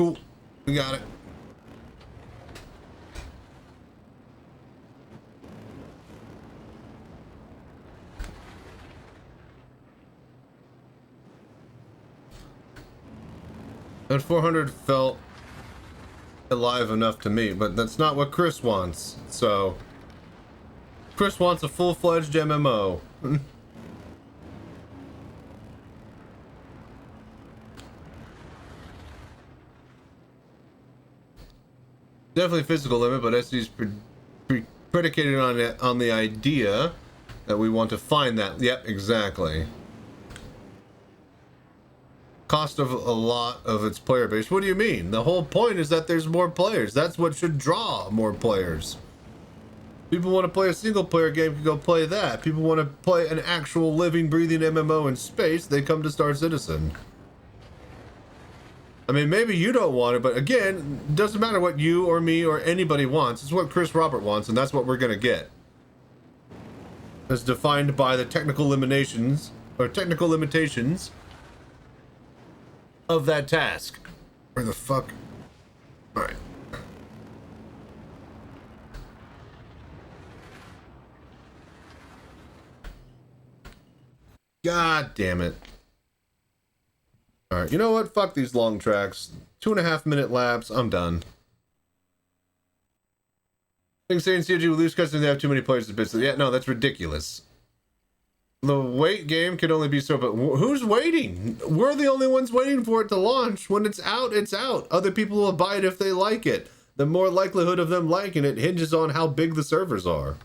Cool. We got it. That 400 felt alive enough to me, but that's not what Chris wants. So, Chris wants a full-fledged MMO. Definitely physical limit, but SC's predicated on the idea that we want to find that. Yep, exactly. Cost of a lot of its player base. What do you mean? The whole point is that there's more players. That's what should draw more players. People want to play a single player game, can go play that. People want to play an actual living, breathing MMO in space, they come to Star Citizen. I mean, maybe you don't want it, but again, it doesn't matter what you or me or anybody wants. It's what Chris Robert wants, and that's what we're going to get. As defined by the technical limitations of that task. Where the fuck? Alright. God damn it. Alright, you know what? Fuck these long tracks. 2.5 minute laps. I'm done. I think saying CG will lose customers, they have too many players to bits. Yeah, no, that's ridiculous. The wait game could only be so, but who's waiting? We're the only ones waiting for it to launch. When it's out, it's out. Other people will buy it if they like it. The more likelihood of them liking it hinges on how big the servers are.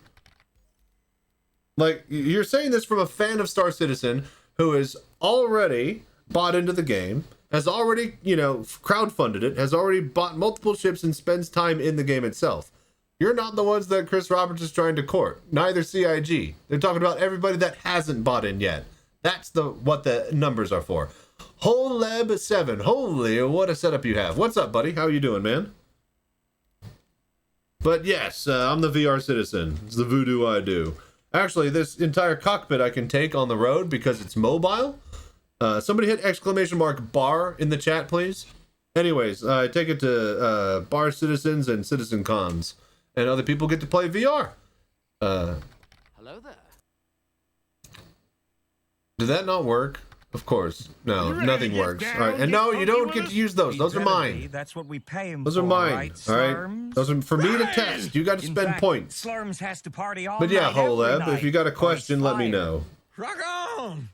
Like, you're saying this from a fan of Star Citizen who has already bought into the game, has already, you know, crowdfunded it, has already bought multiple ships and spends time in the game itself. You're not the ones that Chris Roberts is trying to court. Neither CIG. They're talking about everybody that hasn't bought in yet. That's what the numbers are for. Holeb7. Holy, what a setup you have. What's up, buddy? How you doing, man? But yes, I'm the VR citizen. It's the voodoo I do. Actually, this entire cockpit I can take on the road because it's mobile. Somebody hit bar in the chat, please. Anyways, I take it to bar citizens and Citizencons. And other people get to play VR. Hello there. Did that not work? Of course. No, nothing works. All right, and no, you don't get to use those. Those are mine. That's what we pay him. Those are mine. All right. Those are for me to test. You got to spend points. Slurms has to party all but yeah, night, every Holeb, night, if you got a question, let me know. Rock on!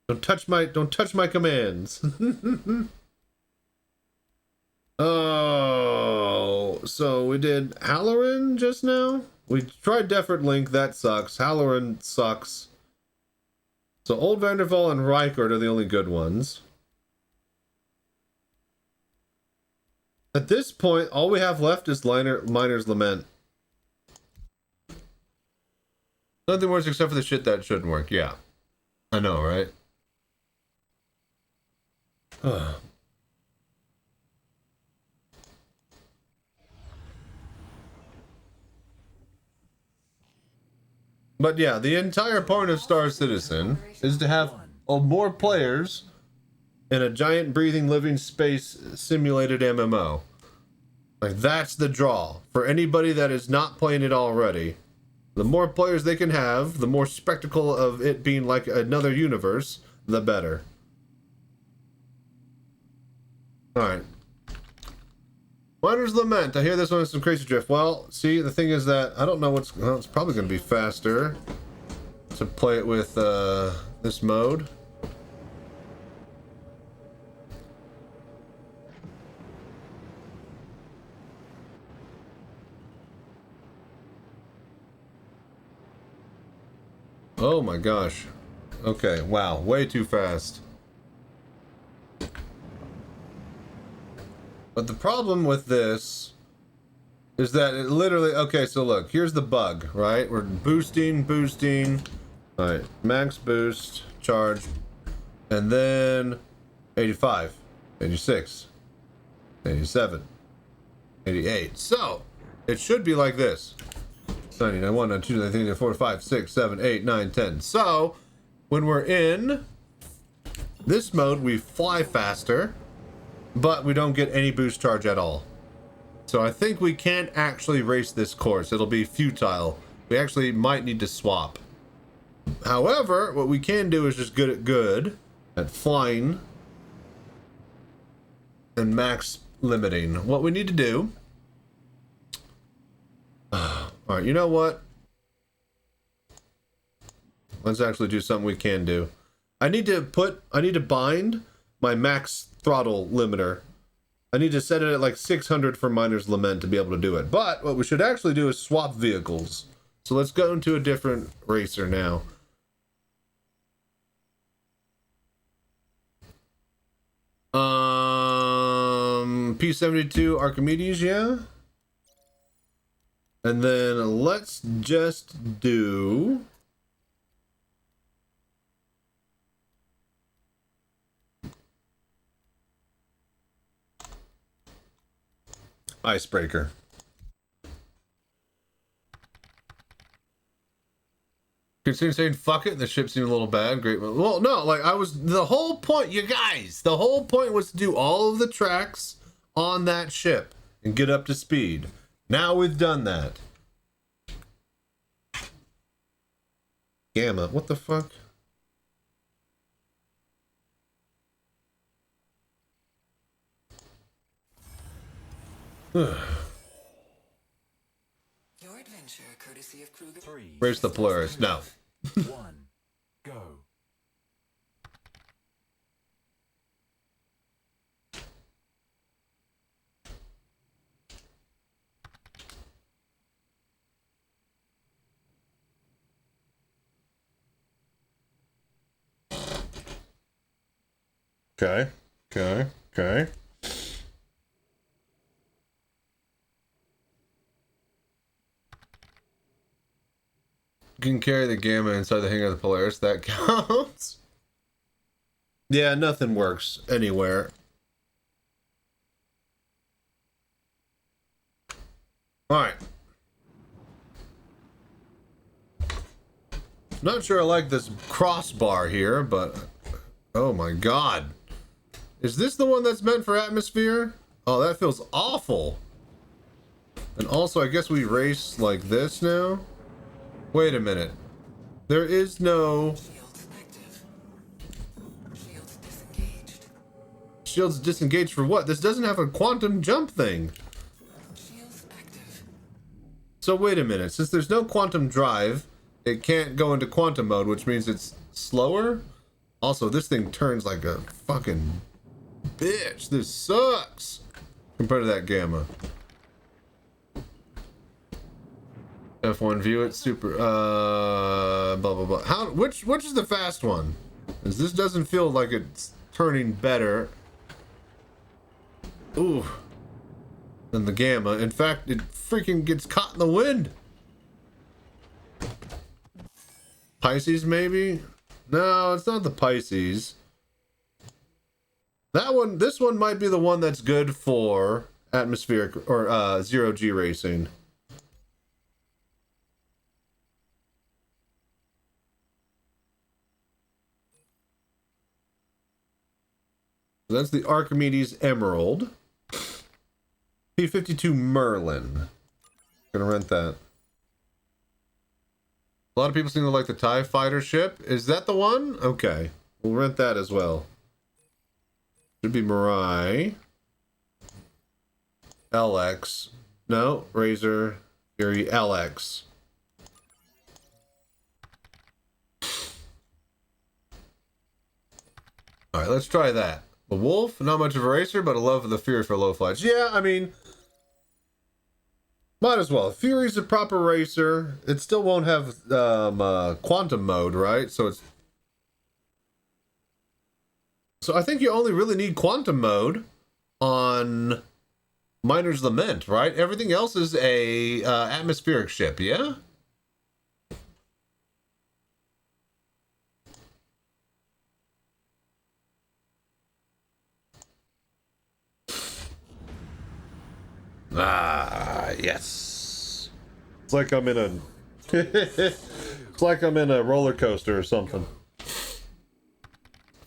Don't touch my commands. Oh, so we did Halloran just now? We tried Defert Link, that sucks. Halloran sucks. So Old Vanderval and Reichert are the only good ones. At this point, all we have left is Miner's Lament. Nothing works except for the shit that shouldn't work. Yeah. I know, right? But yeah, the entire point of Star Citizen is to have more players in a giant breathing living space simulated MMO. Like, that's the draw. For anybody that is not playing it already, the more players they can have, the more spectacle of it being like another universe, the better. Alright. Miner's Lament. I hear this one is some crazy drift. Well, see, the thing is that I don't know what's... Well, it's probably going to be faster to play it with this mode. Oh my gosh. Okay, wow. Way too fast. But the problem with this is that it literally... Okay, so look. Here's the bug, right? We're boosting. Alright, max boost, charge. And then 85, 86, 87, 88. So, it should be like this. 99, 1, 2, 3, 4, 5, 6, 7, 8, 9, 10. So, when we're in This mode, we fly faster, but we don't get any boost charge at all. So I think we can't actually race this course. It'll be futile. We actually might need to swap. However, what we can do is just good at flying and max limiting. What we need to do... Alright, you know what? Let's actually do something we can do. I need to bind my max throttle limiter. I need to set it at like 600 for Miner's Lament to be able to do it. But what we should actually do is swap vehicles. So let's go into a different racer now. P72 Archimedes, yeah. And then let's just do... Icebreaker. Considering saying fuck it, the ship seemed a little bad. Great. Well, no, like the whole point, you guys, the whole point was to do all of the tracks on that ship and get up to speed. Now we've done that. Gamma, what the fuck? Your adventure, courtesy of Kruger. 3. Race the Polaris. No. 1. Go. Okay. You can carry the Gamma inside the hangar of the Polaris. That counts. Yeah, nothing works anywhere. Alright. Not sure I like this crossbar here, but... Oh my god. Is this the one that's meant for atmosphere? Oh, that feels awful. And also, I guess we race like this now? Wait a minute. There is no... Shields active. Shields disengaged. Shields disengaged for what? This doesn't have a quantum jump thing. Shields active. So wait a minute. Since there's no quantum drive, it can't go into quantum mode, which means it's slower? Also, this thing turns like a fucking bitch. This sucks compared to that Gamma. F1 view it super blah blah blah. How which is the fast one? Because this doesn't feel like it's turning better. Ooh. Than the Gamma. In fact, it freaking gets caught in the wind. Pisces maybe? No, it's not the Pisces. That one, this one might be the one that's good for atmospheric or zero G racing. That's the Archimedes Emerald. P-52 Merlin. Gonna rent that. A lot of people seem to like the TIE fighter ship. Is that the one? Okay. We'll rent that as well. Should be Mirai. LX. No, Razor. Fury LX. Alright, let's try that. The Wolf, not much of a racer, but a love for the Fury for low flights. Yeah, I mean, might as well. Fury's a proper racer. It still won't have quantum mode, right? So I think you only really need quantum mode on Miner's Lament, right? Everything else is a atmospheric ship, yeah? Ah, yes. It's like I'm in a it's like I'm in a roller coaster or something.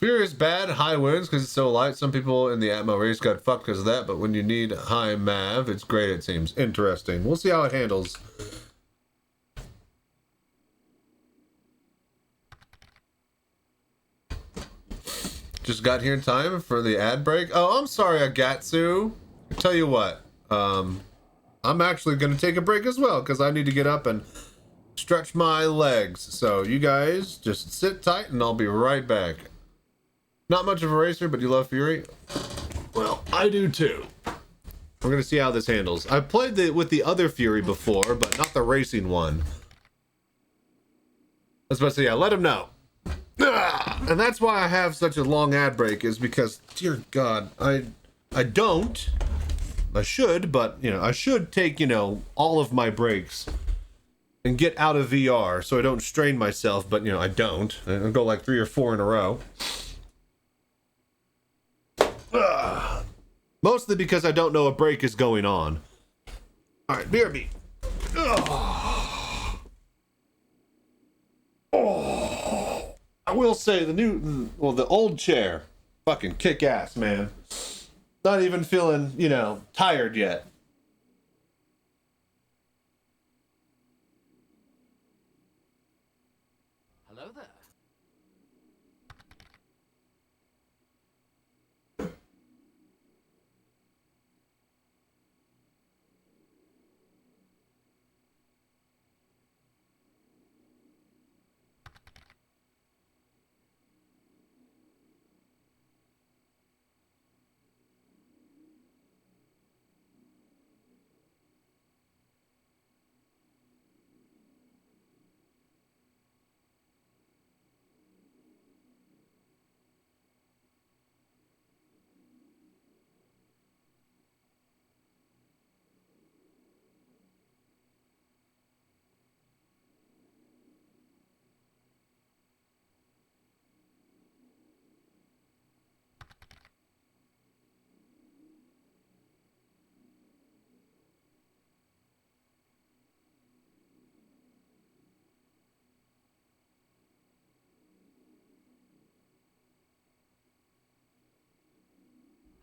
Fear is bad, high winds because it's so light. Some people in the Atmo race got fucked because of that, but when you need high MAV, it's great, it seems. Interesting. We'll see how it handles. Just got here in time for the ad break. Oh, I'm sorry, Agatsu. I tell you what, I'm actually going to take a break as well because I need to get up and stretch my legs. So you guys just sit tight and I'll be right back. Not much of a racer, but you love Fury? Well, I do too. We're going to see how this handles. I played with the other Fury before, but not the racing one. I was about to say, yeah, let him know. And that's why I have such a long ad break, is because, dear God, I should, but, you know, I should take, you know, all of my breaks and get out of VR so I don't strain myself, but, you know, I don't. I go like 3 or 4 in a row. Mostly because I don't know a break is going on. All right, BRB. Oh, I will say the old chair, fucking kick ass, man. Not even feeling, you know, tired yet. Hello there.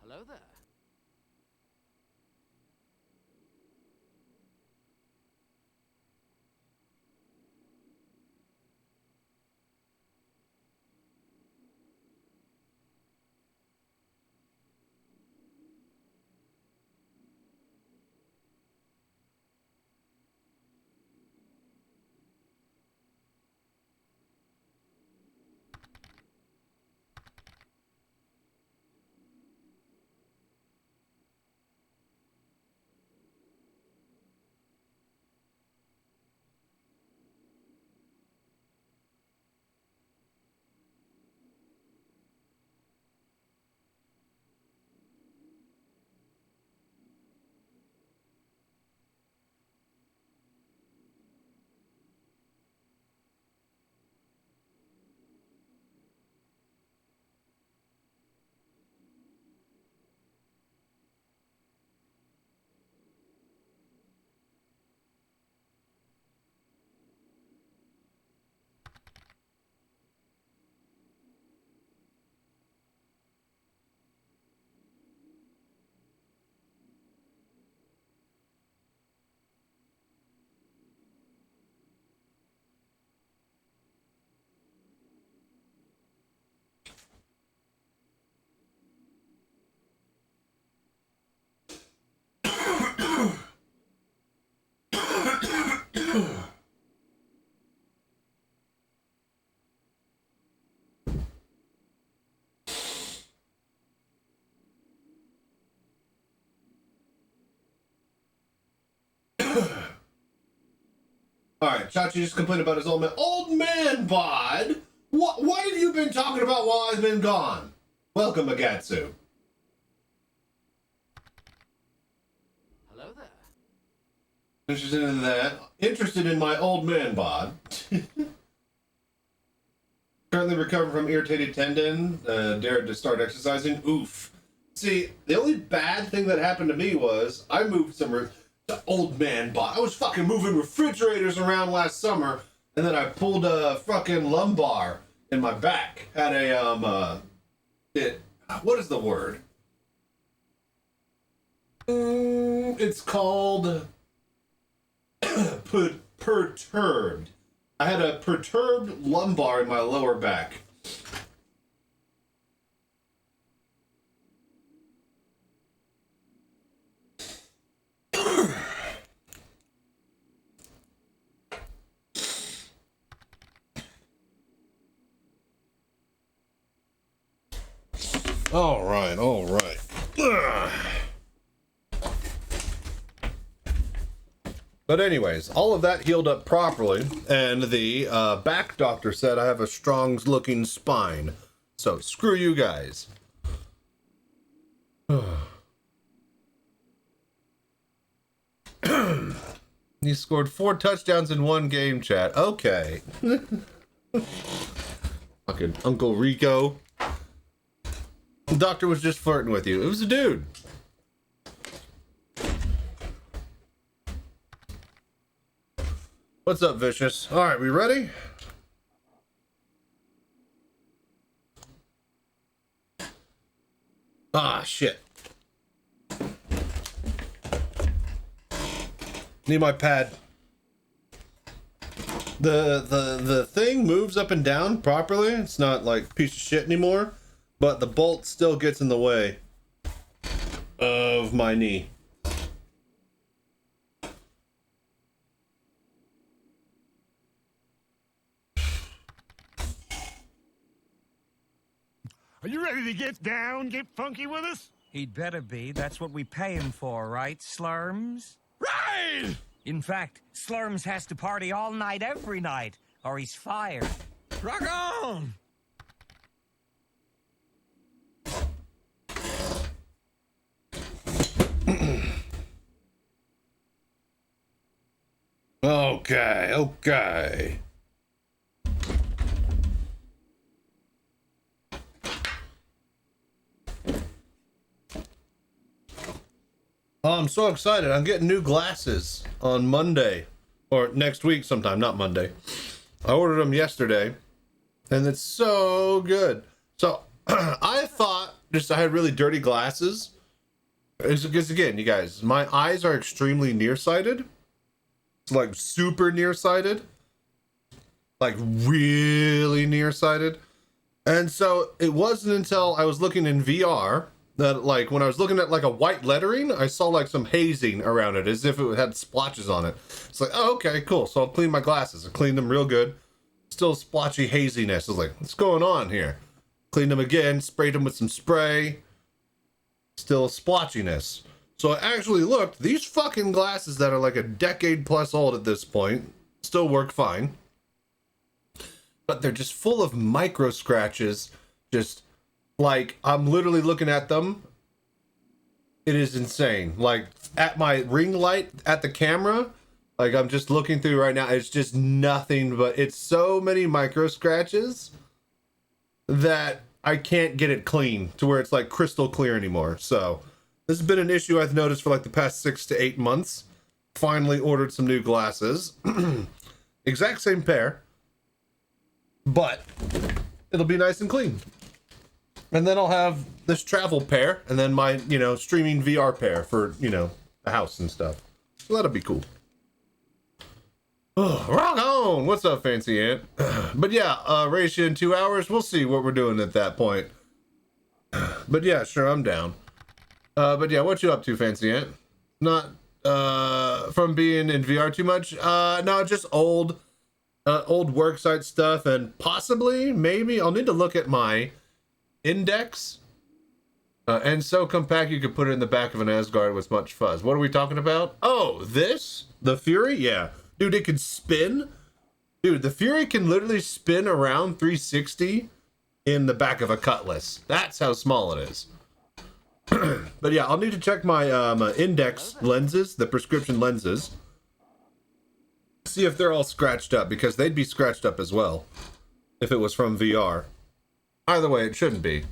Hello there. Alright, Chachi just complained about his old man bod. What have you been talking about while I've been gone? Welcome, Agatsu. Hello there. Interested in that. Interested in my old man bod. Currently recovering from irritated tendon. Dared to start exercising. Oof. See, the only bad thing that happened to me was I moved the old man bod. I was fucking moving refrigerators around last summer, and then I pulled a fucking lumbar in my back. Had a what is the word? It's called perturbed. I had a perturbed lumbar in my lower back. All right. Ugh. But anyways, all of that healed up properly, and the back doctor said I have a strong-looking spine. So screw you guys. He scored 4 touchdowns in 1 game, chat. Okay. Fucking Uncle Rico. The doctor was just flirting with you. It was a dude. What's up, Vicious? All right, we ready? Ah, shit. Need my pad. The thing moves up and down properly. It's not like a piece of shit anymore, but the bolt still gets in the way of my knee. Are you ready to get down, get funky with us? He'd better be. That's what we pay him for, right, Slurms? Right! In fact, Slurms has to party all night, every night, or he's fired. Rock on! Okay. Oh, I'm so excited. I'm getting new glasses on Monday. Or next week sometime, not Monday. I ordered them yesterday. And it's so good. So, I thought just I had really dirty glasses. Because again, you guys, my eyes are extremely nearsighted. It's like super nearsighted. Like really nearsighted. And so it wasn't until I was looking in VR that, like, when I was looking at like a white lettering, I saw like some hazing around it as if it had splotches on it. It's like, oh, okay, cool. So I'll clean my glasses. I cleaned them real good. Still splotchy haziness. I was like, what's going on here? Cleaned them again, sprayed them with some spray. Still splotchiness. So I actually looked. These fucking glasses that are like a decade plus old at this point still work fine. But they're just full of micro scratches. Just like, I'm literally looking at them. It is insane. Like, at my ring light at the camera, like I'm just looking through right now, it's just nothing but, it's so many micro scratches that I can't get it clean to where it's like crystal clear anymore. So this has been an issue I've noticed for like the past 6 to 8 months. Finally ordered some new glasses. Exact same pair, but it'll be nice and clean. And then I'll have this travel pair and then my, you know, streaming VR pair for, you know, the house and stuff. So that'll be cool. Oh, rock on! What's up, Fancy Ant? But yeah, race you in 2 hours. We'll see what we're doing at that point. But yeah, sure, I'm down. But yeah, what you up to, Fancy Ant? Not from being in VR too much. No, just old worksite stuff, and possibly, maybe I'll need to look at my index. And so compact you could put it in the back of an Asgard with much fuzz. What are we talking about? Oh, this? The Fury? Yeah. Dude, it could spin. Dude, the Fury can literally spin around 360 in the back of a Cutlass. That's how small it is. But yeah, I'll need to check my index lenses, the prescription lenses. See if they're all scratched up, because they'd be scratched up as well if it was from VR. Either way, it shouldn't be.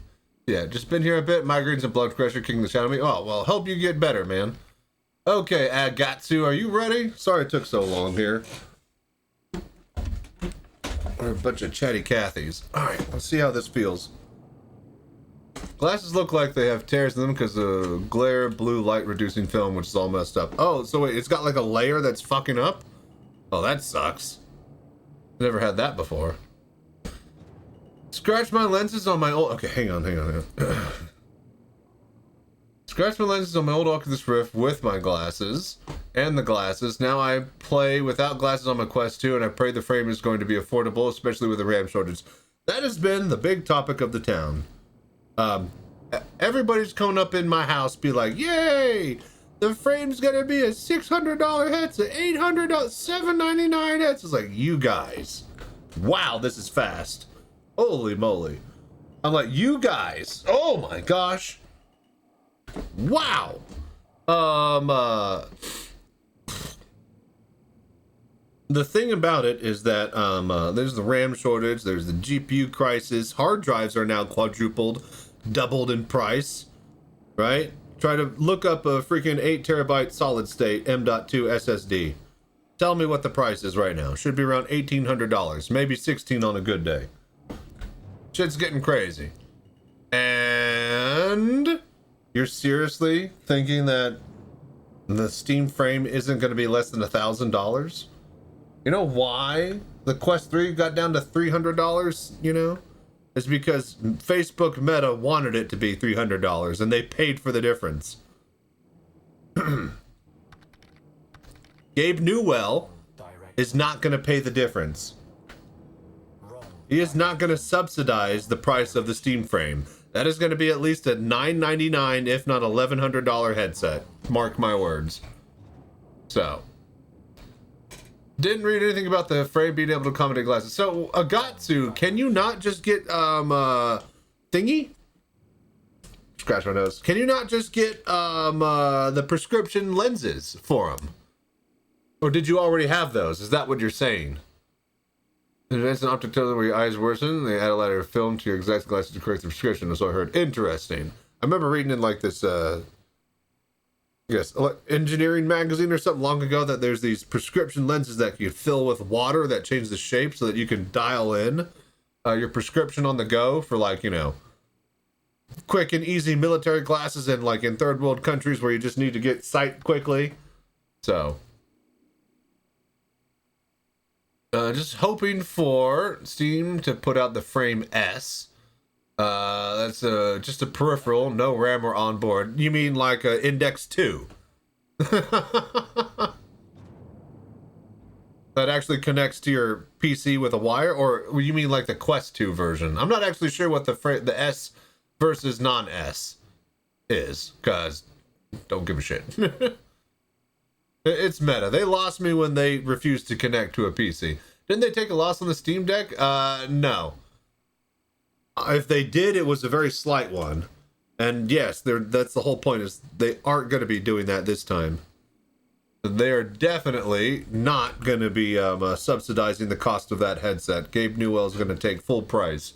Yeah, just been here a bit. Migraines and blood pressure kicking the shit out of me. Oh, well, help you get better, man. Okay, Agatsu, are you ready? Sorry it took so long here. We're a bunch of chatty Cathys. Alright, let's see how this feels. Glasses look like they have tears in them because of glare blue light reducing film, which is all messed up. Oh, so wait, it's got like a layer that's fucking up? Oh, that sucks. Never had that before. Scratch my lenses on my old... Okay, hang on. Scratch my lenses on my old Oculus Rift with my glasses and the glasses. Now I play without glasses on my Quest 2, and I pray the frame is going to be affordable, especially with the RAM shortage. That has been the big topic of the town. Everybody's coming up in my house, be like, yay! The frame's gonna be a $600 headset, $800, $799 headset. It's like, you guys, wow, this is fast. Holy moly. I'm like, you guys, oh my gosh. Wow. The thing about it is that there's the RAM shortage, there's the GPU crisis, hard drives are now quadrupled, doubled in price, right? Try to look up a freaking 8 terabyte solid state M.2 SSD. Tell me what the price is right now. Should be around $1,800, maybe $1,600 on a good day. Shit's getting crazy. And you're seriously thinking that the Steam frame isn't going to be less than $1,000? You know why the Quest 3 got down to $300, you know? It's because Facebook Meta wanted it to be $300, and they paid for the difference. Gabe Newell is not going to pay the difference. He is not going to subsidize the price of the Steam frame. That is going to be at least a $999, if not $1,100 headset. Mark my words. So... Didn't read anything about the frame being able to accommodate glasses. So, Agatsu, can you not just get, thingy? Scratch my nose. Can you not just get, the prescription lenses for them? Or did you already have those? Is that what you're saying? Advanced optic tells where your eyes worsen. They add a ladder of film to your exact glasses to correct the prescription. That's what I heard. Interesting. I remember reading in, like, this, yes, engineering magazine or something long ago that there's these prescription lenses that you fill with water that change the shape so that you can dial in your prescription on the go for, like, you know, quick and easy military classes and like in third world countries where you just need to get sight quickly. So just hoping for Steam to put out the Frame S. That's just a peripheral, no RAM or onboard. You mean like Index 2? That actually connects to your PC with a wire, or you mean like the Quest 2 version? I'm not actually sure what the S versus non-S is, cause don't give a shit. It's meta. They lost me when they refused to connect to a PC. Didn't they take a loss on the Steam Deck? No. If they did, it was a very slight one. And yes, that's the whole point, is they aren't going to be doing that this time. They are definitely not going to be subsidizing the cost of that headset. Gabe Newell is going to take full price.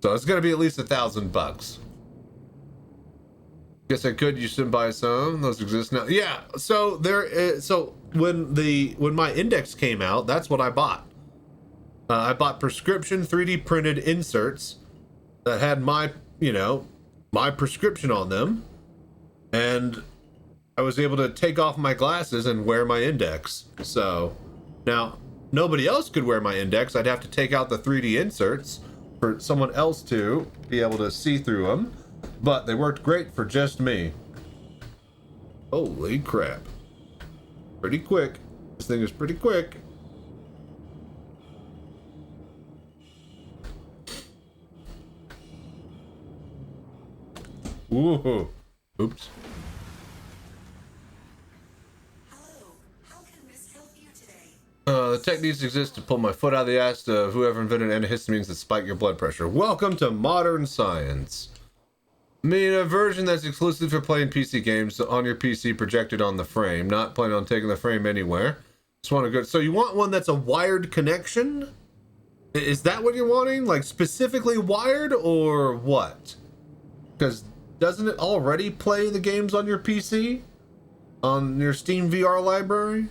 So it's going to be at least $1,000. Guess I could. You should buy some. Those exist now. Yeah. So so when my Index came out, that's what I bought. I bought prescription 3D printed inserts that had my prescription on them, and I was able to take off my glasses and wear my Index. So now nobody else could wear my Index. I'd have to take out the 3D inserts for someone else to be able to see through them, but they worked great for just me. Holy crap. Pretty quick. This thing is pretty quick. Ooh. Oops. Hello, how can Miss help you today? The techniques exist to pull my foot out of the ass of whoever invented antihistamines that spike your blood pressure. Welcome to modern science. I mean, a version that's exclusive for playing PC games on your PC projected on the frame. Not planning on taking the frame anywhere. Just want to go. So you want one that's a wired connection? Is that what you're wanting? Like specifically wired or what? Because doesn't it already play the games on your PC? On your Steam VR library?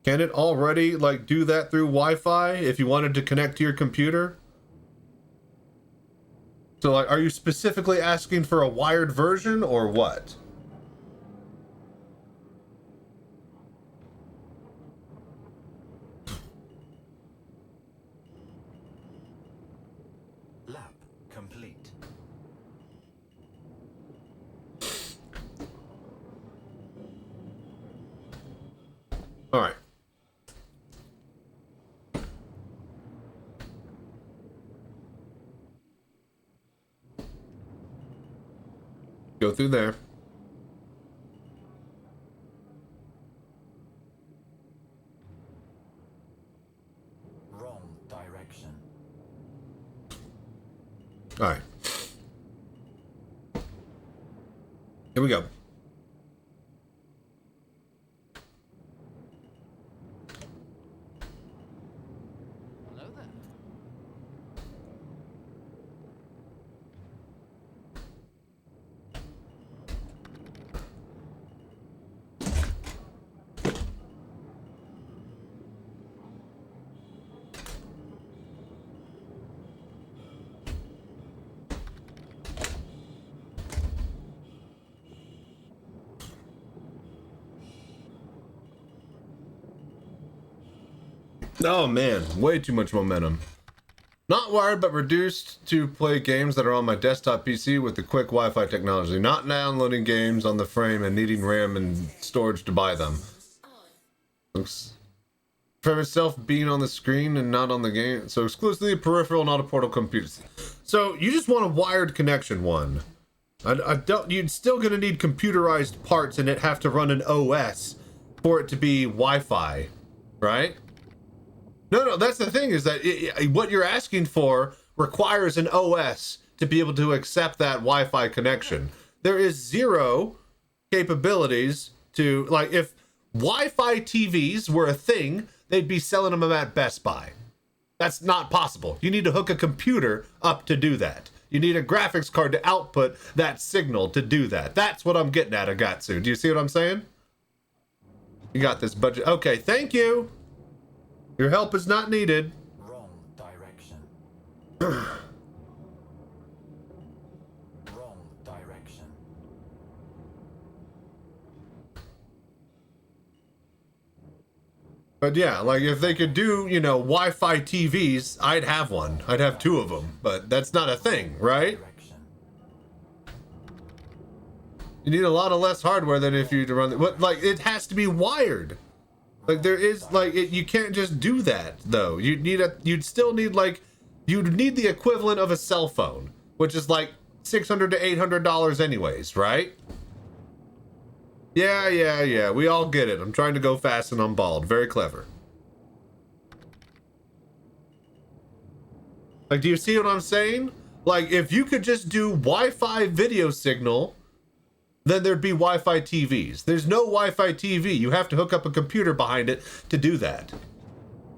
Can it already like do that through Wi-Fi if you wanted to connect to your computer? So, like, are you specifically asking for a wired version or what? Lap complete. All right. Go through there. Wrong direction. All right. Here we go. Hello there. Oh man, way too much momentum. Not wired, but reduced to play games that are on my desktop PC with the quick Wi-Fi technology. Not downloading games on the frame and needing RAM and storage to buy them. Looks for itself being on the screen and not on the game. So exclusively a peripheral, not a portable computer. So you just want a wired connection one. I don't. You're still gonna need computerized parts and it have to run an OS for it to be Wi-Fi, right? No, that's the thing is that what you're asking for requires an OS to be able to accept that Wi-Fi connection. There is zero capabilities to, like, if Wi-Fi TVs were a thing, they'd be selling them at Best Buy. That's not possible. You need to hook a computer up to do that. You need a graphics card to output that signal to do that. That's what I'm getting at, Agatsu. Do you see what I'm saying? You got this budget. Okay, thank you. Your help is not needed. Wrong direction. Wrong direction. But yeah, like if they could do, you know, Wi-Fi TVs, I'd have one. I'd have two of them, but that's not a thing, right? Direction. You need a lot of less hardware than if you to run what, like it has to be wired. Like there is like you can't just do that though. You'd still need like you'd need the equivalent of a cell phone, which is like $600 to $800 anyways, right? Yeah. We all get it. I'm trying to go fast and I'm bald. Very clever. Like, do you see what I'm saying? Like, if you could just do Wi-Fi video signal, then there'd be Wi-Fi TVs. There's no Wi-Fi TV. You have to hook up a computer behind it to do that.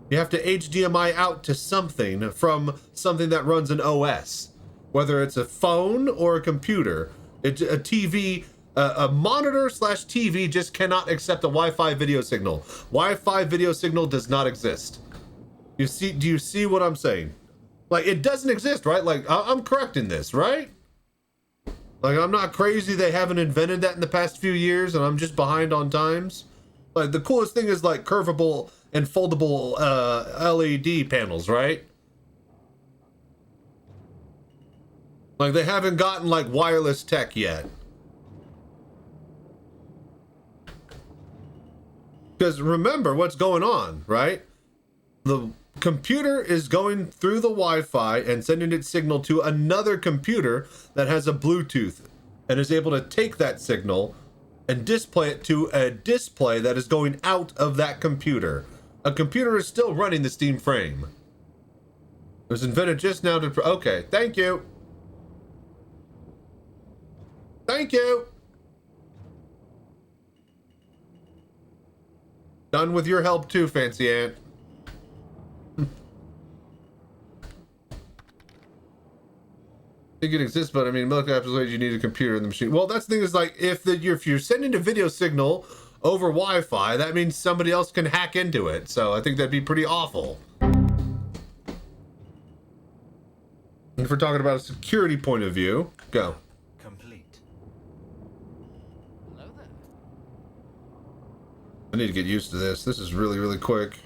You have to HDMI out to something from something that runs an OS. Whether it's a phone or a computer. A TV, a monitor / TV just cannot accept a Wi-Fi video signal. Wi-Fi video signal does not exist. Do you see what I'm saying? Like, it doesn't exist, right? Like, I'm correct in this, right? Like, I'm not crazy they haven't invented that in the past few years and I'm just behind on times. Like, the coolest thing is, like, curvable and foldable LED panels, right? Like, they haven't gotten, like, wireless tech yet. Because remember what's going on, right? The computer is going through the Wi-Fi and sending its signal to another computer that has a Bluetooth and is able to take that signal and display it to a display that is going out of that computer. A computer is still running the Steam frame. It was invented just now to... Okay, thank you. Thank you. Done with your help too, Fancy Ant. I think it exists, but I mean, milk absolutely you need a computer in the machine. Well, that's the thing is like if you're sending a video signal over Wi-Fi, that means somebody else can hack into it. So I think that'd be pretty awful. If we're talking about a security point of view, go. Complete. Hello there. I need to get used to this. This is really, really quick.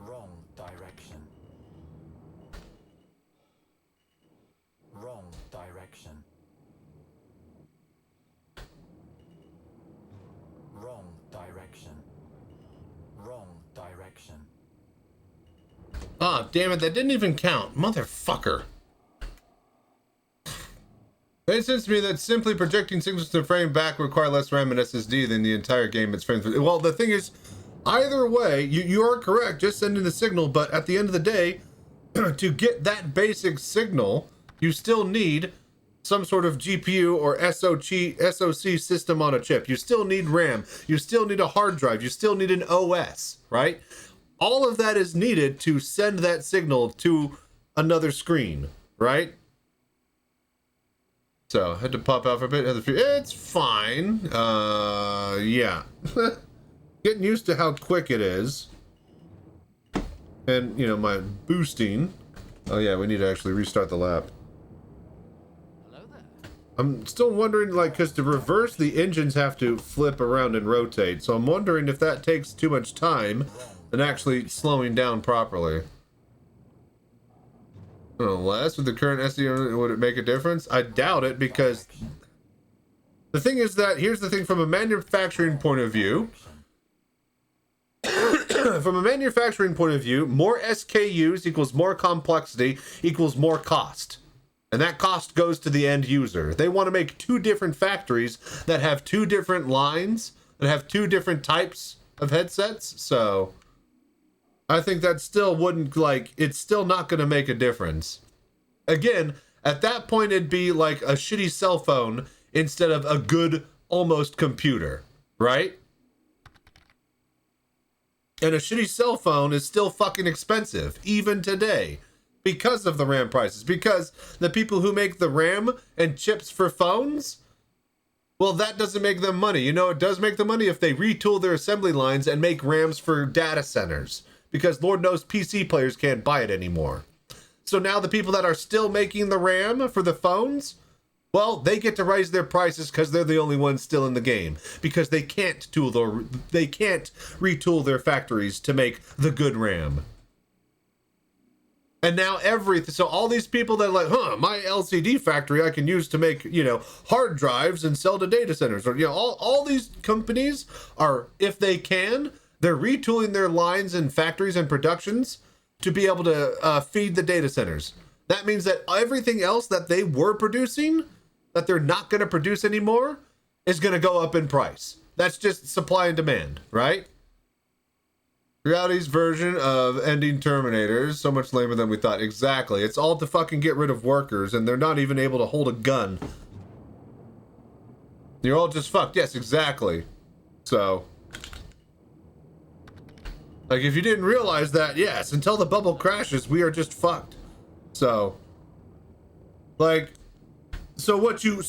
Wrong direction. Wrong direction. Wrong direction. Wrong direction. Ah, damn it, that didn't even count. Motherfucker. It seems to me that simply projecting signals to the frame back require less RAM and SSD than the entire game it's framed for. Well, the thing is, either way, you are correct, just sending the signal, but at the end of the day, to get that basic signal, you still need some sort of GPU or SoC system on a chip. You still need RAM. You still need a hard drive. You still need an OS, right? All of that is needed to send that signal to another screen, right? So, had to pop out for a bit. It's fine. Yeah. Getting used to how quick it is. And, you know, my boosting. Oh, yeah, we need to actually restart the lap. Hello there. I'm still wondering, like, because to reverse, the engines have to flip around and rotate. So I'm wondering if that takes too much time and actually slowing down properly. Unless with the current SEO, would it make a difference? I doubt it, because the thing is that, here's the thing from a manufacturing point of view. From a manufacturing point of view, more SKUs equals more complexity equals more cost. And that cost goes to the end user. They want to make two different factories that have two different lines, that have two different types of headsets, so I think that still wouldn't, like, it's still not going to make a difference. Again, at that point, it'd be like a shitty cell phone instead of a good, almost computer, right? And a shitty cell phone is still fucking expensive, even today, because of the RAM prices. Because the people who make the RAM and chips for phones, well, that doesn't make them money. You know, it does make them money if they retool their assembly lines and make RAMs for data centers. Because Lord knows PC players can't buy it anymore. So now the people that are still making the RAM for the phones, well, they get to raise their prices because they're the only ones still in the game. Because they can't retool their factories to make the good RAM. And now so all these people that are like, my LCD factory I can use to make, you know, hard drives and sell to data centers. Or, you know, all these companies are, if they can, they're retooling their lines and factories and productions to be able to feed the data centers. That means that everything else that they were producing, that they're not going to produce anymore, is going to go up in price. That's just supply and demand, right? Reality's version of ending Terminators, so much lamer than we thought. Exactly. It's all to fucking get rid of workers, and they're not even able to hold a gun. You're all just fucked. Yes, exactly. So, like, if you didn't realize that, yes, until the bubble crashes, we are just fucked. So, like, Agatsu,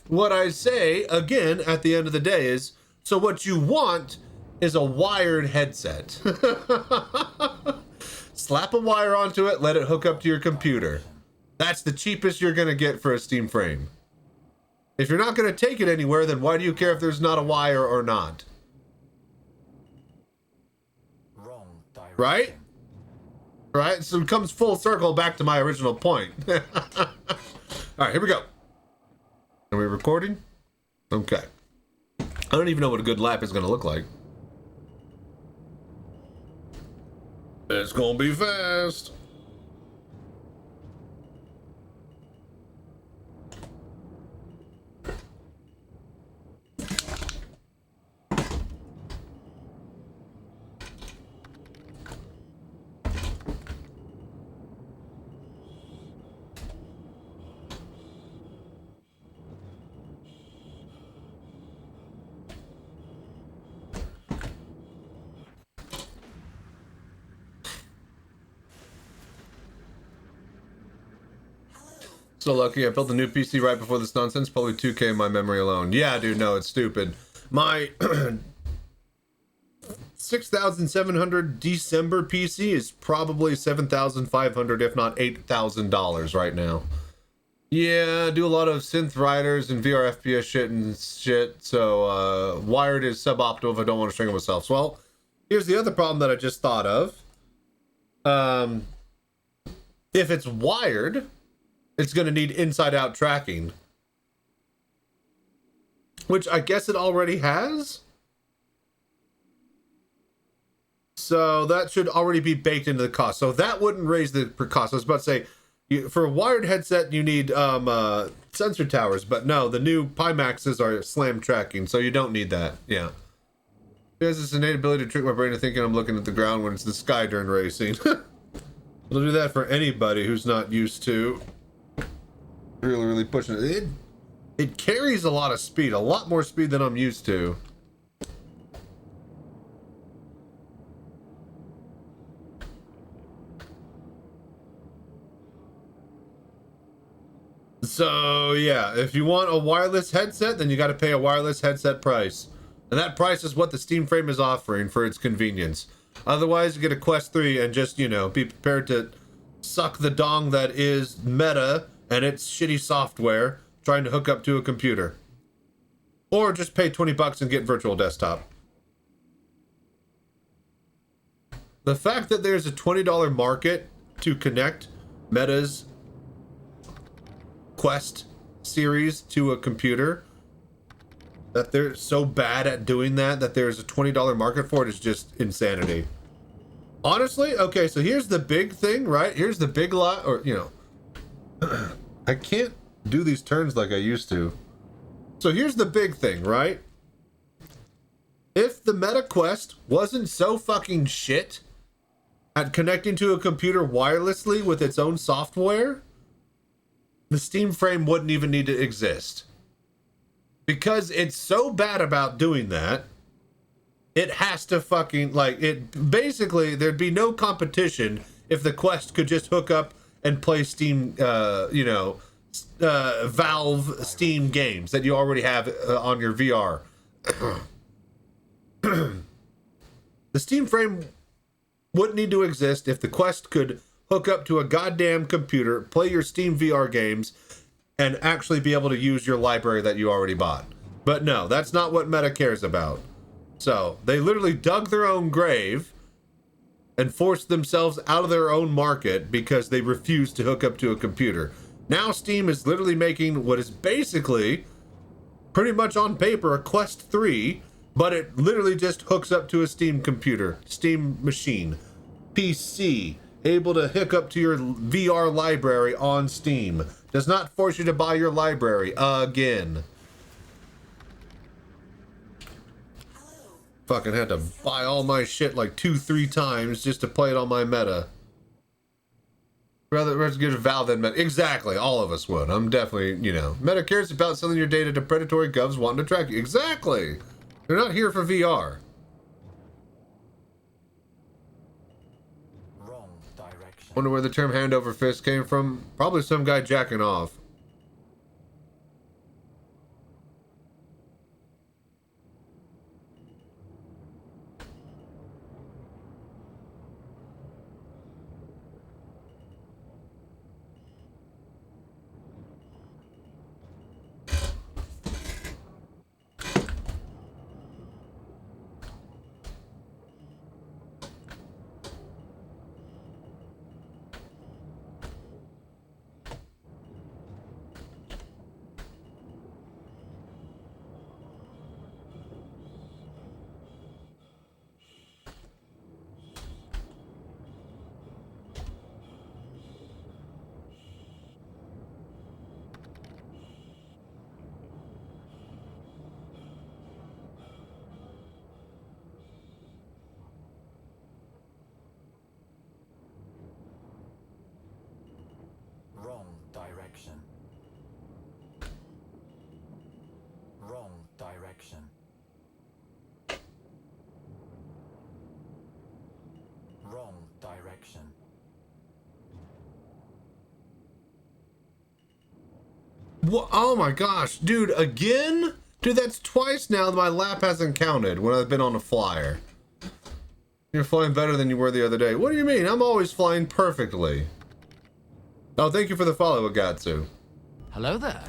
what I say, again, at the end of the day is, so what you want is a wired headset. Slap a wire onto it, let it hook up to your computer. That's the cheapest you're gonna get for a Steam frame. If you're not gonna take it anywhere, then why do you care if there's not a wire or not? Right? Right? So it comes full circle back to my original point. All right, here we go. Are we recording? Okay. I don't even know what a good lap is going to look like. It's gonna be fast. So lucky I built a new PC right before this nonsense. Probably 2K in my memory alone. Yeah, dude, no, it's stupid. My 6,700 December PC is probably 7,500, if not $8,000 right now. Yeah, I do a lot of synth riders and VR FPS shit and shit. So wired is suboptimal if I don't want to string it myself. So, well, here's the other problem that I just thought of. If it's wired, it's going to need inside-out tracking, which I guess it already has. So that should already be baked into the cost. So that wouldn't raise the cost. I was about to say, for a wired headset, you need sensor towers, but no, the new Pimaxes are slam tracking, so you don't need that. Yeah. There's this innate ability to trick my brain into thinking I'm looking at the ground when it's the sky during racing. It'll do that for anybody who's not used to really pushing it. It carries a lot of speed, a lot more speed than I'm used to. So yeah, if you want a wireless headset, then you got to pay a wireless headset price, and that price is what the Steam Frame is offering for its convenience. Otherwise, you get a Quest 3 and just, you know, be prepared to suck the dong that is Meta and its shitty software trying to hook up to a computer. Or just pay $20 and get virtual desktop. The fact that there's a $20 market to connect Meta's Quest series to a computer, that they're so bad at doing that there's a $20 market for it, is just insanity. Honestly, okay, so here's the big thing, right? Here's the big lie, or, you know, I can't do these turns like I used to. So here's the big thing, right? If the Meta Quest wasn't so fucking shit at connecting to a computer wirelessly with its own software, the Steam Frame wouldn't even need to exist. Because it's so bad about doing that, it has to fucking, like, it basically, there'd be no competition if the Quest could just hook up and play Steam, you know, Valve Steam games that you already have on your VR. The Steam Frame wouldn't need to exist if the Quest could hook up to a goddamn computer, play your Steam VR games, and actually be able to use your library that you already bought. But no, that's not what Meta cares about. So they literally dug their own grave and forced themselves out of their own market because they refused to hook up to a computer. Now Steam is literally making what is basically, pretty much on paper, a Quest 3, but it literally just hooks up to a Steam computer, Steam machine, PC, able to hook up to your VR library on Steam. Does not force you to buy your library again. Fucking had to buy all my shit like 2-3 times just to play it on my Meta. Rather get a Valve than Meta. Exactly, all of us would. I'm definitely, you know, Meta cares about selling your data to predatory govs wanting to track you. Exactly. They're not here for VR. Wrong direction. Wonder where the term hand over fist came from. Probably some guy jacking off. Wrong direction. What? Oh my gosh, dude, again? Dude, that's twice now that my lap hasn't counted when I've been on a flyer. You're flying better than you were the other day. What do you mean? I'm always flying perfectly. Oh, thank you for the follow, Agatsu. Hello there.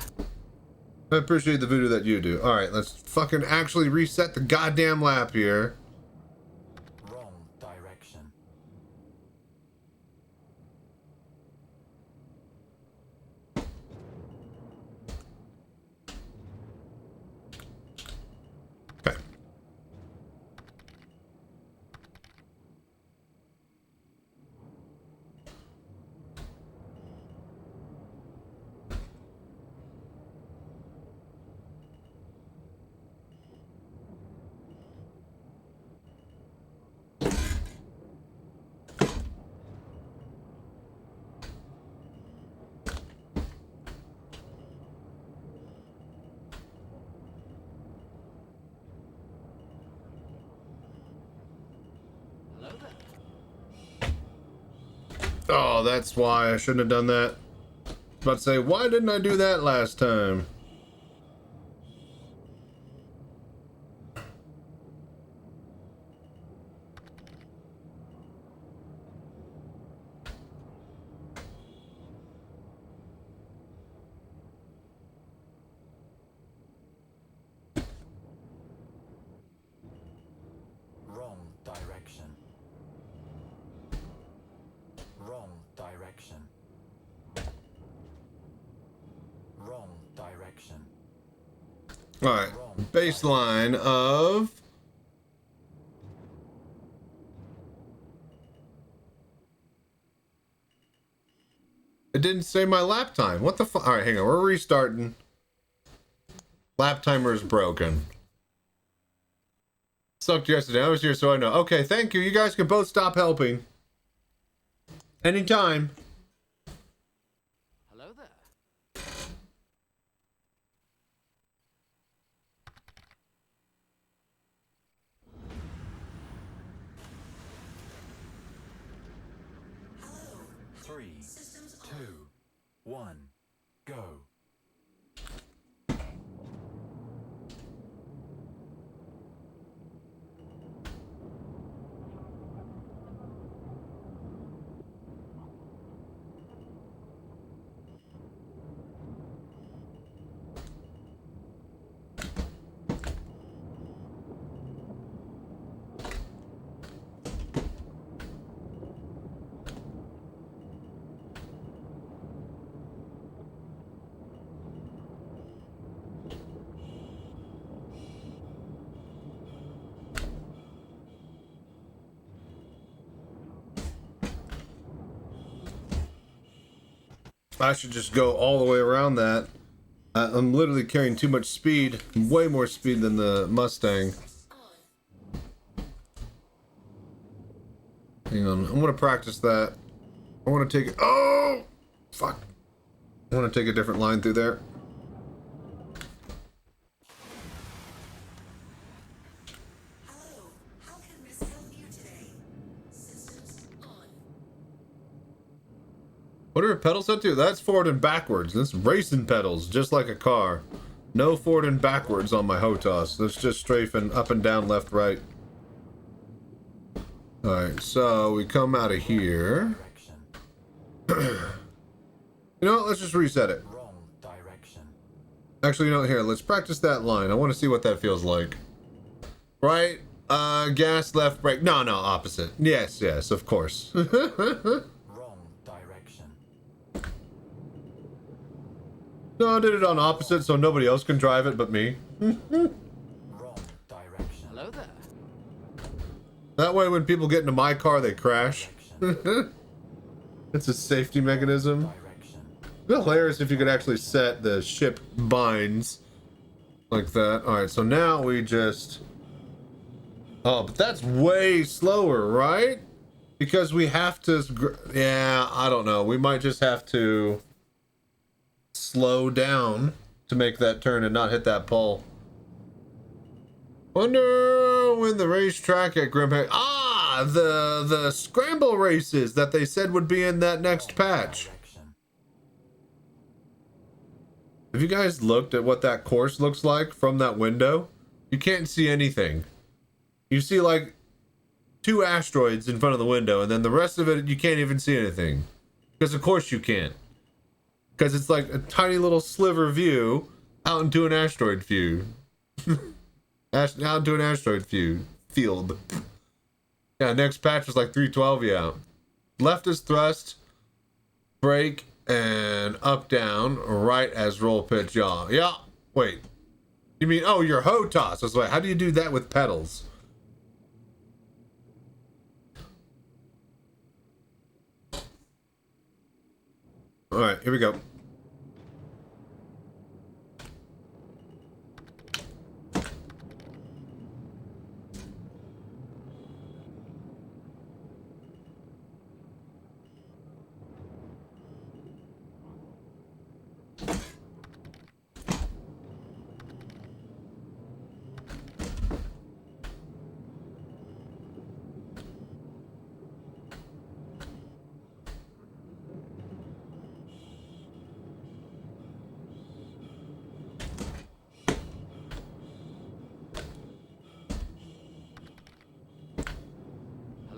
I appreciate the voodoo that you do. Alright, let's fucking actually reset the goddamn lap here. Wrong direction. Okay. Hello there. Oh, that's why I shouldn't have done that. I was about to say, why didn't I do that last time? Wrong direction. Wrong direction. Wrong direction. Alright, baseline of... It didn't say my lap time. What the fuck? Alright, hang on, we're restarting. Lap timer is broken. Sucked yesterday. I was here, so I know. Okay, thank you. You guys can both stop helping. Anytime. Hello there. Hello. 3, Systems 2, 1, go. I should just go all the way around that. I'm literally carrying too much speed. Way more speed than the Mustang. Hang on. I want to practice that. I want to take it. Oh! Fuck. I want to take a different line through there. Hello. How can Miss help you today? Systems on. What are her pedals set to? That's forward and backwards. That's racing pedals, just like a car. No forward and backwards on my HOTAS. That's just strafing up and down, left, right. Alright, so we come out of here. Direction. You know what? Let's just reset it. Wrong direction. Actually, you know, here, let's practice that line. I want to see what that feels like. Right, gas, left, brake. No, opposite. Yes, of course. Wrong direction. No, I did it on opposite so nobody else can drive it but me. Wrong direction. Hello there. That way when people get into my car, they crash. It's a safety mechanism. Direction. It'd be hilarious if you could actually set the ship binds like that. Alright, so now we just... Oh, but that's way slower, right? Because we have to... Yeah, I don't know. We might just have to slow down to make that turn and not hit that pole. Wonder when the racetrack at Grimhead... Ah! Yeah, the scramble races that they said would be in that next patch. Direction. Have you guys looked at what that course looks like from that window? You can't see anything. You see like 2 asteroids in front of the window, and then the rest of it, you can't even see anything. Because of course you can't. Because it's like a tiny little sliver view out into an asteroid view. Out into an asteroid field. Yeah, next patch was like 312, yeah. Left is thrust, brake, and up down, right as roll pitch yaw. Yeah, wait. You mean, oh, your hoe toss. I was like, how do you do that with pedals? All right, here we go.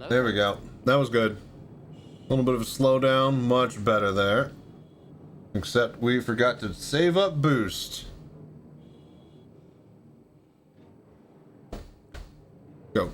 There we go. That was good. A little bit of a slowdown, much better there. Except we forgot to save up boost. Go.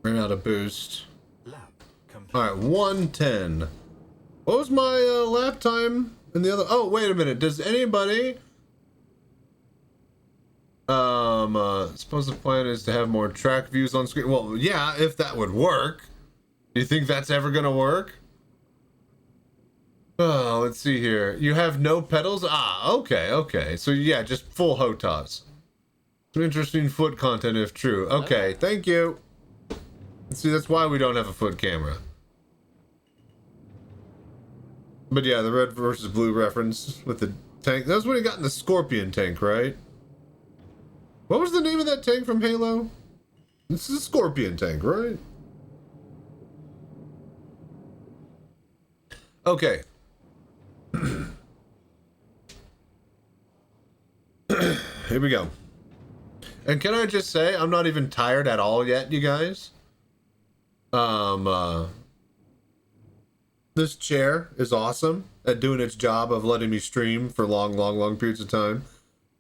Ran out of boost. Lap complete. All right, 110. What was my lap time in the other? Oh, wait a minute. Does anybody? Suppose the plan is to have more track views on screen. Well, yeah, if that would work. Do you think that's ever gonna work? Oh, let's see here. You have no pedals? Ah, okay. So yeah, just full HOTAS. Interesting foot content if true. Okay, thank you. See, that's why we don't have a foot camera. But yeah, the red versus blue reference with the tank. That was when he got in the Scorpion tank, right? What was the name of that tank from Halo? This is a Scorpion tank, right? Okay. Here we go. And can I just say, I'm not even tired at all yet, you guys. This chair is awesome at doing its job of letting me stream for long periods of time.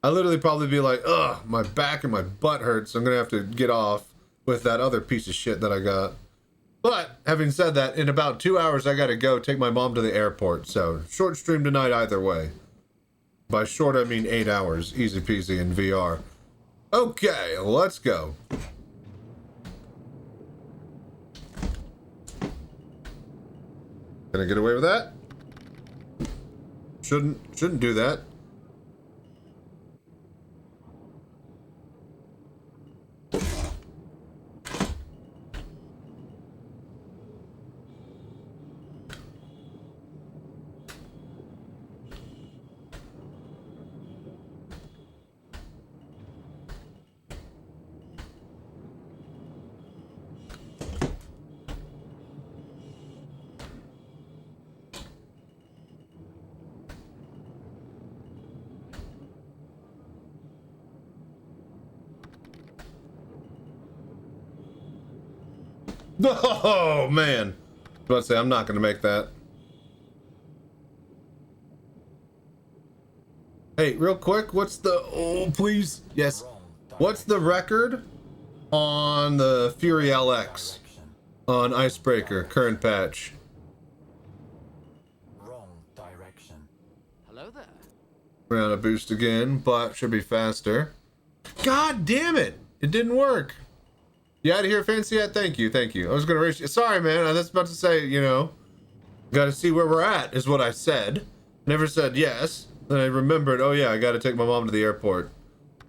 I literally probably be like, ugh, my back and my butt hurts. I'm gonna have to get off with that other piece of shit that I got. But having said that, in about 2 hours, I gotta go take my mom to the airport. So short stream tonight either way. By short, I mean 8 hours, easy peasy in VR. Okay, let's go. Can I get away with that? Shouldn't do that. Oh, man. I was about to say, I'm not going to make that. Hey, real quick, what's the... Oh, please. Yes. What's the record on the Fury LX on Icebreaker, current patch? Wrong direction. Hello there. Ran out of boost again, but should be faster. God damn it! It didn't work. You out of here, Fancy? Yeah, thank you. I was gonna race you. Sorry, man. I was about to say, you know, gotta see where we're at, is what I said. Never said yes. Then I remembered, oh yeah, I gotta take my mom to the airport.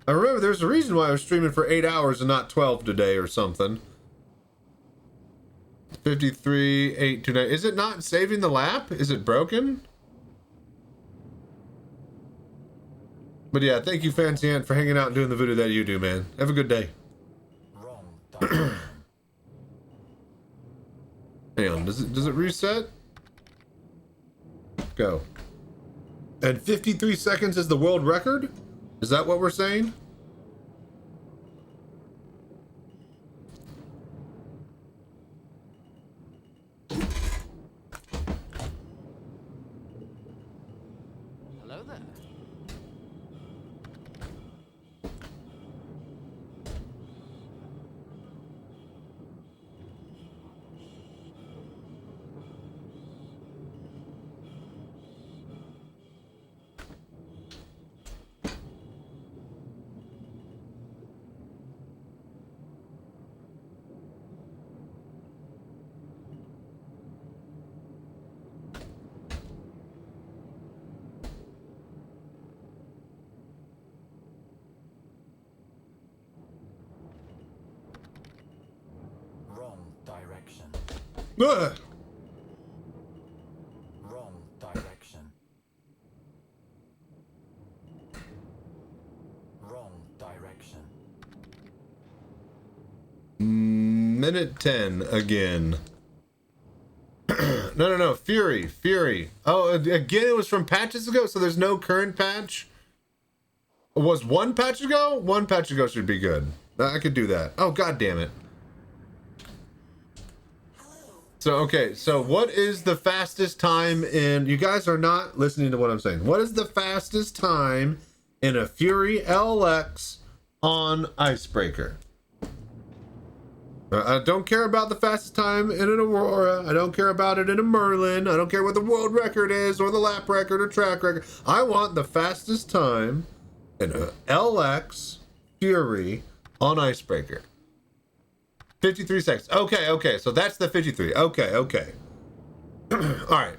I remember there's a reason why I was streaming for 8 hours and not 12 today or something. 53, 8 today. Is it not saving the lap? Is it broken? But yeah, thank you, Fancy Ant, for hanging out and doing the voodoo that you do, man. Have a good day. Wrong direction. Hang on, does it reset? Go. And 53 seconds is the world record? Is that what we're saying? Hello there. Wrong direction. Ugh. Wrong direction. Wrong direction. Minute 10 again. No. Fury. Oh, again, it was from patches ago, so there's no current patch. Was one patch ago? One patch ago should be good. I could do that. Oh, god damn it. So, okay, so what is the fastest time in... You guys are not listening to what I'm saying. What is the fastest time in a Fury LX on Icebreaker? I don't care about the fastest time in an Aurora. I don't care about it in a Merlin. I don't care what the world record is or the lap record or track record. I want the fastest time in a LX Fury on Icebreaker. 53 seconds. Okay. So that's the 53. Okay. All right.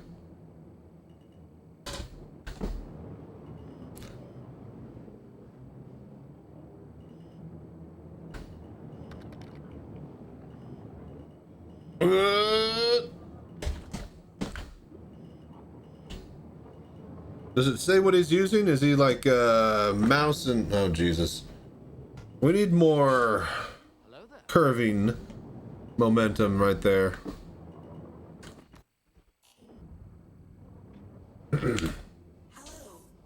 Does it say what he's using? Is he like mouse and... Oh, Jesus. We need more curving momentum right there. Hello,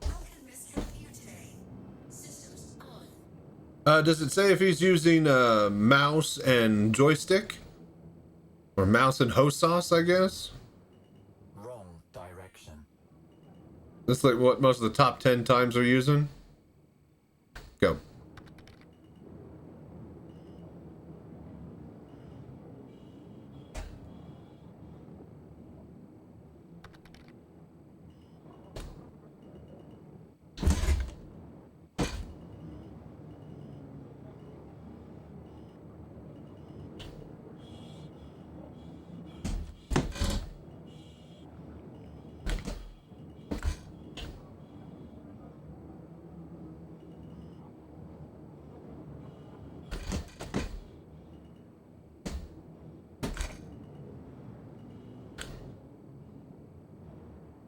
how can Miss help you today? Systems on. Does it say if he's using mouse and joystick? Or mouse and host sauce, I guess? Wrong direction. That's like what most of the top 10 times we're using. Go.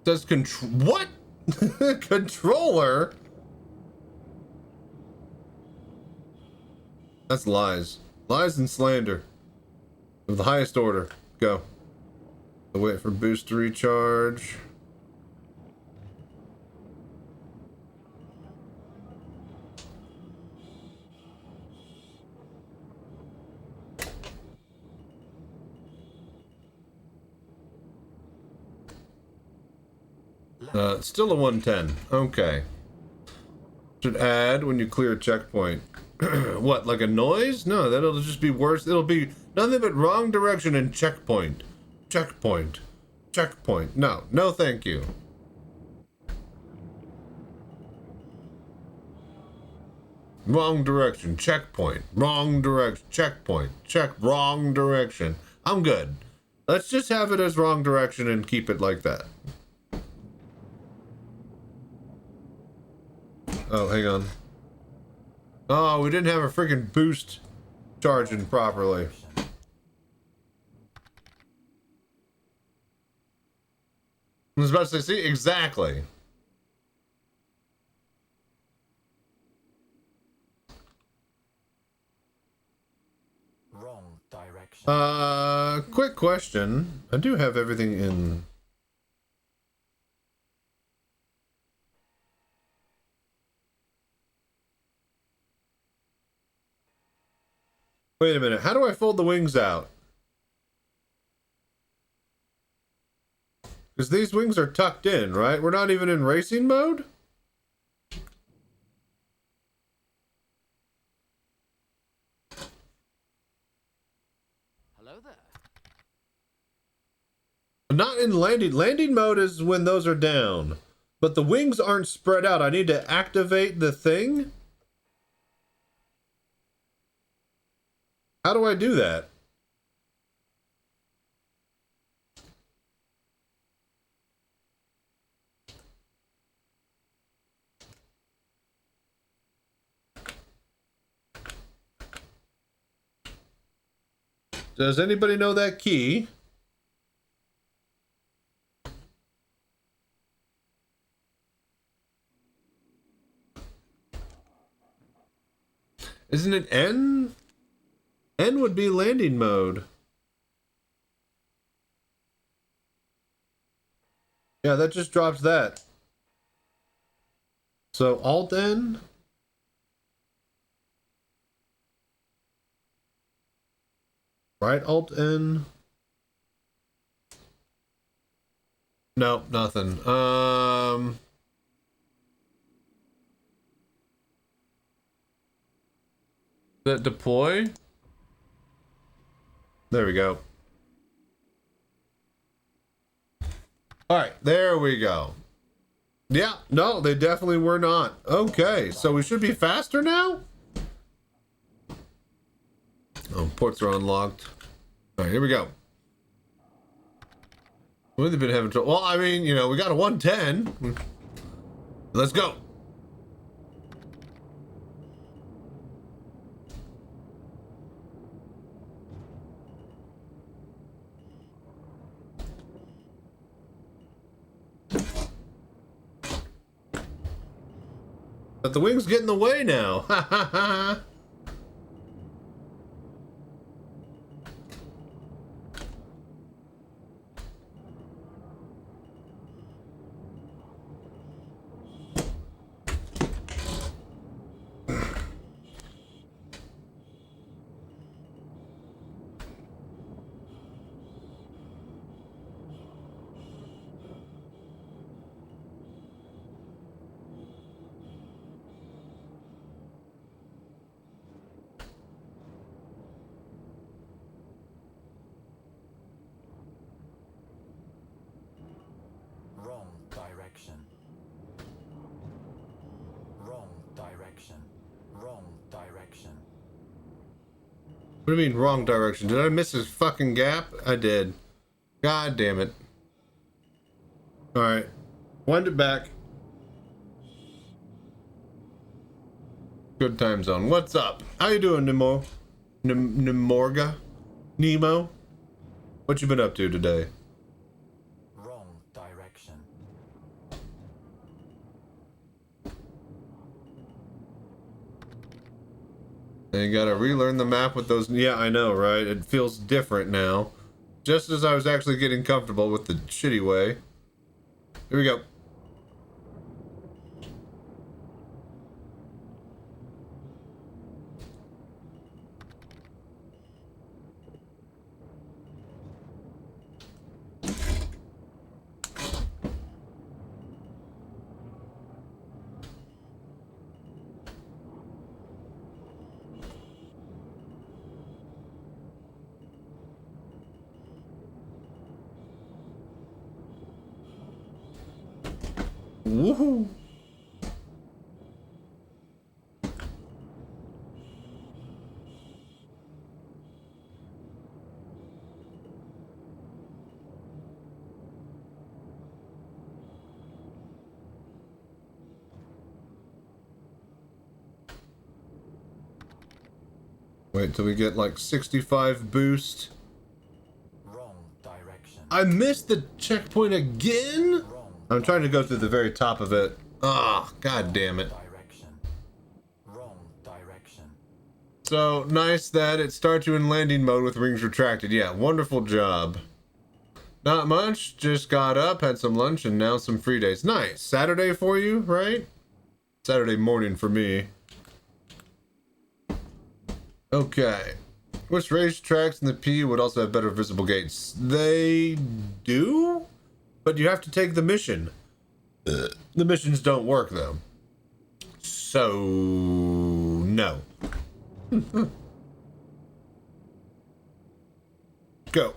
Does what? Controller? That's lies. Lies and slander. Of the highest order. Go. I'll wait for boost to recharge. Still a 110. Okay. Should add when you clear a checkpoint. What, like a noise? No, that'll just be worse. It'll be nothing but wrong direction and checkpoint. Checkpoint. Checkpoint. No, no thank you. Wrong direction. Checkpoint. Wrong direction. Checkpoint. Check. Wrong direction. I'm good. Let's just have it as wrong direction and keep it like that. Oh, hang on. Oh, we didn't have a freaking boost charging properly. I was about to say, see, exactly. Wrong direction. Quick question. I do have everything in. Wait a minute. How do I fold the wings out? Because these wings are tucked in, right? We're not even in racing mode? Hello there. Not in landing. Landing mode is when those are down. But the wings aren't spread out. I need to activate the thing? How do I do that? Does anybody know that key? Isn't it N? N would be landing mode. Yeah, that just drops that. So Alt N? Right Alt N? No, nothing. That deploy? There we go. All right, there we go. Yeah, no, they definitely were not. Okay, so we should be faster now? Oh, ports are unlocked. All right, here we go. We've been having trouble. Well, I mean, you know, we got a 110. Let's go. But the wings get in the way now. Ha ha ha. Wrong direction. Wrong direction. Wrong direction. What do you mean wrong direction? Did I miss his fucking gap? I did. God damn it. Alright. Wind it back. Good time zone. What's up? How you doing, Nemo? Nemorga? Nemo? What you been up to today? Wrong direction. And you gotta relearn the map with those. Yeah, I know, right? It feels different now. Just as I was actually getting comfortable with the shitty way. Here we go. Woohoo! Wait till we get like 65 boost. Wrong direction. I missed the checkpoint again? I'm trying to go through the very top of it. Ah, god damn it. Direction. Wrong direction. So nice that it starts you in landing mode with rings retracted. Yeah, wonderful job. Not much, just got up, had some lunch, and now some free days. Nice. Saturday for you, right? Saturday morning for me. Okay. Which racetracks in the P would also have better visible gates? They do? But you have to take the mission. The missions don't work, though. So, no. Go.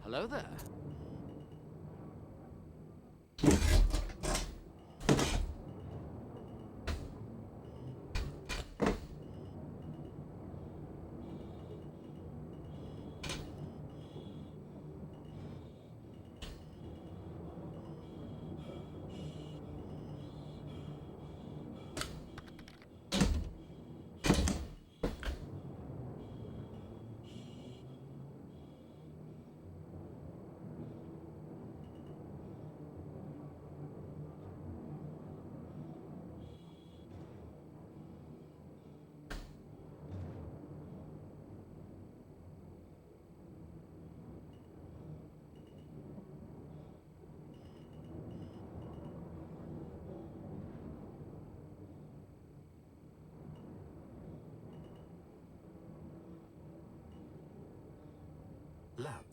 Hello there. Lap.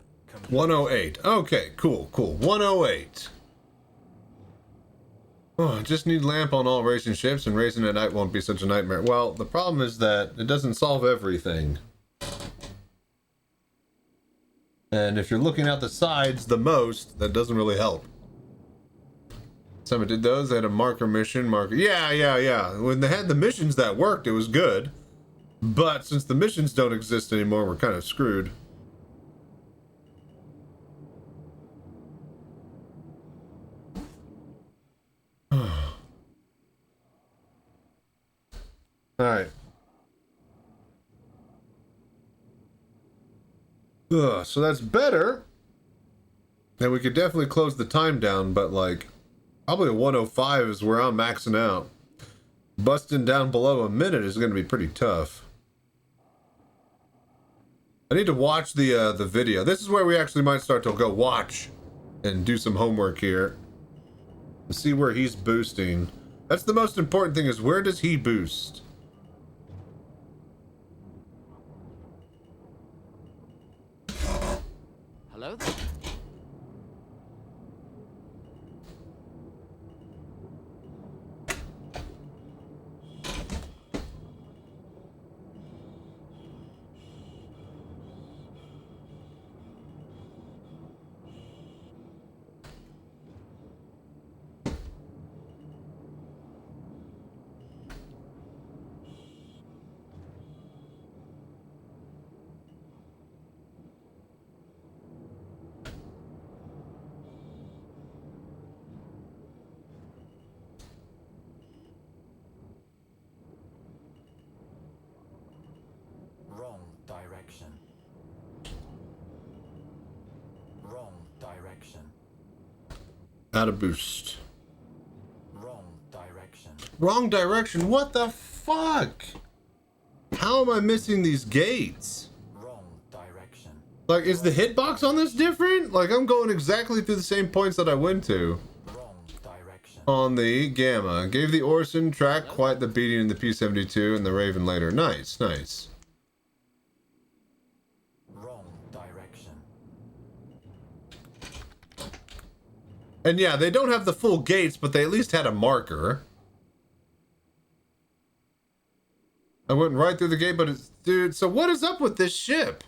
108. Okay, cool. 108. Oh, I just need lamp on all racing ships, and racing at night won't be such a nightmare. Well, the problem is that it doesn't solve everything. And if you're looking at the sides the most, that doesn't really help. Someone did those, they had a marker mission, Yeah. When they had the missions that worked, it was good. But since the missions don't exist anymore, we're kind of screwed. Alright. So that's better. And we could definitely close the time down, but like, probably a 105 is where I'm maxing out. Busting down below a minute is going to be pretty tough. I need to watch the video. This is where we actually might start to go watch and do some homework here. And see where he's boosting. That's the most important thing, is where does he boost? Hello there. Wrong direction. Wrong direction. Out of boost. Wrong direction. Wrong direction? What the fuck? How am I missing these gates? Wrong direction. Like, is the hitbox on this different? Like, I'm going exactly through the same points that I went to. Wrong direction. On the Gamma. Gave the Orson track quite the beating in the P-72 and the Raven later. Nice, nice. Wrong direction. And yeah, they don't have the full gates, but they at least had a marker. I went right through the gate, but it's... Dude, so what is up with this ship?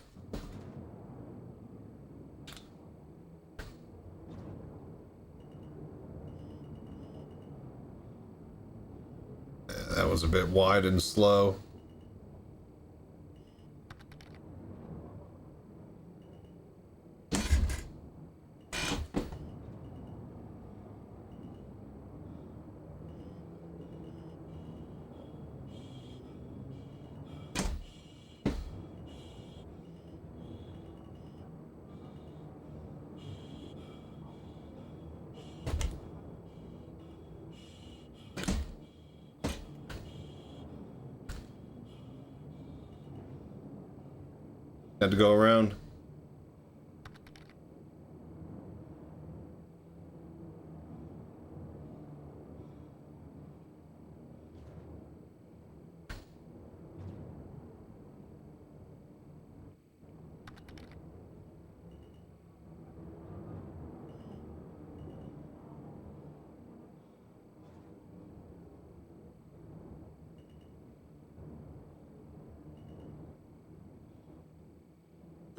That was a bit wide and slow. Had to go around.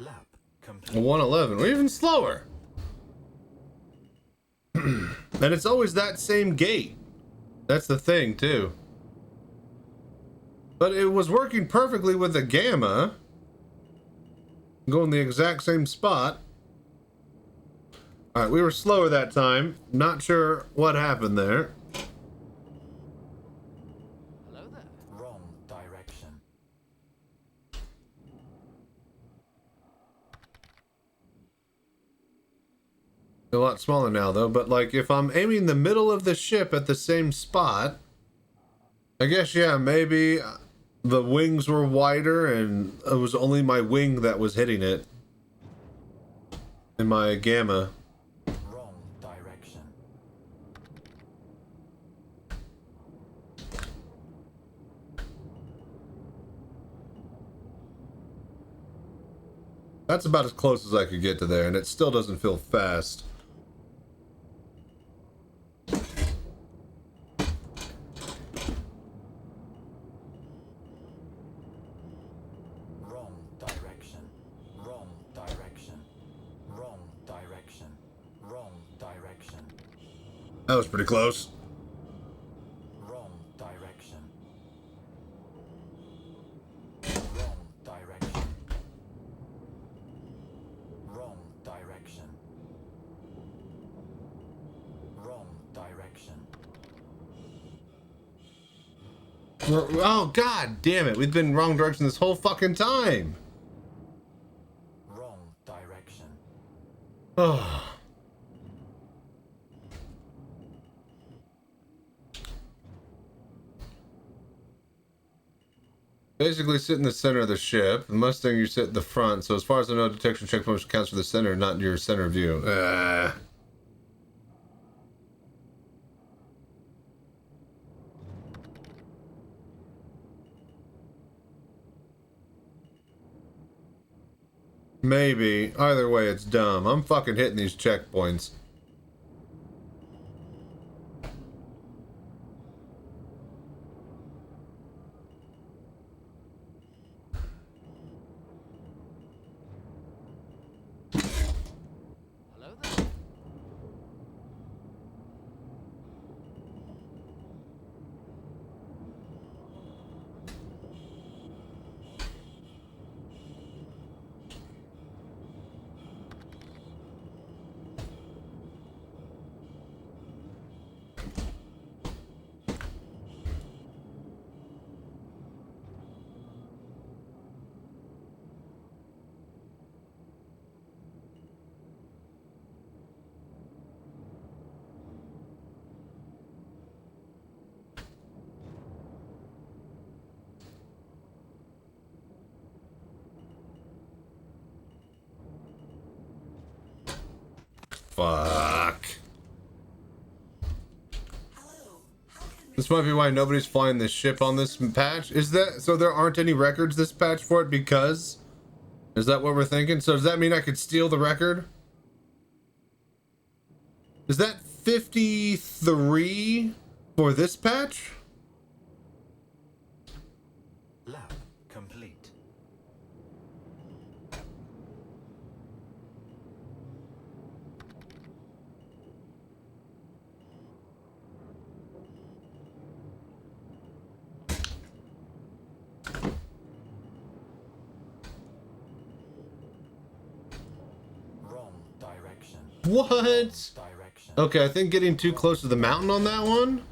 Lap complete. 111. We're even slower. And it's always that same gate. That's the thing, too. But it was working perfectly with the gamma. Going the exact same spot. Alright, we were slower that time. Not sure what happened there. Hello there. Wrong direction. A lot smaller now, though. But, like, if I'm aiming the middle of the ship at the same spot, I guess, yeah, maybe the wings were wider and it was only my wing that was hitting it. In my gamma. Wrong direction. That's about as close as I could get to there, and it still doesn't feel fast. Wrong direction. Wrong direction. Wrong direction. Wrong direction. That was pretty close. Wrong direction. Wrong direction. Wrong direction. Wrong direction. Oh, god damn it. We've been wrong direction this whole fucking time. Wrong direction. Oh. Basically sit in the center of the ship. The Mustang, you sit in the front. So as far as I know, detection checkpoint counts for the center, not your center view. Maybe. Either way, it's dumb. I'm fucking hitting these checkpoints. Hello there. Fuck. Hello. How can This might be why nobody's flying this ship on this patch. Is that so? There aren't any records this patch for it because? Is that what we're thinking? So does that mean I could steal the record? Is that 53 for this patch? Lap complete. Wrong direction. What? Direction. Okay, I think getting too close to the mountain on that one.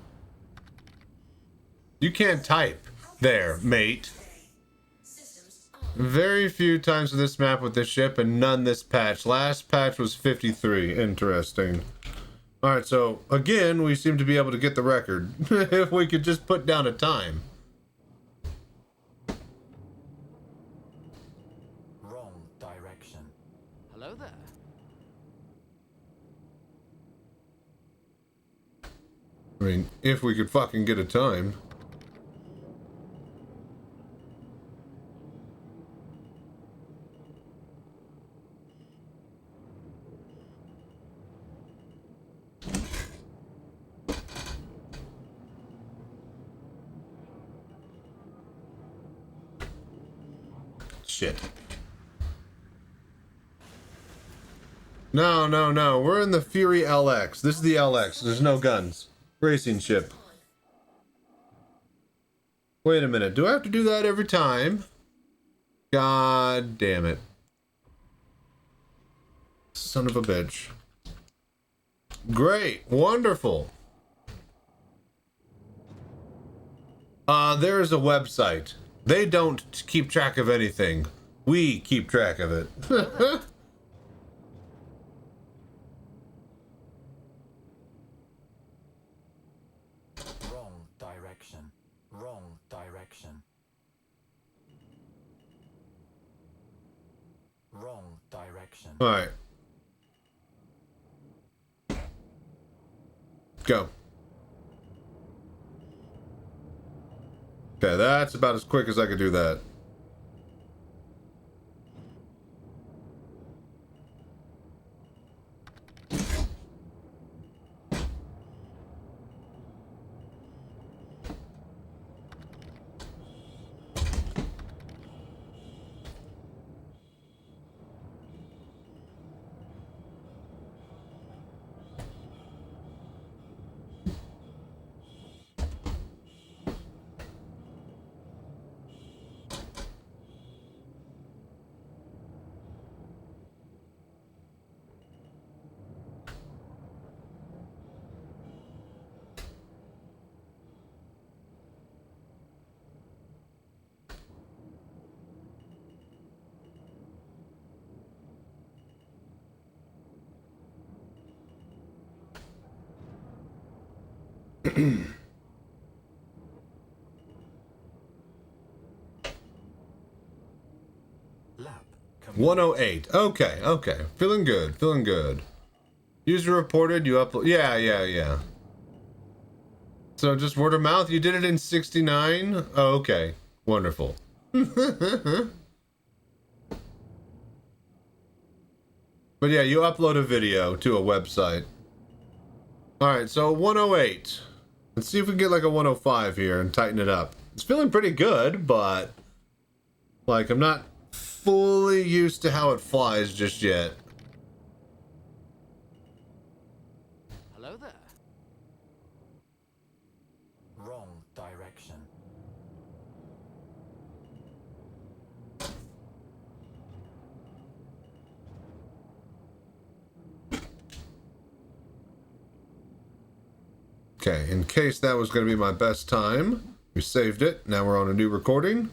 You can't type there, mate. systems on? Very few times in this map with this ship and none this patch. Last patch was 53. Interesting. Alright, so again, we seem to be able to get the record. If we could just put down a time. Wrong I mean, if we could fucking get a time. Shit. No, no, no. We're in the Fury LX. This is the LX. There's no guns. Racing ship. Wait a minute. Do I have to do that every time? God damn it. Son of a bitch. Great. Wonderful. There is a website. They don't keep track of anything. We keep track of it. Wrong direction. Wrong direction. Wrong direction. All right. Go. Okay, that's about as quick as I could do that. Lap. 108. Okay, okay. Feeling good, feeling good. User reported, you upload. Yeah. So just word of mouth, you did it in 69? Oh, okay. Wonderful. But yeah, you upload a video to a website. Alright, so 108. Let's see if we can get like a 105 here and tighten it up. It's feeling pretty good, but like I'm not fully used to how it flies just yet. Hello there. Wrong direction. Okay, in case that was going to be my best time, we saved it. Now we're on a new recording.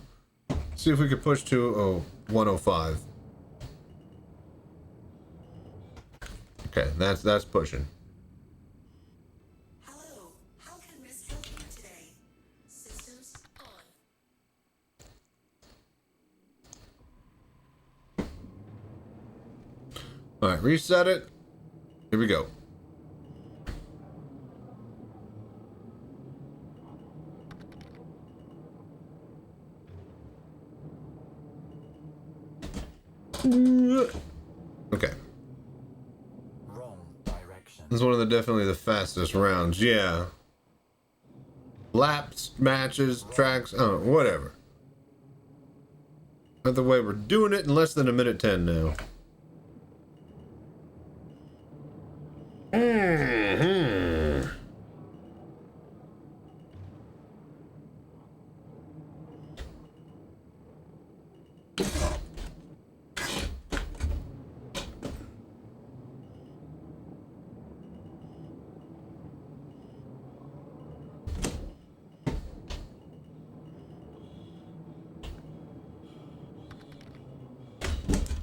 See if we could push to 105. Okay, that's pushing. Hello, how can Miss help you today? Systems on. All right, reset it. Here we go. Okay. Wrong direction. This is one of the definitely the fastest rounds. Yeah. Laps, matches, tracks, oh, whatever. Either way, we're doing it in less than 1:10 now.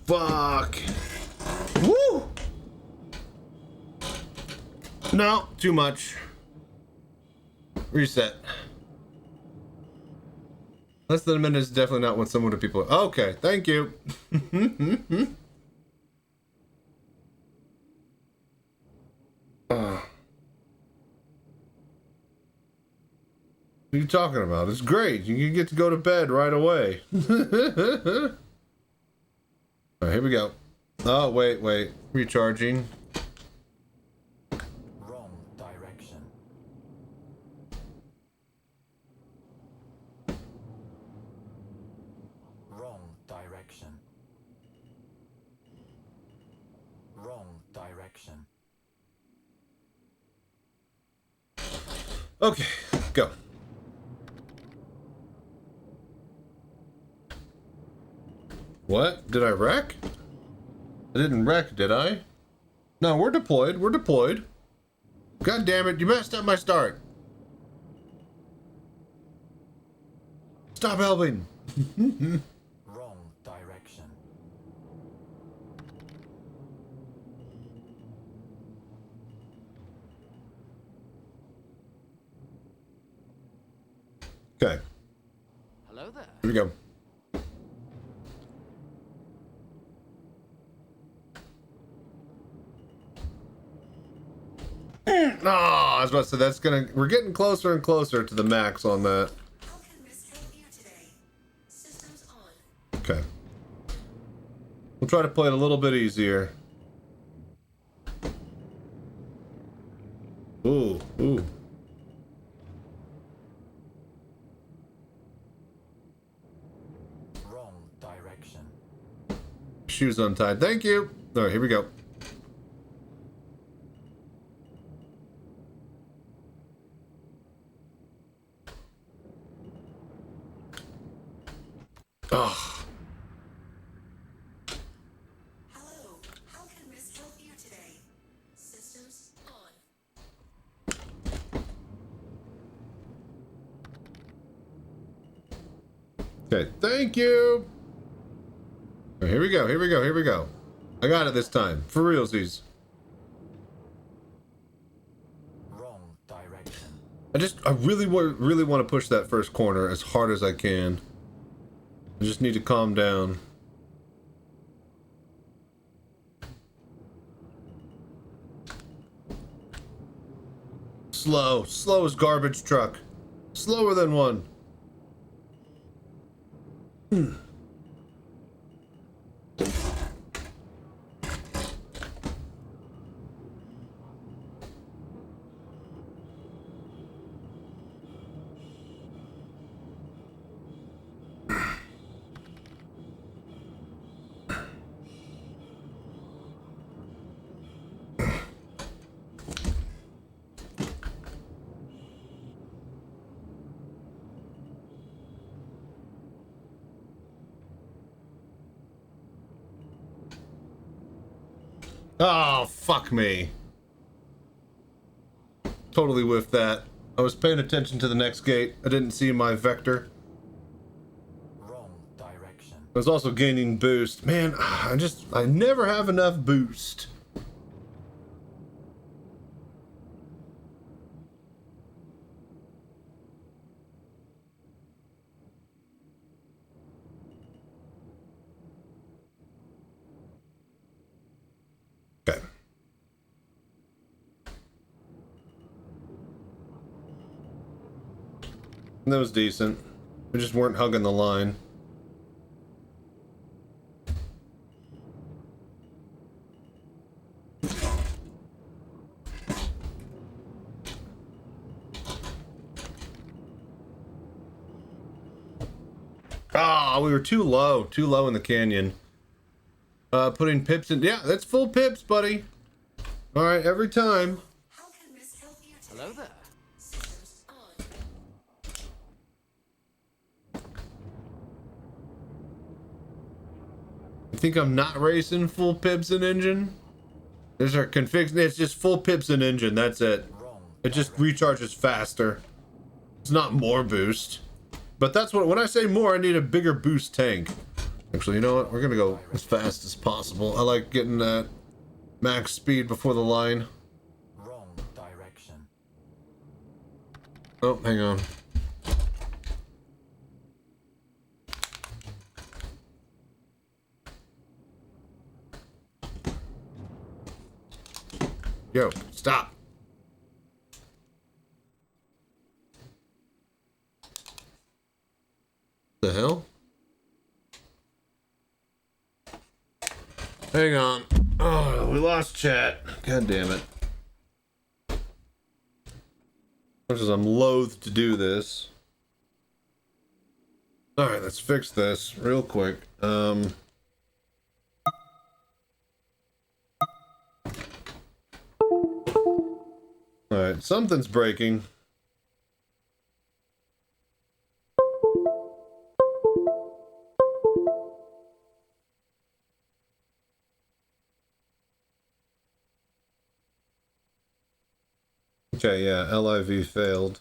Fuck. Woo! No, too much. Reset. Less than a minute is definitely not what some of the people. Okay, thank you. are you talking about? It's great. You can get to go to bed right away. All right, here we go. Oh, wait. Recharging. Wrong direction. Wrong direction. Wrong direction. Okay, go. What? Did I wreck? I didn't wreck, did I? No, we're deployed. We're deployed. God damn it, you messed up my start. Stop helping. Wrong direction. Okay, Hello there. here we go. No, I was about to say that's gonna. We're getting closer and closer to the max on that. How can Miss help you today? Systems on. Okay. We'll try to play it a little bit easier. Ooh. Wrong direction. Shoes untied. Thank you. All right, here we go. Oh. Hello. How can Miss help you today? Systems on. Okay, thank you. All right, here we go. I got it this time. For realsies. Wrong direction. I really want to push that first corner as hard as I can. I just need to calm down. Slow as garbage truck. Slower than one. Oh, fuck me. Totally whiffed that. I was paying attention to the next gate. I didn't see my vector. Wrong direction. I was also gaining boost. Man, I never have enough boost. Okay. That was decent. We just weren't hugging the line. Ah, we were too low in the canyon. Putting pips in. Yeah, that's full pips, buddy. All right, every time. How can Miss help you today? Hello there. Systems on. You think I'm not racing full pips in engine? There's our config. It's just full pips in engine. That's it. Wrong. It just recharges faster. It's not more boost. But that's what, when I say more, I need a bigger boost tank. Actually, you know what? We're gonna go as fast as possible. I like getting that max speed before the line. Wrong direction. Oh, hang on. Yo, stop. The hell? Hang on. Oh, we lost chat. God damn it. Much as I'm loath to do this. Alright, let's fix this real quick. Alright, something's breaking. Okay, yeah, LIV failed.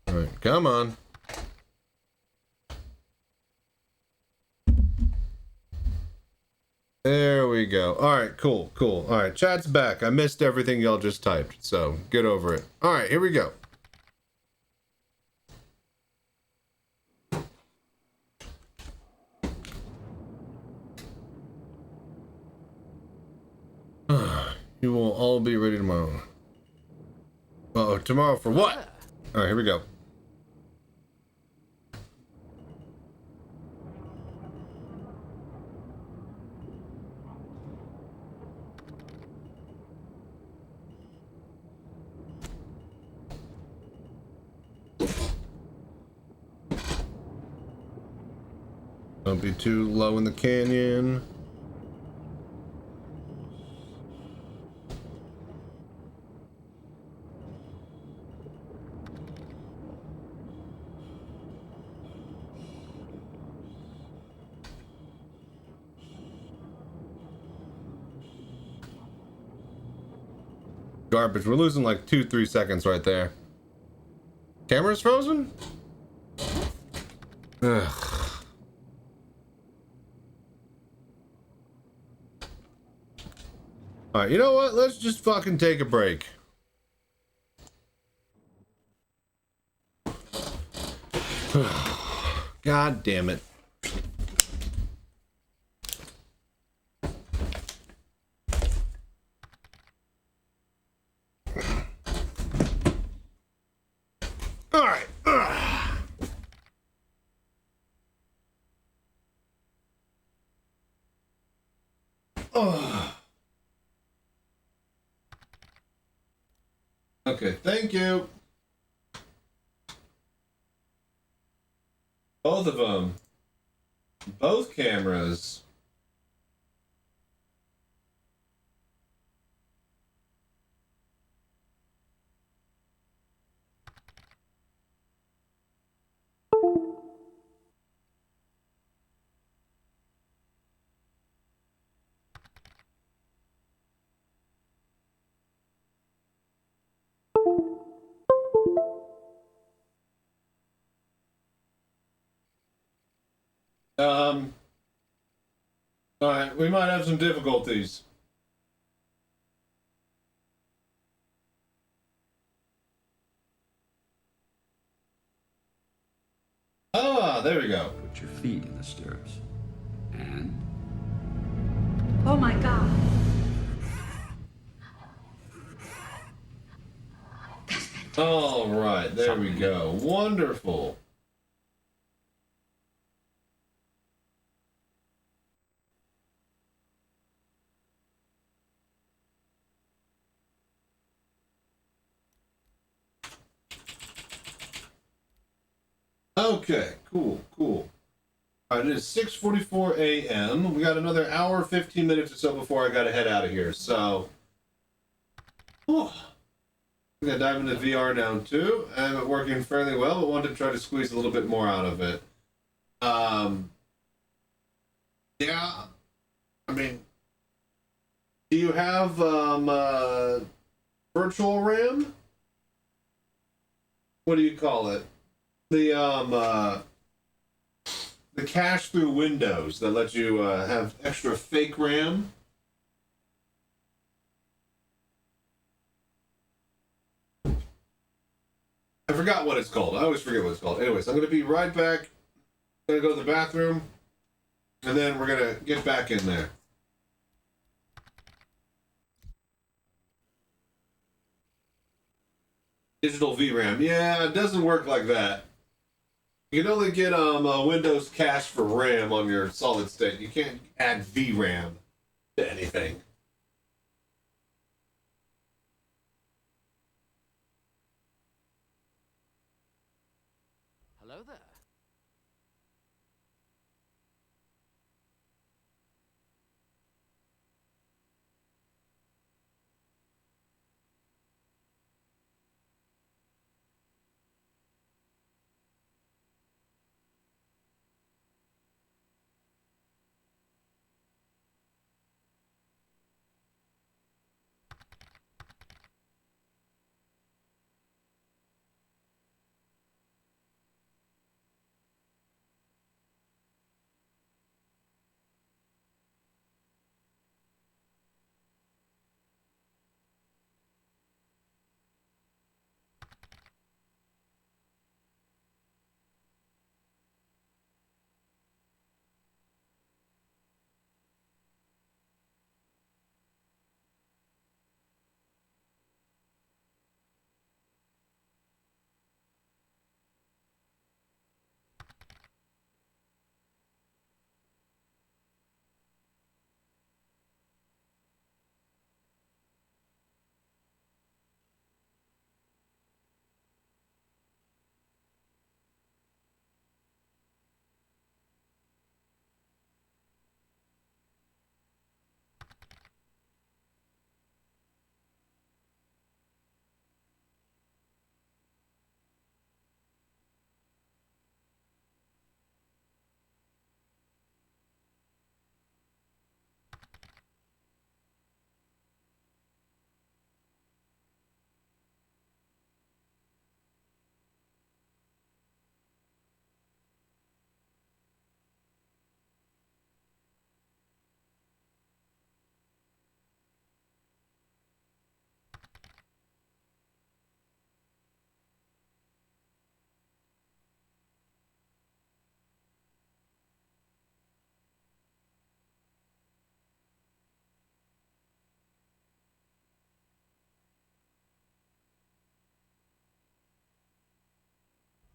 Alright, come on. There we go. Alright, cool, cool. Alright, chat's back. I missed everything y'all just typed, so get over it. Alright, here we go. You will all be ready tomorrow. Oh, tomorrow for what? Alright, here we go. Don't be too low in the canyon. Garbage. We're losing like 2-3 seconds right there. Camera's frozen? Ugh. Alright, you know what? Let's just fucking take a break. God damn it. Alright. Okay, thank you. Both of them. Both cameras. Alright, we might have some difficulties. Ah, there we go. Put your feet in the stirrups. And? Oh my god. All right, there we go. Wonderful. Okay, cool, cool. All right, it is 6:44 a.m. We got another hour, 15 minutes or so before I got to head out of here. So, I'm gonna dive into VR now too. I have it working fairly well, but wanted to try to squeeze a little bit more out of it. Yeah. I mean, do you have virtual RAM? What do you call it? The cache through Windows that lets you have extra fake RAM. I forgot what it's called. I always forget what it's called. Anyways, I'm gonna be right back. I'm gonna go to the bathroom. And then we're gonna get back in there. Digital VRAM. Yeah, it doesn't work like that. You can only get a Windows cache for RAM on your solid state. You can't add VRAM to anything. Hello there.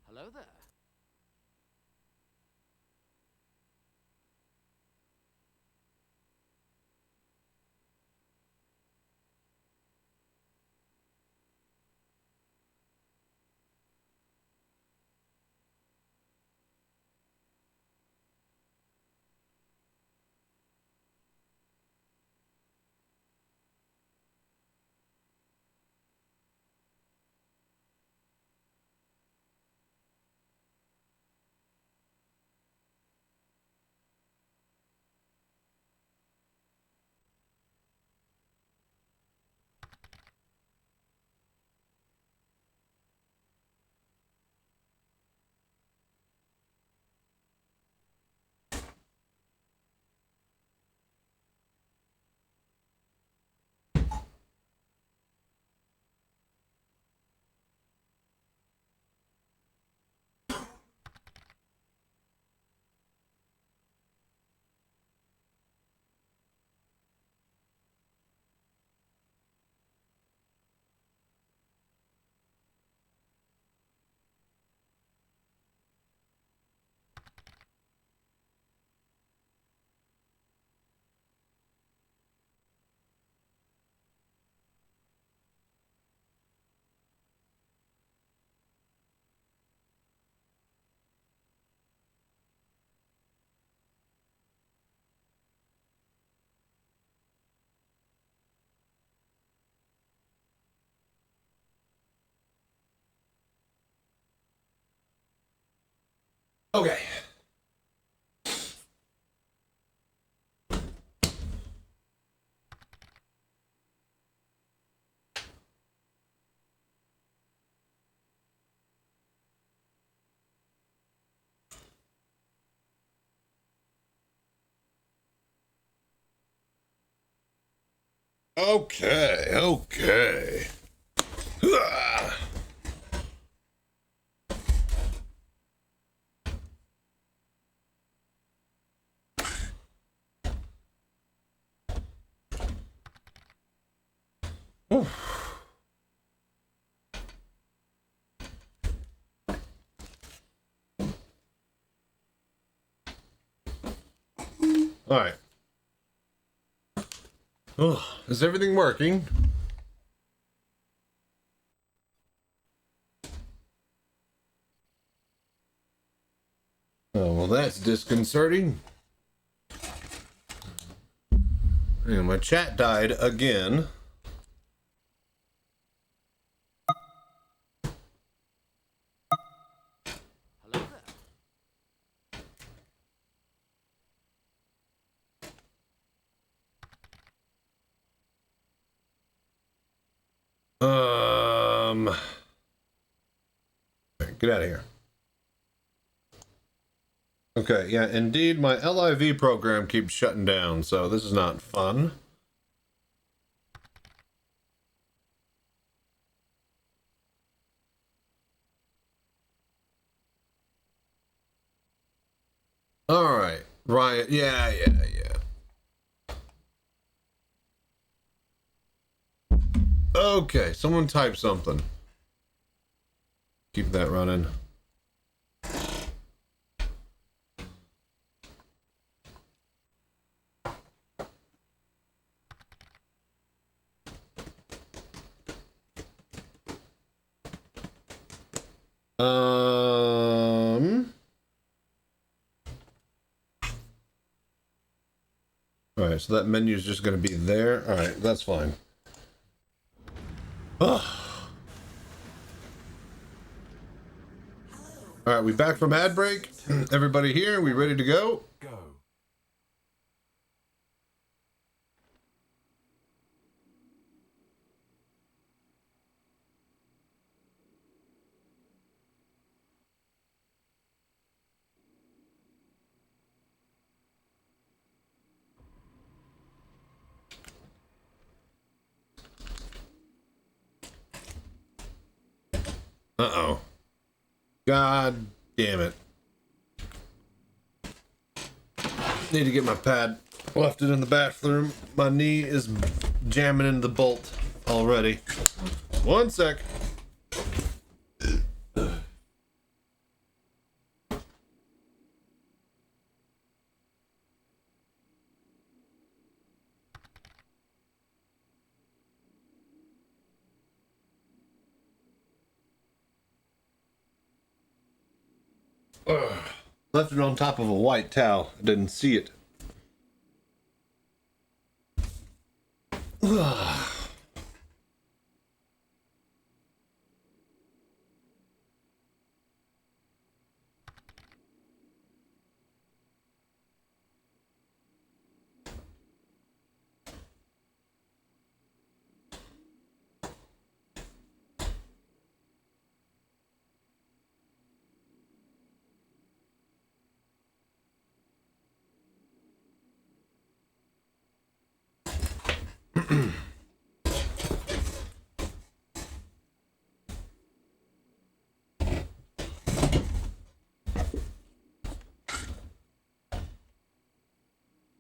Hello there. Okay. Okay. Oof. All right. Oh, is everything working? Oh, well, that's disconcerting. And my chat died again. Hello there. Get out of here. Okay, yeah, indeed, my LIV program keeps shutting down, so this is not fun. All right, Riot, yeah. Okay, someone type something. Keep that running. All right, so that menu is just going to be there. All right, that's fine. Ugh. All right, we back from ad break. Everybody here, we ready to go? Go. Uh-oh. God damn it. Need to get my pad. Left it in the bathroom. My knee is jamming into the bolt already. One sec. Ugh. Left it on top of a white towel. I didn't see it. Ugh.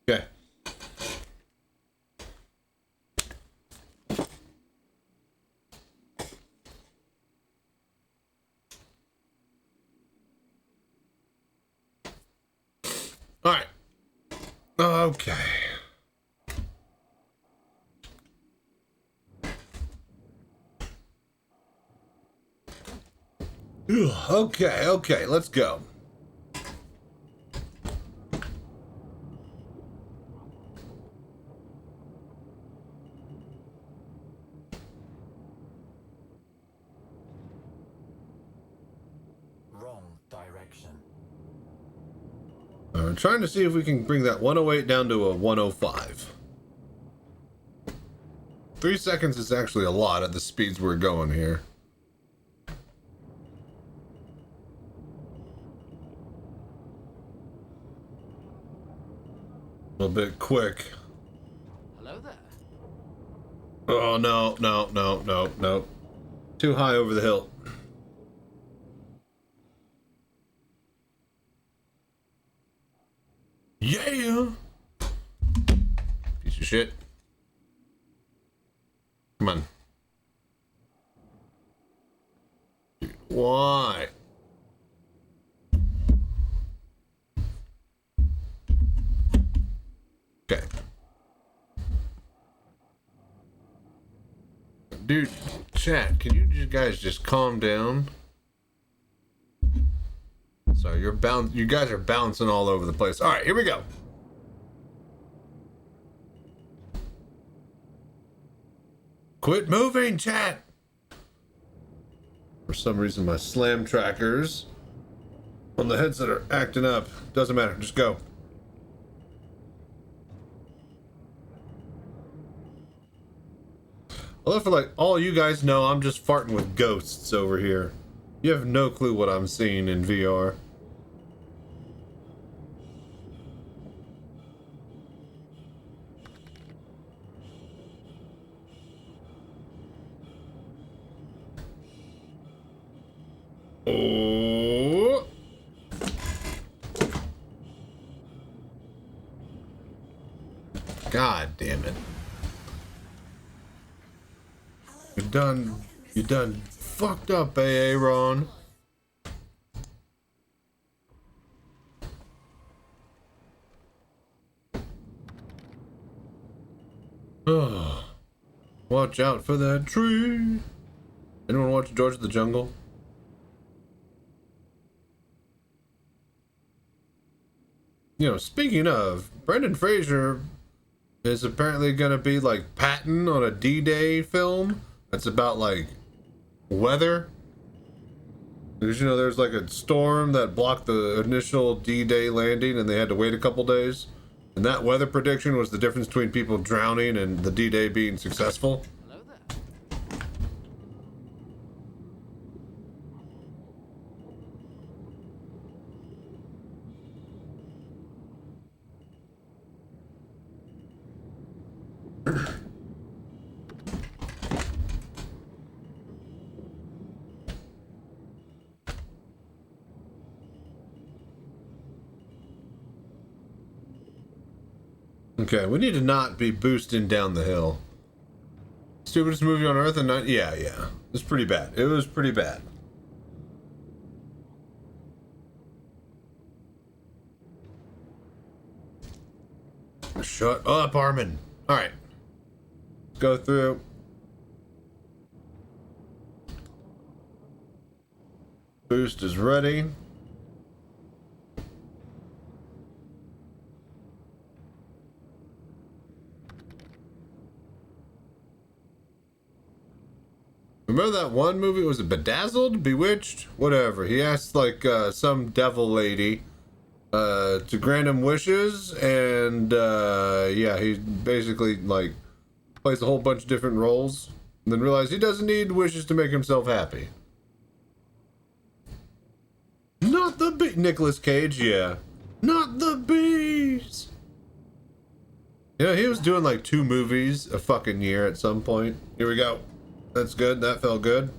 Okay. All right. Okay. Okay, let's go. Wrong direction. I'm trying to see if we can bring that 108 down to a 105. 3 seconds is actually a lot at the speeds we're going here. A little bit quick. Hello there. Oh, no. Too high over the hill. Yeah! Piece of shit. Come on. Why? Okay. Dude, chat, can you guys just calm down? Sorry, you guys are bouncing all over the place. All right, here we go. Quit moving, chat. For some reason, my slam trackers on the headset are acting up. Doesn't matter, just go. Although for like all you guys know, I'm just farting with ghosts over here. You have no clue what I'm seeing in VR. Oh. God damn it. You done fucked up, Aaron. Oh. Watch out for that tree. Anyone watch George of the Jungle? You know, speaking of, Brendan Fraser is apparently gonna be like Patton on a D-Day film that's about like weather. Because you know there's like a storm that blocked the initial D-Day landing and they had to wait a couple days. And that weather prediction was the difference between people drowning and the D-Day being successful. Hello there. Okay, we need to not be boosting down the hill. Stupidest movie on earth and not... Yeah. It's pretty bad. It was pretty bad. Shut up, Armin. Alright. Let's go through. Boost is ready. Remember that one movie? Was it Bedazzled? Bewitched? Whatever. He asked like some devil lady to grant him wishes, and yeah, he basically like plays a whole bunch of different roles, and then realized he doesn't need wishes to make himself happy. Not the bee. Nicolas Cage, yeah. Not the bees. Yeah, he was doing like 2 movies a fucking year at some point. Here we go. That's good. That felt good.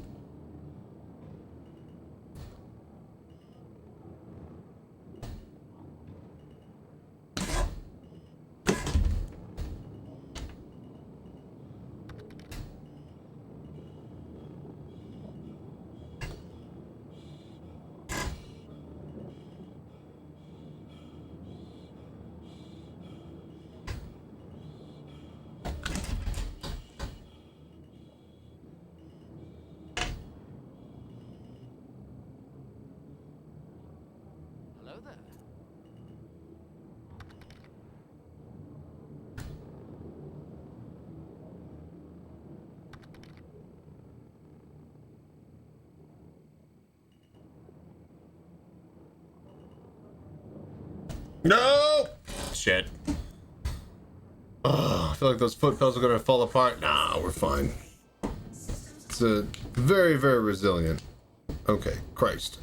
Hello there. No! Shit. Ugh, I feel like those foot pedals are gonna fall apart. Nah, we're fine. It's a very, very resilient. Okay, Christ.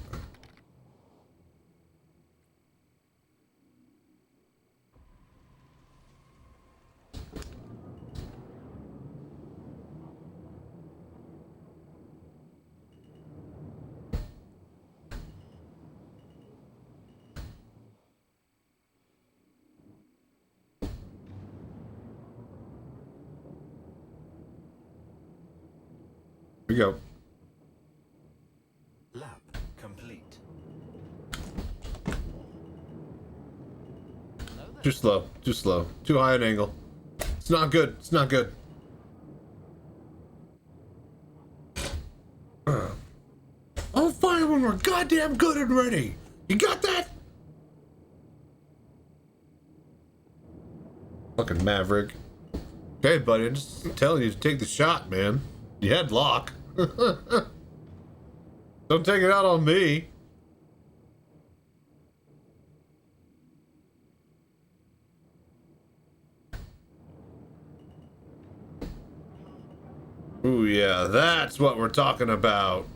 Here we go. Lab Too slow. Too slow. Too high an angle. It's not good. It's not good. I'll fire when we're goddamn good and ready. You got that? Fucking Maverick. Okay, buddy, I'm just telling you to take the shot, man. You had lock. Don't take it out on me. Ooh, yeah, that's what we're talking about.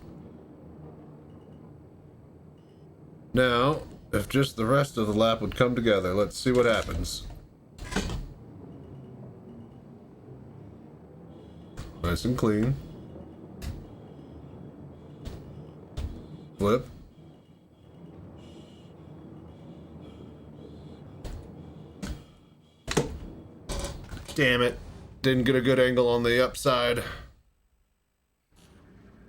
Now, if just the rest of the lap would come together, let's see what happens. Nice and clean. Flip. Damn it. Didn't get a good angle on the upside.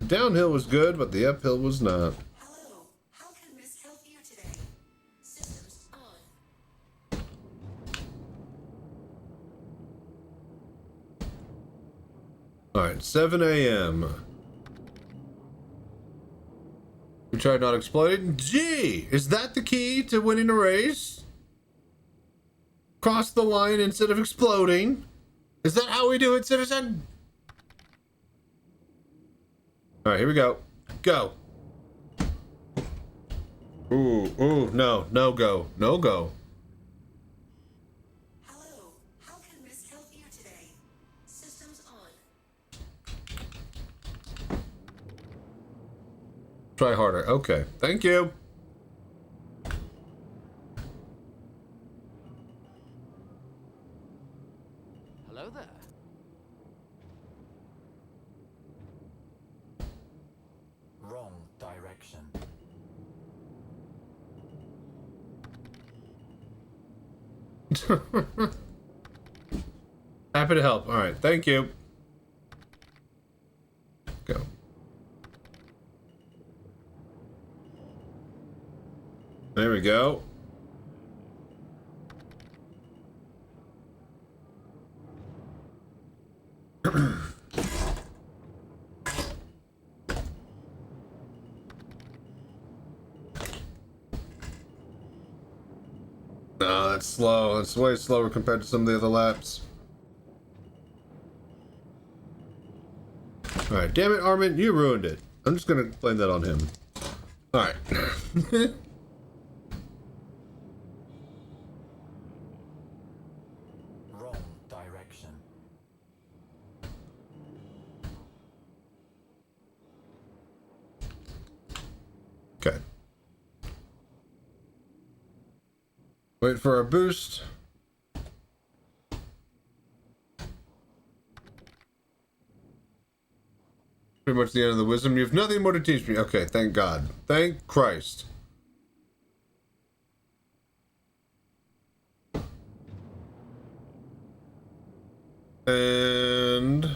Downhill was good, but the uphill was not. Hello, how can Miss help you today? Systems on. Alright, 7 a.m. We tried not exploding. Gee, is that the key to winning a race? Cross the line instead of exploding? Is that how we do it, Citizen? Alright, here we go. Go. Ooh, no, no go. No go. Hello, how can Miss help you today? Systems on. Try harder. Okay, thank you. Hello there. Wrong direction. Happy to help. All right, thank you. Go. There we go. No, that's slow. It's way slower compared to some of the other laps. Alright, damn it, Armin, you ruined it. I'm just gonna blame that on him. Alright. Wrong direction. Okay. Wait for our boost. Pretty much the end of the wisdom. You have nothing more to teach me. Okay, thank God. Thank Christ. And...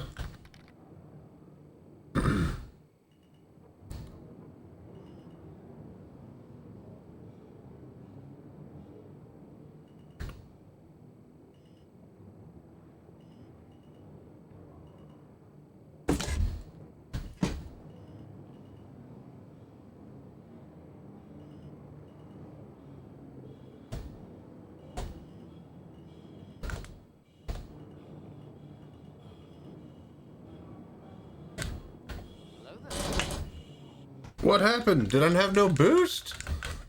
What happened? Did I have no boost?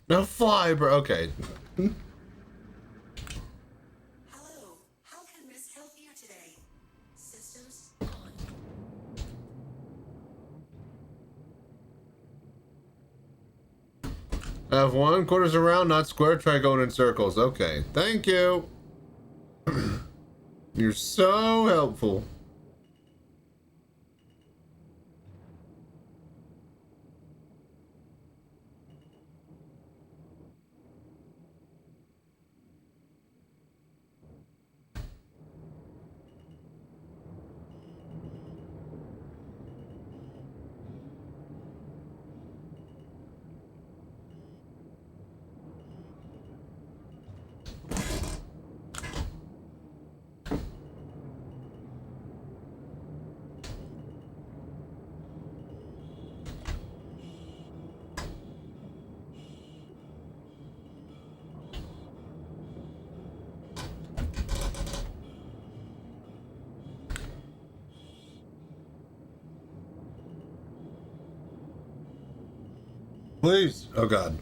No fly, bro. Okay. Hello, how can Miss help you today? Systems on. Have one. Quarters around, not square. Try going in circles. Okay. Thank you. You're so helpful. Please. Oh God.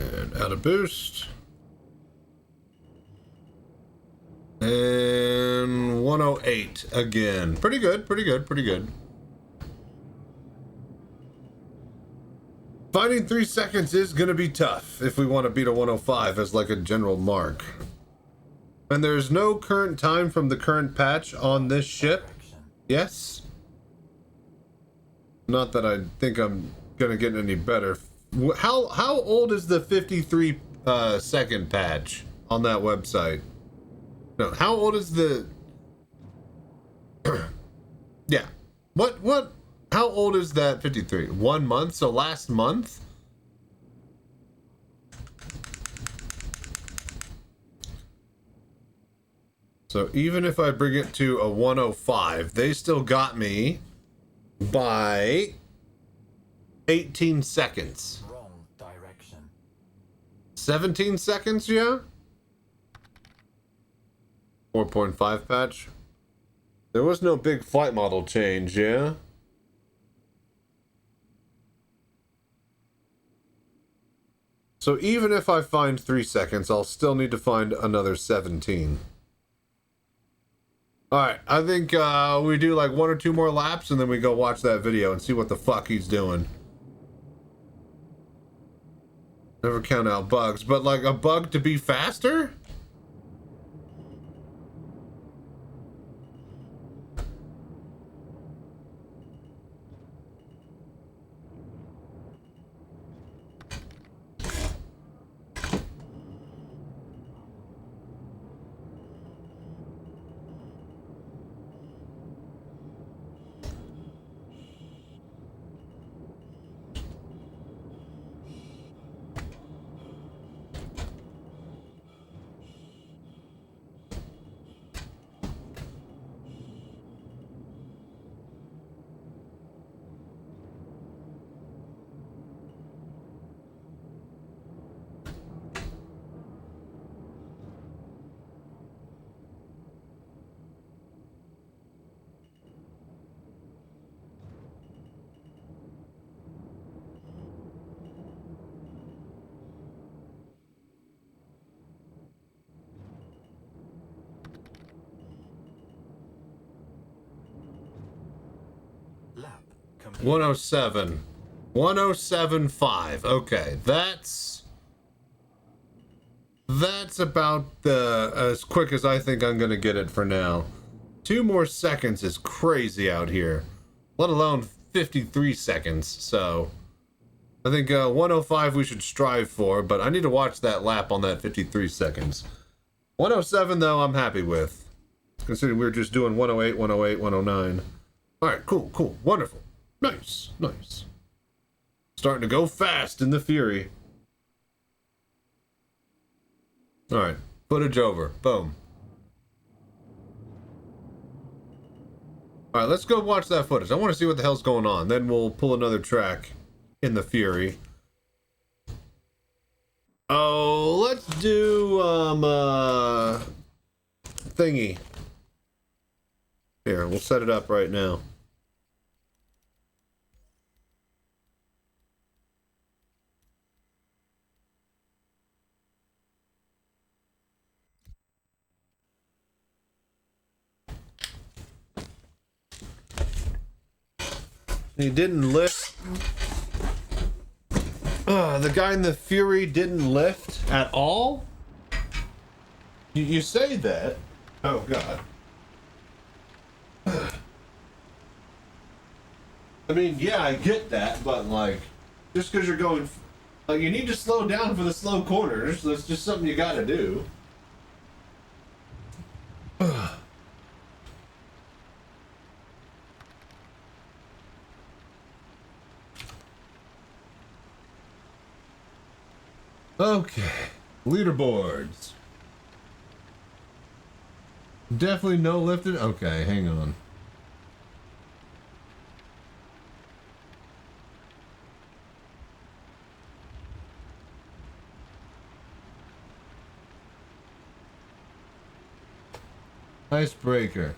And add a boost. And 108 again. Pretty good, pretty good, pretty good. Finding 3 seconds is going to be tough if we want to beat a 105 as like a general mark. And there's no current time from the current patch on this ship. Yes? Not that I think I'm going to get any better. How old is the 53 second patch on that website? No, how old is the... yeah. What? How old is that 53? 1 month? So last month? So even if I bring it to a 105, they still got me by 18 seconds. Wrong direction. 17 seconds, yeah? 4.5 patch. There was no big flight model change, yeah? So even if I find 3 seconds, I'll still need to find another 17. Alright, I think we do like 1 or 2 more laps and then we go watch that video and see what the fuck he's doing. Never count out bugs, but like a bug to be faster? Lap complete. 107. 107.5. Okay, that's about as quick as I think I'm gonna get it for now. 2 more seconds is crazy out here, let alone 53 seconds. So I think 105 we should strive for, but I need to watch that lap on that 53 seconds. 107 though, I'm happy with, considering we were just doing 108, 108, 109. All right, cool, wonderful, nice. Starting to go fast in the Fury. All right, footage over. Boom. All right, let's go watch that footage. I want to see what the hell's going on. Then we'll pull another track in the Fury. Oh, let's do thingy. Here, we'll set it up right now. He didn't lift. The guy in the Fury didn't lift at all? You say that? Oh, God. I mean, yeah, I get that, but, like, just because you're going... Like, you need to slow down for the slow corners. That's just something you gotta do. Okay, leaderboards. Definitely no lifted. Okay, hang on. Icebreaker.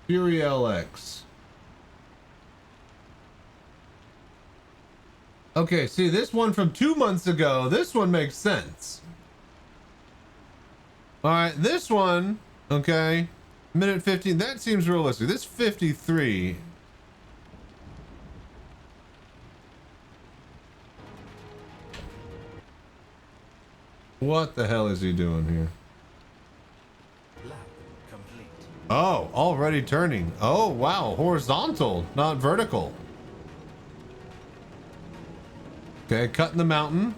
Fury LX. Okay, see this one from 2 months ago. This one makes sense. All right, this one, okay, minute 15. That seems realistic. This 53. What the hell is he doing here? Lab complete. Oh, already turning. Oh, wow. Horizontal, not vertical. Okay, cutting the mountain.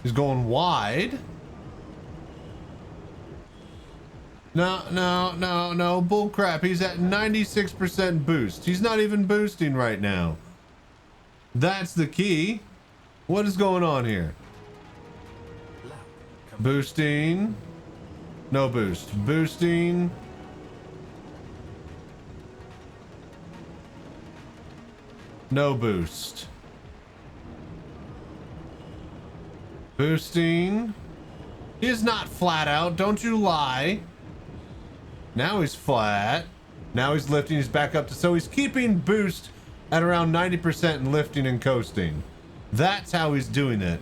He's going wide. No. Bull crap. He's at 96% boost. He's not even boosting right now. That's the key. What is going on here? Boosting. No boost. Boosting. No boost. Boosting. He is not flat out. Don't you lie. Now he's flat. Now he's lifting. He's back up to... So he's keeping boost at around 90% and lifting and coasting. That's how he's doing it.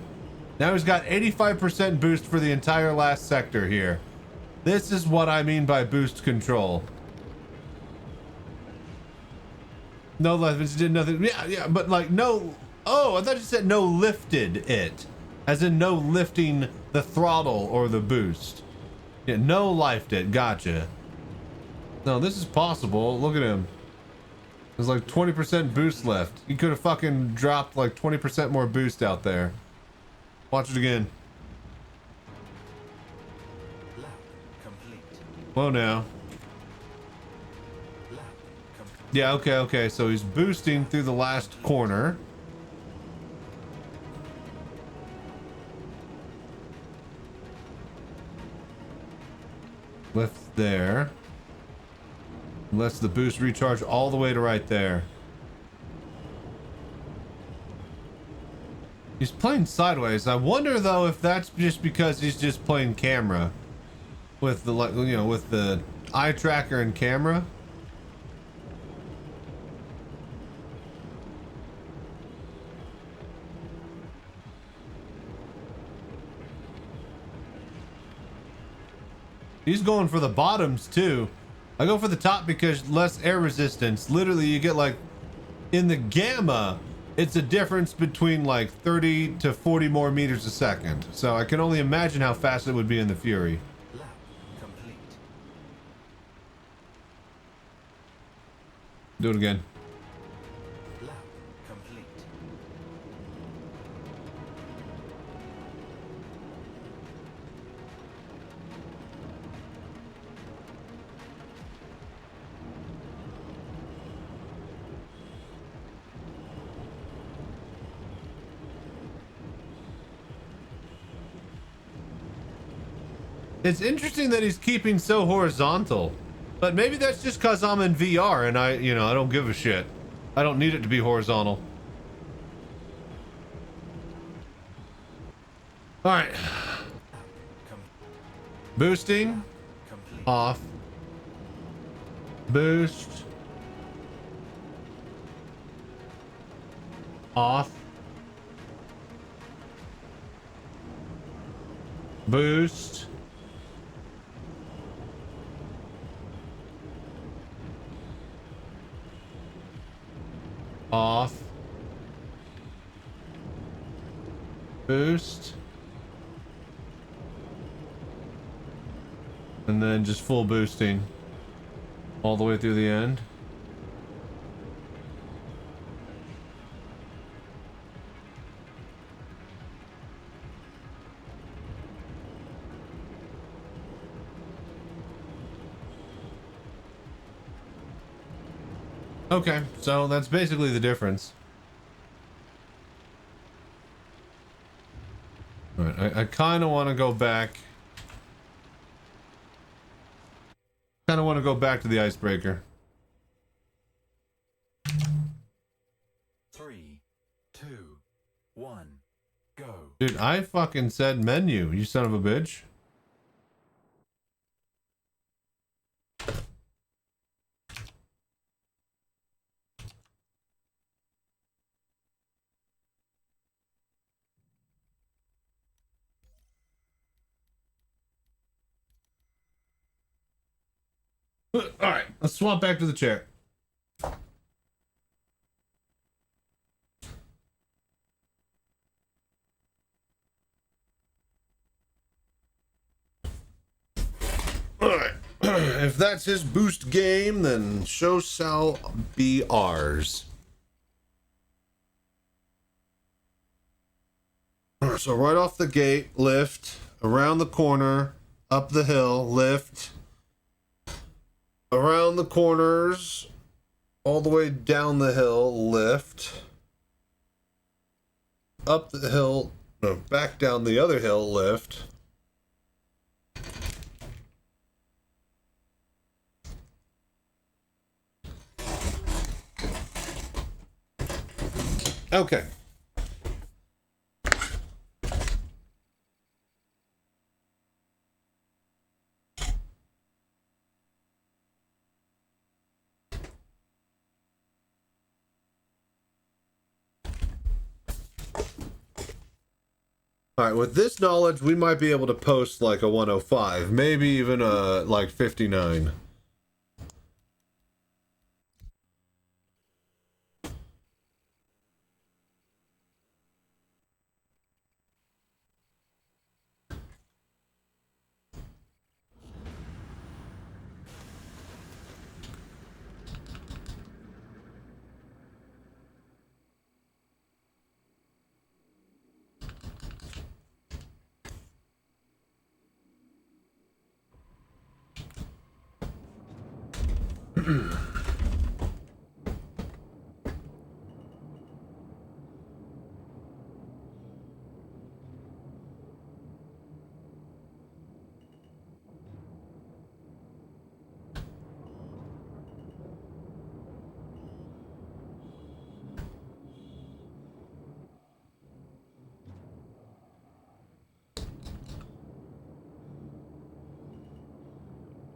Now he's got 85% boost for the entire last sector here. This is what I mean by boost control. No left, did nothing. Yeah, but like no. Oh, I thought you said no lifted it, as in no lifting the throttle or the boost. Yeah, no lifed it. Gotcha. No, this is possible. Look at him. There's like 20% boost left. He could have fucking dropped like 20% more boost out there. Watch it again. Lab complete. Whoa now. Lab complete. Yeah, okay. So he's boosting through the last corner. Lift there. Lets the boost recharge all the way to right there. He's playing sideways. I wonder though if that's just because he's just playing camera with the, like, you know, with the eye tracker and camera. He's going for the bottoms too. I go for the top because less air resistance. Literally you get like in the gamma, it's a difference between like 30 to 40 more meters a second. So I can only imagine how fast it would be in the Fury. Lab complete. Do it again. Lab complete. It's interesting that he's keeping so horizontal, but maybe that's just because I'm in VR and I don't give a shit. I don't need it to be horizontal. All right. Boosting. Off. Boost. Off. Boost. Off. Boost. And then just full boosting all the way through the end. Okay, so that's basically the difference. I kind of want to go back. Kind of want to go back to the icebreaker. 3, 2, 1, go. Dude, I fucking said menu, you son of a bitch. Alright, let's swap back to the chair. Alright, if that's his boost game, then so shall be ours. So right off the gate, lift, around the corner, up the hill, lift, around the corners, all the way down the hill, lift, up the hill, no, back down the other hill, lift. Okay. Alright, with this knowledge, we might be able to post like a 105, maybe even a like 59.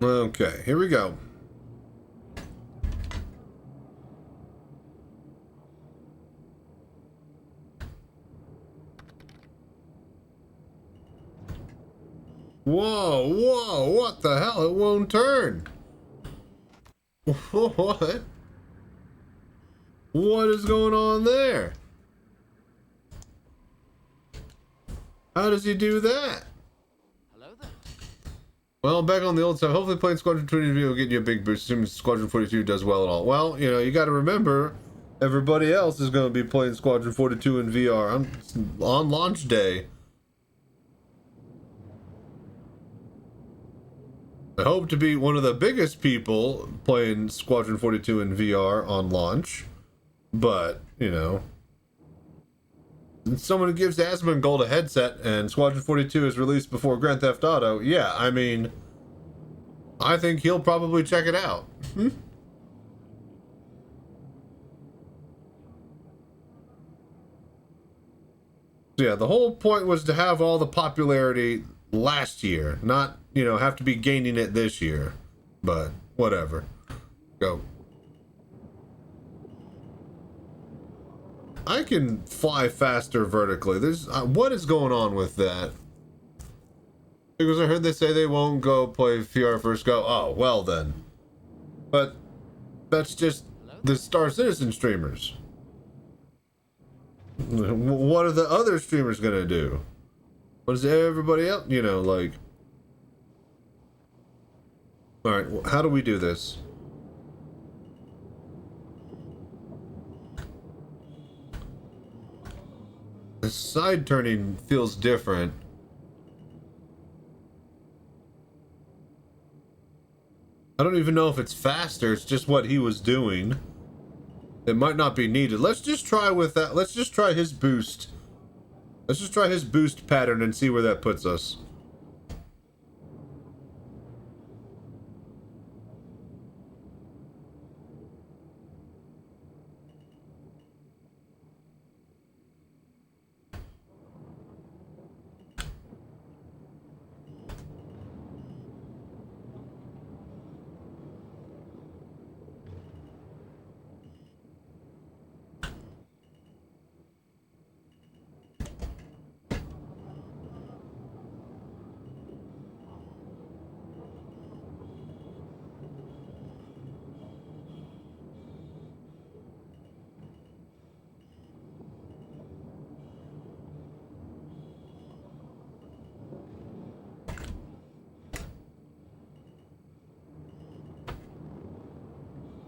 Okay, here we go. Whoa, whoa, what the hell? It won't turn. What? What is going on there? How does he do that? Hello there. Well, back on the old side, hopefully playing Squadron 22 will get you a big boost, assuming Squadron 42 does well at all. Well, you know, you got to remember, everybody else is going to be playing Squadron 42 in VR on launch day. I hope to be one of the biggest people playing Squadron 42 in VR on launch, but, you know, someone who gives Asmongold Gold a headset and Squadron 42 is released before Grand Theft Auto, yeah, I mean, I think he'll probably check it out. So yeah, the whole point was to have all the popularity last year, not, you know, have to be gaining it this year. But whatever. Go. I can fly faster vertically. There's what is going on with that? Because I heard they say they won't go play VR First Go. Oh, well then. But that's just the Star Citizen streamers. What are the other streamers gonna do? What is everybody else? You know, like. Alright, how do we do this? The side turning feels different. I don't even know if it's faster, it's just what he was doing. It might not be needed. Let's just try with that. Let's just try his boost Let's just try his boost pattern and see where that puts us.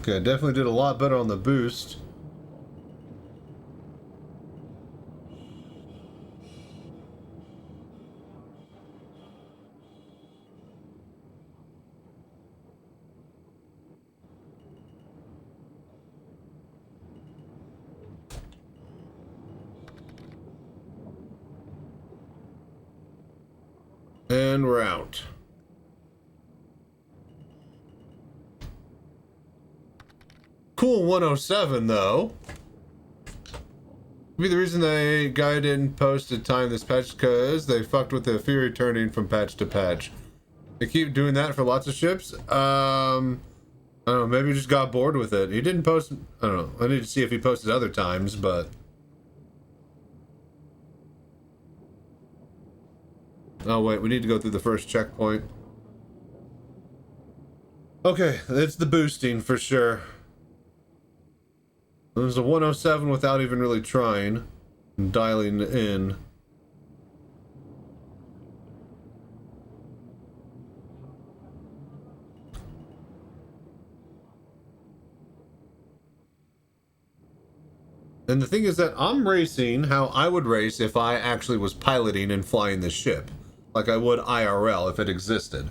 Okay, definitely did a lot better on the boost. And we're out. Cool 107 though. Maybe the reason the guy didn't post a time this patch because they fucked with the Fury turning from patch to patch. They keep doing that for lots of ships. I don't know, maybe he just got bored with it. He didn't post, I don't know. I need to see if he posted other times, but oh wait, we need to go through the first checkpoint. Okay, it's the boosting for sure. There's a 107 without even really trying. I'm dialing in. And the thing is that I'm racing how I would race if I actually was piloting and flying this ship. Like I would IRL if it existed.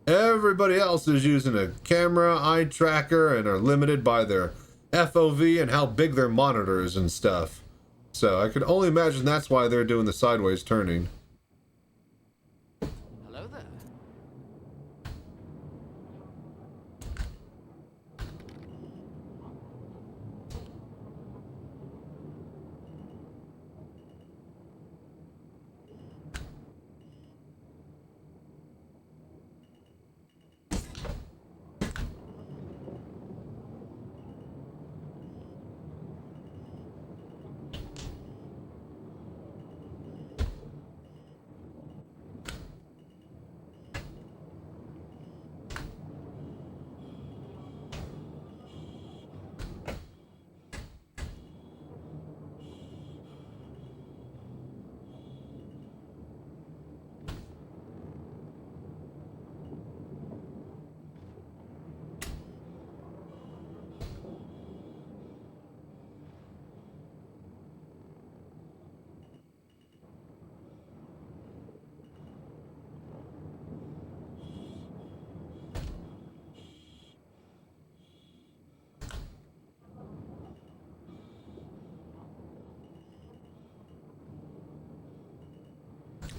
Everybody else is using a camera, eye tracker, and are limited by their FOV and how big their monitor is and stuff. So I could only imagine that's why they're doing the sideways turning. Hello there.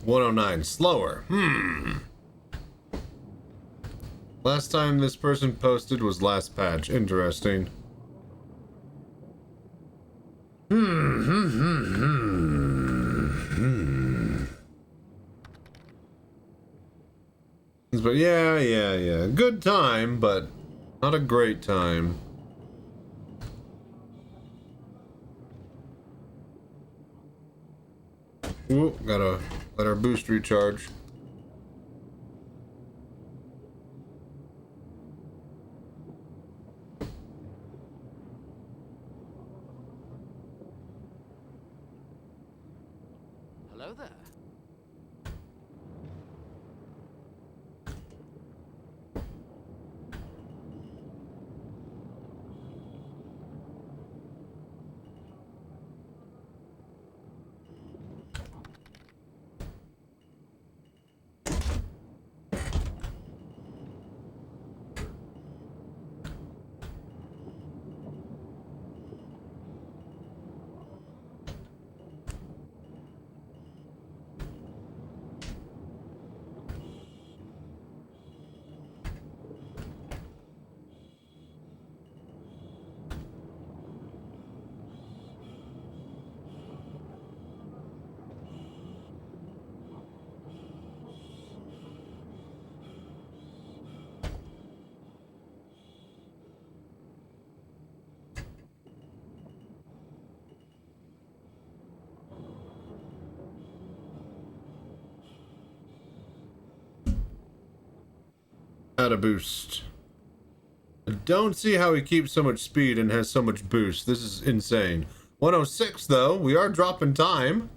.109 slower. Last time this person posted was last patch. Interesting. But yeah. Good time, but not a great time. Ooh, gotta let our boost recharge. Hello there. Out of boost. I don't see how he keeps so much speed and has so much boost. This is insane. 106 though. We are dropping time.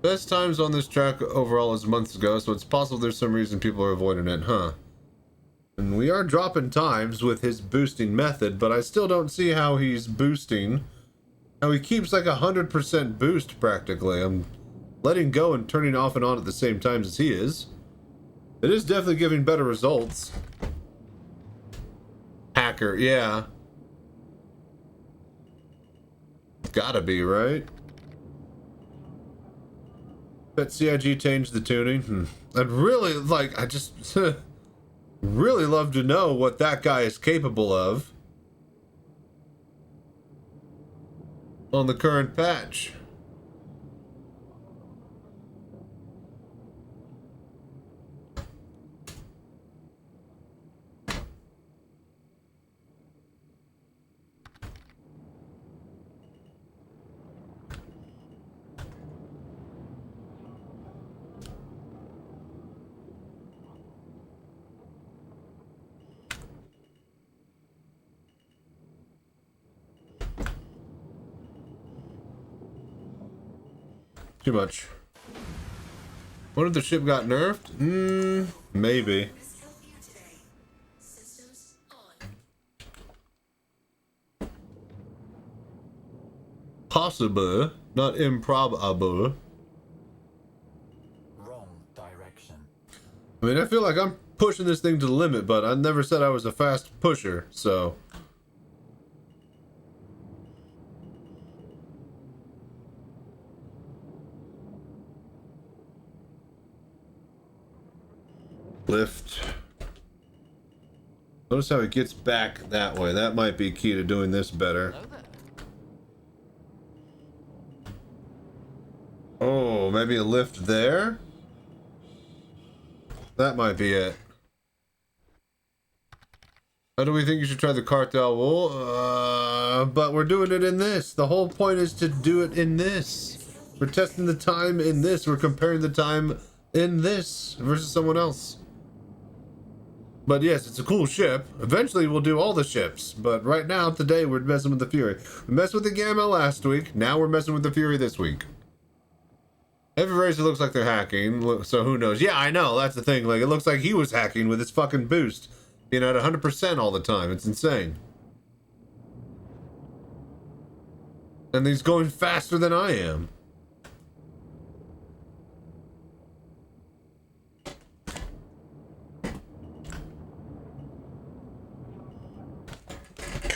Best times on this track overall is months ago, so it's possible there's some reason people are avoiding it, huh? And we are dropping times with his boosting method, but I still don't see how he's boosting. How he keeps like 100% boost practically. I'm letting go and turning off and on at the same time as he is. It is definitely giving better results. Hacker, yeah. Gotta be, right? Bet CIG changed the tuning. I'd really like, I just really love to know what that guy is capable of on the current patch. Too much. What if the ship got nerfed? Maybe. Possible, not improbable. Wrong direction. I mean, I feel like I'm pushing this thing to the limit, but I never said I was a fast pusher, so. Lift. Notice how it gets back that way. That might be key to doing this better. Hello there. Oh, maybe a lift there? That might be it. How do we think you should try the cartel? Well, but we're doing it in this. The whole point is to do it in this. We're testing the time in this. We're comparing the time in this versus someone else. But yes, it's a cool ship. Eventually we'll do all the ships. But right now, today, we're messing with the Fury. We messed with the Gamma last week. Now we're messing with the Fury this week. Every racer looks like they're hacking, so who knows? Yeah, I know, that's the thing. Like, it looks like he was hacking with his fucking boost. You know, at 100% all the time. It's insane. And he's going faster than I am.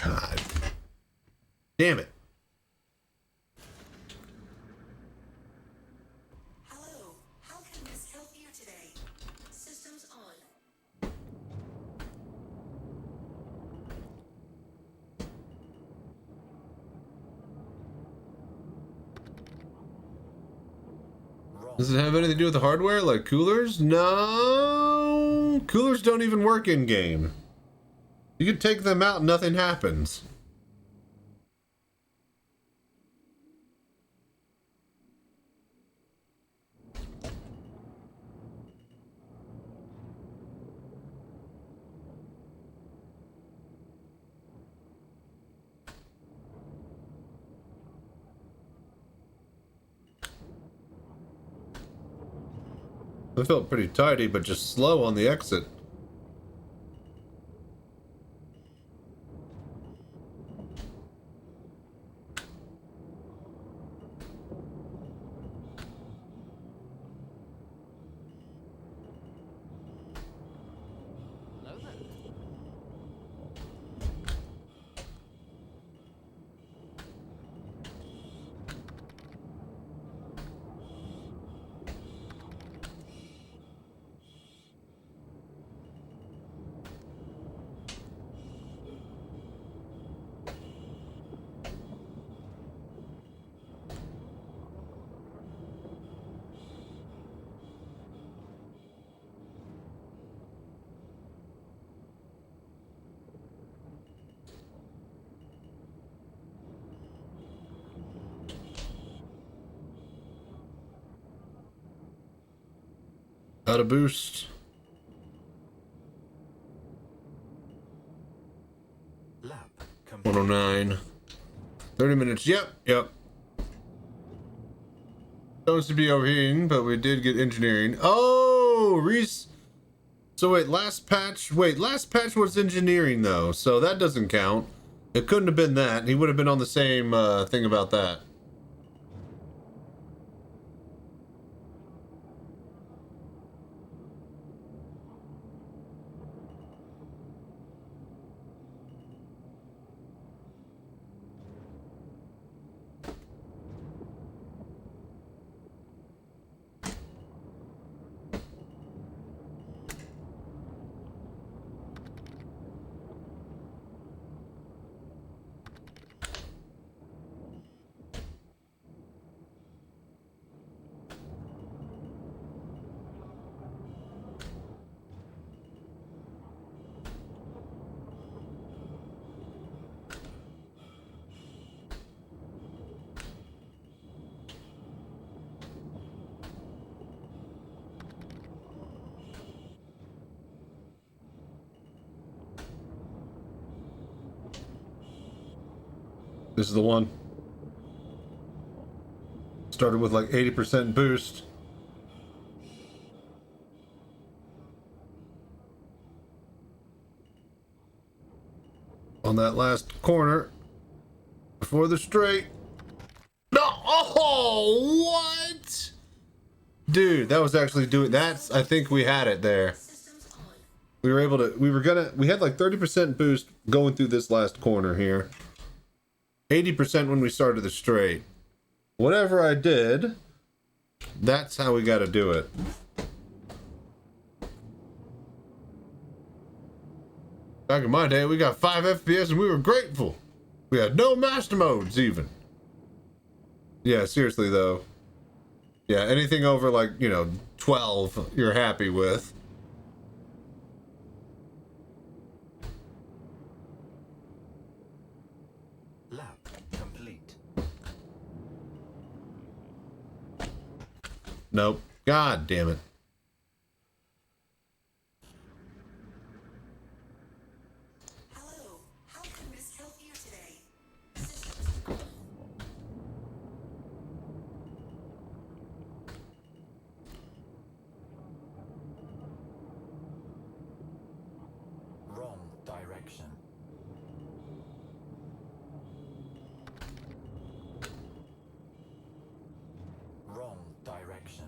God. Damn it. Hello, how can Miss help you today? Systems on. Does it have anything to do with the hardware, like coolers? No, coolers don't even work in game. You can take them out and nothing happens. It felt pretty tidy, but just slow on the exit. Hello there. Out of boost. 109. 30 minutes. Yep. Supposed to be overheating, but we did get engineering. Oh, Reese. So wait, last patch was engineering though, so that doesn't count. It couldn't have been that. He would have been on the same thing about that. This is the one. Started with like 80% boost. On that last corner. Before the straight. No! Oh, what? Dude, that was actually doing... That's... I think we had it there. We were able to... We had like 30% boost going through this last corner here. 80% when we started the straight. Whatever I did, that's how we got to do it. Back in my day, we got 5 FPS and we were grateful. We had no master modes even. Yeah, seriously though. Yeah, anything over like, 12 you're happy with. Nope. God damn it. Hello, how can Miss help you today? Wrong direction. Wrong direction.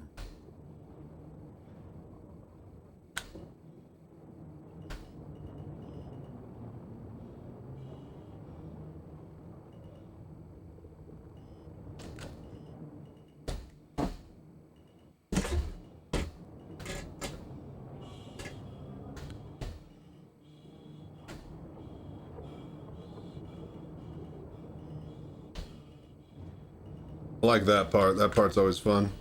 I like that part. That part's always fun.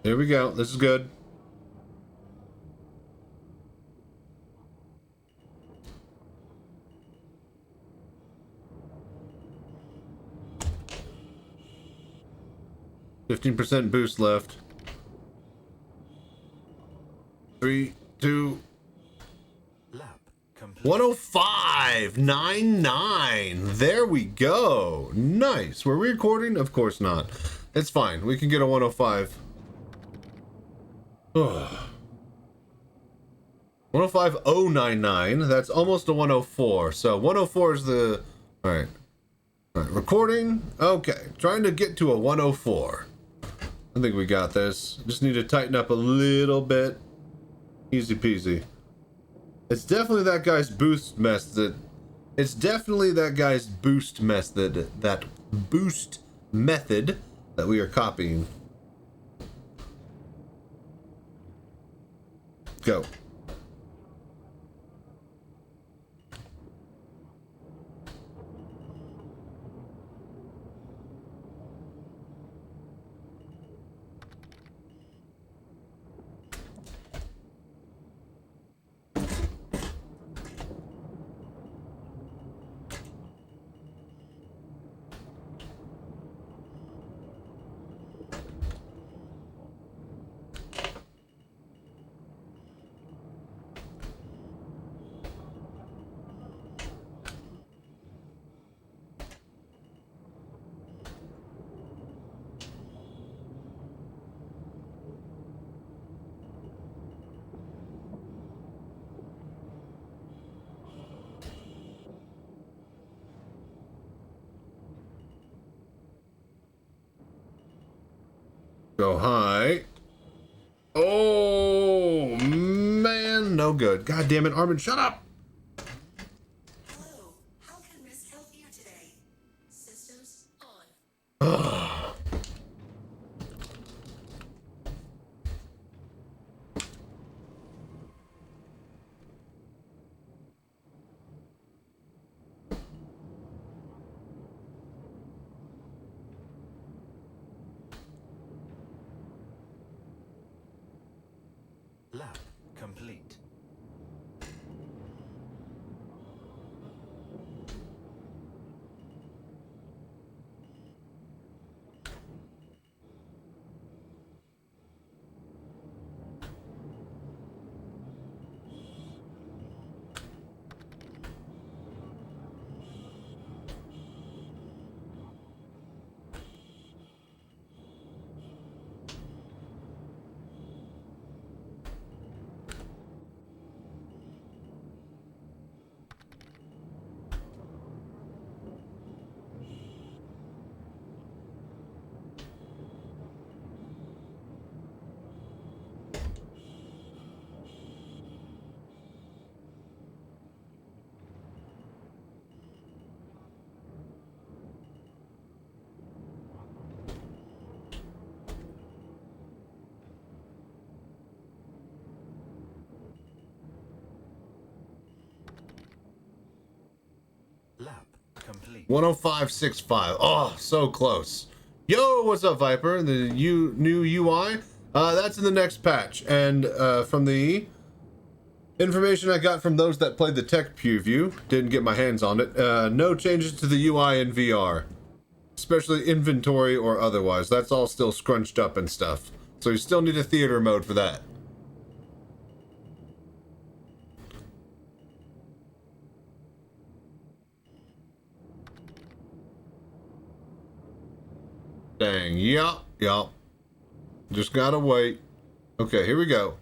Here we go. This is good. %, boost left. 3, 2. 105.99. There we go. Nice. Were we recording? Of course not. It's fine. We can get a 105. 105.099. That's almost a 104. So 104 is the... All right. Recording. Okay. Trying to get to a 104. I think we got this. Just need to tighten up a little bit. Easy peasy. It's definitely that guy's boost method. It's definitely that guy's boost method. That boost method that we are copying. Go. Go high. Oh, man. No good. God damn it, Armin, shut up. Hello, how can Miss help you today? Systems on. Lab complete. Lab complete. 10565. Oh, so close. Yo, what's up, Viper? The new UI? That's in the next patch. And from the information I got from those that played the tech preview, didn't get my hands on it, no changes to the UI in VR. Especially inventory or otherwise. That's all still scrunched up and stuff. So you still need a theater mode for that. Dang, yup. Just gotta wait. Okay, here we go.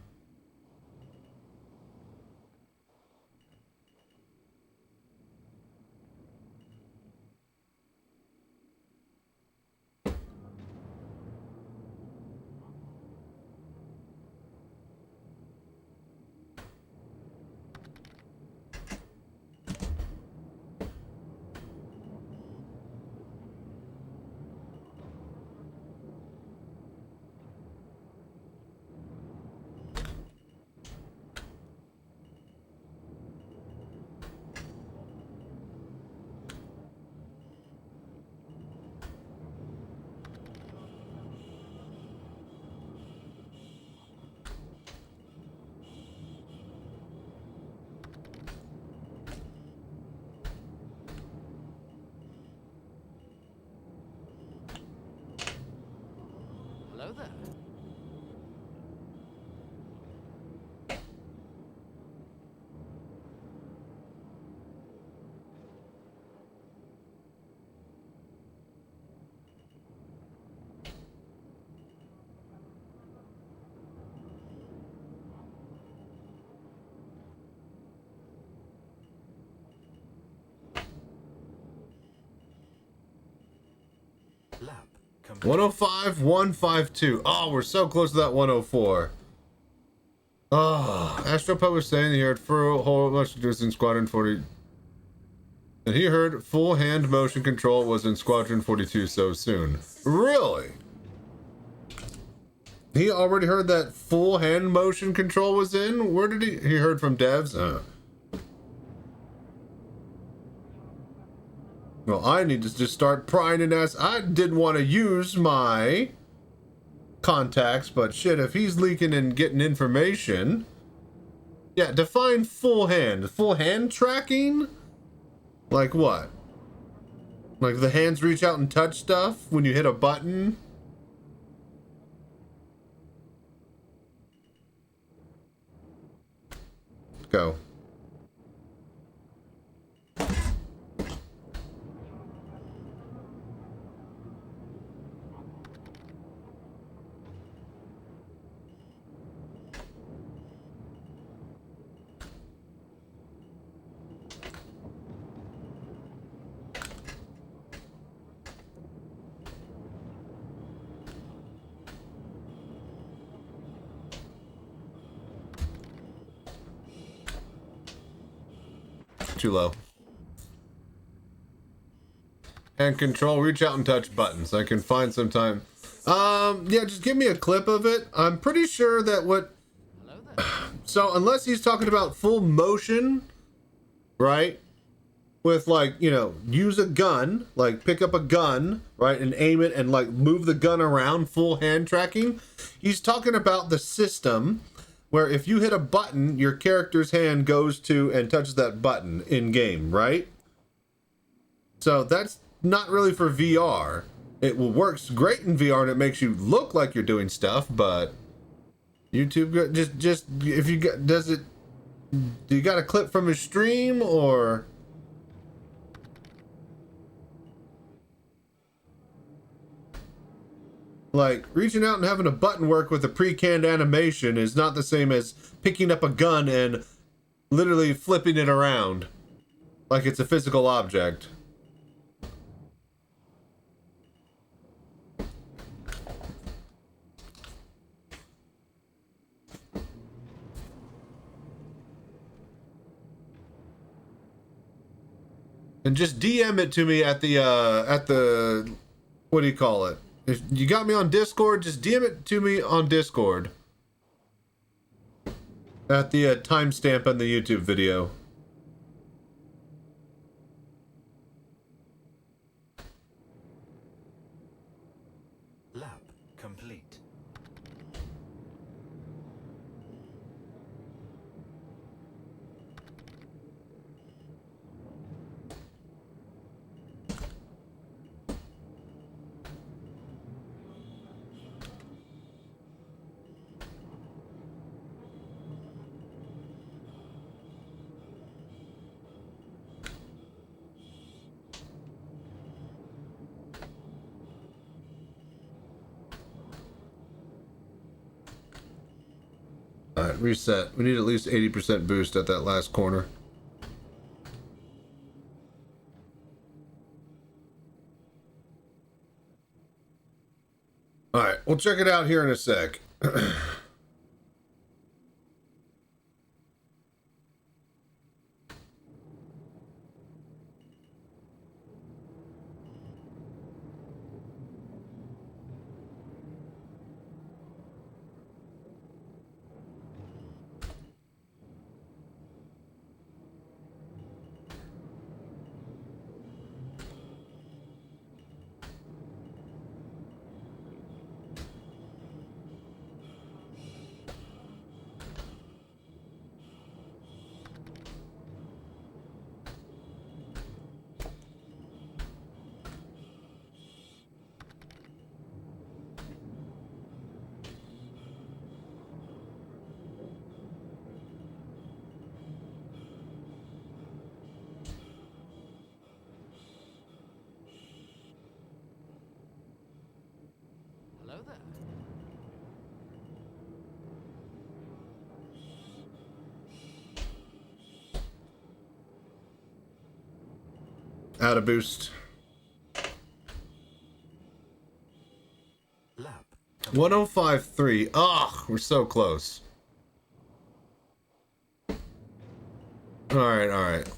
Hello there. Lab complete. 105, 152. Oh, we're so close to that 104. Oh, Astropub was saying he heard for a whole bunch of dudes in Squadron 40. And he heard full hand motion control was in Squadron 42 so soon. Really? He already heard that full hand motion control was in? Where did he heard from devs? Well, I need to just start prying and ask. I didn't want to use my contacts, but shit, if he's leaking and getting information. Yeah, define full hand. Full hand tracking? Like what? Like the hands reach out and touch stuff when you hit a button? Go. too low. And control, reach out and touch buttons. I can find some time. Yeah, just give me a clip of it. I'm pretty sure that what... So, unless he's talking about full motion, right? With, like, you know, use a gun, like, pick up a gun, right? And aim it and, like, move the gun around, full hand tracking. He's talking about the system where if you hit a button, your character's hand goes to and touches that button in-game, right? So, that's not really for VR. It works great in VR and it makes you look like you're doing stuff, but YouTube just if you got, does it, do you got a clip from his stream or? Like, reaching out and having a button work with a pre-canned animation is not the same as picking up a gun and literally flipping it around like it's a physical object. And just DM it to me at the, what do you call it? If you got me on Discord, just DM it to me on Discord. At the timestamp on the YouTube video. Lab complete. Alright, reset. We need at least 80% boost at that last corner. Alright, we'll check it out here in a sec. Hello there. Out of boost. Lab 1053. Ugh, we're so close. Alright, alright.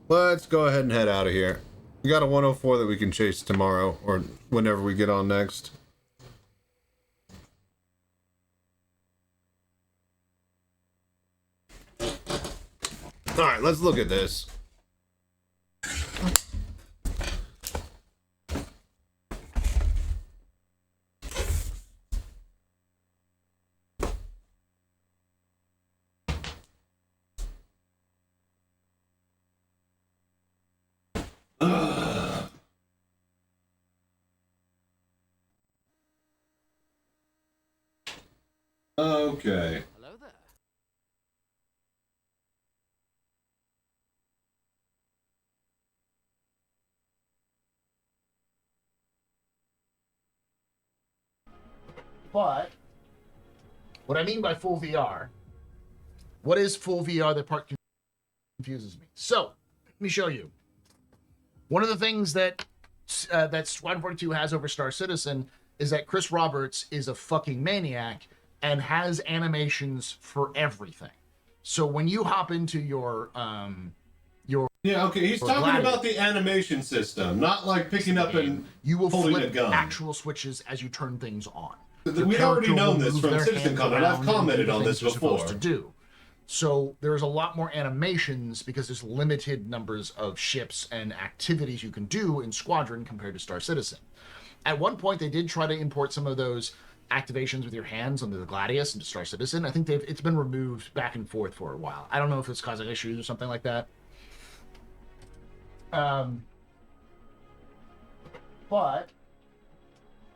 Let's go ahead and head out of here. We got a 104 that we can chase tomorrow, or whenever we get on next. Alright, let's look at this. Okay. Hello there. But what I mean by full VR, what is full VR? That part confuses me. So let me show you. One of the things that that Squadron 42 has over Star Citizen is that Chris Roberts is a fucking maniac and has animations for everything. So when you hop into your Yeah, okay. He's talking gladiator. about the animation system, not like picking up and you will holding flip a gun. actual switches as you turn things on. We've already known this from Citizencon, Citizencon, and I've commented on this before. To do. So there's a lot more animations because there's limited numbers of ships and activities you can do in Squadron compared to Star Citizen. At one point, they did try to import some of those activations with your hands onto the Gladius into Star Citizen. I think it's been removed back and forth for a while. I don't know if it's causing issues or something like that. But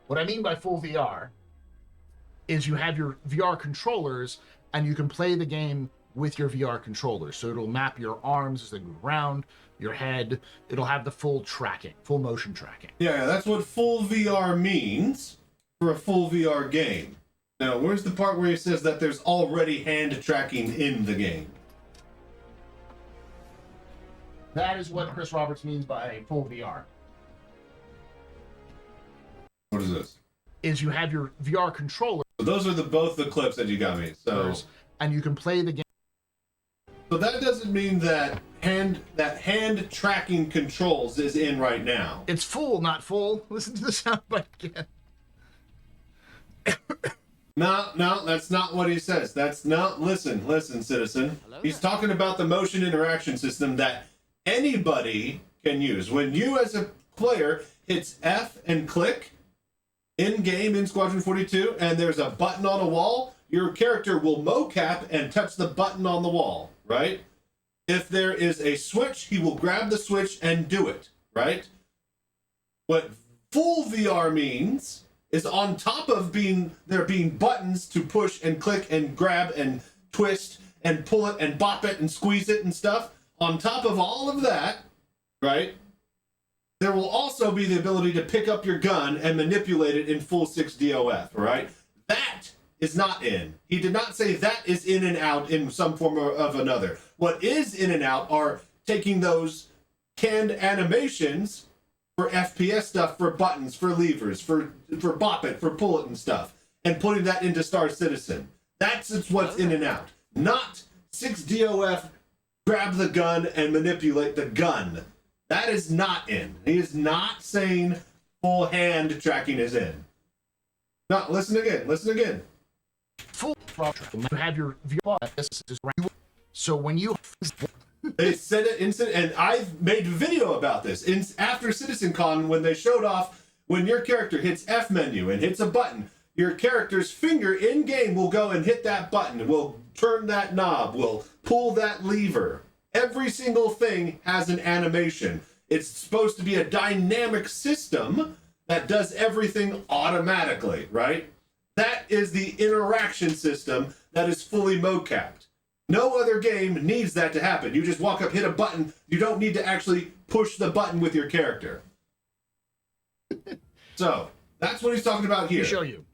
what I mean by full VR is you have your VR controllers and you can play the game with your VR controllers. So it'll map your arms as they move around, your head. It'll have the full tracking, full motion tracking. Yeah, that's what full VR means for a full VR game. Now, where's the part where he says that there's already hand tracking in the game? That is what Chris Roberts means by full VR. What is this? Is you have your VR controller. So those are both the clips that you got me. So, and you can play the game. So that doesn't mean that hand tracking controls is in right now. It's full, not full. Listen to the soundbite again. No, that's not what he says. That's not. Listen, citizen. He's talking about the motion interaction system that anybody can use. When you, as a player, hits F and click in game in Squadron 42, and there's a button on a wall, your character will mocap and touch the button on the wall, right? If there is a switch, he will grab the switch and do it, right? What full VR means is on top of there being buttons to push and click and grab and twist and pull it and bop it and squeeze it and stuff, on top of all of that, right, there will also be the ability to pick up your gun and manipulate it in full 6 DOF, right? That is not in. He did not say that is in and out in some form of another. What is in and out are taking those canned animations for FPS stuff, for buttons, for levers, for bop it, for pull it and stuff, and putting that into Star Citizen. That's what's in and out. Not 6 DOF, grab the gun and manipulate the gun. That is not in. He is not saying full hand tracking is in. No, listen again. Full you have your VR. So when you they said it instant, and I've made a video about this after Citizencon when they showed off when your character hits F menu and hits a button, your character's finger in game will go and hit that button, will turn that knob, will pull that lever. Every single thing has an animation. It's supposed to be a dynamic system that does everything automatically, right? That is the interaction system that is fully mocapped. No other game needs that to happen. You just walk up, hit a button. You don't need to actually push the button with your character. So, that's what he's talking about here. Let me show you.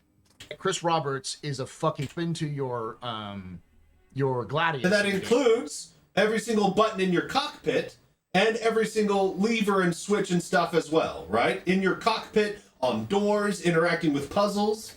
Chris Roberts is a fucking into your Gladius. And that includes every single button in your cockpit and every single lever and switch and stuff as well, right? In your cockpit, on doors, interacting with puzzles.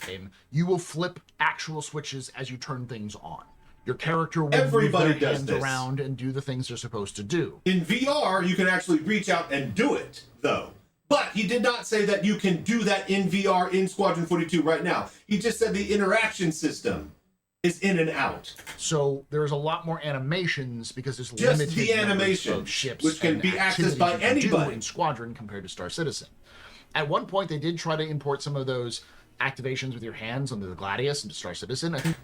You will flip actual switches as you turn things on. Your character will move their does hands this around and do the things they're supposed to do. In VR, you can actually reach out and do it, though. But he did not say that you can do that in VR in Squadron 42 right now. He just said the interaction system is in and out. So there's a lot more animations because there's just limited the animation of ships, which can be accessed by anybody in Squadron compared to Star Citizen. At one point, they did try to import some of those activations with your hands onto the Gladius into Star Citizen. I think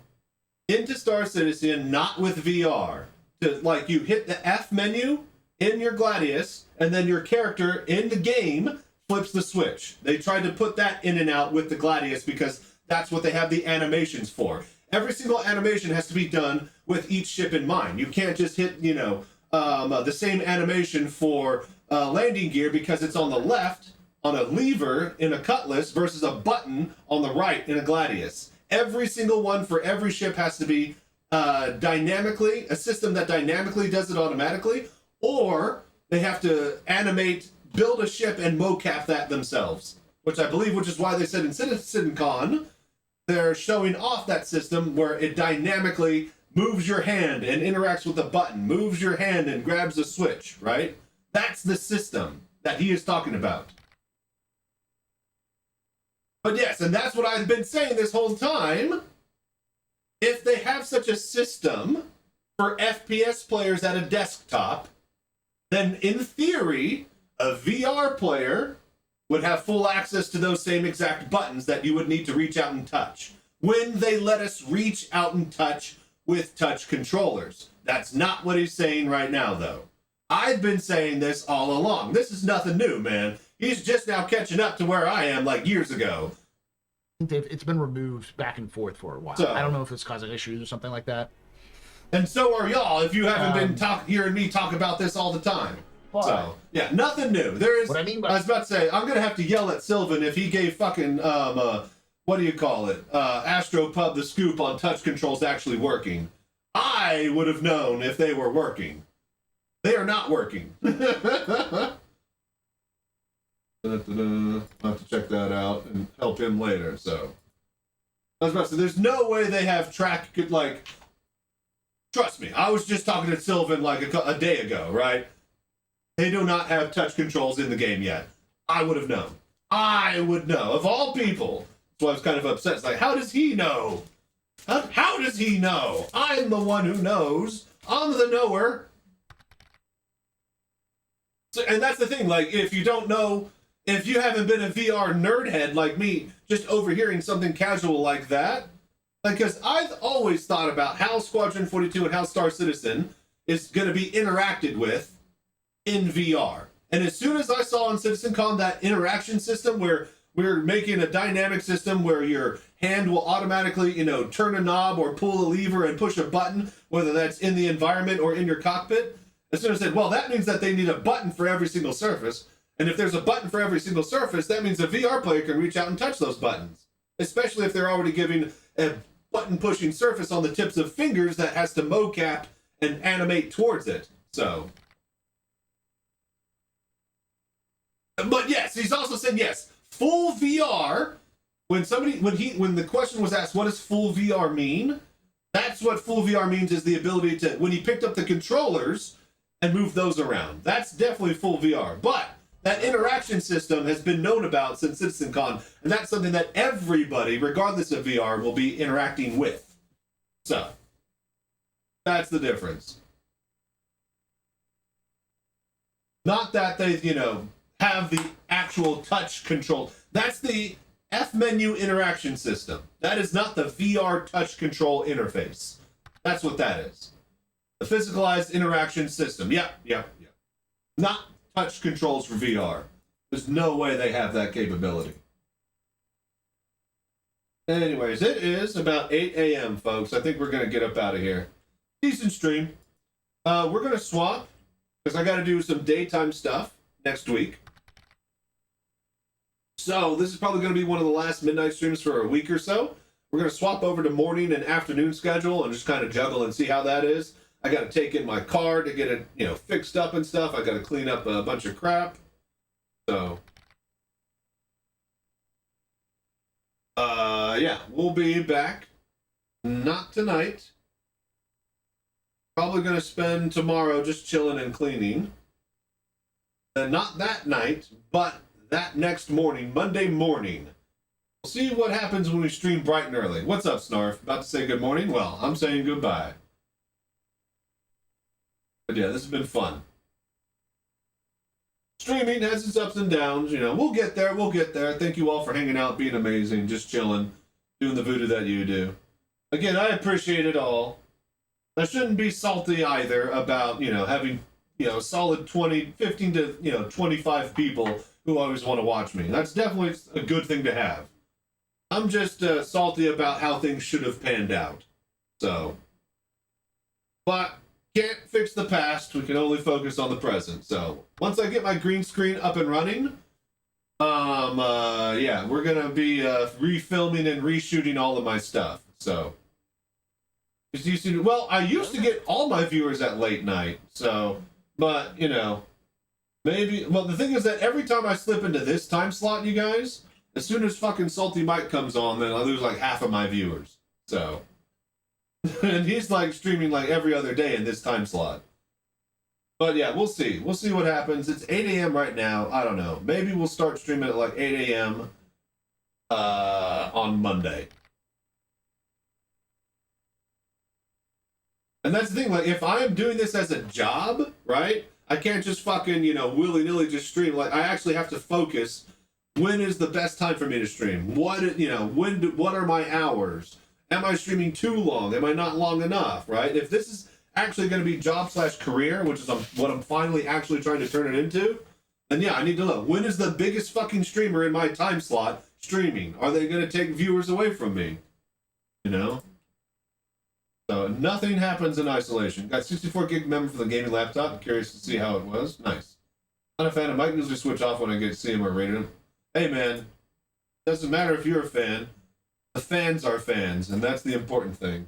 into Star Citizen, not with VR. Like you hit the F menu in your Gladius, and then your character in the game flips the switch. They tried to put that in and out with the Gladius because that's what they have the animations for. Every single animation has to be done with each ship in mind. You can't just hit, the same animation for landing gear because it's on the left on a lever in a Cutlass versus a button on the right in a Gladius. Every single one for every ship has to be a system that dynamically does it automatically, or they have to build a ship and mocap that themselves, which is why they said in Citizencon, they're showing off that system where it dynamically moves your hand and interacts with the button, moves your hand and grabs a switch, right? That's the system that he is talking about. But yes, and that's what I've been saying this whole time. If they have such a system for FPS players at a desktop, then in theory, a VR player would have full access to those same exact buttons that you would need to reach out and touch. When they let us reach out and touch with touch controllers. That's not what he's saying right now, though. I've been saying this all along. This is nothing new, man. He's just now catching up to where I am like years ago. It's been removed back and forth for a while. So, I don't know if it's causing issues or something like that. And so are y'all, if you haven't been hearing me talk about this all the time. But, so, yeah, nothing new. There is, what I mean by, I was about to say, I'm going to have to yell at Sylvan if he gave fucking, what do you call it? Astropub the scoop on touch controls actually working. I would have known if they were working. They are not working. I'll have to check that out and help him later, so. I was about to say, there's no way they have track, like, trust me, I was just talking to Sylvan like a day ago, right? They do not have touch controls in the game yet. I would have known. I would know. Of all people. So I was kind of upset. It's like, how does he know? How does he know? I'm the one who knows. I'm the knower. So, and that's the thing, like, if you don't know, if you haven't been a VR nerdhead like me, just overhearing something casual like that, because I've always thought about how Squadron 42 and how Star Citizen is going to be interacted with in VR. And as soon as I saw on Citizencon that interaction system where we're making a dynamic system where your hand will automatically, turn a knob or pull a lever and push a button, whether that's in the environment or in your cockpit, as soon as I said, well, that means that they need a button for every single surface. And if there's a button for every single surface, that means a VR player can reach out and touch those buttons. Especially if they're already giving a button-pushing surface on the tips of fingers that has to mocap and animate towards it. So. But yes, he's also saying, yes, full VR. When the question was asked, what does full VR mean? That's what full VR means, is the ability to, when he picked up the controllers and moved those around. That's definitely full VR. But that interaction system has been known about since Citizencon, and that's something that everybody, regardless of VR, will be interacting with. So, that's the difference. Not that they, have the actual touch control. That's the F menu interaction system. That is not the VR touch control interface. That's what that is. The physicalized interaction system. Yep. Not touch controls for VR. There's no way they have that capability. Anyways, it is about 8 a.m., folks. I think we're going to get up out of here. Decent stream. We're going to swap, because I got to do some daytime stuff next week. So this is probably going to be one of the last midnight streams for a week or so. We're going to swap over to morning and afternoon schedule and just kind of juggle and see how that is. I got to take in my car to get it, fixed up and stuff. I got to clean up a bunch of crap. So, yeah, we'll be back. Not tonight. Probably going to spend tomorrow just chilling and cleaning. And not that night, but that next morning, Monday morning. We'll see what happens when we stream bright and early. What's up, Snarf? About to say good morning? Well, I'm saying goodbye. But yeah, this has been fun. Streaming has its ups and downs, We'll get there. Thank you all for hanging out, being amazing, just chilling, doing the voodoo that you do. Again, I appreciate it all. I shouldn't be salty either about, having, solid 15 to, 25 people who always want to watch me. That's definitely a good thing to have. I'm just salty about how things should have panned out. So, but can't fix the past. We can only focus on the present. So, once I get my green screen up and running, yeah, we're gonna be refilming and reshooting all of my stuff. So, well, I used to get all my viewers at late night. So, but maybe. Well, the thing is that every time I slip into this time slot, you guys, as soon as fucking Salty Mike comes on, then I lose like half of my viewers. So, And he's like streaming like every other day in this time slot. But yeah, we'll see. We'll see what happens. It's 8 a.m. right now. I don't know. Maybe we'll start streaming at like 8 a.m. On Monday. And that's the thing, like, if I am doing this as a job, right, I can't just fucking, you know, willy-nilly just stream. Like, I actually have to focus. When is the best time for me to stream? What, you know, what are my hours? Am I streaming too long? Am I not long enough, right? If this is actually going to be job/career, which is what I'm finally actually trying to turn it into, then yeah, I need to know. When is the biggest fucking streamer in my time slot streaming? Are they going to take viewers away from me? You know? So nothing happens in isolation. Got 64 gig memory for the gaming laptop. Curious to see how it was. Nice. Not a fan of Mike. Usually switch off when I get to see him or rated him. Hey man, doesn't matter if you're a fan. The fans are fans, and that's the important thing.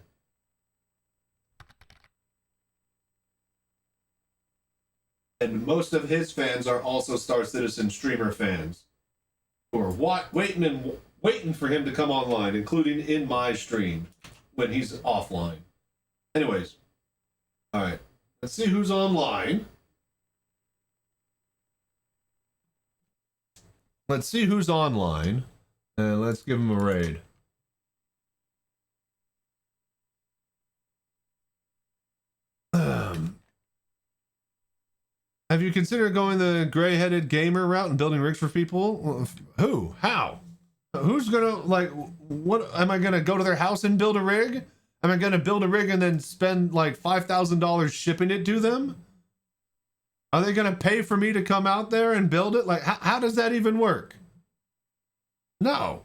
And most of his fans are also Star Citizen streamer fans, who are waiting for him to come online, including in my stream when he's offline. Anyways, all right, let's see who's online. Let's see who's online, and let's give him a raid. Have you considered going the gray-headed gamer route and building rigs for people? Who? How? Who's gonna, like, what? Am I gonna go to their house and build a rig? Am I gonna build a rig and then spend like $5,000 shipping it to them? Are they gonna pay for me to come out there and build it? Like, how does that even work? No.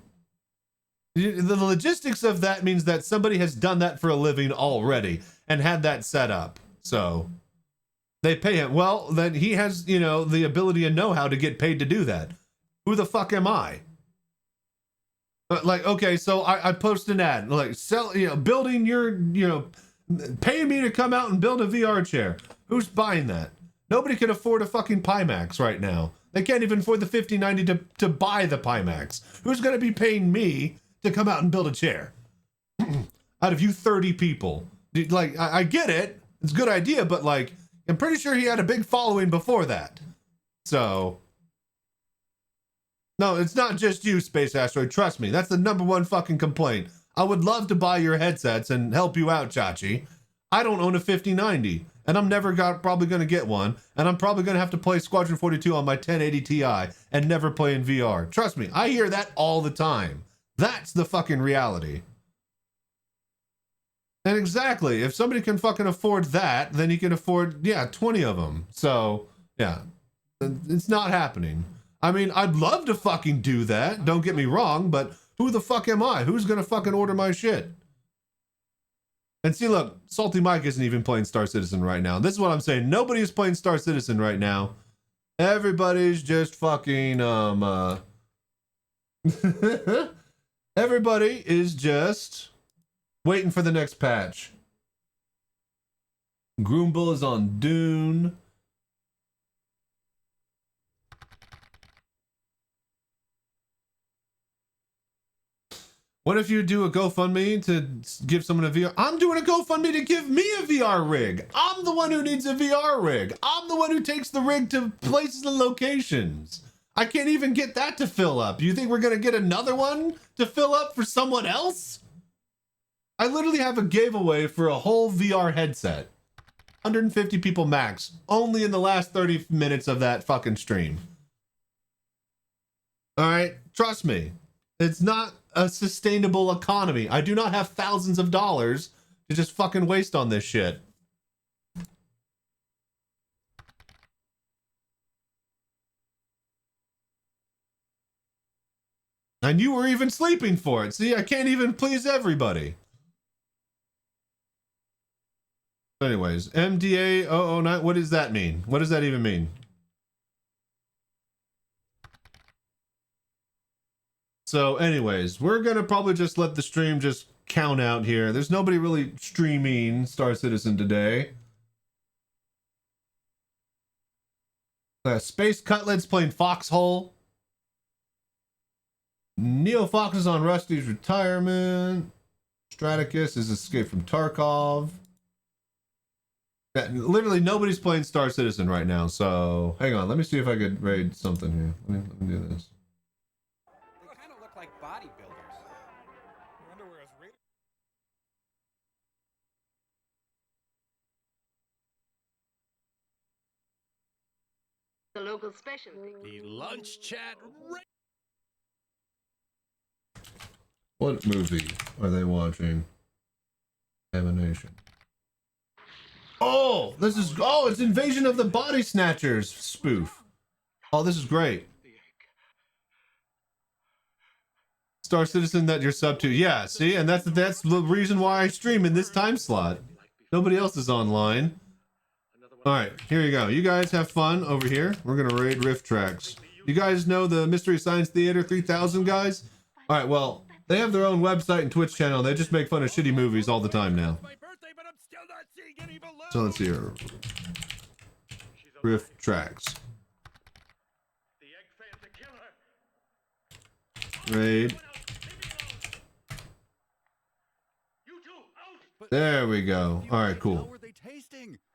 The logistics of that means that somebody has done that for a living already and had that set up. So they pay him. Well, then he has, you know, the ability and know-how to get paid to do that. Who the fuck am I? Like, okay, so I post an ad, like, sell, you know, building your, you know, pay me to come out and build a VR chair. Who's buying that? Nobody can afford a fucking Pimax right now. They can't even afford the $50.90 to buy the Pimax. Who's going to be paying me to come out and build a chair? Out of you 30 people. Like, I get it. It's a good idea, but, like, I'm pretty sure he had a big following before that. So, no, it's not just you, Space Asteroid. Trust me, that's the #1 fucking complaint. I would love to buy your headsets and help you out, Chachi. I don't own a 5090, and I'm never probably going to get one, and I'm probably going to have to play Squadron 42 on my 1080 Ti and never play in VR. Trust me, I hear that all the time. That's the fucking reality. And exactly, if somebody can fucking afford that, then he can afford, yeah, 20 of them. So, yeah, it's not happening. I mean, I'd love to fucking do that, don't get me wrong, but who the fuck am I? Who's gonna fucking order my shit? And see, look, Salty Mike isn't even playing Star Citizen right now. This is what I'm saying. Nobody is playing Star Citizen right now. Everybody's just fucking, everybody is just waiting for the next patch. Groombull is on Dune. What if you do a GoFundMe to give someone a VR? I'm doing a GoFundMe to give me a VR rig. I'm the one who needs a VR rig. I'm the one who takes the rig to places and locations. I can't even get that to fill up. You think we're going to get another one to fill up for someone else? I literally have a giveaway for a whole VR headset. 150 people max. Only in the last 30 minutes of that fucking stream. All right? Trust me. It's not a sustainable economy. I do not have thousands of dollars to just fucking waste on this shit. And you were even sleeping for it. See, I can't even please everybody. Anyways, MDA 009, what does that mean? What does that even mean? So anyways, we're going to probably just let the stream just count out here. There's nobody really streaming Star Citizen today. Space Cutlets playing Foxhole. Neo Fox is on Rusty's retirement. Straticus is Escape from Tarkov. Yeah, literally nobody's playing Star Citizen right now, so hang on. Let me see if I could raid something here. Let me do this. They kind of look like bodybuilders. Your underwear is really... The local specialty. The lunch chat. What movie are they watching? Emanation. Oh, it's Invasion of the Body Snatchers spoof. Oh, this is great. Star Citizen that you're sub to. Yeah, see, and that's the reason why I stream in this time slot. Nobody else is online. All right, here you go. You guys have fun over here. We're gonna raid Rift Tracks. You guys know the Mystery Science Theater 3000 guys? All right, well, they have their own website and Twitch channel. They just make fun of shitty movies all the time now. So let's see here. Rift Tracks. Raid. There we go. All right, cool.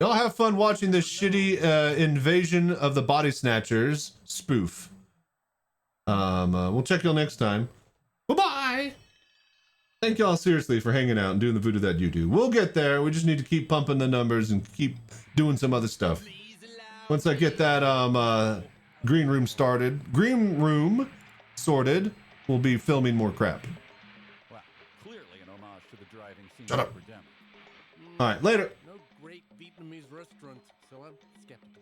Y'all have fun watching this shitty Invasion of the Body Snatchers spoof. We'll check y'all next time. Bye-bye! Thank y'all seriously for hanging out and doing the voodoo that you do. We'll get there. We just need to keep pumping the numbers and keep doing some other stuff. Once I get that green room sorted, we'll be filming more crap. Well, clearly an homage to the driving scene. Shut up. All right, later. No great Vietnamese restaurant, so I'm skeptical.